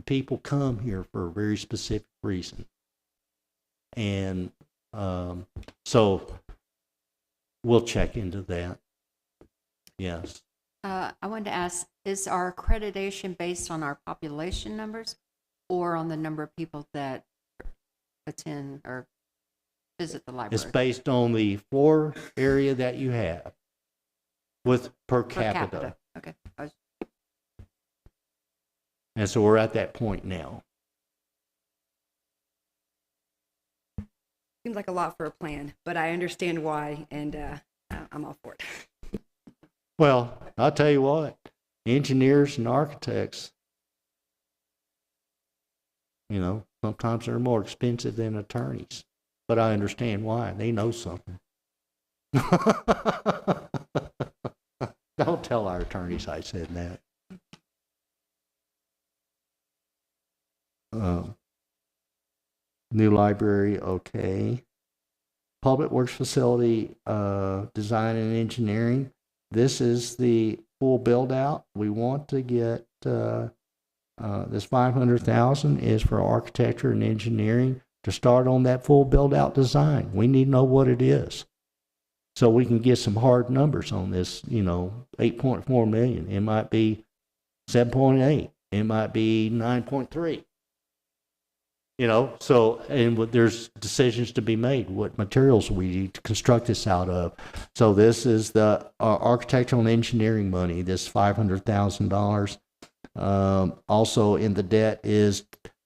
People come here for a very specific reason. And so we'll check into that. Yes. I wanted to ask, is our accreditation based on our population numbers or on the number of people that attend or visit the library? It's based on the floor area that you have with per capita. Okay. And so we're at that point now. Seems like a lot for a plan, but I understand why, and I'm all for it. Well, I'll tell you what, engineers and architects You know, sometimes they're more expensive than attorneys, but I understand why. They know something. Don't tell our attorneys I said that. New library, okay. Public Works Facility, design and engineering. This is the full build out. We want to get, this 500,000 is for architecture and engineering to start on that full build out design. We need to know what it is, so we can get some hard numbers on this. 8.4 million. It might be 7.8. It might be 9.3. So, and there's decisions to be made. What materials we need to construct this out of. So this is the architectural and engineering money, this $500,000. Also in the debt is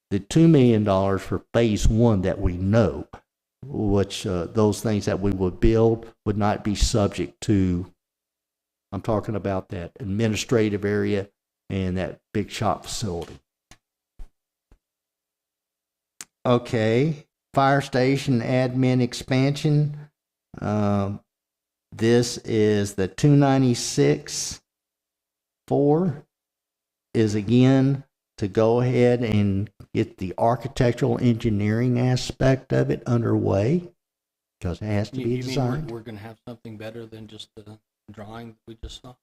the $2 million for phase one that we know, which those things that we would build would not be subject to, I'm talking about that administrative area and that big shop facility. Okay, fire station admin expansion. This is the 296.4 is again to go ahead and get the architectural engineering aspect of it underway, because it has to be You designed. mean we're going to have something better than just the drawing that we just saw?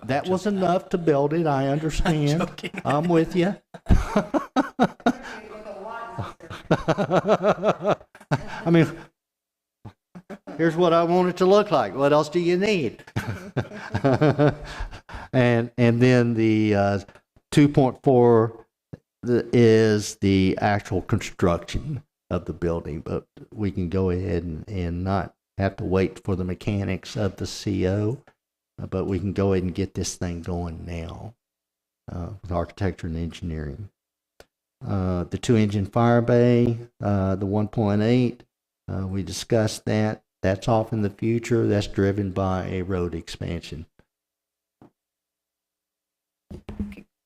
That was enough to build it, I understand. joking. I'm with you. I mean, here's what I want it to look like. What else do you need? and then the 2.4 is the actual construction of the building, but we can go ahead and not have to wait for the mechanics of the CO, but we can go ahead and get this thing going now with architecture and engineering. The 2-engine fire bay, the 1.8, we discussed that. That's off in the future. That's driven by a road expansion.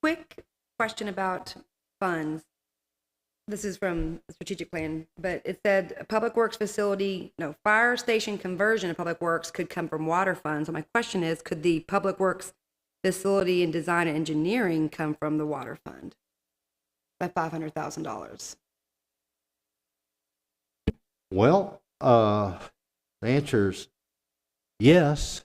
Quick question about funds. This is from the strategic plan, but it said a public works facility, fire station conversion of public works could come from water funds. So my question is, could the public works facility and design and engineering come from the water fund? By $500,000. Well, the answer's yes.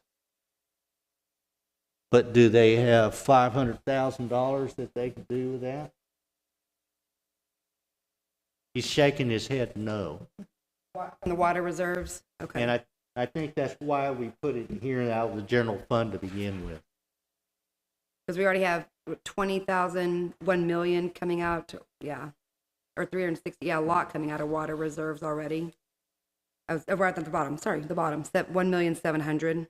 But do they have $500,000 that they can do with that? He's shaking his head no. From the water reserves? Okay. And I think that's why we put it in here out of the general fund to begin with. Because we already have 20,000, 1 million coming out, or 360, a lot coming out of water reserves already. I was right at the bottom, the bottom, 1,700,000.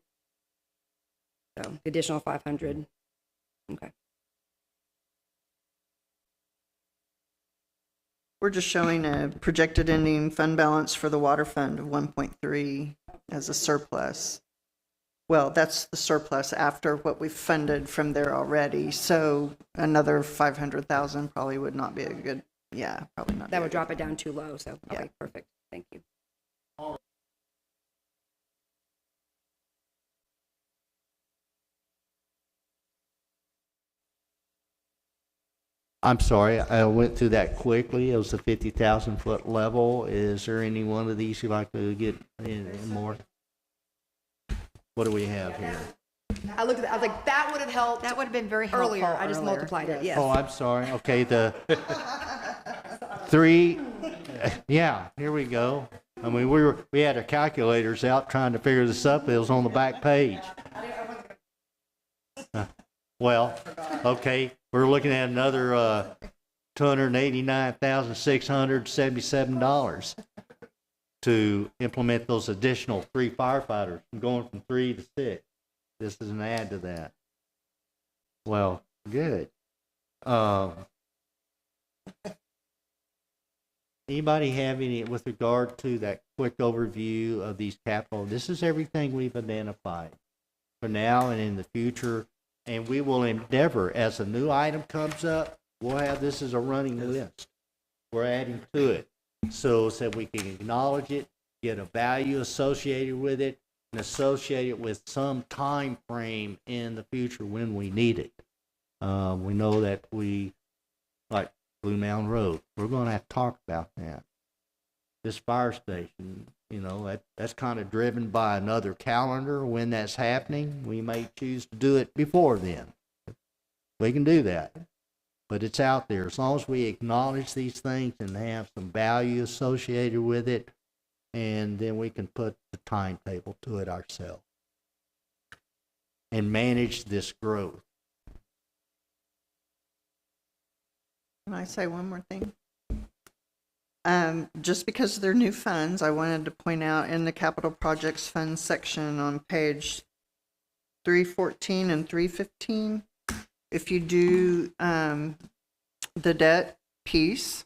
So the additional 500. Okay. We're just showing a projected ending fund balance for the water fund of 1.3 as a surplus. Well, that's the surplus after what we've funded from there already. So another 500,000 probably would not be a good, probably not. That would drop it down too low, so, okay, perfect. Thank you. I'm sorry, I went through that quickly. It was a 50,000 foot level. Is there any one of these you'd like to get in more? What do we have here? I looked at that, I was like, that would have helped That would have been very helpful earlier. I just multiplied it, yes. Oh, I'm sorry. Okay, the 3, here we go. I mean, we had our calculators out trying to figure this up. It was on the back page. Well, okay, we're looking at another $289,677 to implement those additional 3 firefighters, going from 3 to 6. This is an add to that. Well, good. Anybody have any with regard to that quick overview of these capital? This is everything we've identified for now and in the future. And we will endeavor, as a new item comes up, we'll have this as a running list. We're adding to it. So we can acknowledge it, get a value associated with it, and associate it with some time frame in the future when we need it. We know that like Blue Mountain Road, we're going to have to talk about that. This fire station, that's kind of driven by another calendar when that's happening. We may choose to do it before then. We can do that. But it's out there. As long as we acknowledge these things and have some value associated with it, and then we can put the timetable to it ourselves and manage this growth. Can I say one more thing? Just because they're new funds, I wanted to point out in the capital projects fund section on page 314 and 315, if you do the debt piece,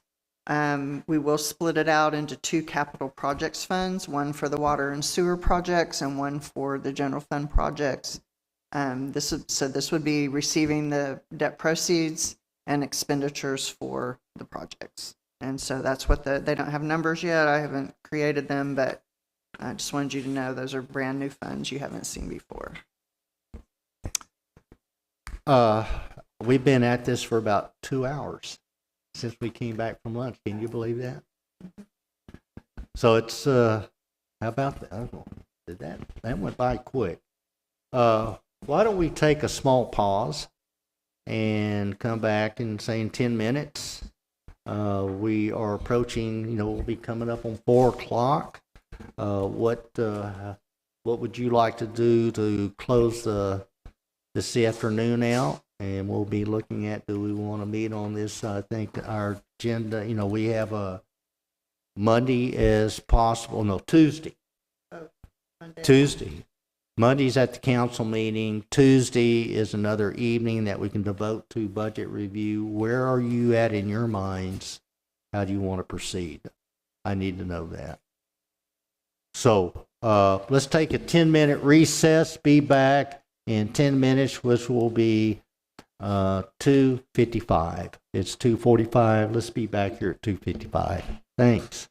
we will split it out into two capital projects funds, one for the water and sewer projects and one for the general fund projects. This would be receiving the debt proceeds and expenditures for the projects. And so that's what they don't have numbers yet. I haven't created them, but I just wanted you to know those are brand new funds you haven't seen before. We've been at this for about 2 hours since we came back from lunch. Can you believe that? So it's, how about that? Oh, that went by quick. Why don't we take a small pause and come back and say in 10 minutes, we are approaching, we'll be coming up on 4 o'clock. What would you like to do to close this afternoon out? And we'll be looking at, do we want to meet on this? I think our agenda, we have a Monday as possible. No, Tuesday. Monday. Tuesday. Monday's at the council meeting. Tuesday is another evening that we can devote to budget review. Where are you at in your minds? How do you want to proceed? I need to know that. So let's take a 10-minute recess, be back in 10 minutes, which will be 2:55. It's 2:45. Let's be back here at 2:55. Thanks.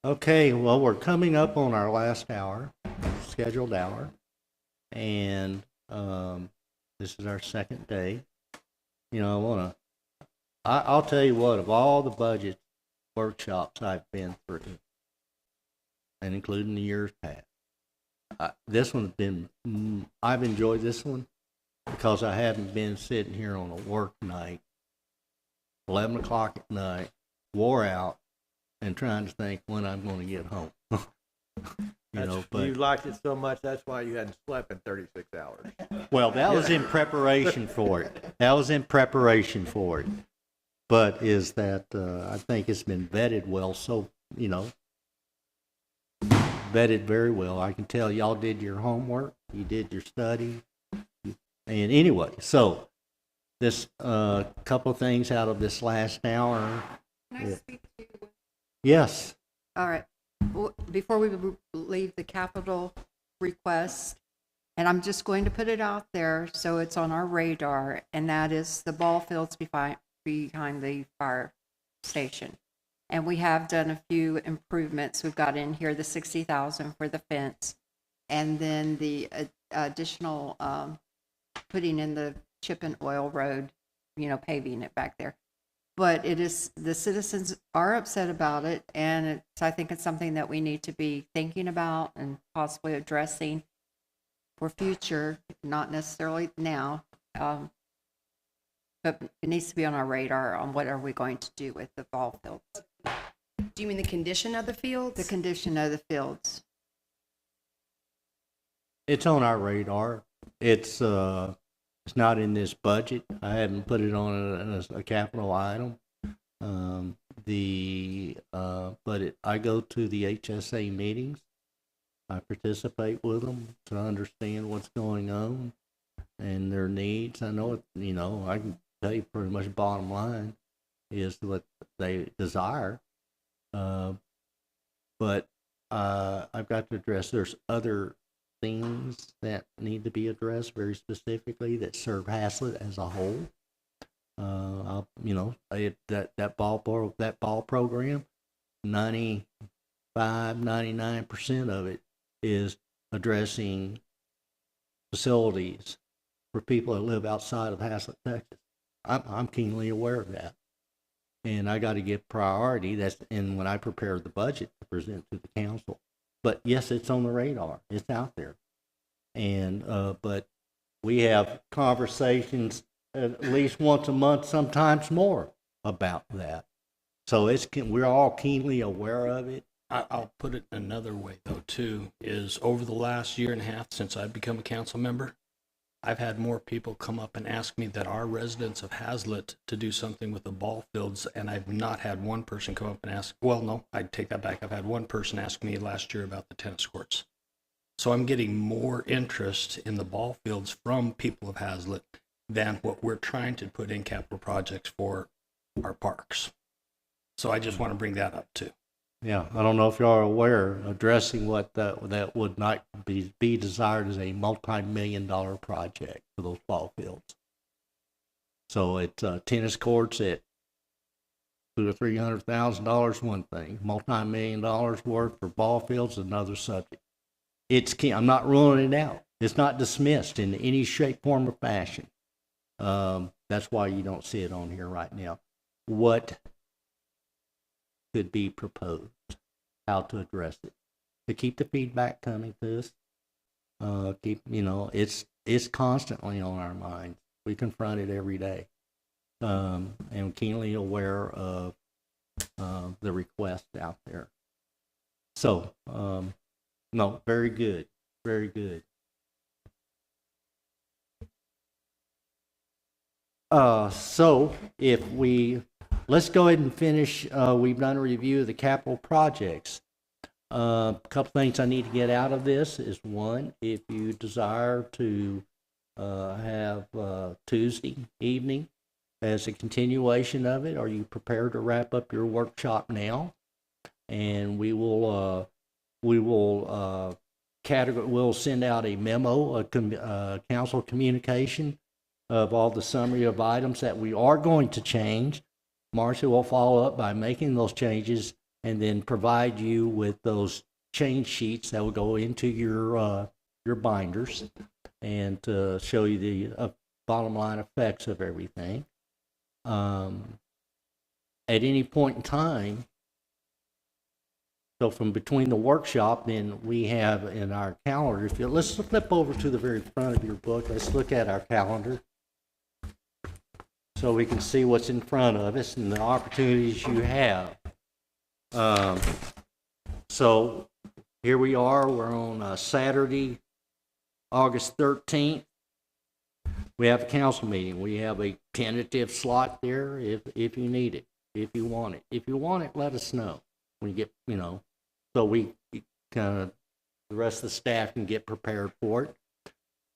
Okay, well, we're coming up on our last hour, scheduled hour, and this is our second day. You know, I'll tell you what, of all the budget workshops I've been through, and including the years past, this one's been, I've enjoyed this one because I haven't been sitting here on a work night, 11 o'clock at night, wore out, and trying to think when I'm going to get home. You liked it so much, that's why you hadn't slept in 36 hours. Well, that was in preparation for it. But is that I think it's been vetted well, so, vetted very well. I can tell y'all did your homework, you did your study. And anyway, so this couple of things out of this last hour. Can I speak to? Yes. All right. Before we leave the capital request, and I'm just going to put it out there so it's on our radar, and that is the ball fields behind the fire station. And we have done a few improvements. We've got in here the $60,000 for the fence, and then the additional putting in the chip and oil road, paving it back there. But it is, the citizens are upset about it, and I think it's something that we need to be thinking about and possibly addressing for future, not necessarily now, but it needs to be on our radar on what are we going to do with the ball fields. Do you mean the condition of the fields? The condition of the fields. It's on our radar. It's not in this budget. I haven't put it on as a capital item. I go to the HSA meetings. I participate with them to understand what's going on and their needs. I know I can tell you pretty much bottom line is what they desire. But I've got to address, there's other things that need to be addressed very specifically that serve Haslett as a whole. That ball program, 99% of it is addressing facilities for people that live outside of Haslett, Texas. I'm keenly aware of that, and I got to give priority. And when I prepare the budget to present to the council. But yes, it's on the radar. It's out there, and but we have conversations at least once a month, sometimes more, about that. So we're all keenly aware of it. I'll put it another way, though, too, is over the last year and a half since I've become a council member, I've had more people come up and ask me that are residents of Haslett to do something with the ball fields, and I've not had one person come up and ask, well, no, I'd take that back. I've had one person ask me last year about the tennis courts. So I'm getting more interest in the ball fields from people of Haslett than what we're trying to put in capital projects for our parks. So I just want to bring that up, too. Yeah, I don't know if you are aware, addressing what that would not be desired as a multi-million-dollar project for those ball fields. So it's tennis courts at $200,000 or $300,000, one thing. Multi-million-dollars worth for ball fields, another subject. I'm not ruling it out. It's not dismissed in any shape, form, or fashion. That's why you don't see it on here right now. What could be proposed, how to address it, to keep the feedback coming to us. It's constantly on our minds. We confront it every day, and keenly aware of the requests out there. So, no, very good, very good. So let's go ahead and finish. We've done a review of the capital projects. A couple things I need to get out of this is, one, if you desire to have Tuesday evening as a continuation of it, are you prepared to wrap up your workshop now? And we'll send out a memo, a council communication of all the summary of items that we are going to change. Marcia will follow up by making those changes and then provide you with those change sheets that will go into your binders and show you the bottom line effects of everything. At any point in time, so from between the workshop, then we have in our calendar, let's flip over to the very front of your book. Let's look at our calendar so we can see what's in front of us and the opportunities you have. So here we are. We're on Saturday, August 13th. We have a council meeting. We have a tentative slot there if you need it, if you want it. If you want it, let us know. When you get, so we kind of, the rest of the staff can get prepared for it.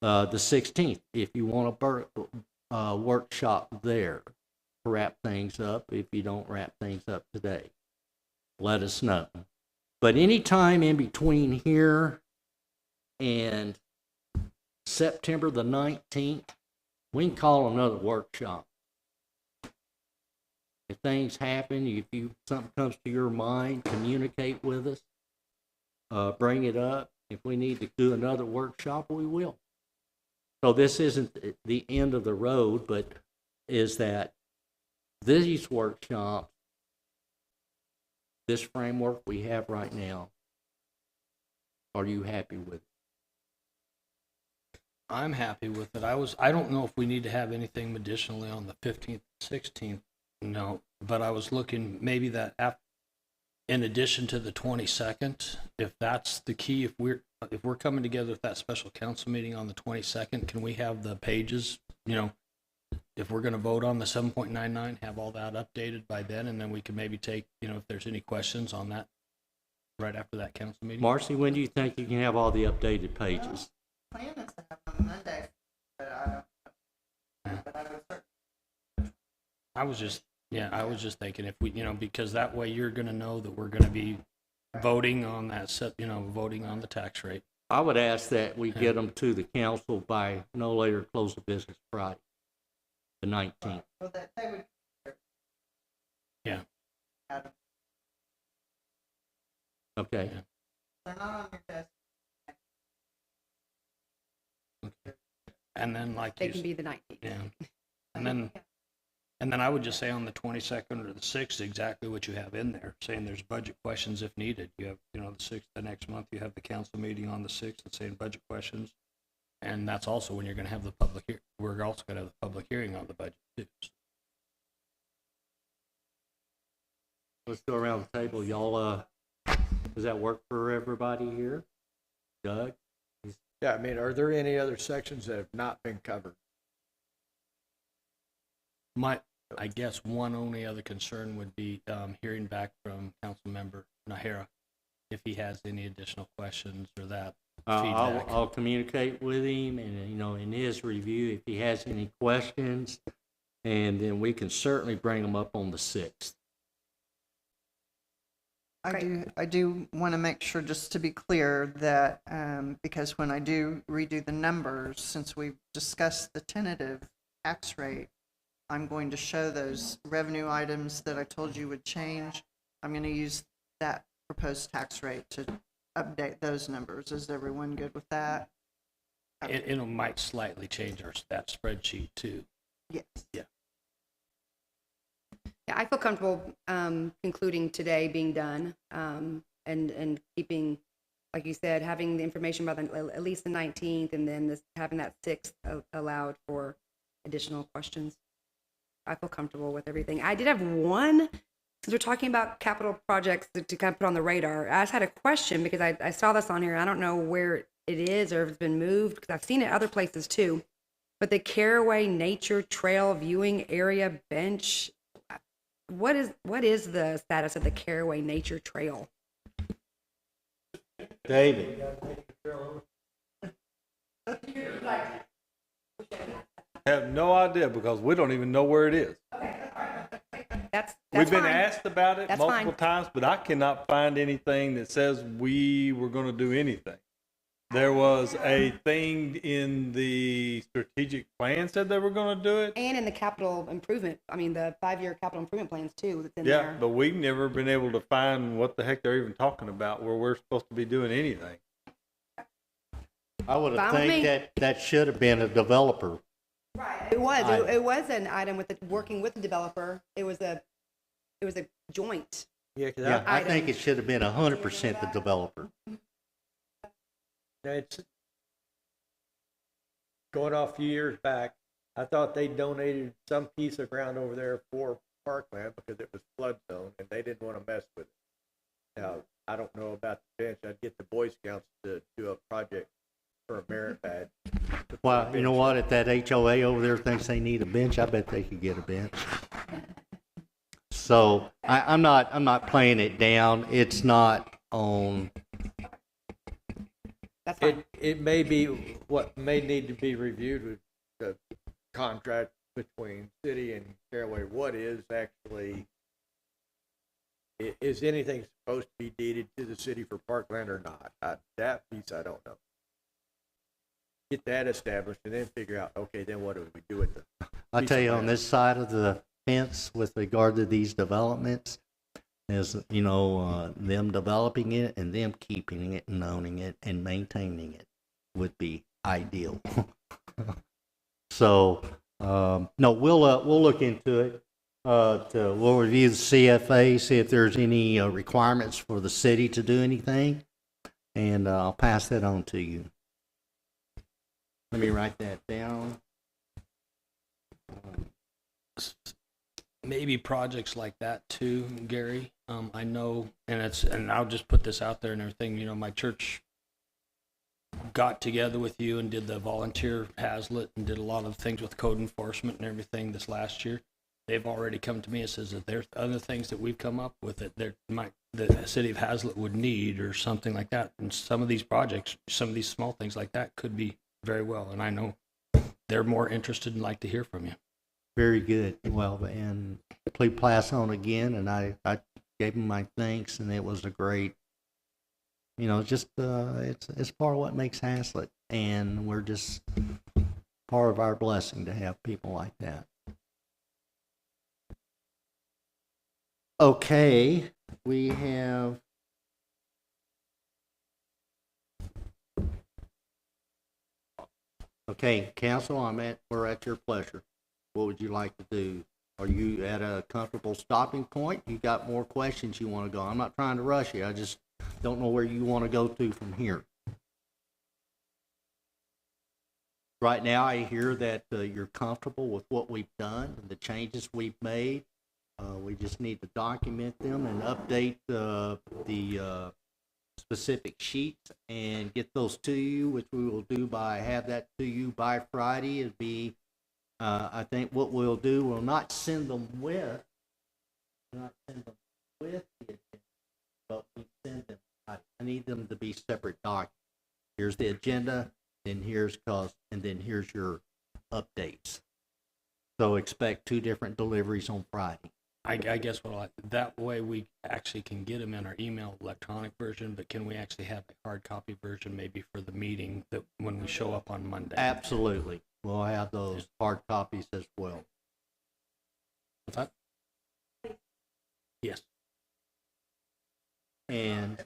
The 16th, if you want a workshop there to wrap things up, if you don't wrap things up today, let us know. But any time in between here and September the 19th, we can call another workshop. If things happen, if something comes to your mind, communicate with us. Bring it up. If we need to do another workshop, we will. So this isn't the end of the road, but is that these workshops, this framework we have right now, are you happy with it? I'm happy with it. I don't know if we need to have anything additionally on the 15th, 16th. No, but I was looking maybe that in addition to the 22nd, if that's the key, if we're coming together with that special council meeting on the 22nd, can we have the pages, if we're going to vote on the 7.99, have all that updated by then, and then we can maybe take, if there's any questions on that right after that council meeting? Marcy, when do you think you can have all the updated pages? Plan is to have on Monday, but I don't know. But I would certainly. I was just thinking if we, because that way you're going to know that we're going to be voting on that voting on the tax rate. I would ask that we get them to the council by no later close of business Friday, the 19th. Well, that they would. Yeah. Okay. Yeah. They're not on your desk. And then like They you can be the 19th. yeah. And then I would just say on the 22nd or the 6th, exactly what you have in there, saying there's budget questions if needed. You have, the 6th, the next month, you have the council meeting on the 6th and saying budget questions. And that's also when you're going to have the public hearing. We're also going to have the public hearing on the budget too. Let's go around the table. Y'all, does that work for everybody here? Doug? Yeah, I mean, are there any other sections that have not been covered? I guess one only other concern would be hearing back from Councilmember Nahara if he has any additional questions or that feedback. I'll communicate with him, and in his review, if he has any questions, and then we can certainly bring them up on the 6th. I do want to make sure, just to be clear, that because when I do redo the numbers, since we've discussed the tentative tax rate, I'm going to show those revenue items that I told you would change. I'm going to use that proposed tax rate to update those numbers. Is everyone good with that? It might slightly change that spreadsheet too. Yes. Yeah. Yeah, I feel comfortable concluding today being done and keeping, like you said, having the information by at least the 19th, and then having that 6th allowed for additional questions. I feel comfortable with everything. I did have one, since we're talking about capital projects to kind of put on the radar. I just had a question because I saw this on here. I don't know where it is or if it's been moved, because I've seen it other places too. But the Caraway Nature Trail Viewing Area Bench, what is the status of the Caraway Nature Trail? David? I have no idea because we don't even know where it is. That's We've been fine. asked about it That's multiple fine. times, but I cannot find anything that says we were going to do anything. There was a thing in the strategic plan said they were going to do it. And in the capital improvement, I mean, the 5-year capital improvement plans too, that's in Yeah, there. but we've never been able to find what the heck they're even talking about where we're supposed to be doing anything. I would have Fine with me. think that should have been a developer. It was, item. it was an item with working with the developer. It was a joint. Yeah, 'cause Yeah, I item. think it should have been 100% the developer. it's going off a few years back. I thought they donated some piece of ground over there for parkland because it was flood zone and they didn't want to mess with it. Now, I don't know about the bench. I'd get the Boy Scouts to do a project for a merit badge. Well, you know what? If that HOA over there thinks they need a bench, I bet they could get a bench. So I'm not playing it down. It's not on. That's fine. It may be what may need to be reviewed with the contract between city and Caraway. What is actually, is anything supposed to be deeded to the city for parkland or not? That piece I don't know. Get that established and then figure out, okay, then what do we do with it? I tell you, on this side of the fence with regard to these developments, is them developing it and them keeping it and owning it and maintaining it would be ideal. So no, we'll look into it. We'll review the CFA, see if there's any requirements for the city to do anything, and I'll pass that on to you. Let me write that down. Maybe projects like that too, Gary. I know, and I'll just put this out there and everything. You know, my church got together with you and did the volunteer Hazlet and did a lot of things with code enforcement and everything this last year. They've already come to me and says that there's other things that we've come up with that the city of Hazlet would need or something like that. And some of these projects, some of these small things like that could be very well. And I know they're more interested and like to hear from you. Very good. Well, and please pass on again, and I gave him my thanks, and it was a great, just it's part of what makes Hazlet, and we're just part of our blessing to have people like that. Okay, we have council, we're at your pleasure. What would you like to do? Are you at a comfortable stopping point? You got more questions you want to go? I'm not trying to rush you. I just don't know where you want to go to from here. Right now, I hear that you're comfortable with what we've done and the changes we've made. We just need to document them and update the specific sheets and get those to you, which we will do have that to you by Friday. It'd be I think what we'll do, we'll not send them with the agenda, but we send them. I need them to be separate documents. Here's the agenda, then here's your updates. So expect 2 different deliveries on Friday. I guess that way we actually can get them in our email electronic version, but can we actually have a hard copy version maybe for the meeting that when we show up on Monday? Absolutely. We'll have those hard copies as well. What's that? Yes. And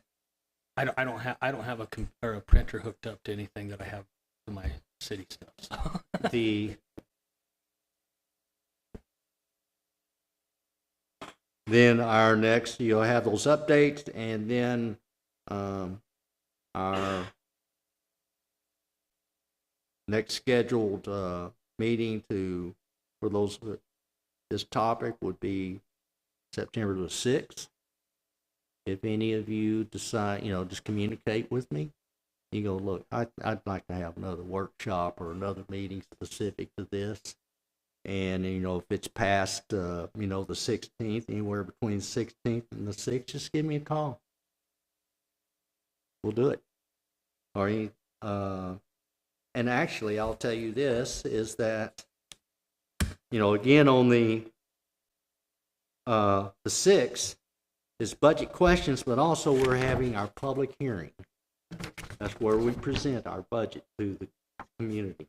I don't have a printer hooked up to anything that I have to my city stuff. So. Then our next, you'll have those updates, and then our next scheduled meeting for this topic would be September the 6th. If any of you decide, just communicate with me. You go, look, I'd like to have another workshop or another meeting specific to this. And, if it's past, the 16th, anywhere between the 16th and the 6th, just give me a call. We'll do it. And actually, I'll tell you this, is that, again, on the 6th is budget questions, but also we're having our public hearing. That's where we present our budget to the community.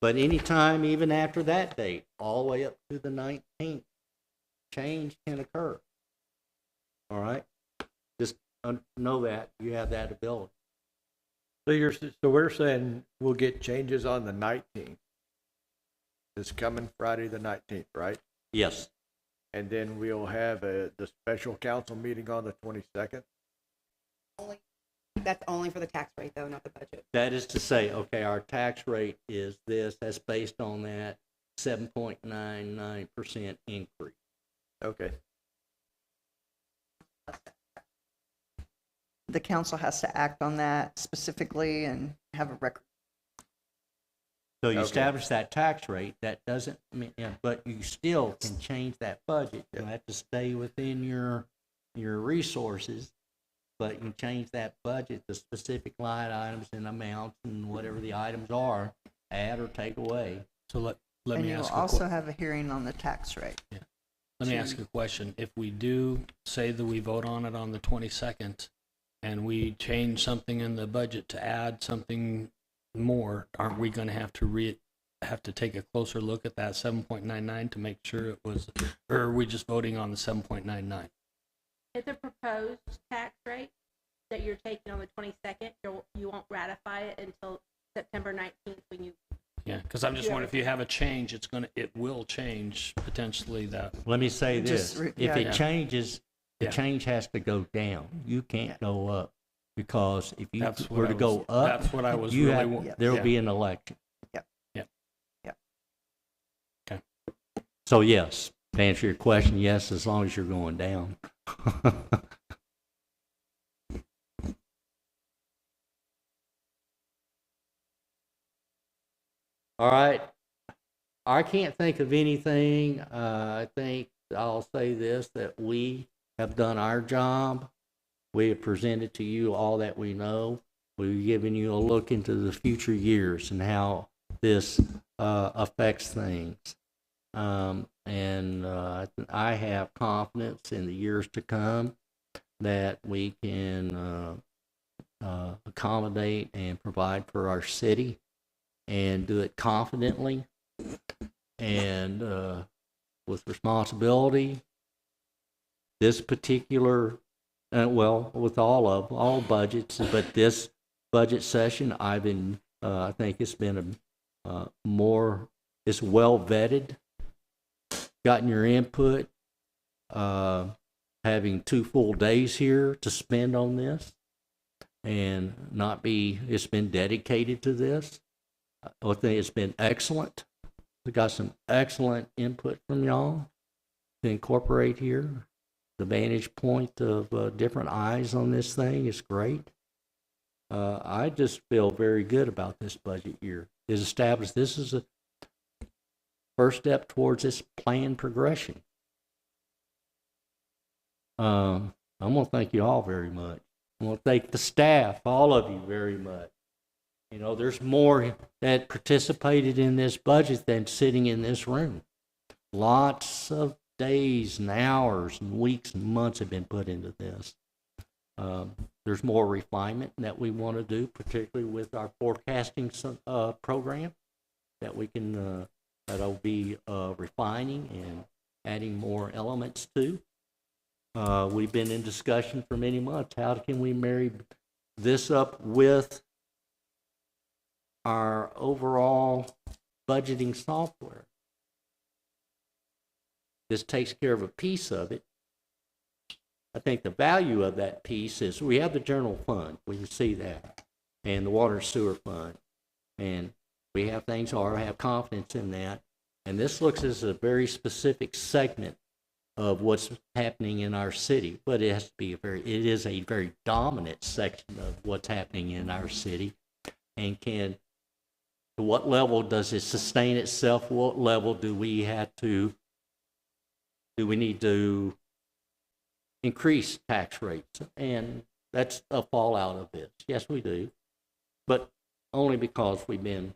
But anytime, even after that date, all the way up to the 19th, change can occur. All right? Just know that you have that ability. So we're saying we'll get changes on the 19th. This coming Friday, the 19th, right? Yes. And then we'll have the special council meeting on the 22nd. That's only for the tax rate though, not the budget. That is to say, okay, our tax rate is this. That's based on that 7.99% increase. Okay. The council has to act on that specifically and have a record. So you Okay. establish that tax rate. That doesn't mean, but you still can change that budget. You have to stay within your resources, but you can change that budget, the specific line items and amounts and whatever the items are, add or take away. So let And me you'll ask also have a hearing on the tax rate. let me ask a question. If we do say that we vote on it on the 22nd and we change something in the budget to add something more, aren't we going to have to take a closer look at that 7.99 to make sure it was, or are we just voting on the 7.99? It's a proposed tax rate that you're taking on the 22nd. You won't ratify it until September 19th when you. Yeah, because I'm just wondering if you have a change, it will change potentially that. Let me say Just this, re- if yeah. it changes, the Yeah. change has to go down. You can't go up, because if you That's what were I to go was- up, that's what I was you really have, wa- there'll yeah. be an election. Yep. Yep. Yep. Okay. So yes, to answer your question, yes, as long as you're going down. All right. I can't think of anything. I think I'll say this, that we have done our job. We have presented to you all that we know. We've given you a look into the future years and how this affects things. And I have confidence in the years to come that we can accommodate and provide for our city and do it confidently and with responsibility. This particular, with all budgets, but this budget session, I think it's been it's well vetted, gotten your input, having 2 full days here to spend on this, and it's been dedicated to this. I think it's been excellent. We got some excellent input from y'all to incorporate here. The vantage point of different eyes on this thing is great. I just feel very good about this budget year. It's established. This is a first step towards this planned progression. I'm going to thank you all very much. I'm going to thank the staff, all of you, very much. You know, there's more that participated in this budget than sitting in this room. Lots of days and hours and weeks and months have been put into this. There's more refinement that we want to do, particularly with our forecasting program that we can, that'll be refining and adding more elements to. We've been in discussion for many months. How can we marry this up with our overall budgeting software? This takes care of a piece of it. I think the value of that piece is we have the general fund. We can see that. And the water and sewer fund. And we have things, or I have confidence in that. And this looks as a very specific segment of what's happening in our city. But it has to be it is a very dominant section of what's happening in our city. And to what level does it sustain itself? What level do we need to increase tax rates? And that's a fallout of this. Yes, we do. But only because we've been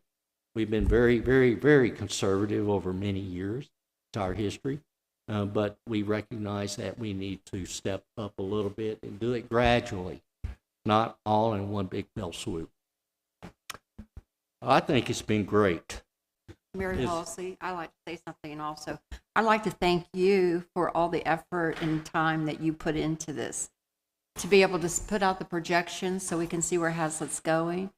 very, very, very conservative over many years. It's our history. But we recognize that we need to step up a little bit and do it gradually. not all in one big fell swoop. I think it's been great. Mary Is- Halsey, I'd like to say something also. I'd like to thank you for all the effort and time that you put into this. To be able to put out the projections so we can see where Hazlitt's going.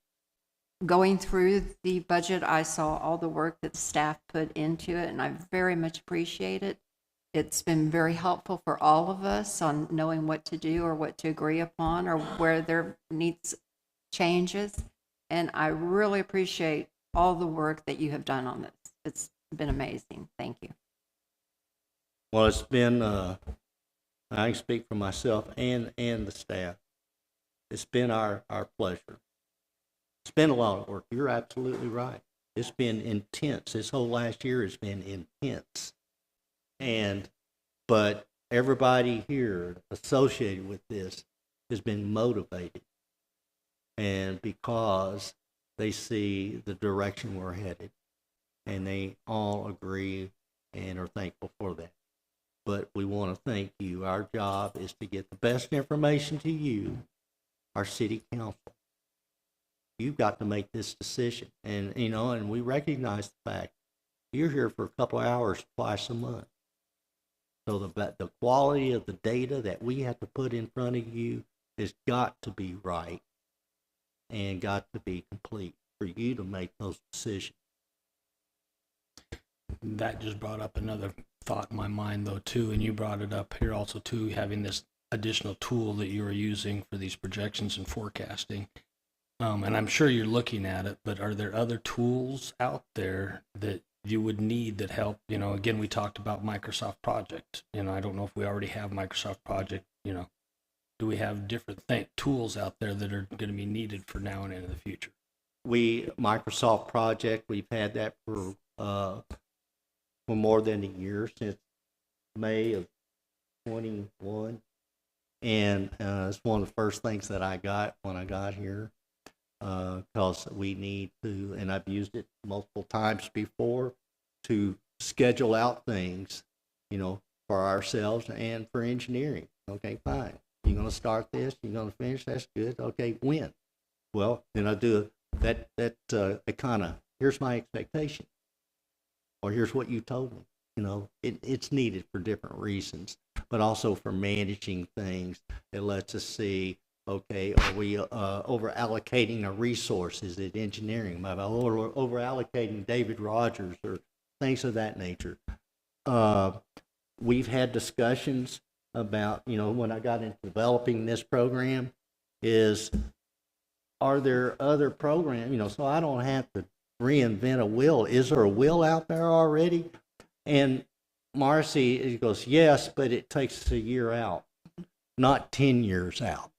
Going through the budget, I saw all the work that staff put into it, and I very much appreciate it. It's been very helpful for all of us on knowing what to do or what to agree upon or where there needs changes. And I really appreciate all the work that you have done on this. It's been amazing. Thank you. Well, it's been, I can speak for myself and the staff. It's been our pleasure. It's been a lot of work. You're absolutely right. It's been intense. This whole last year has been intense. But everybody here associated with this has been motivated. And because they see the direction we're headed, and they all agree and are thankful for that. But we want to thank you. Our job is to get the best information to you, our city council. You've got to make this decision. And, and we recognize the fact you're here for a couple of hours twice a month. So the quality of the data that we have to put in front of you has got to be right and got to be complete for you to make those decisions. That just brought up another thought in my mind, though, too, and you brought it up here also, too, having this additional tool that you are using for these projections and forecasting. And I'm sure you're looking at it, but are there other tools out there that you would need that help? Again, we talked about Microsoft Project. I don't know if we already have Microsoft Project. Do we have different tools out there that are going to be needed for now and in the future? Microsoft Project, we've had that for more than a year, since May of 21. And it's one of the first things that I got when I got here, because we need to, and I've used it multiple times before, to schedule out things, for ourselves and for engineering. Okay, fine. You're going to start this, you're going to finish, that's good. Okay, when? Well, then I do that kind of, here's my expectation, or here's what you told me. It's needed for different reasons, but also for managing things. It lets us see, okay, are we over allocating a resource? Is it engineering? Am I over allocating David Rogers or things of that nature? We've had discussions about, when I got into developing this program, are there other programs, so I don't have to reinvent a wheel. Is there a wheel out there already? And Marcy goes, yes, but it takes a year out, not 10 years out.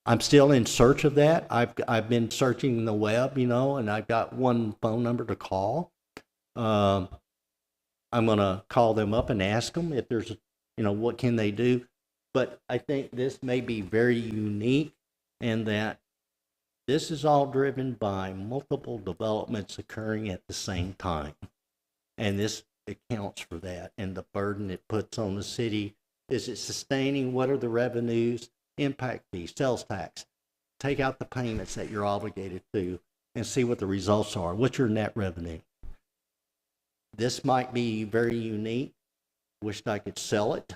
I'm still in search of that. I've been searching the web, and I've got one phone number to call. I'm going to call them up and ask them if there's, what can they do? But I think this may be very unique in that this is all driven by multiple developments occurring at the same time. And this accounts for that. And the burden it puts on the city, is it sustaining? What are the revenues? Impact fees, sales tax. Take out the payments that you're obligated to and see what the results are. What's your net revenue? This might be very unique. Wished I could sell it.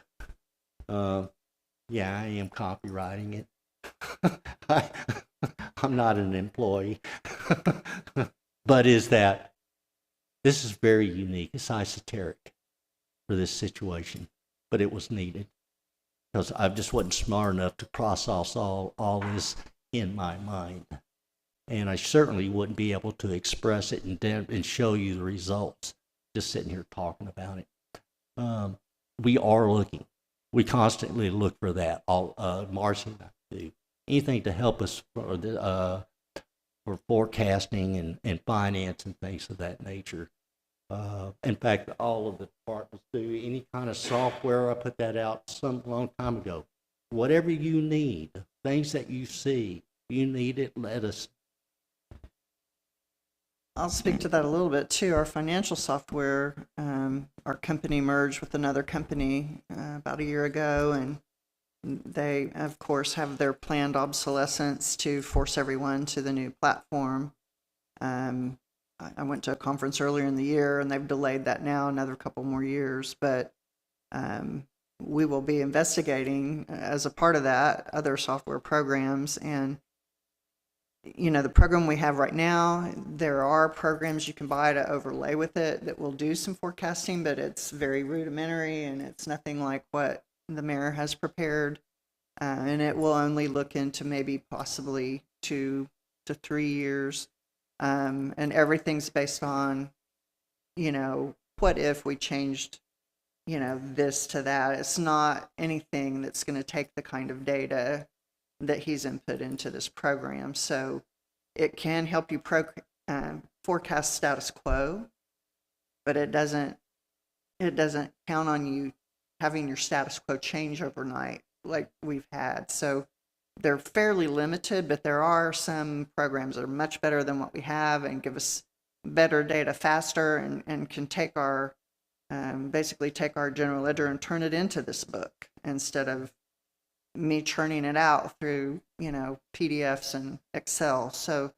Yeah, I am copywriting it. I'm not an employee. But this is very unique. It's esoteric for this situation, but it was needed because I just wasn't smart enough to process all this in my mind. And I certainly wouldn't be able to express it and show you the results just sitting here talking about it. We are looking. We constantly look for that. Marcy and I do. Anything to help us for forecasting and finance and things of that nature. In fact, all of the departments do any kind of software. I put that out some long time ago. Whatever you need, things that you see, you need it, let us. I'll speak to that a little bit too. Our financial software, our company merged with another company about a year ago, and They, of course, have their planned obsolescence to force everyone to the new platform. I went to a conference earlier in the year, and they've delayed that now another couple more years. But we will be investigating, as a part of that, other software programs. And, the program we have right now, there are programs you can buy to overlay with it that will do some forecasting, but it's very rudimentary, and it's nothing like what the mayor has prepared. And it will only look into maybe possibly 2 to 3 years. And everything's based on, what if we changed, this to that. It's not anything that's going to take the kind of data that he's input into this program. So it can help you forecast status quo, but it doesn't count on you having your status quo change overnight like we've had. So they're fairly limited, but there are some programs that are much better than what we have and give us better data faster, and can take our basically take our general ledger and turn it into this book instead of me churning it out through PDFs and Excel. So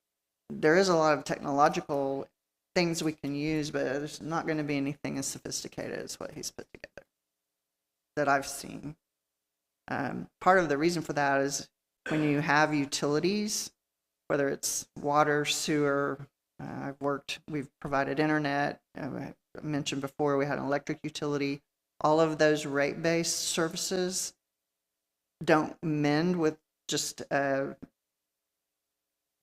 there is a lot of technological things we can use, but there's not going to be anything as sophisticated as what he's put together that I've seen. Part of the reason for that is when you have utilities, whether it's water, sewer, we've provided internet. I mentioned before we had an electric utility. All of those rate-based services don't mend with just a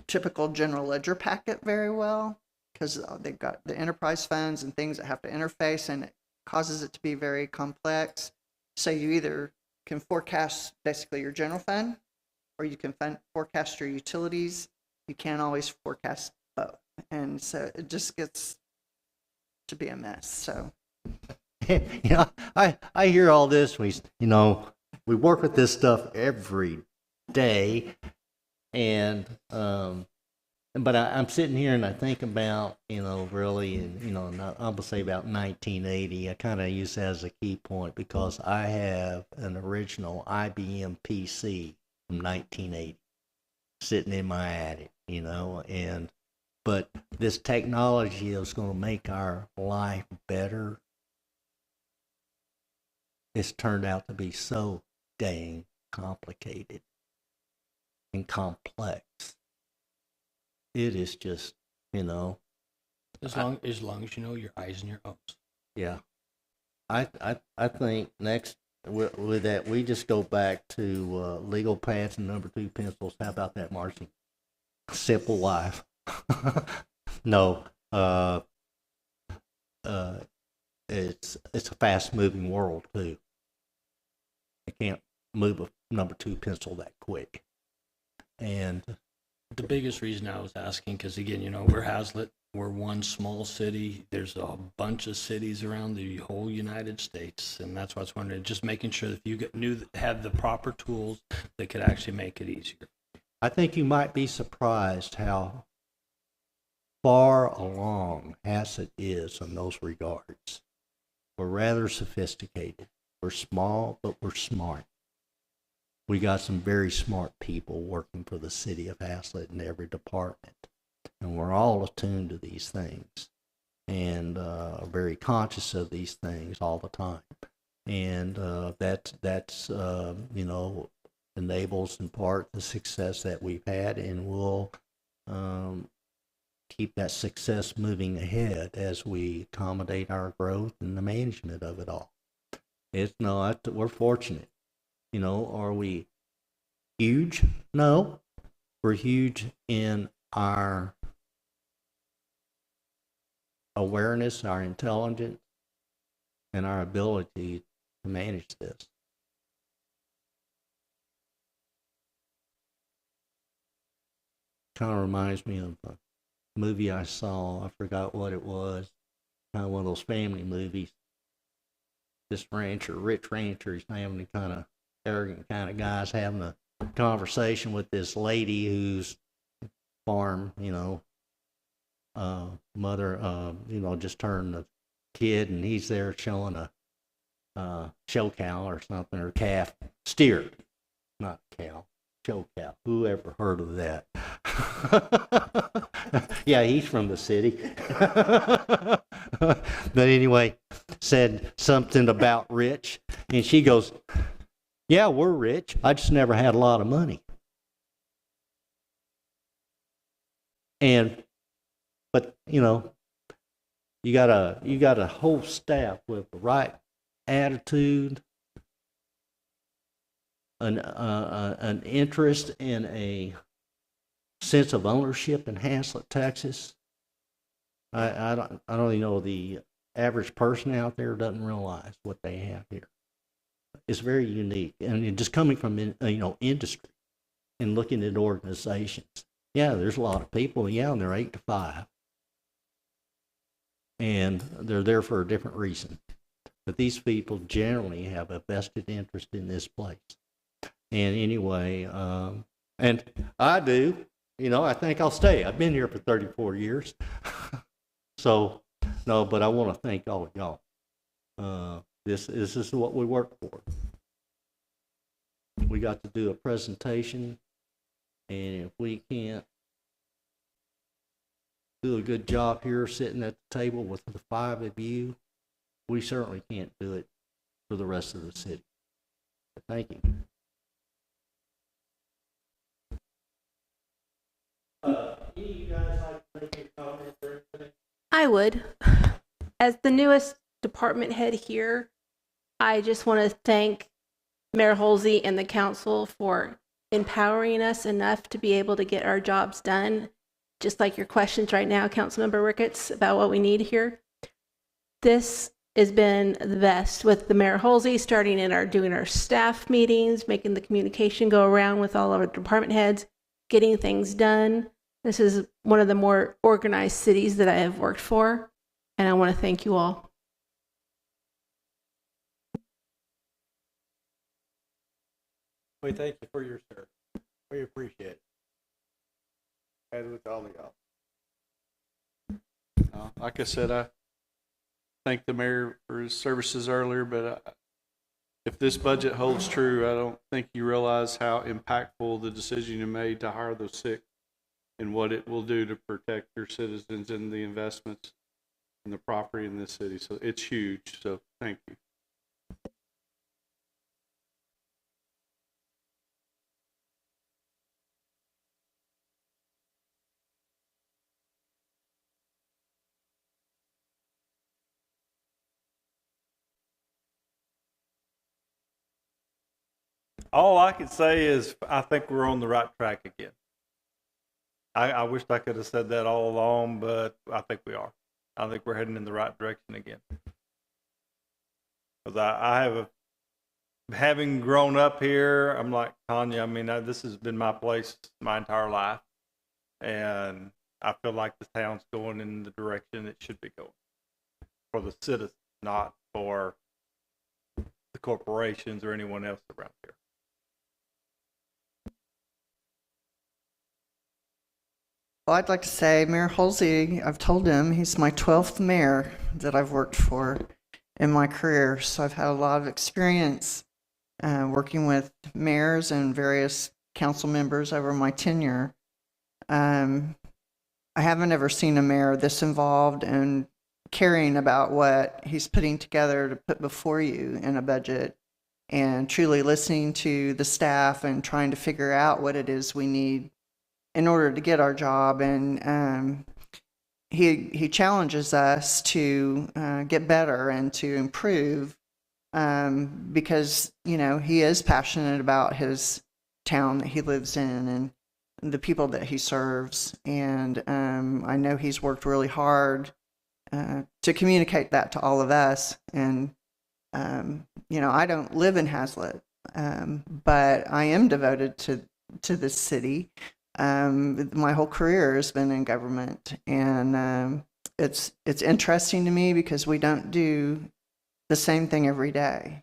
typical general ledger packet very well, because they've got the enterprise funds and things that have to interface, and it causes it to be very complex. So you either can forecast basically your general fund, or you can forecast your utilities. You can't always forecast both. And so it just gets to be a mess. So, I hear all this. We work with this stuff every day, and but I'm sitting here and I think about really, and I'm gonna say about 1980. I kind of use that as a key point because I have an original IBM PC from 1980 sitting in my attic, but this technology is going to make our life better. It's turned out to be so dang complicated and complex. It is just, As long as you know your I's and your O's. Yeah. I think next with that, we just go back to legal pads and number 2 pencils. How about that, Marcy? Simple life. No, it's a fast moving world too. I can't move a number 2 pencil that quick. And the biggest reason I was asking, because again, we're Hazlet, we're one small city. There's a bunch of cities around the whole United States, and that's why I was wondering, just making sure that you had the proper tools that could actually make it easier. I think you might be surprised how far along Hassett is in those regards. We're rather sophisticated. We're small, but we're smart. We got some very smart people working for the city of Haslett in every department. And we're all attuned to these things and very conscious of these things all the time. And that's enables in part the success that we've had, and will keep that success moving ahead as we accommodate our growth and the management of it all. We're fortunate. Are we huge? No. We're huge in our awareness, our intelligence, and our ability to manage this. Kind of reminds me of a movie I saw. I forgot what it was. Kind of one of those family movies. This rich rancher, he's having kind of arrogant kind of guys having a conversation with this lady whose farm, mother, just turned a kid, and he's there showing a show cow or something, or calf, steer, not cow, show cow. Who ever heard of that? Yeah, he's from the city. But anyway, said something about rich, and she goes, yeah, we're rich. I just never had a lot of money. But you know, you got a whole staff with the right attitude, an interest and a sense of ownership in Haslett, Texas. I don't even know, the average person out there doesn't realize what they have here. It's very unique, and just coming from industry and looking at organizations. Yeah, there's a lot of people. Yeah, and they're 8 to 5, and they're there for a different reason. But these people generally have a vested interest in this place. And anyway, and I do. I think I'll stay. I've been here for 34 years. So, no, but I want to thank all of y'all. This is what we work for. We got to do a presentation, and if we can't do a good job here sitting at the table with the 5 of you, we certainly can't do it for the rest of the city. But thank you. Any of you guys like to make a comment or anything? I would. As the newest department head here, I just want to thank Mayor Holsey and the council for empowering us enough to be able to get our jobs done. Just like your questions right now, Councilmember Ricketts, about what we need here. This has been the best with the Mayor Holsey starting in doing our staff meetings, making the communication go around with all of our department heads, getting things done. This is one of the more organized cities that I have worked for, and I want to thank you all. We thank you for your service. We appreciate it. And with all of y'all. Like I said, I thank the mayor for his services earlier, but if this budget holds true, I don't think you realize how impactful the decision you made to hire those 6 and what it will do to protect your citizens and the investments and the property in this city. So it's huge. So thank you. All I can say is I think we're on the right track again. I wish I could have said that all along, but I think we are. I think we're heading in the right direction again. Because having grown up here, I'm like Tanya, this has been my place my entire life. And I feel like the town's going in the direction it should be going. For the citizens, not for the corporations or anyone else around here. Well, I'd like to say Mayor Holsey, I've told him he's my 12th mayor that I've worked for in my career. So I've had a lot of experience working with mayors and various council members over my tenure. I haven't ever seen a mayor this involved and caring about what he's putting together to put before you in a budget, and truly listening to the staff and trying to figure out what it is we need in order to get our job. And he challenges us to get better and to improve, because he is passionate about his town that he lives in and the people that he serves. And I know he's worked really hard to communicate that to all of us. And I don't live in Haslett, but I am devoted to this city. My whole career has been in government, and it's interesting to me because we don't do the same thing every day.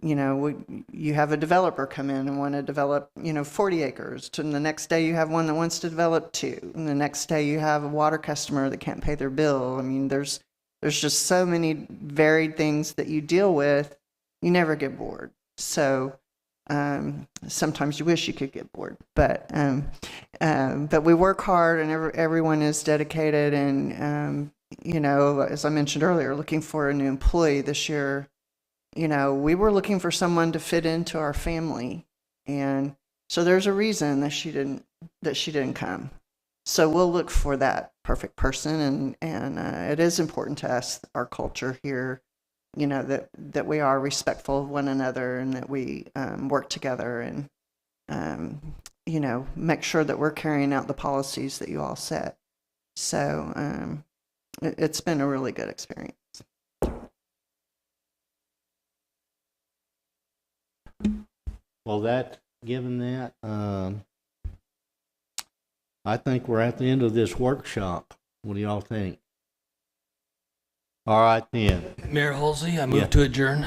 You have a developer come in and want to develop 40 acres, and the next day you have one that wants to develop 2, and the next day you have a water customer that can't pay their bill. There's just so many varied things that you deal with. You never get bored. So Sometimes you wish you could get bored, but we work hard, and everyone is dedicated. And you know, as I mentioned earlier, looking for a new employee this year. You know, we were looking for someone to fit into our family, and so there's a reason that she didn't come. So we'll look for that perfect person, and it is important to us, our culture here, you know, that we are respectful of one another, and that we work together, and you know, make sure that we're carrying out the policies that you all set. So it's been a really good experience. Well, given that, I think we're at the end of this workshop. What do y'all think? All right then. Mayor Halsey, I move Yeah. to adjourn.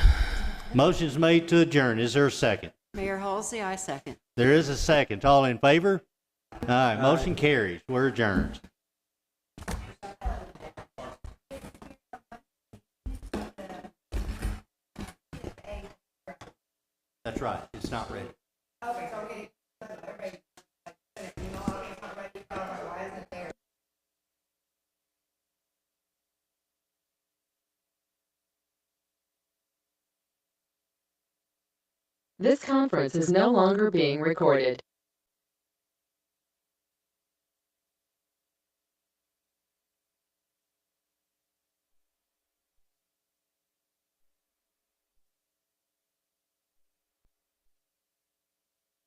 Motion's made to adjourn. Is there a second? Mayor Halsey, I second. There is a second. All in favor? All right, motion carries. We're adjourned. That's right. It's not ready. This conference is no longer being recorded.